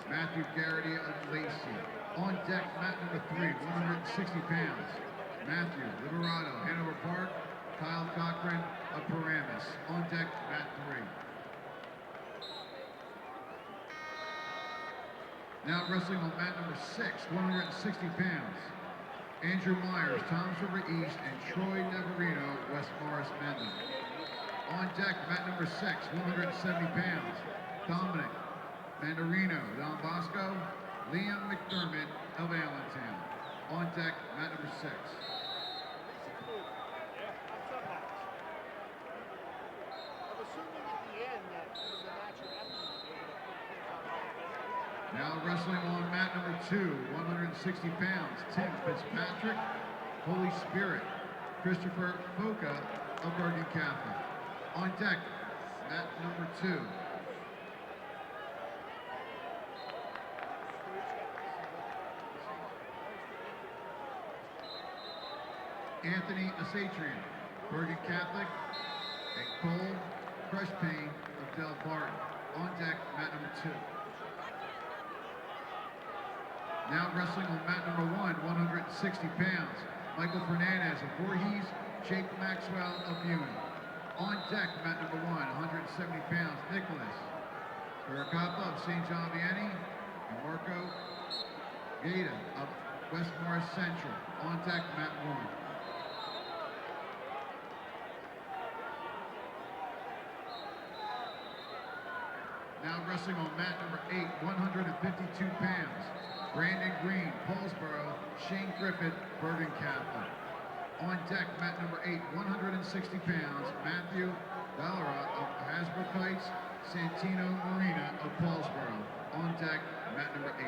Matthew Garrity of Lacey. On deck, mat number 3, 160 pounds. Matthew Liberato, Hanover Park, Kyle Cochran of Paramus. On deck, mat 3. Now wrestling on mat number 6, 160 pounds. Andrew Myers, Toms River East, and Troy Neverino, West Morris Mendon. On deck, mat number 6, 170 pounds. Dominic Mandarino, Don Bosco, Liam McDermott of Allentown. On deck, mat number 6. Now wrestling on mat number 2, 160 pounds, Tim Fitzpatrick, Holy Spirit, Christopher Foca of Bergen Catholic. On deck, mat number 2. Anthony Asatrian, Bergen Catholic, and Cole Creshpain of Del Barton. On deck, mat number 2. Now wrestling on mat number 1, 160 pounds, Michael Fernandez of Voorhees, Jake Maxwell of Muni. On deck, mat number 1, 170 pounds, Nicholas Caracappa of St. John Vianney, and Marco Gaeta of West Morris Central. On deck, mat 1. Now wrestling on mat number 8, 152 pounds, Brandon Green, Paulsboro, Shane Griffith, Bergen Catholic. On deck, mat number 8, 160 pounds, Matthew Dallara of Hasbrook Heights, Santino Marina of Paulsboro. On deck, mat number 8.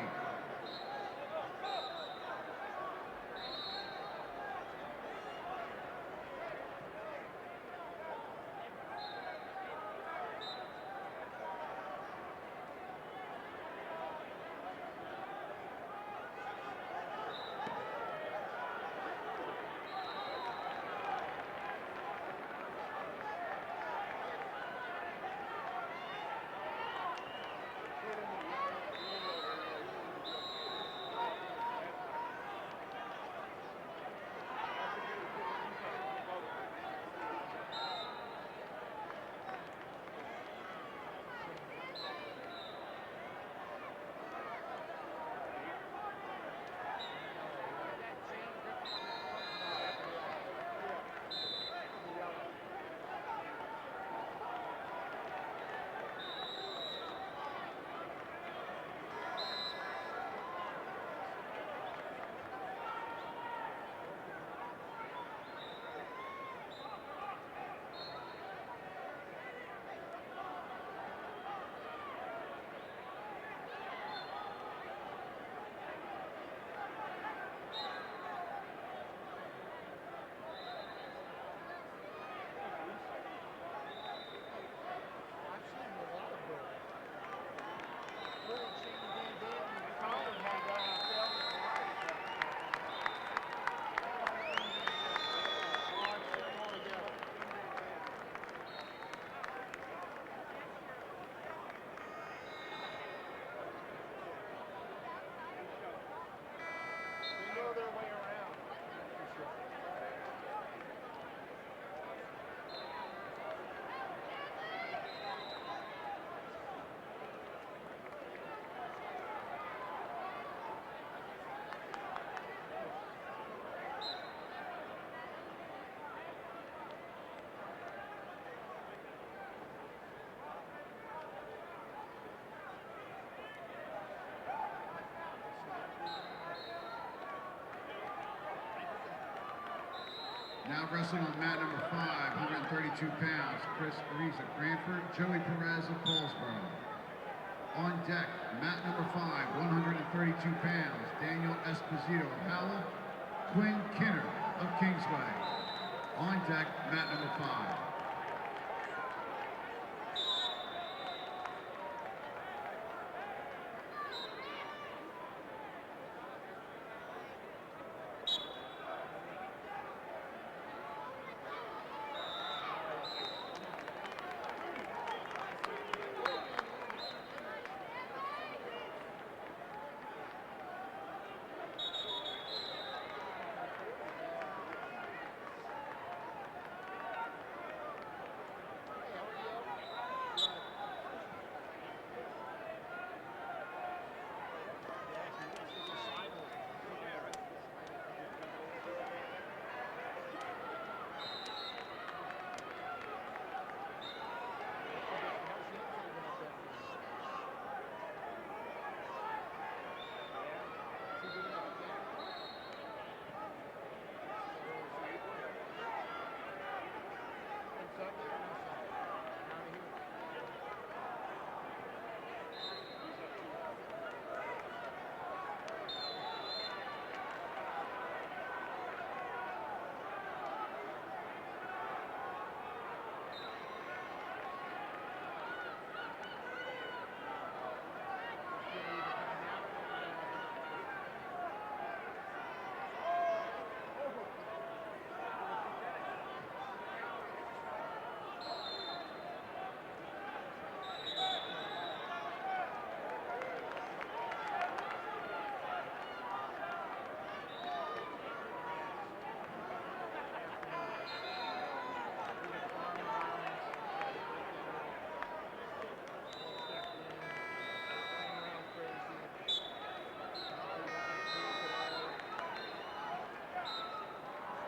Now wrestling on mat number 5, 132 pounds, Chris Reese of Cranford, Joey Perez of Paulsboro. On deck, mat number 5, 132 pounds, Daniel Esposito of Howell, Quinn Kinner of Kingsway. On deck, mat number 5.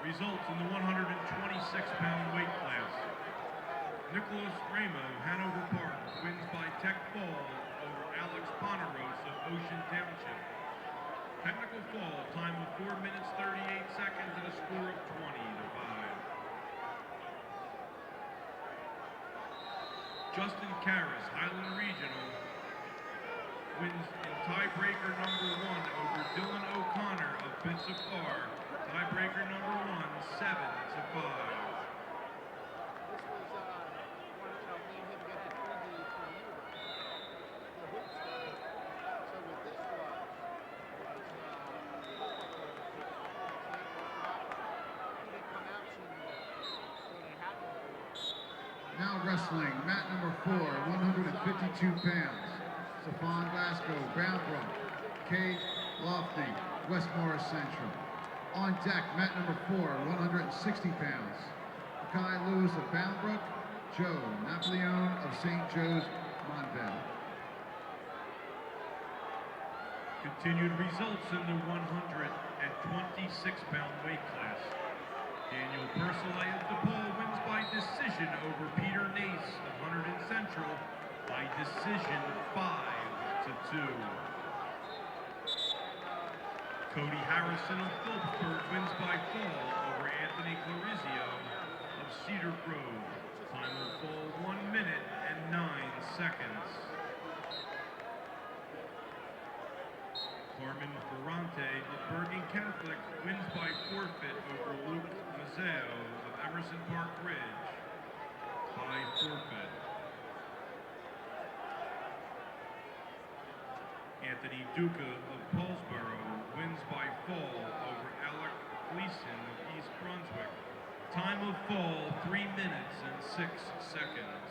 Results in the 126-pound weight class. Nicholas Ramo, Hanover Park, wins by tech fall over Alex Poneros of Ocean Township. Technical fall, time of 4 minutes 38 seconds and a score of 20-5. Justin Karras, Highland Regional, wins in tiebreaker number 1 over Dylan O'Connor of Bishop Bar. Tiebreaker number 1, 7-5. This was one, me and him got the 3D from you, the hoop stuff. So with this one, he didn't come out too much, so they had to. Now wrestling, mat number 4, 152 pounds. Stefan Glasgow, Brownbrook, Cade Lofty, West Morris Central. On deck, mat number 4, 160 pounds. Kai Lewis of Boundbrook, Joe Napoleon of St. Joe's, Montvale. Continued results in the 126-pound weight class. Daniel Persolay of DePaul wins by decision over Peter Nace of Hunterdon Central by decision 5-2. Cody Harrison of Phillipsburg wins by fall over Anthony Clarizio of Cedar Grove. Time of fall 1 minute and 9 seconds. Carmen Ferrante of Bergen Catholic wins by forfeit over Luke Mazzeo of Emerson Park Ridge by forfeit. Anthony Duca of Paulsboro wins by fall over Alec Gleason of East Brunswick. Time of fall 3 minutes and 6 seconds.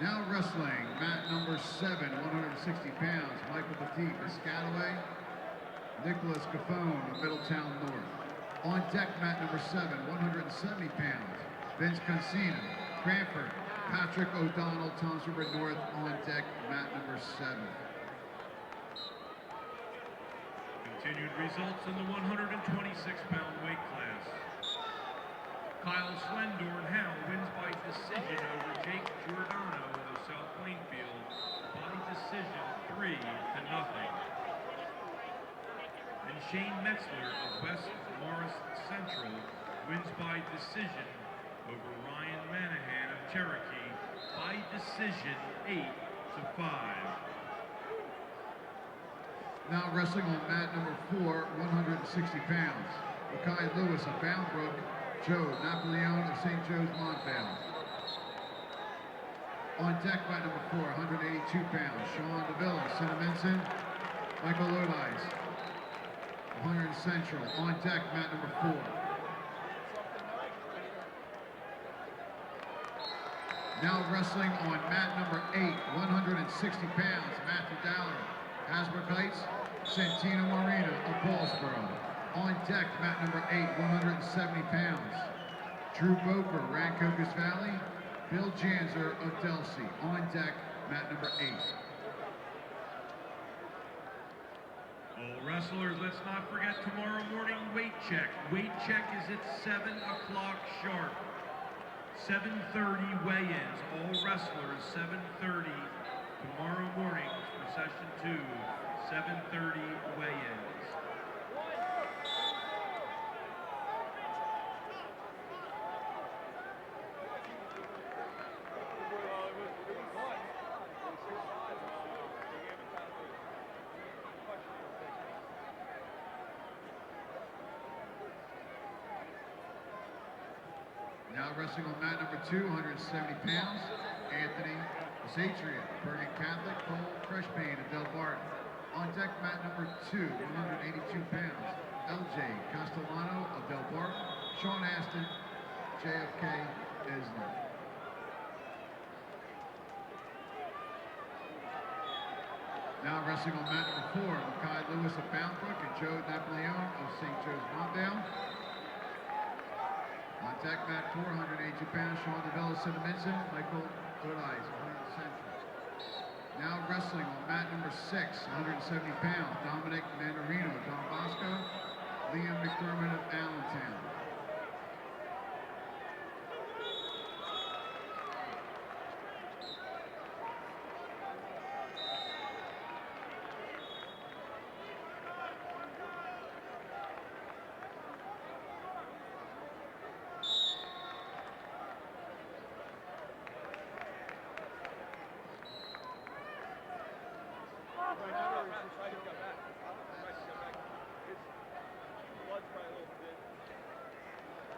Now wrestling, mat number 7, 160 pounds. Michael Petit, Piscataway. Nicholas Caffone of Middletown North. On deck, mat number 7, 170 pounds. Vince Consina, Cranford. Patrick O'Donnell, Toms River North. On deck, mat number 7. Continued results in the 126-pound weight class. Kyle Slendorn Howe wins by decision over Jake Giordano of South Plainfield by decision 3-0. And Shane Metzler of West Morris Central wins by decision over Ryan Manahan of Cherokee by decision 8-5. Now wrestling on mat number 4, 160 pounds. Mackay Lewis of Boundbrook. Joe Napoleon of St. Joe's, Montvale. On deck, mat number 4, 182 pounds. Sean DeVille of Cinnaminson. Michael Lodice of Hunterdon Central. On deck, mat number 4. Now wrestling on mat number 8, 160 pounds. Matthew Dowler, Hasbrook Heights. Santino Marina of Paulsboro. On deck, mat number 8, 170 pounds. Drew Boker, Rancocas Valley. Bill Janzer of Delsey. On deck, mat number 8. All wrestlers, let's not forget tomorrow morning weight check. Weight check is at 7 o'clock sharp. 7:30 weigh-ins. All wrestlers, 7:30 tomorrow morning for session 2. 7:30 weigh-ins. Now wrestling on mat number 2, 170 pounds. Anthony Zatrian, Bergen Catholic. Cole Freshpain of Del Barton. On deck, mat number 2, 182 pounds. LJ Castellano of Del Barton. Sean Aston, JFK Island. Now wrestling on mat number 4, Mackay Lewis of Boundbrook and Joe Napoleon of St. Joe's, Montvale. On deck mat 4, 182 pounds, Sean DeVilla, Cinnamon, Michael Goodies, 100 Central. Now wrestling on mat number 6, 170 pounds, Dominic Mandarino, Don Bosco, Liam McDermott of Allentown.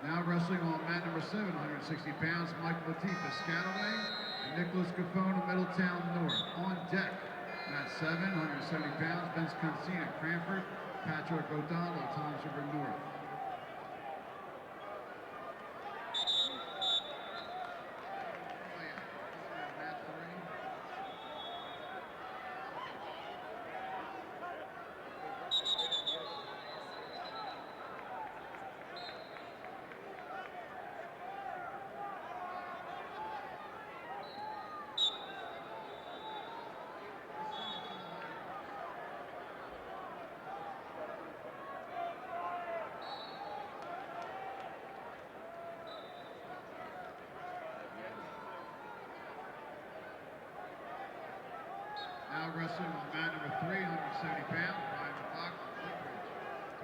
Now wrestling on mat number 7, 160 pounds, Michael Latif of Scoutaway and Nicholas Gaffone of Middletown North. On deck, mat 7, 170 pounds, Vince Consina, Cranford, Patrick O'Donnell, Toms River North. Now wrestling on mat number 3, 170 pounds, Brian McLaughlin, Woodbridge,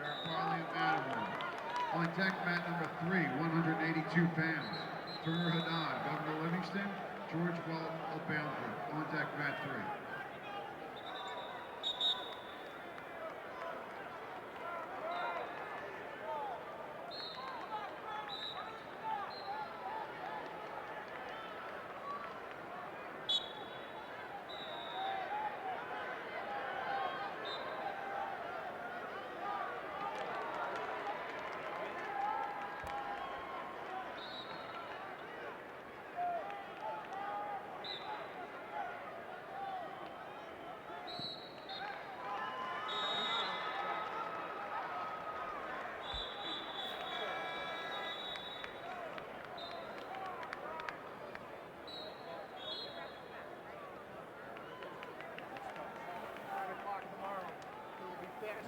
Derek Farley of Matterhorn. On deck, mat number 3, 182 pounds, Turner Haddad, Governor Livingston, George Walton of Boundbrook. On deck, mat 3.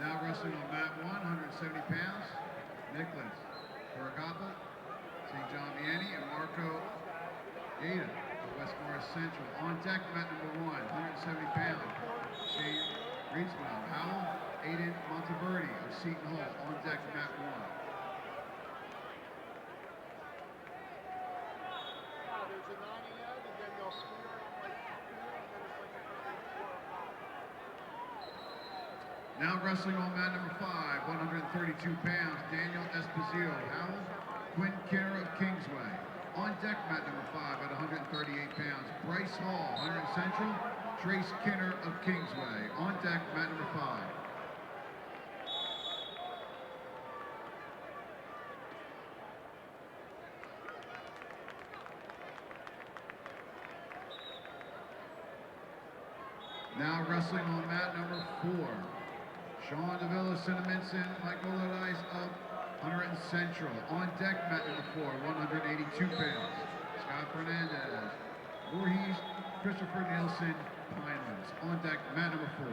Now wrestling on mat 1, 170 pounds, Nicholas Ferragappa, St. John Vianney, and Marco Gaeta of West Morris Central. On deck, mat number 1, 170 pounds, Shane Reedsman of Howell, Aiden Monteverdi of Seton Hall. On deck, mat 1. There's a 90 out, and then they'll clear it like clear, and then it's like a 4 or 5. Now wrestling on mat number 5, 132 pounds, Daniel Esposito of Howell, Quinn Kinner of Kingsway. On deck, mat number 5 at 138 pounds, Bryce Hall, 100 Central, Trace Kinner of Kingsway. On deck, mat number 5. Now wrestling on mat number 4, Sean DeVilla, Cinnamon, Michael Lodice of 100 Central. On deck, mat number 4, 182 pounds, Scott Fernandez, Voorhees, Christopher Nielsen, Pinelands. On deck, mat number 4.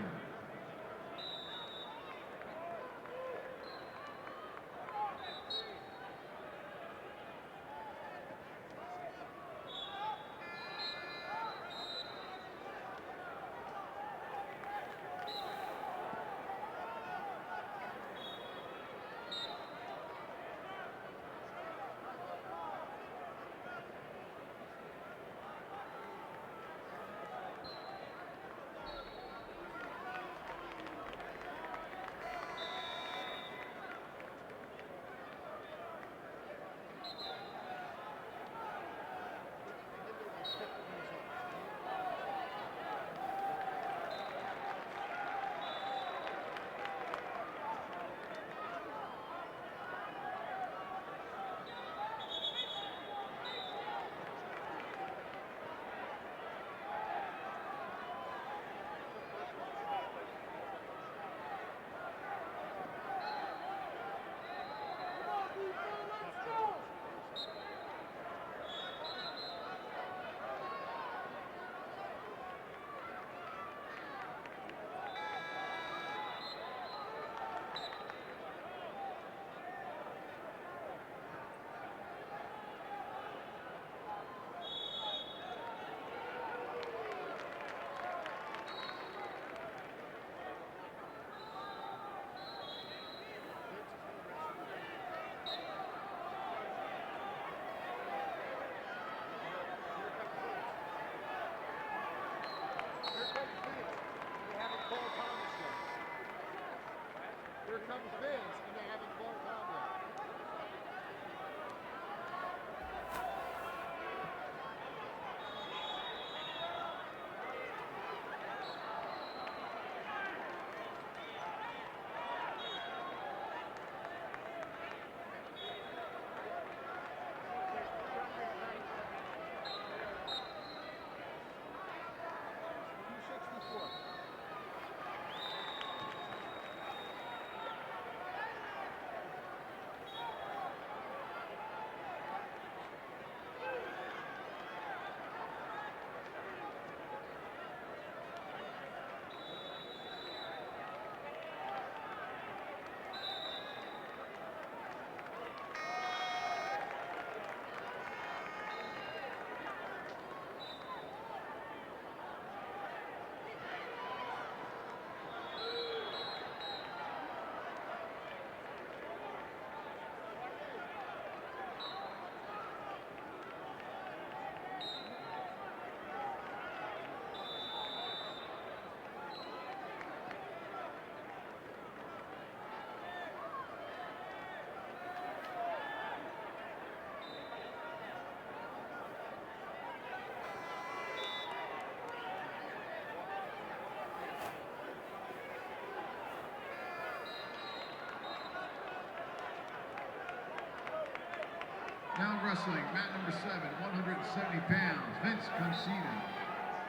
Now wrestling, mat number 7, 170 pounds, Vince Concina.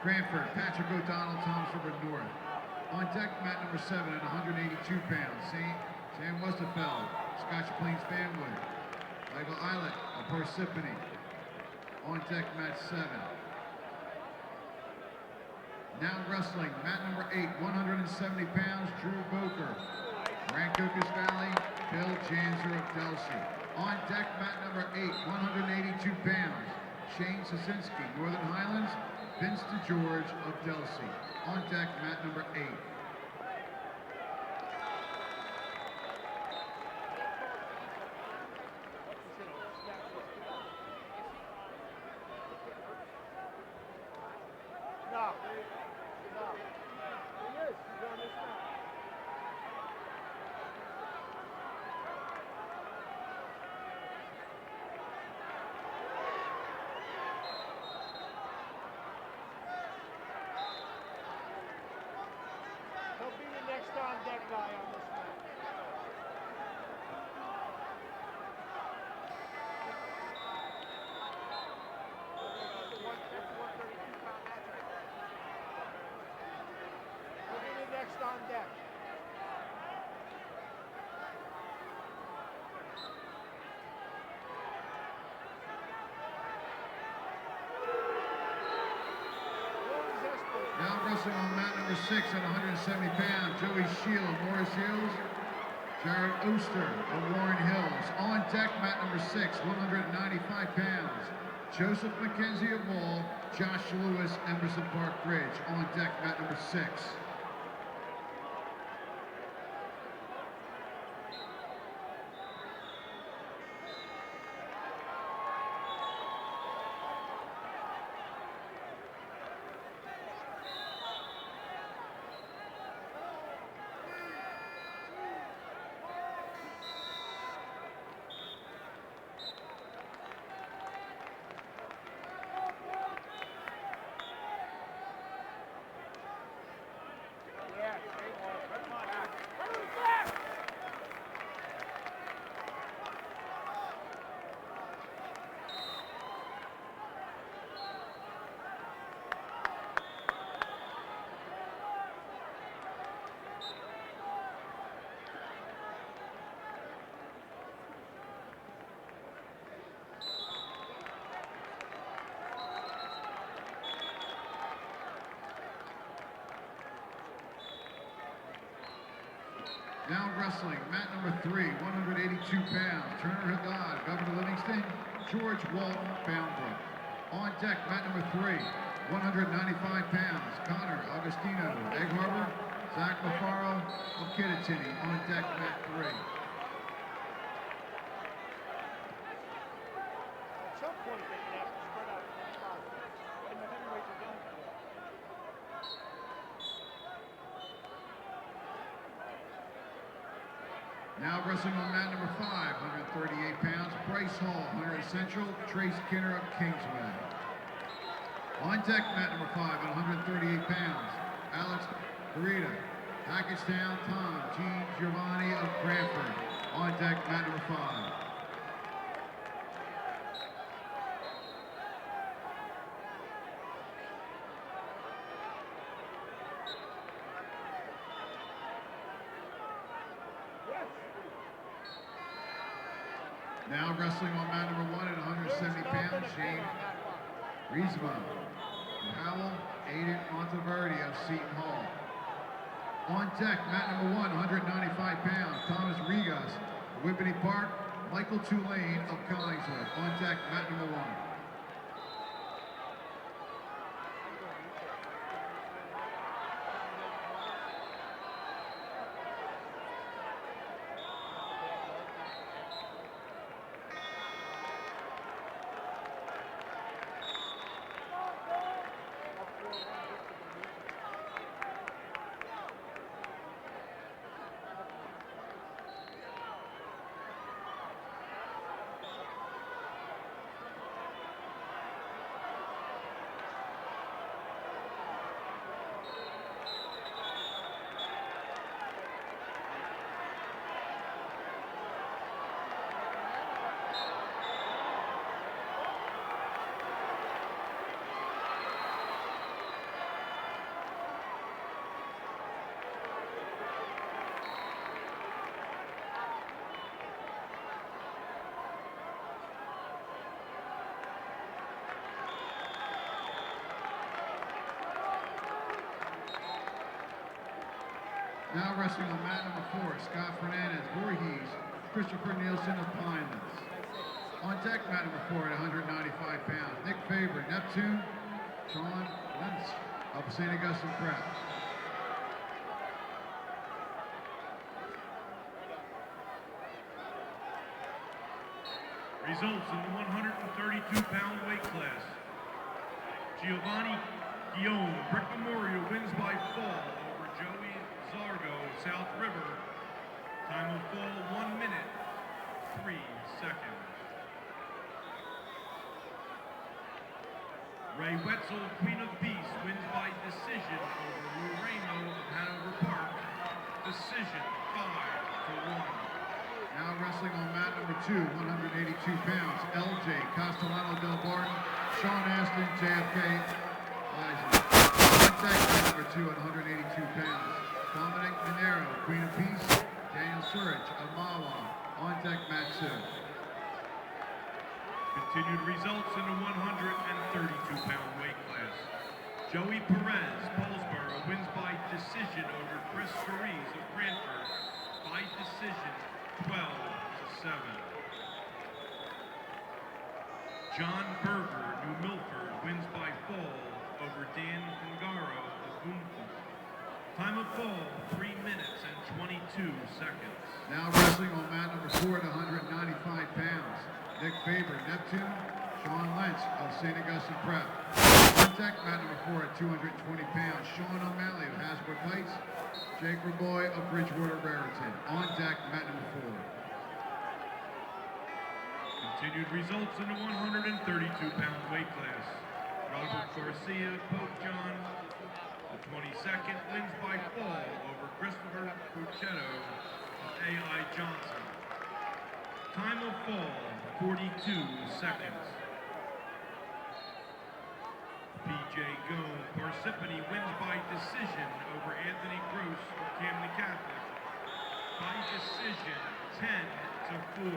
Cranford, Patrick O'Donnell, Thomas River North. On deck, mat number 7 at 182 pounds, Sam Westerfeld, Scotch Plains Fanwood. Michael Eilert of Parsippany. On deck, mat 7. Now wrestling, mat number 8, 170 pounds, Drew Boker. Rancocas Valley, Bill Janzer of Delsey. On deck, mat number 8, 182 pounds, Shane Sosinski, Northern Highlands, Vince DeGeorge of Delsey. On deck, mat number 8. No. He is. He's on this now. He'll be the next on deck guy on this one. He'll be the next on deck. Now wrestling on mat number 6 at 170 pounds, Joey Shield, Morris Hills. Jared Oster of Warren Hills. On deck, mat number 6, 195 pounds, Joseph McKenzie of Wall, Josh Lewis, Emerson Park Bridge. On deck, mat number 6. Yeah, come on, man. Now wrestling, mat number 3, 182 pounds, Turner Haddad, Governor Livingston, George Walton, Boundbrook. On deck, mat number 3, 195 pounds, Connor Agostino, Egg Harbor, Zach LaFaro of Kittatinny. On deck, mat 3. At some point, they're going to have to spread out the spots. And the heavyweights are done for that. Now wrestling on mat number 5, 138 pounds, Bryce Hall, Hunter Central, Trace Kinner of Kingsway. On deck, mat number 5 at 138 pounds, Alex Garita, Hackettstown, Tom, Gene Giovanni of Cranford. On deck, mat number 5. Now wrestling on mat number 1 at 170 pounds, Shane Riesma, Howell, Aiden Monteverdi of Seton Hall. On deck, mat number 1, 195 pounds, Thomas Rigas, Whippany Park, Michael Tulane of Collingswood. On deck, mat number 1. Now wrestling on mat number 4, Scott Fernandez, Voorhees, Christopher Nielsen of Pinelands. On deck, mat number 4 at 195 pounds, Nick Faber, Neptune, Sean Lentz of St. Augustine Prep. Results in the 132-pound weight class. Giovanni Guillaume, Brick Memorial, wins by fall over Joey Zargo, South River. Time of fall, 1 minute, 3 seconds. Ray Wetzel, Queen of Peace, wins by decision over Lou Ramo of Hanover Park. Decision, 5-1. Now wrestling on mat number 2, 182 pounds, LJ Castellano Del Barton, Sean Aston, JFK Eisen. On deck, mat number 2 at 182 pounds, Dominic Minero, Queen of Peace, Daniel Surich of Mawa. On deck, mat 2. Continued results in the 132-pound weight class. Joey Perez, Paulsboro, wins by decision over Chris Faries of Brantford by decision, 12-7. John Berger, New Milford, wins by fall over Dan Fungaro of Boomford. Time of fall, 3 minutes and 22 seconds. Now wrestling on mat number 4 at 195 pounds, Nick Faber, Neptune, Sean Lentz of St. Augustine Prep. On deck, mat number 4 at 220 pounds, Sean O'Malley of Hasbrook Heights, Jake Raboy of Bridgewater Raritan. On deck, mat number 4. Continued results in the 132-pound weight class. Robert Garcia, Pope John, the 22nd, wins by fall over Christopher Pucchetto of A.I. Johnson. Time of fall, 42 seconds. P.J. Gone, Parsippany, wins by decision over Anthony Gross of Camden Catholic. By decision, 10-4.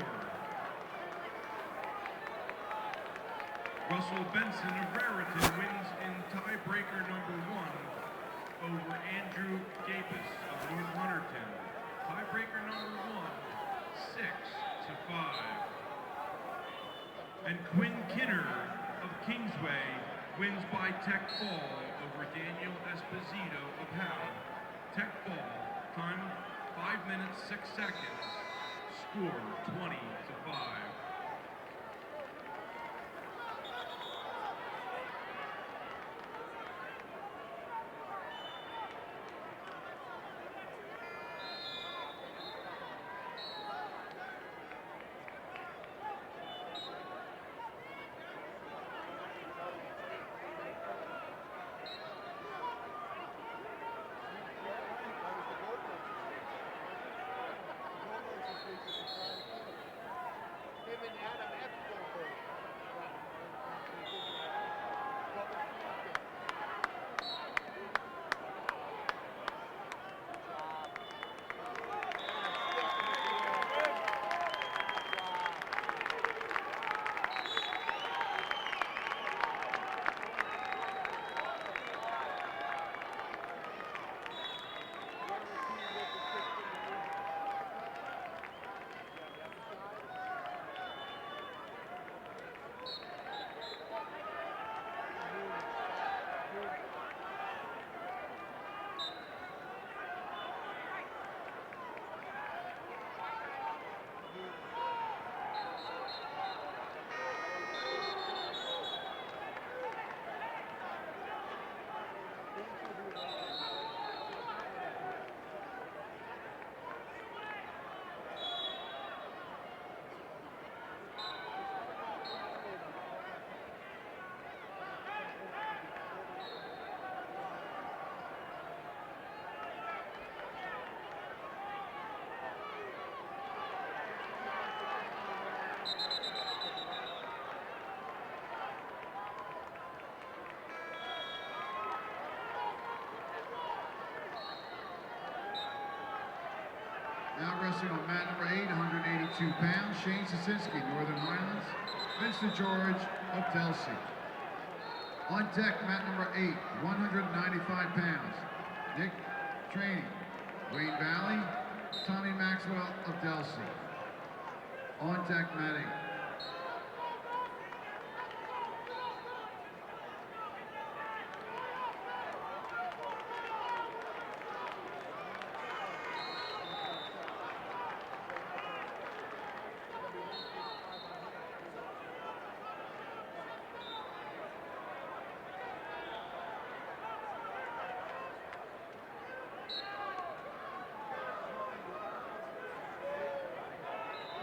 Russell Benson of Raritan wins in tiebreaker number 1 over Andrew Gapis of North Hunterton. Tiebreaker number 1, 6-5. And Quinn Kinner of Kingsway wins by tech fall over Daniel Esposito of Howe. Tech fall, time 5 minutes, 6 seconds, score 20-5. Now wrestling on mat number 8, 182 pounds, Shane Sasinski, Northern Highlands, Vincent George of Delsey. On deck, mat number 8, 195 pounds, Nick Trainey, Wayne Valley, Tommy Maxwell of Delsey. On deck, mat 8.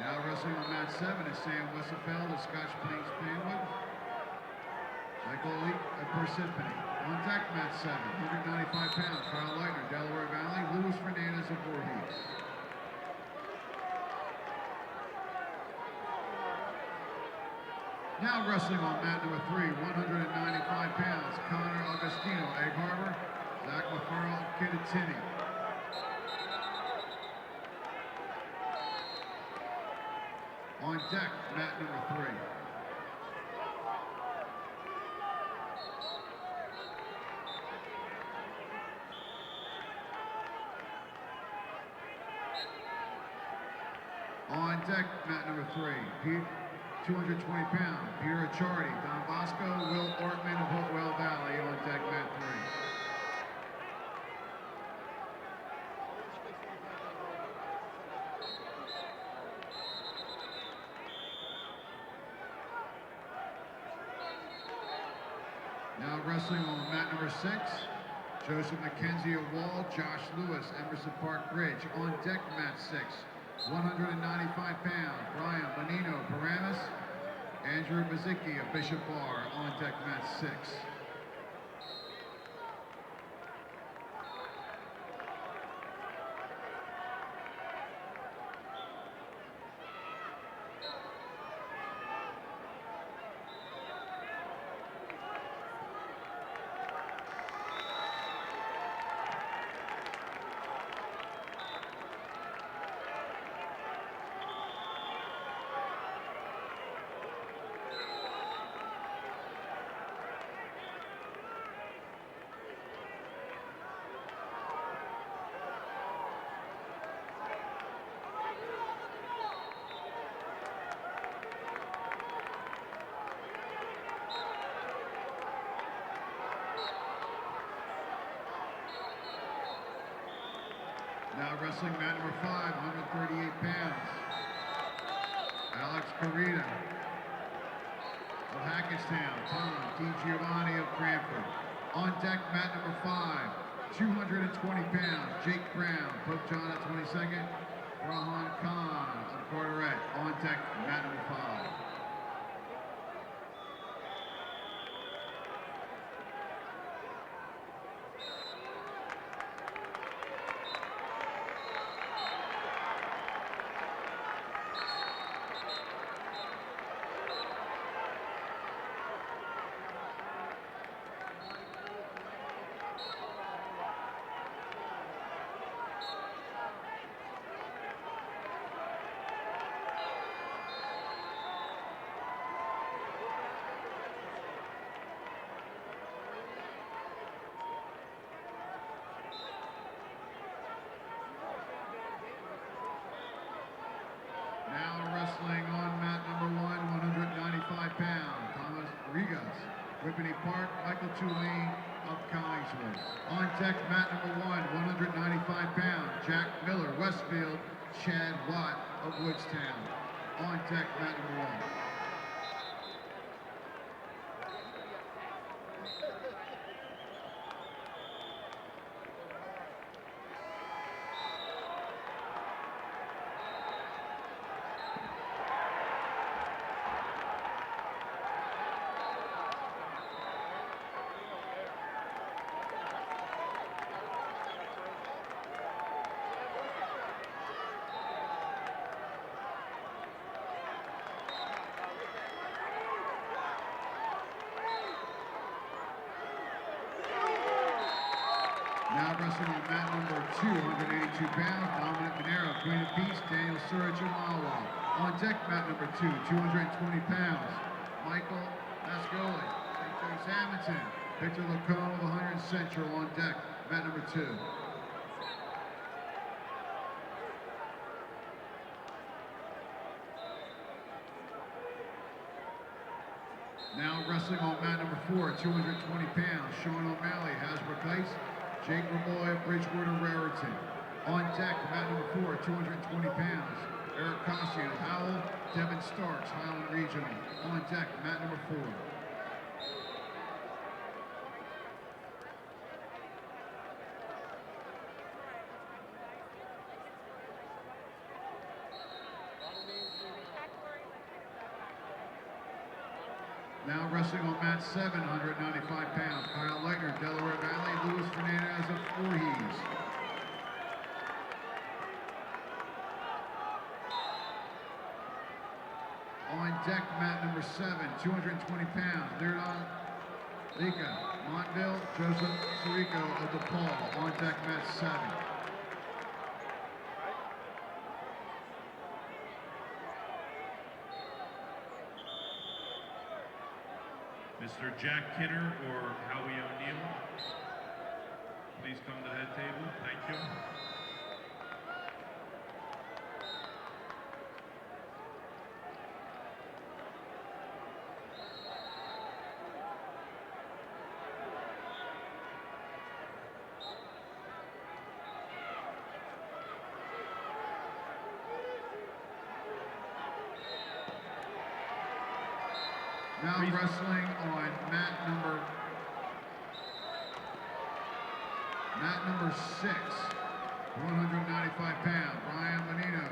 Now wrestling on mat 7 is Sam Westerfeld of Scotch Plains Panwood. Michael Lee of Parsippany. On deck, mat 7, 195 pounds, Kyle Leitner, Delaware Valley, Luis Fernandez of Voorhees. Now wrestling on mat number 3, 195 pounds, Connor Augustino, Egg Harbor, Zach LaFarrell, Kittatinny. On deck, mat number 3. On deck, mat number 3, Pete, 220 pounds, Pierre Achardi, Don Bosco, Will Ortman of Hopewell Valley on deck, mat 3. Now wrestling on mat number 6, Joseph McKenzie of Wall, Josh Lewis, Emerson Park Bridge. On deck, mat 6, 195 pounds, Brian Bonino, Paramus, Andrew Bazicki of Bishop Bar. On deck, mat 6. Now wrestling mat number 5, 138 pounds, Alex Carita of Hackettstown, Tom DiGiovanni of Cranford. On deck, mat number 5, 220 pounds, Jake Brown, Pope John at 22nd, Rahan Khan of Carteret. On deck, mat number 5. Wrestling on mat number 1, 195 pounds, Thomas Rigas, Whippany Park, Michael Tulane of Collingswood. On deck, mat number 1, 195 pounds, Jack Miller, Westfield, Chad Watt of Woodstown. On deck, mat number 1. Now wrestling on mat number 2, 182 pounds, Dominic Monero, Queen of Peace, Daniel Surich of Mawa. On deck, mat number 2, 220 pounds, Michael Mascoli, St. Joe's Hamilton, Victor Lacombe of 100 Central. On deck, mat number 2. Now wrestling on mat number 4, 220 pounds, Sean O'Malley has replaced Jake Ramoy of Bridgewater Raritan. On deck, mat number 4, 220 pounds, Eric Cossian of Howell, Devin Starks, Highland Regional. On deck, mat number 4. Now wrestling on mat 7, 195 pounds, Kyle Leitner, Delaware Valley, Luis Fernandez of Voorhees. On deck, mat number 7, 220 pounds, Leardon Lika, Montville, Joseph Sirico of DePaul. On deck, mat 7. Mr. Jack Kinner or Howie O'Neill, please come to the head table. Thank you. Now wrestling on mat number 6, 195 pounds, Brian Menino,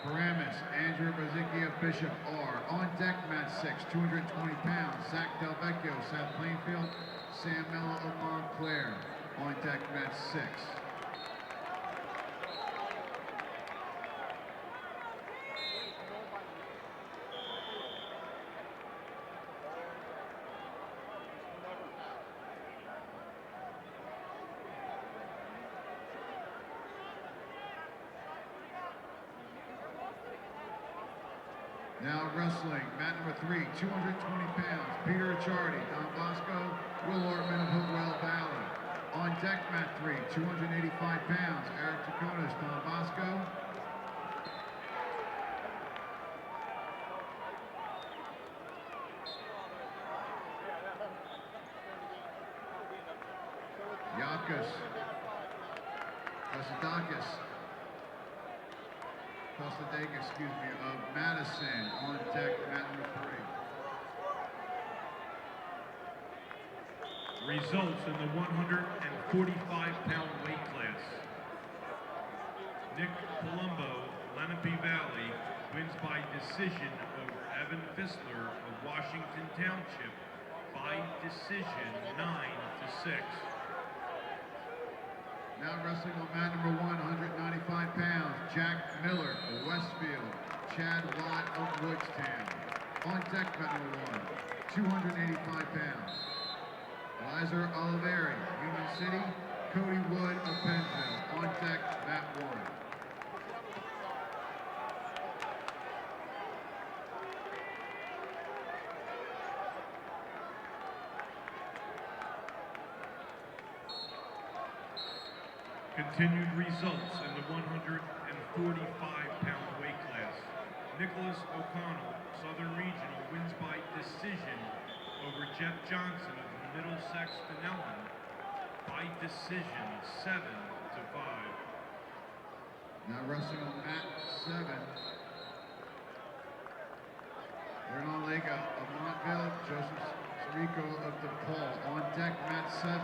Paramus, Andrew Bazicki of Bishop R. On deck, mat 6, 220 pounds, Zach Del Vecchio, South Plainfield, Sam Mello of Montclair. On deck, mat 6. Now wrestling, mat number 3, 220 pounds, Peter Achardi, Don Bosco, Will Ortman of Hopewell Valley. On deck, mat 3, 285 pounds, Eric Taconis, Don Bosco. Yakis, Pasadakis. Costadega, of Madison. On deck, mat number 3. Results in the 145-pound weight class. Nick Palumbo, Lenape Valley, wins by decision over Evan Fissler of Washington Township by decision 9-6. Now wrestling on mat number 1, 195 pounds, Jack Miller of Westfield, Chad Watt of Woodstown. On deck, mat number 1, 285 pounds, Lizer Oliveri, Union City, Cody Wood of Pennsville. On deck, mat 1. Continued results in the 145-pound weight class. Nicholas O'Connell, Southern Regional, wins by decision over Jeff Johnson of Middlesex Denellen by decision 7-5. Now wrestling on mat 7, Leonard Lega of Montville, Joseph Sirico of DePaul. On deck, mat 7,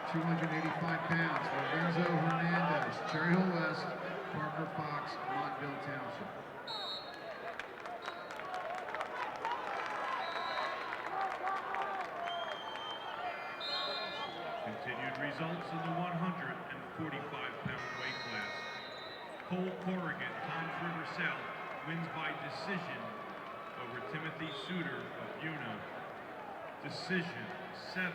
285 pounds, Lorenzo Hernandez, Cherry Hill West, Parker Fox, Montville Township. Continued results in the 145-pound weight class. Cole Corrigan, Toms River South, wins by decision over Timothy Suter of Una. Decision 7-1.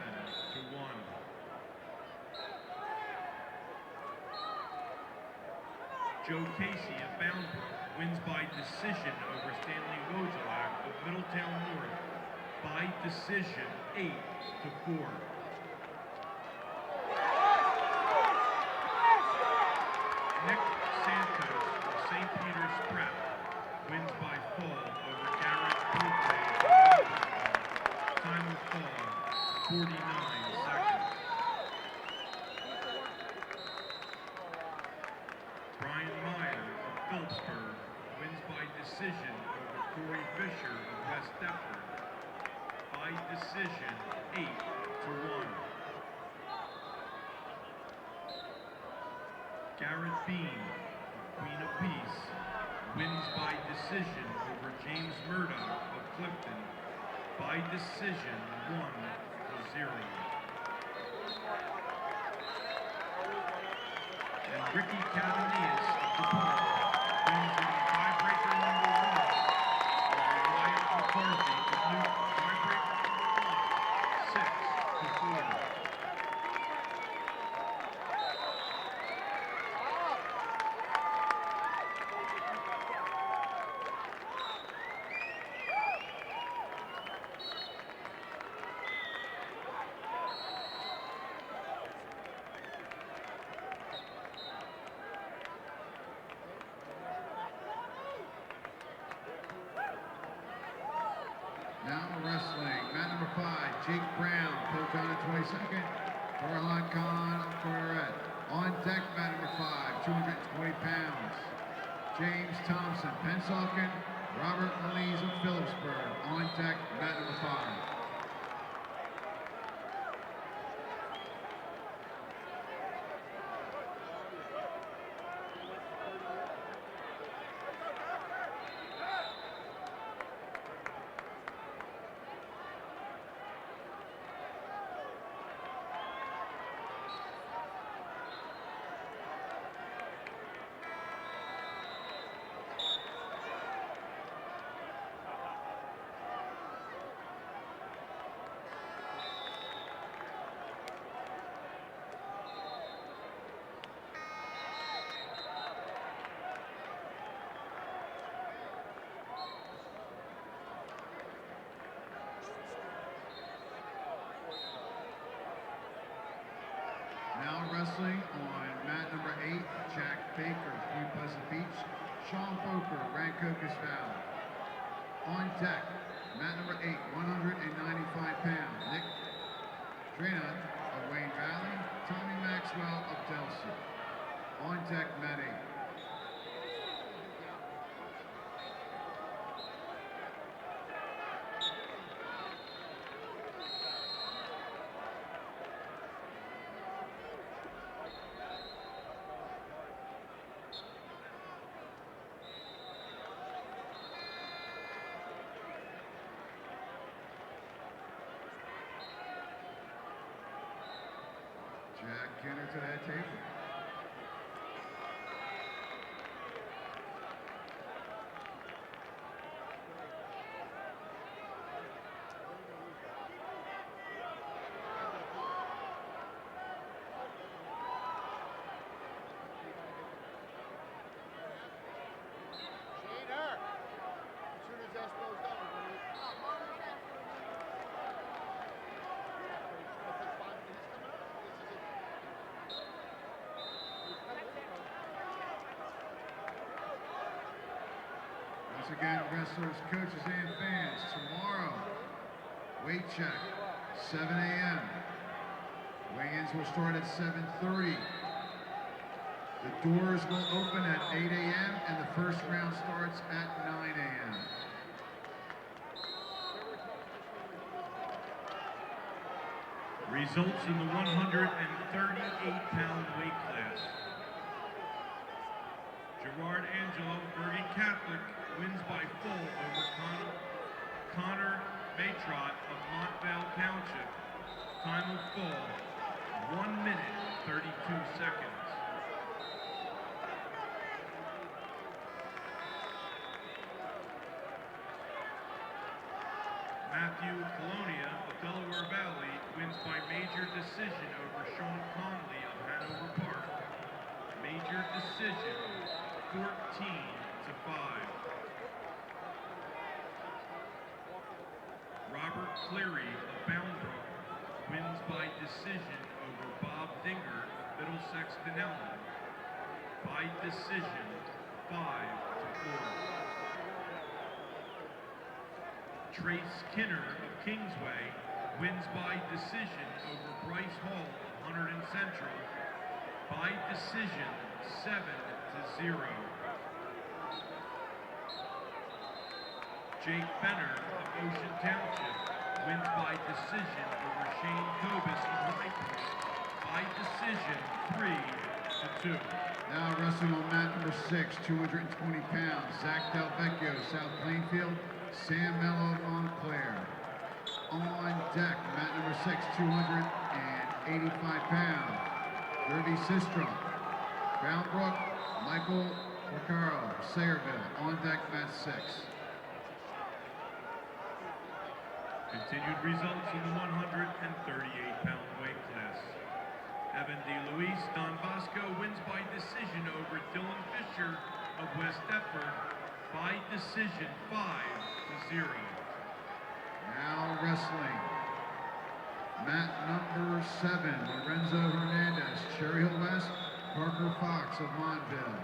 Joe Casey of Boundbrook wins by decision over Stanley Wojciech of Middletown North by decision 8-4. Nick Santos of St. Peter's Prep wins by fall over Garrett Pilgrim of Middletown decision over Corey Fisher of West Deptford. By decision, 8-1. Garrett Bean of Queen of Peace wins by decision over James Murdoch of Clifton. By decision, 1-0. And Ricky Cadenius of DePaul wins in tiebreaker number 1 over Wyatt McCarthy of Newton. Tiebreaker number 1, 6-4. Now wrestling, mat number 5, Jake Brown, coach on the 22nd, Farhan Khan of Corneret. On deck, mat number 5, 220 pounds, James Thompson, Pennsauken, Robert Lees of Phillipsburg. On deck, mat number 5. Now wrestling on mat number 8, Jack Baker, Point Pleasant Beach, Sean Boker, Rancocas Valley. On deck, mat number 8, 195 pounds, Nick Drenot of Wayne Valley, Tommy Maxwell of Delcy. On deck, mat 8. Jack Kenner to that table. Shade her. As soon as Espo's done, we're gonna leave. Once again, wrestlers, coaches, and fans, tomorrow, weight check, 7 a.m. Weigh-ins will start at 7:30. The doors will open at 8 a.m. and the first round starts at 9 a.m. Results in the 138-pound weight class. Gerard Angelo, Bergen Catholic, wins by full over Connor Matrot of Montvale Township. Time of fall, 1 minute, 32 seconds. Matthew Colonia of Delaware Valley wins by major decision over Sean Conley of Hanover Park. Major decision, 14-5. Robert Cleary of Boundbrook wins by decision over Bob Dinger of Middlesex Pinellas. By decision, 5-4. Trace Kinner of Kingsway wins by decision over Bryce Hall of Hunterdon Central. By decision, 7-0. Jake Benner of Ocean Township wins by decision over Shane Kobus of High Point by decision 3-2. Now wrestling on mat number 6, 220 pounds, Zach Del Vecchio, South Plainfield, Sam Mello of Montclair. On deck, mat number 6, 285 pounds, Derby Sistrom, Brownbrook, Michael Porcaro, Sayreville. On deck, mat 6. Continued results in the 138-pound weight class. Evan DeLuis, Don Bosco wins by decision over Dylan Fisher of West Deptford by decision 5-0. Now wrestling. Mat number 7, Lorenzo Hernandez, Cherry Hill West, Parker Fox of Montville.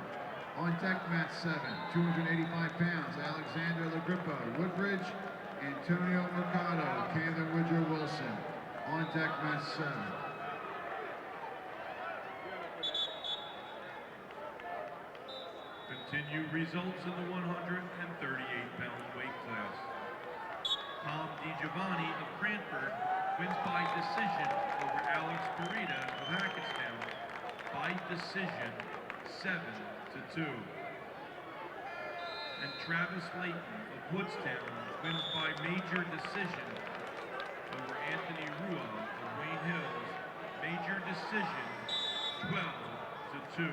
On deck, mat 7, 285 pounds, Alexander Lagrippo, Woodbridge, Antonio Mercado, Camden Woodrow Wilson. On deck, mat 7. Continue results in the 138-pound weight class. Tom DiGiovanni of Cranford wins by decision over Alex Burita of Hackettstown by decision 7-2. And Travis Layton of Woodstown wins by major decision over Anthony Rua of Wayne Hills, major decision 12-2.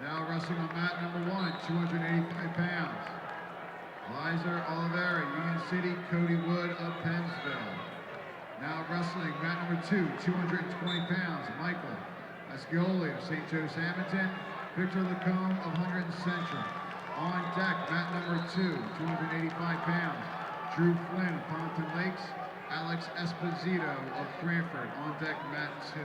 Now wrestling on mat number 1, 285 pounds. Lizer Oliveira, Union City, Cody Wood of Pennsville. Now wrestling mat number 2, 220 pounds. Michael Ascioli of St. Joe's Hamilton, Victor Lacombe of Hunterdon Central. On deck, mat number 2, 285 pounds. Drew Flynn of Pompton Lakes, Alex Esposito of Cranford. On deck, mat 2.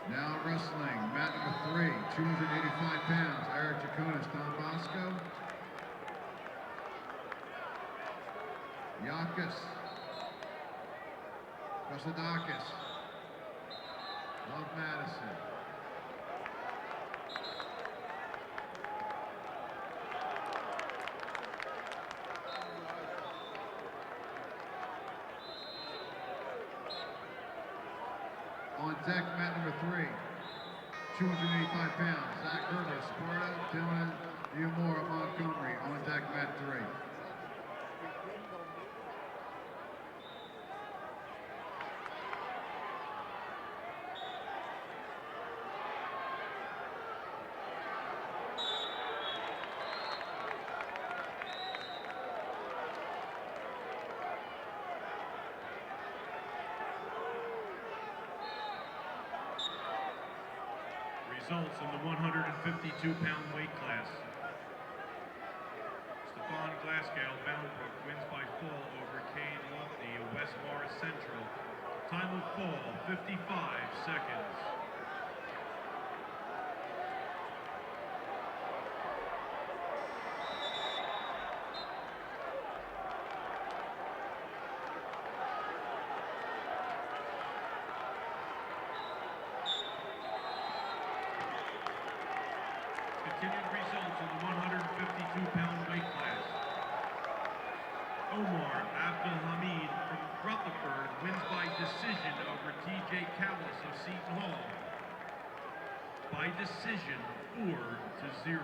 Now wrestling, mat number 3, 285 pounds, Eric Jaconis, Don Bosco. Yakis, Kostadakis, Love Madison. On deck, mat number 3, 285 pounds, Zach Gerber, Sparta, Dylan Diamore of Montgomery. On deck, mat 3. Results in the 152-pound weight class. Stefan Glasgow, Boundbrook, wins by fall over Kane Lumpney of West Morris Central. Time of fall, 55 seconds. Continued results in the 152-pound weight class. Omar Abdulhamid from Rutherford wins by decision over TJ Callis of Seton Hall. By decision, 4-0.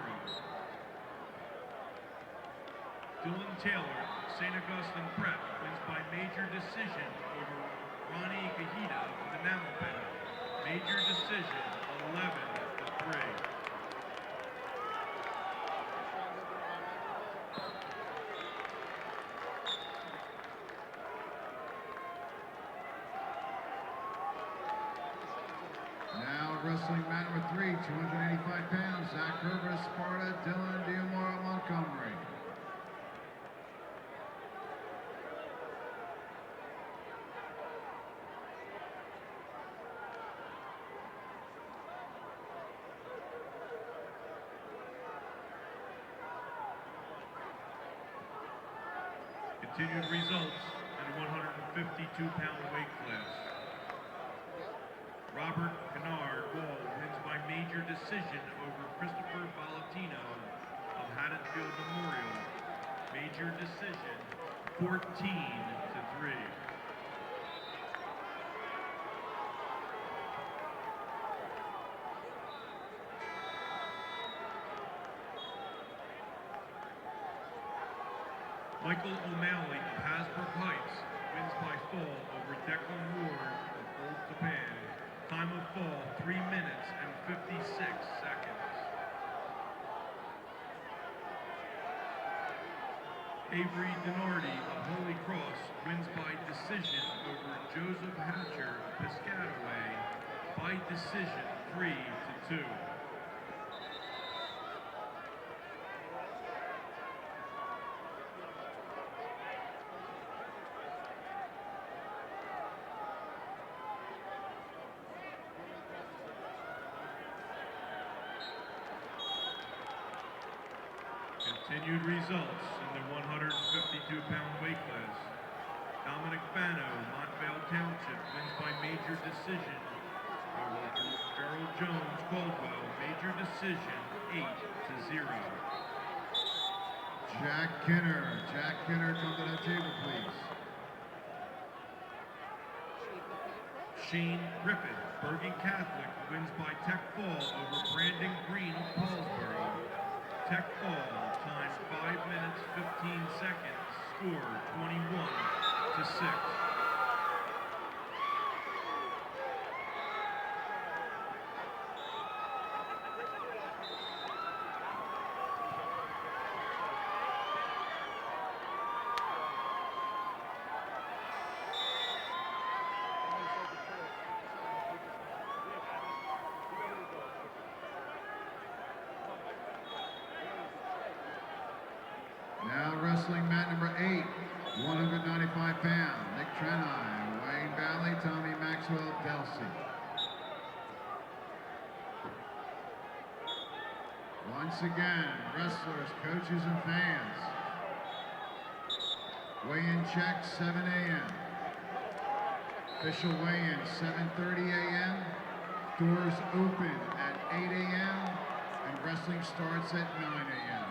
Dylan Taylor, St. Augustine Prep, wins by major decision over Ronnie Gahita of the Namalpen. Major decision, 11-3. wrestling mat number 3, 285 pounds, Zach Herbert, Sparta, Dylan Diamora, Montgomery. Continued results in the 152-pound weight class. Robert Kennard Wall wins by major decision over Christopher Valentino of Haddonfield Memorial. Major decision, 14-3. Michael O'Malley of Hasbrook Heights wins by fall over Declan Ward of Old Japan. Time of fall, 3 minutes and 56 seconds. Avery Denardi of Holy Cross wins by decision over Joseph Hatcher of Piscataway by decision, 3-2. Continued results in the 152-pound weight class. Dominic Fano, Montvale Township, wins by major decision over Gerald Jones Caldwell. Major decision, 8-0. Jack Kinner, come to that table, please. Shane Griffith, Bergen Catholic, wins by tech fall over Brandon Green of Paulsboro. Tech fall, time 5 minutes, 15 seconds, score 21-6. Now wrestling mat number 8, 195 pounds, Nick Trenai, Wayne Valley, Tommy Maxwell, Delsey. Once again, wrestlers, coaches, and fans. Weigh-in check, 7 a.m. Official weigh-in, 7:30 a.m. Doors open at 8 a.m. and wrestling starts at 9 a.m.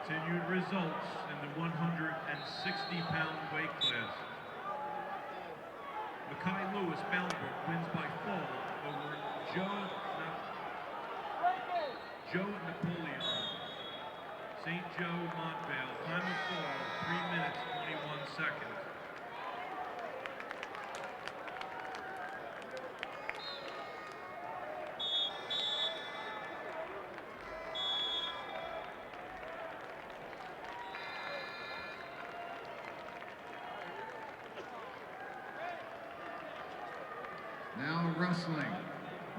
Continued results in the 160-pound weight class. Mackay Lewis Boundbrook wins by fall over Joe Napoleon. St. Joe Montvale, time of fall, 3 minutes, 21 seconds. Now wrestling,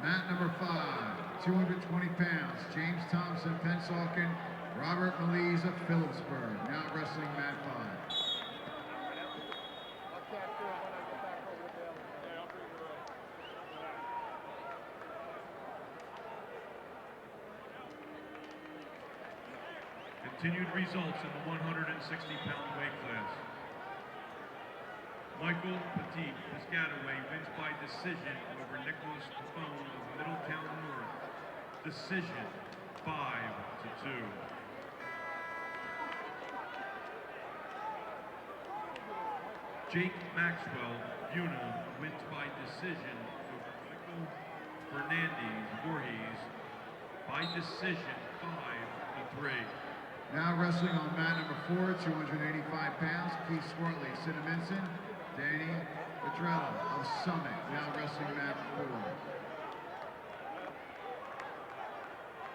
mat number 5, 220 pounds, James Thompson, Pennsauken, Robert Melise of Phillipsburg. Now wrestling mat 5. Continued results in the 160-pound weight class. Michael Petit, Piscataway, wins by decision over Nicholas Pafone of Middletown North. Decision, 5-2. Jake Maxwell, Buna, wins by decision over Michael Fernandez Voorhees by decision, 5-3. Now wrestling on mat number 4, 285 pounds, Keith Swartley, Cinnaminson, Danny Petrella of Summit. Now wrestling mat 4.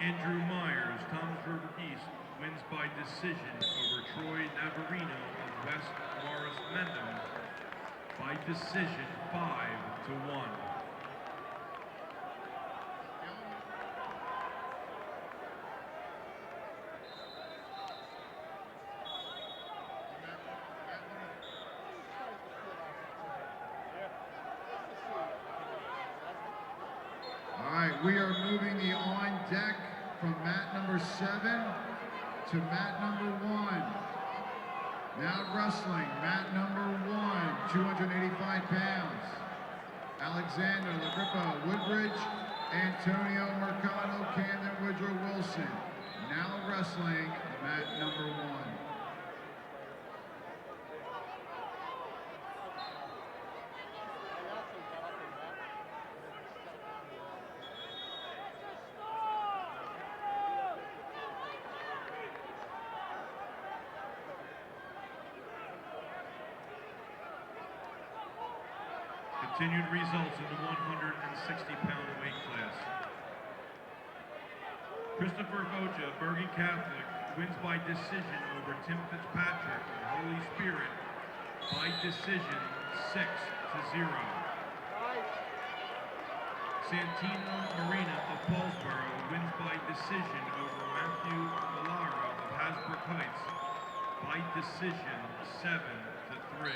Andrew Myers, Thomas River East, wins by decision over Troy Navarino of West Morris Mendham by decision 5-1. All right, we are moving the on deck from mat number 7 to mat number 1. Now wrestling, mat number 1, 285 pounds. Alexander Lagrippa Woodbridge, Antonio Mercado, Camden Woodrow Wilson. Now wrestling, mat number 1. Continued results in the 160-pound weight class. Christopher Voja, Bergen Catholic, wins by decision over Tim Fitzpatrick and Holy Spirit by decision 6-0. Santino Marina of Paulsboro wins by decision over Matthew Malara of Hasbrook Heights by decision 7-3.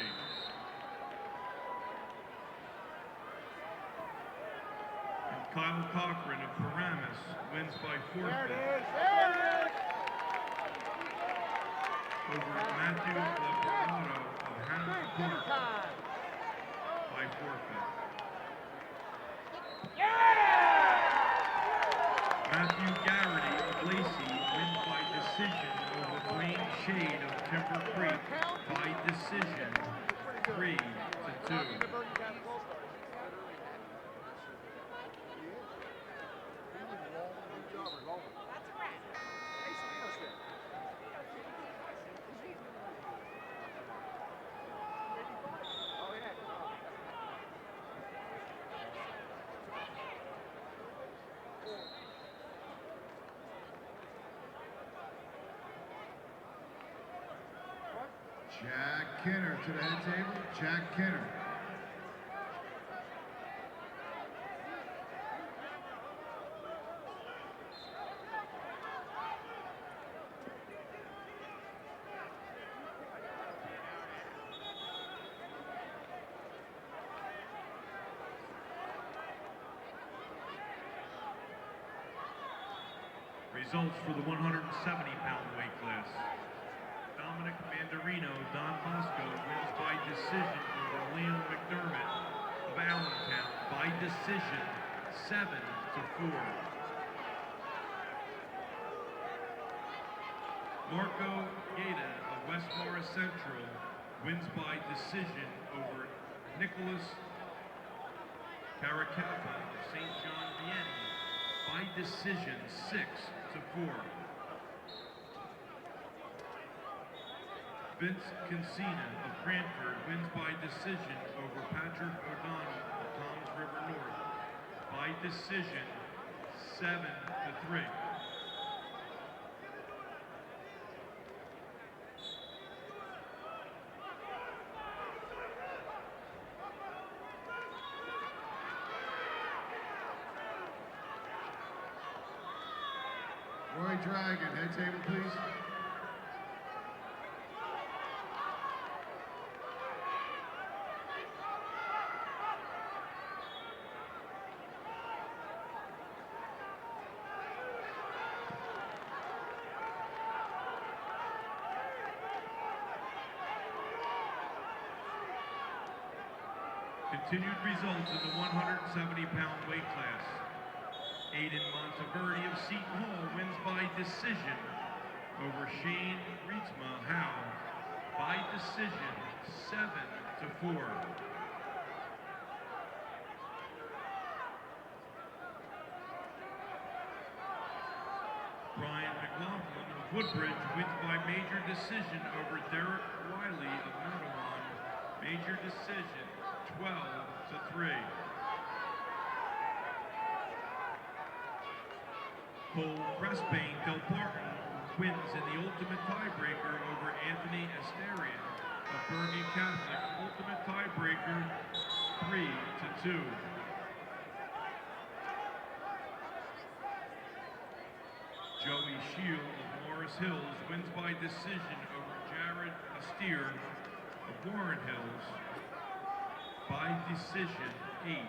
Kyle Cochran of Paramus wins by forfeit over Matthew Labrado of Hanover Park by forfeit. Matthew Garrity of Lacey wins by decision over Dwayne Shade of Timber Creek by decision 3-2. Jack Kinner to the head table. Jack Kinner. Results for the 170-pound weight class. Dominic Mandarino, Don Bosco wins by decision over Liam McDermott of Allentown by decision 7-4. Marco Gaeta of West Morris Central wins by decision over Nicholas Caracappa of St. John Vianney by decision 6-4. Vince Cancina of Cranford wins by decision over Patrick O'Donnell of Toms River North by decision 7-3. Roy Dragon, head table, please. Continued results in the 170-pound weight class. Aiden Monteverdi of Seton Hall wins by decision over Shane Rietzma Howe by decision 7-4. Brian McLaughlin of Woodbridge wins by major decision over Derek Wiley of Matawan, major decision 12-3. Cole Pressbane Del Parton wins in the ultimate tiebreaker over Anthony Asterian of of Bergen Catholic, ultimate tiebreaker, 3-2. Joey Shield of Morris Hills wins by decision over Jared Astier of Warren Hills by decision 8-5.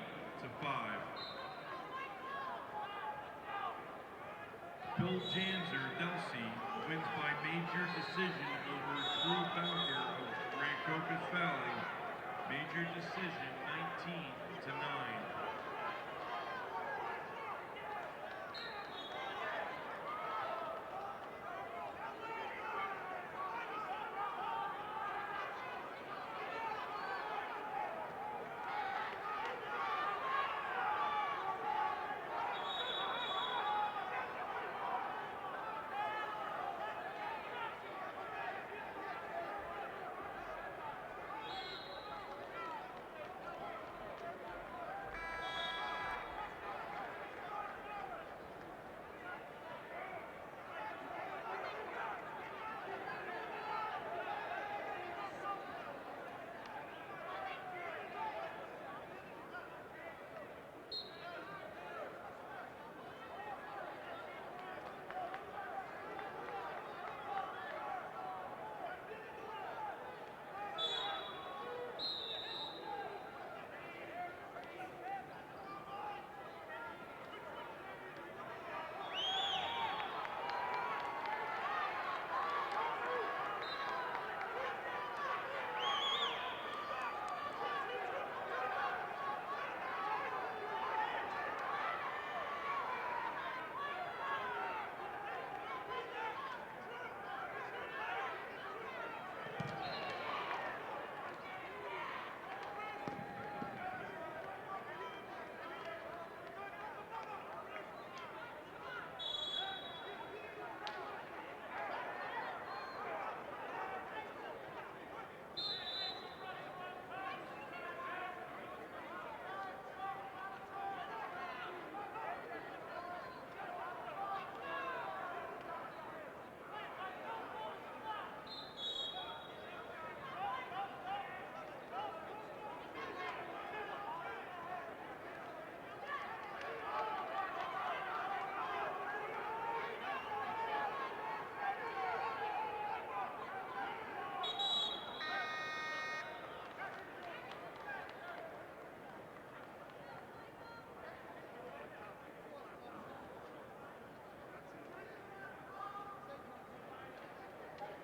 Bill Janzer Delsey wins by major decision over Drew Bowker of Grand Cocos Valley, major decision 19-9.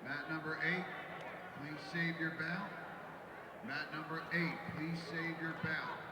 Mat number 8, please save your bout. Mat number 8, please save your bout.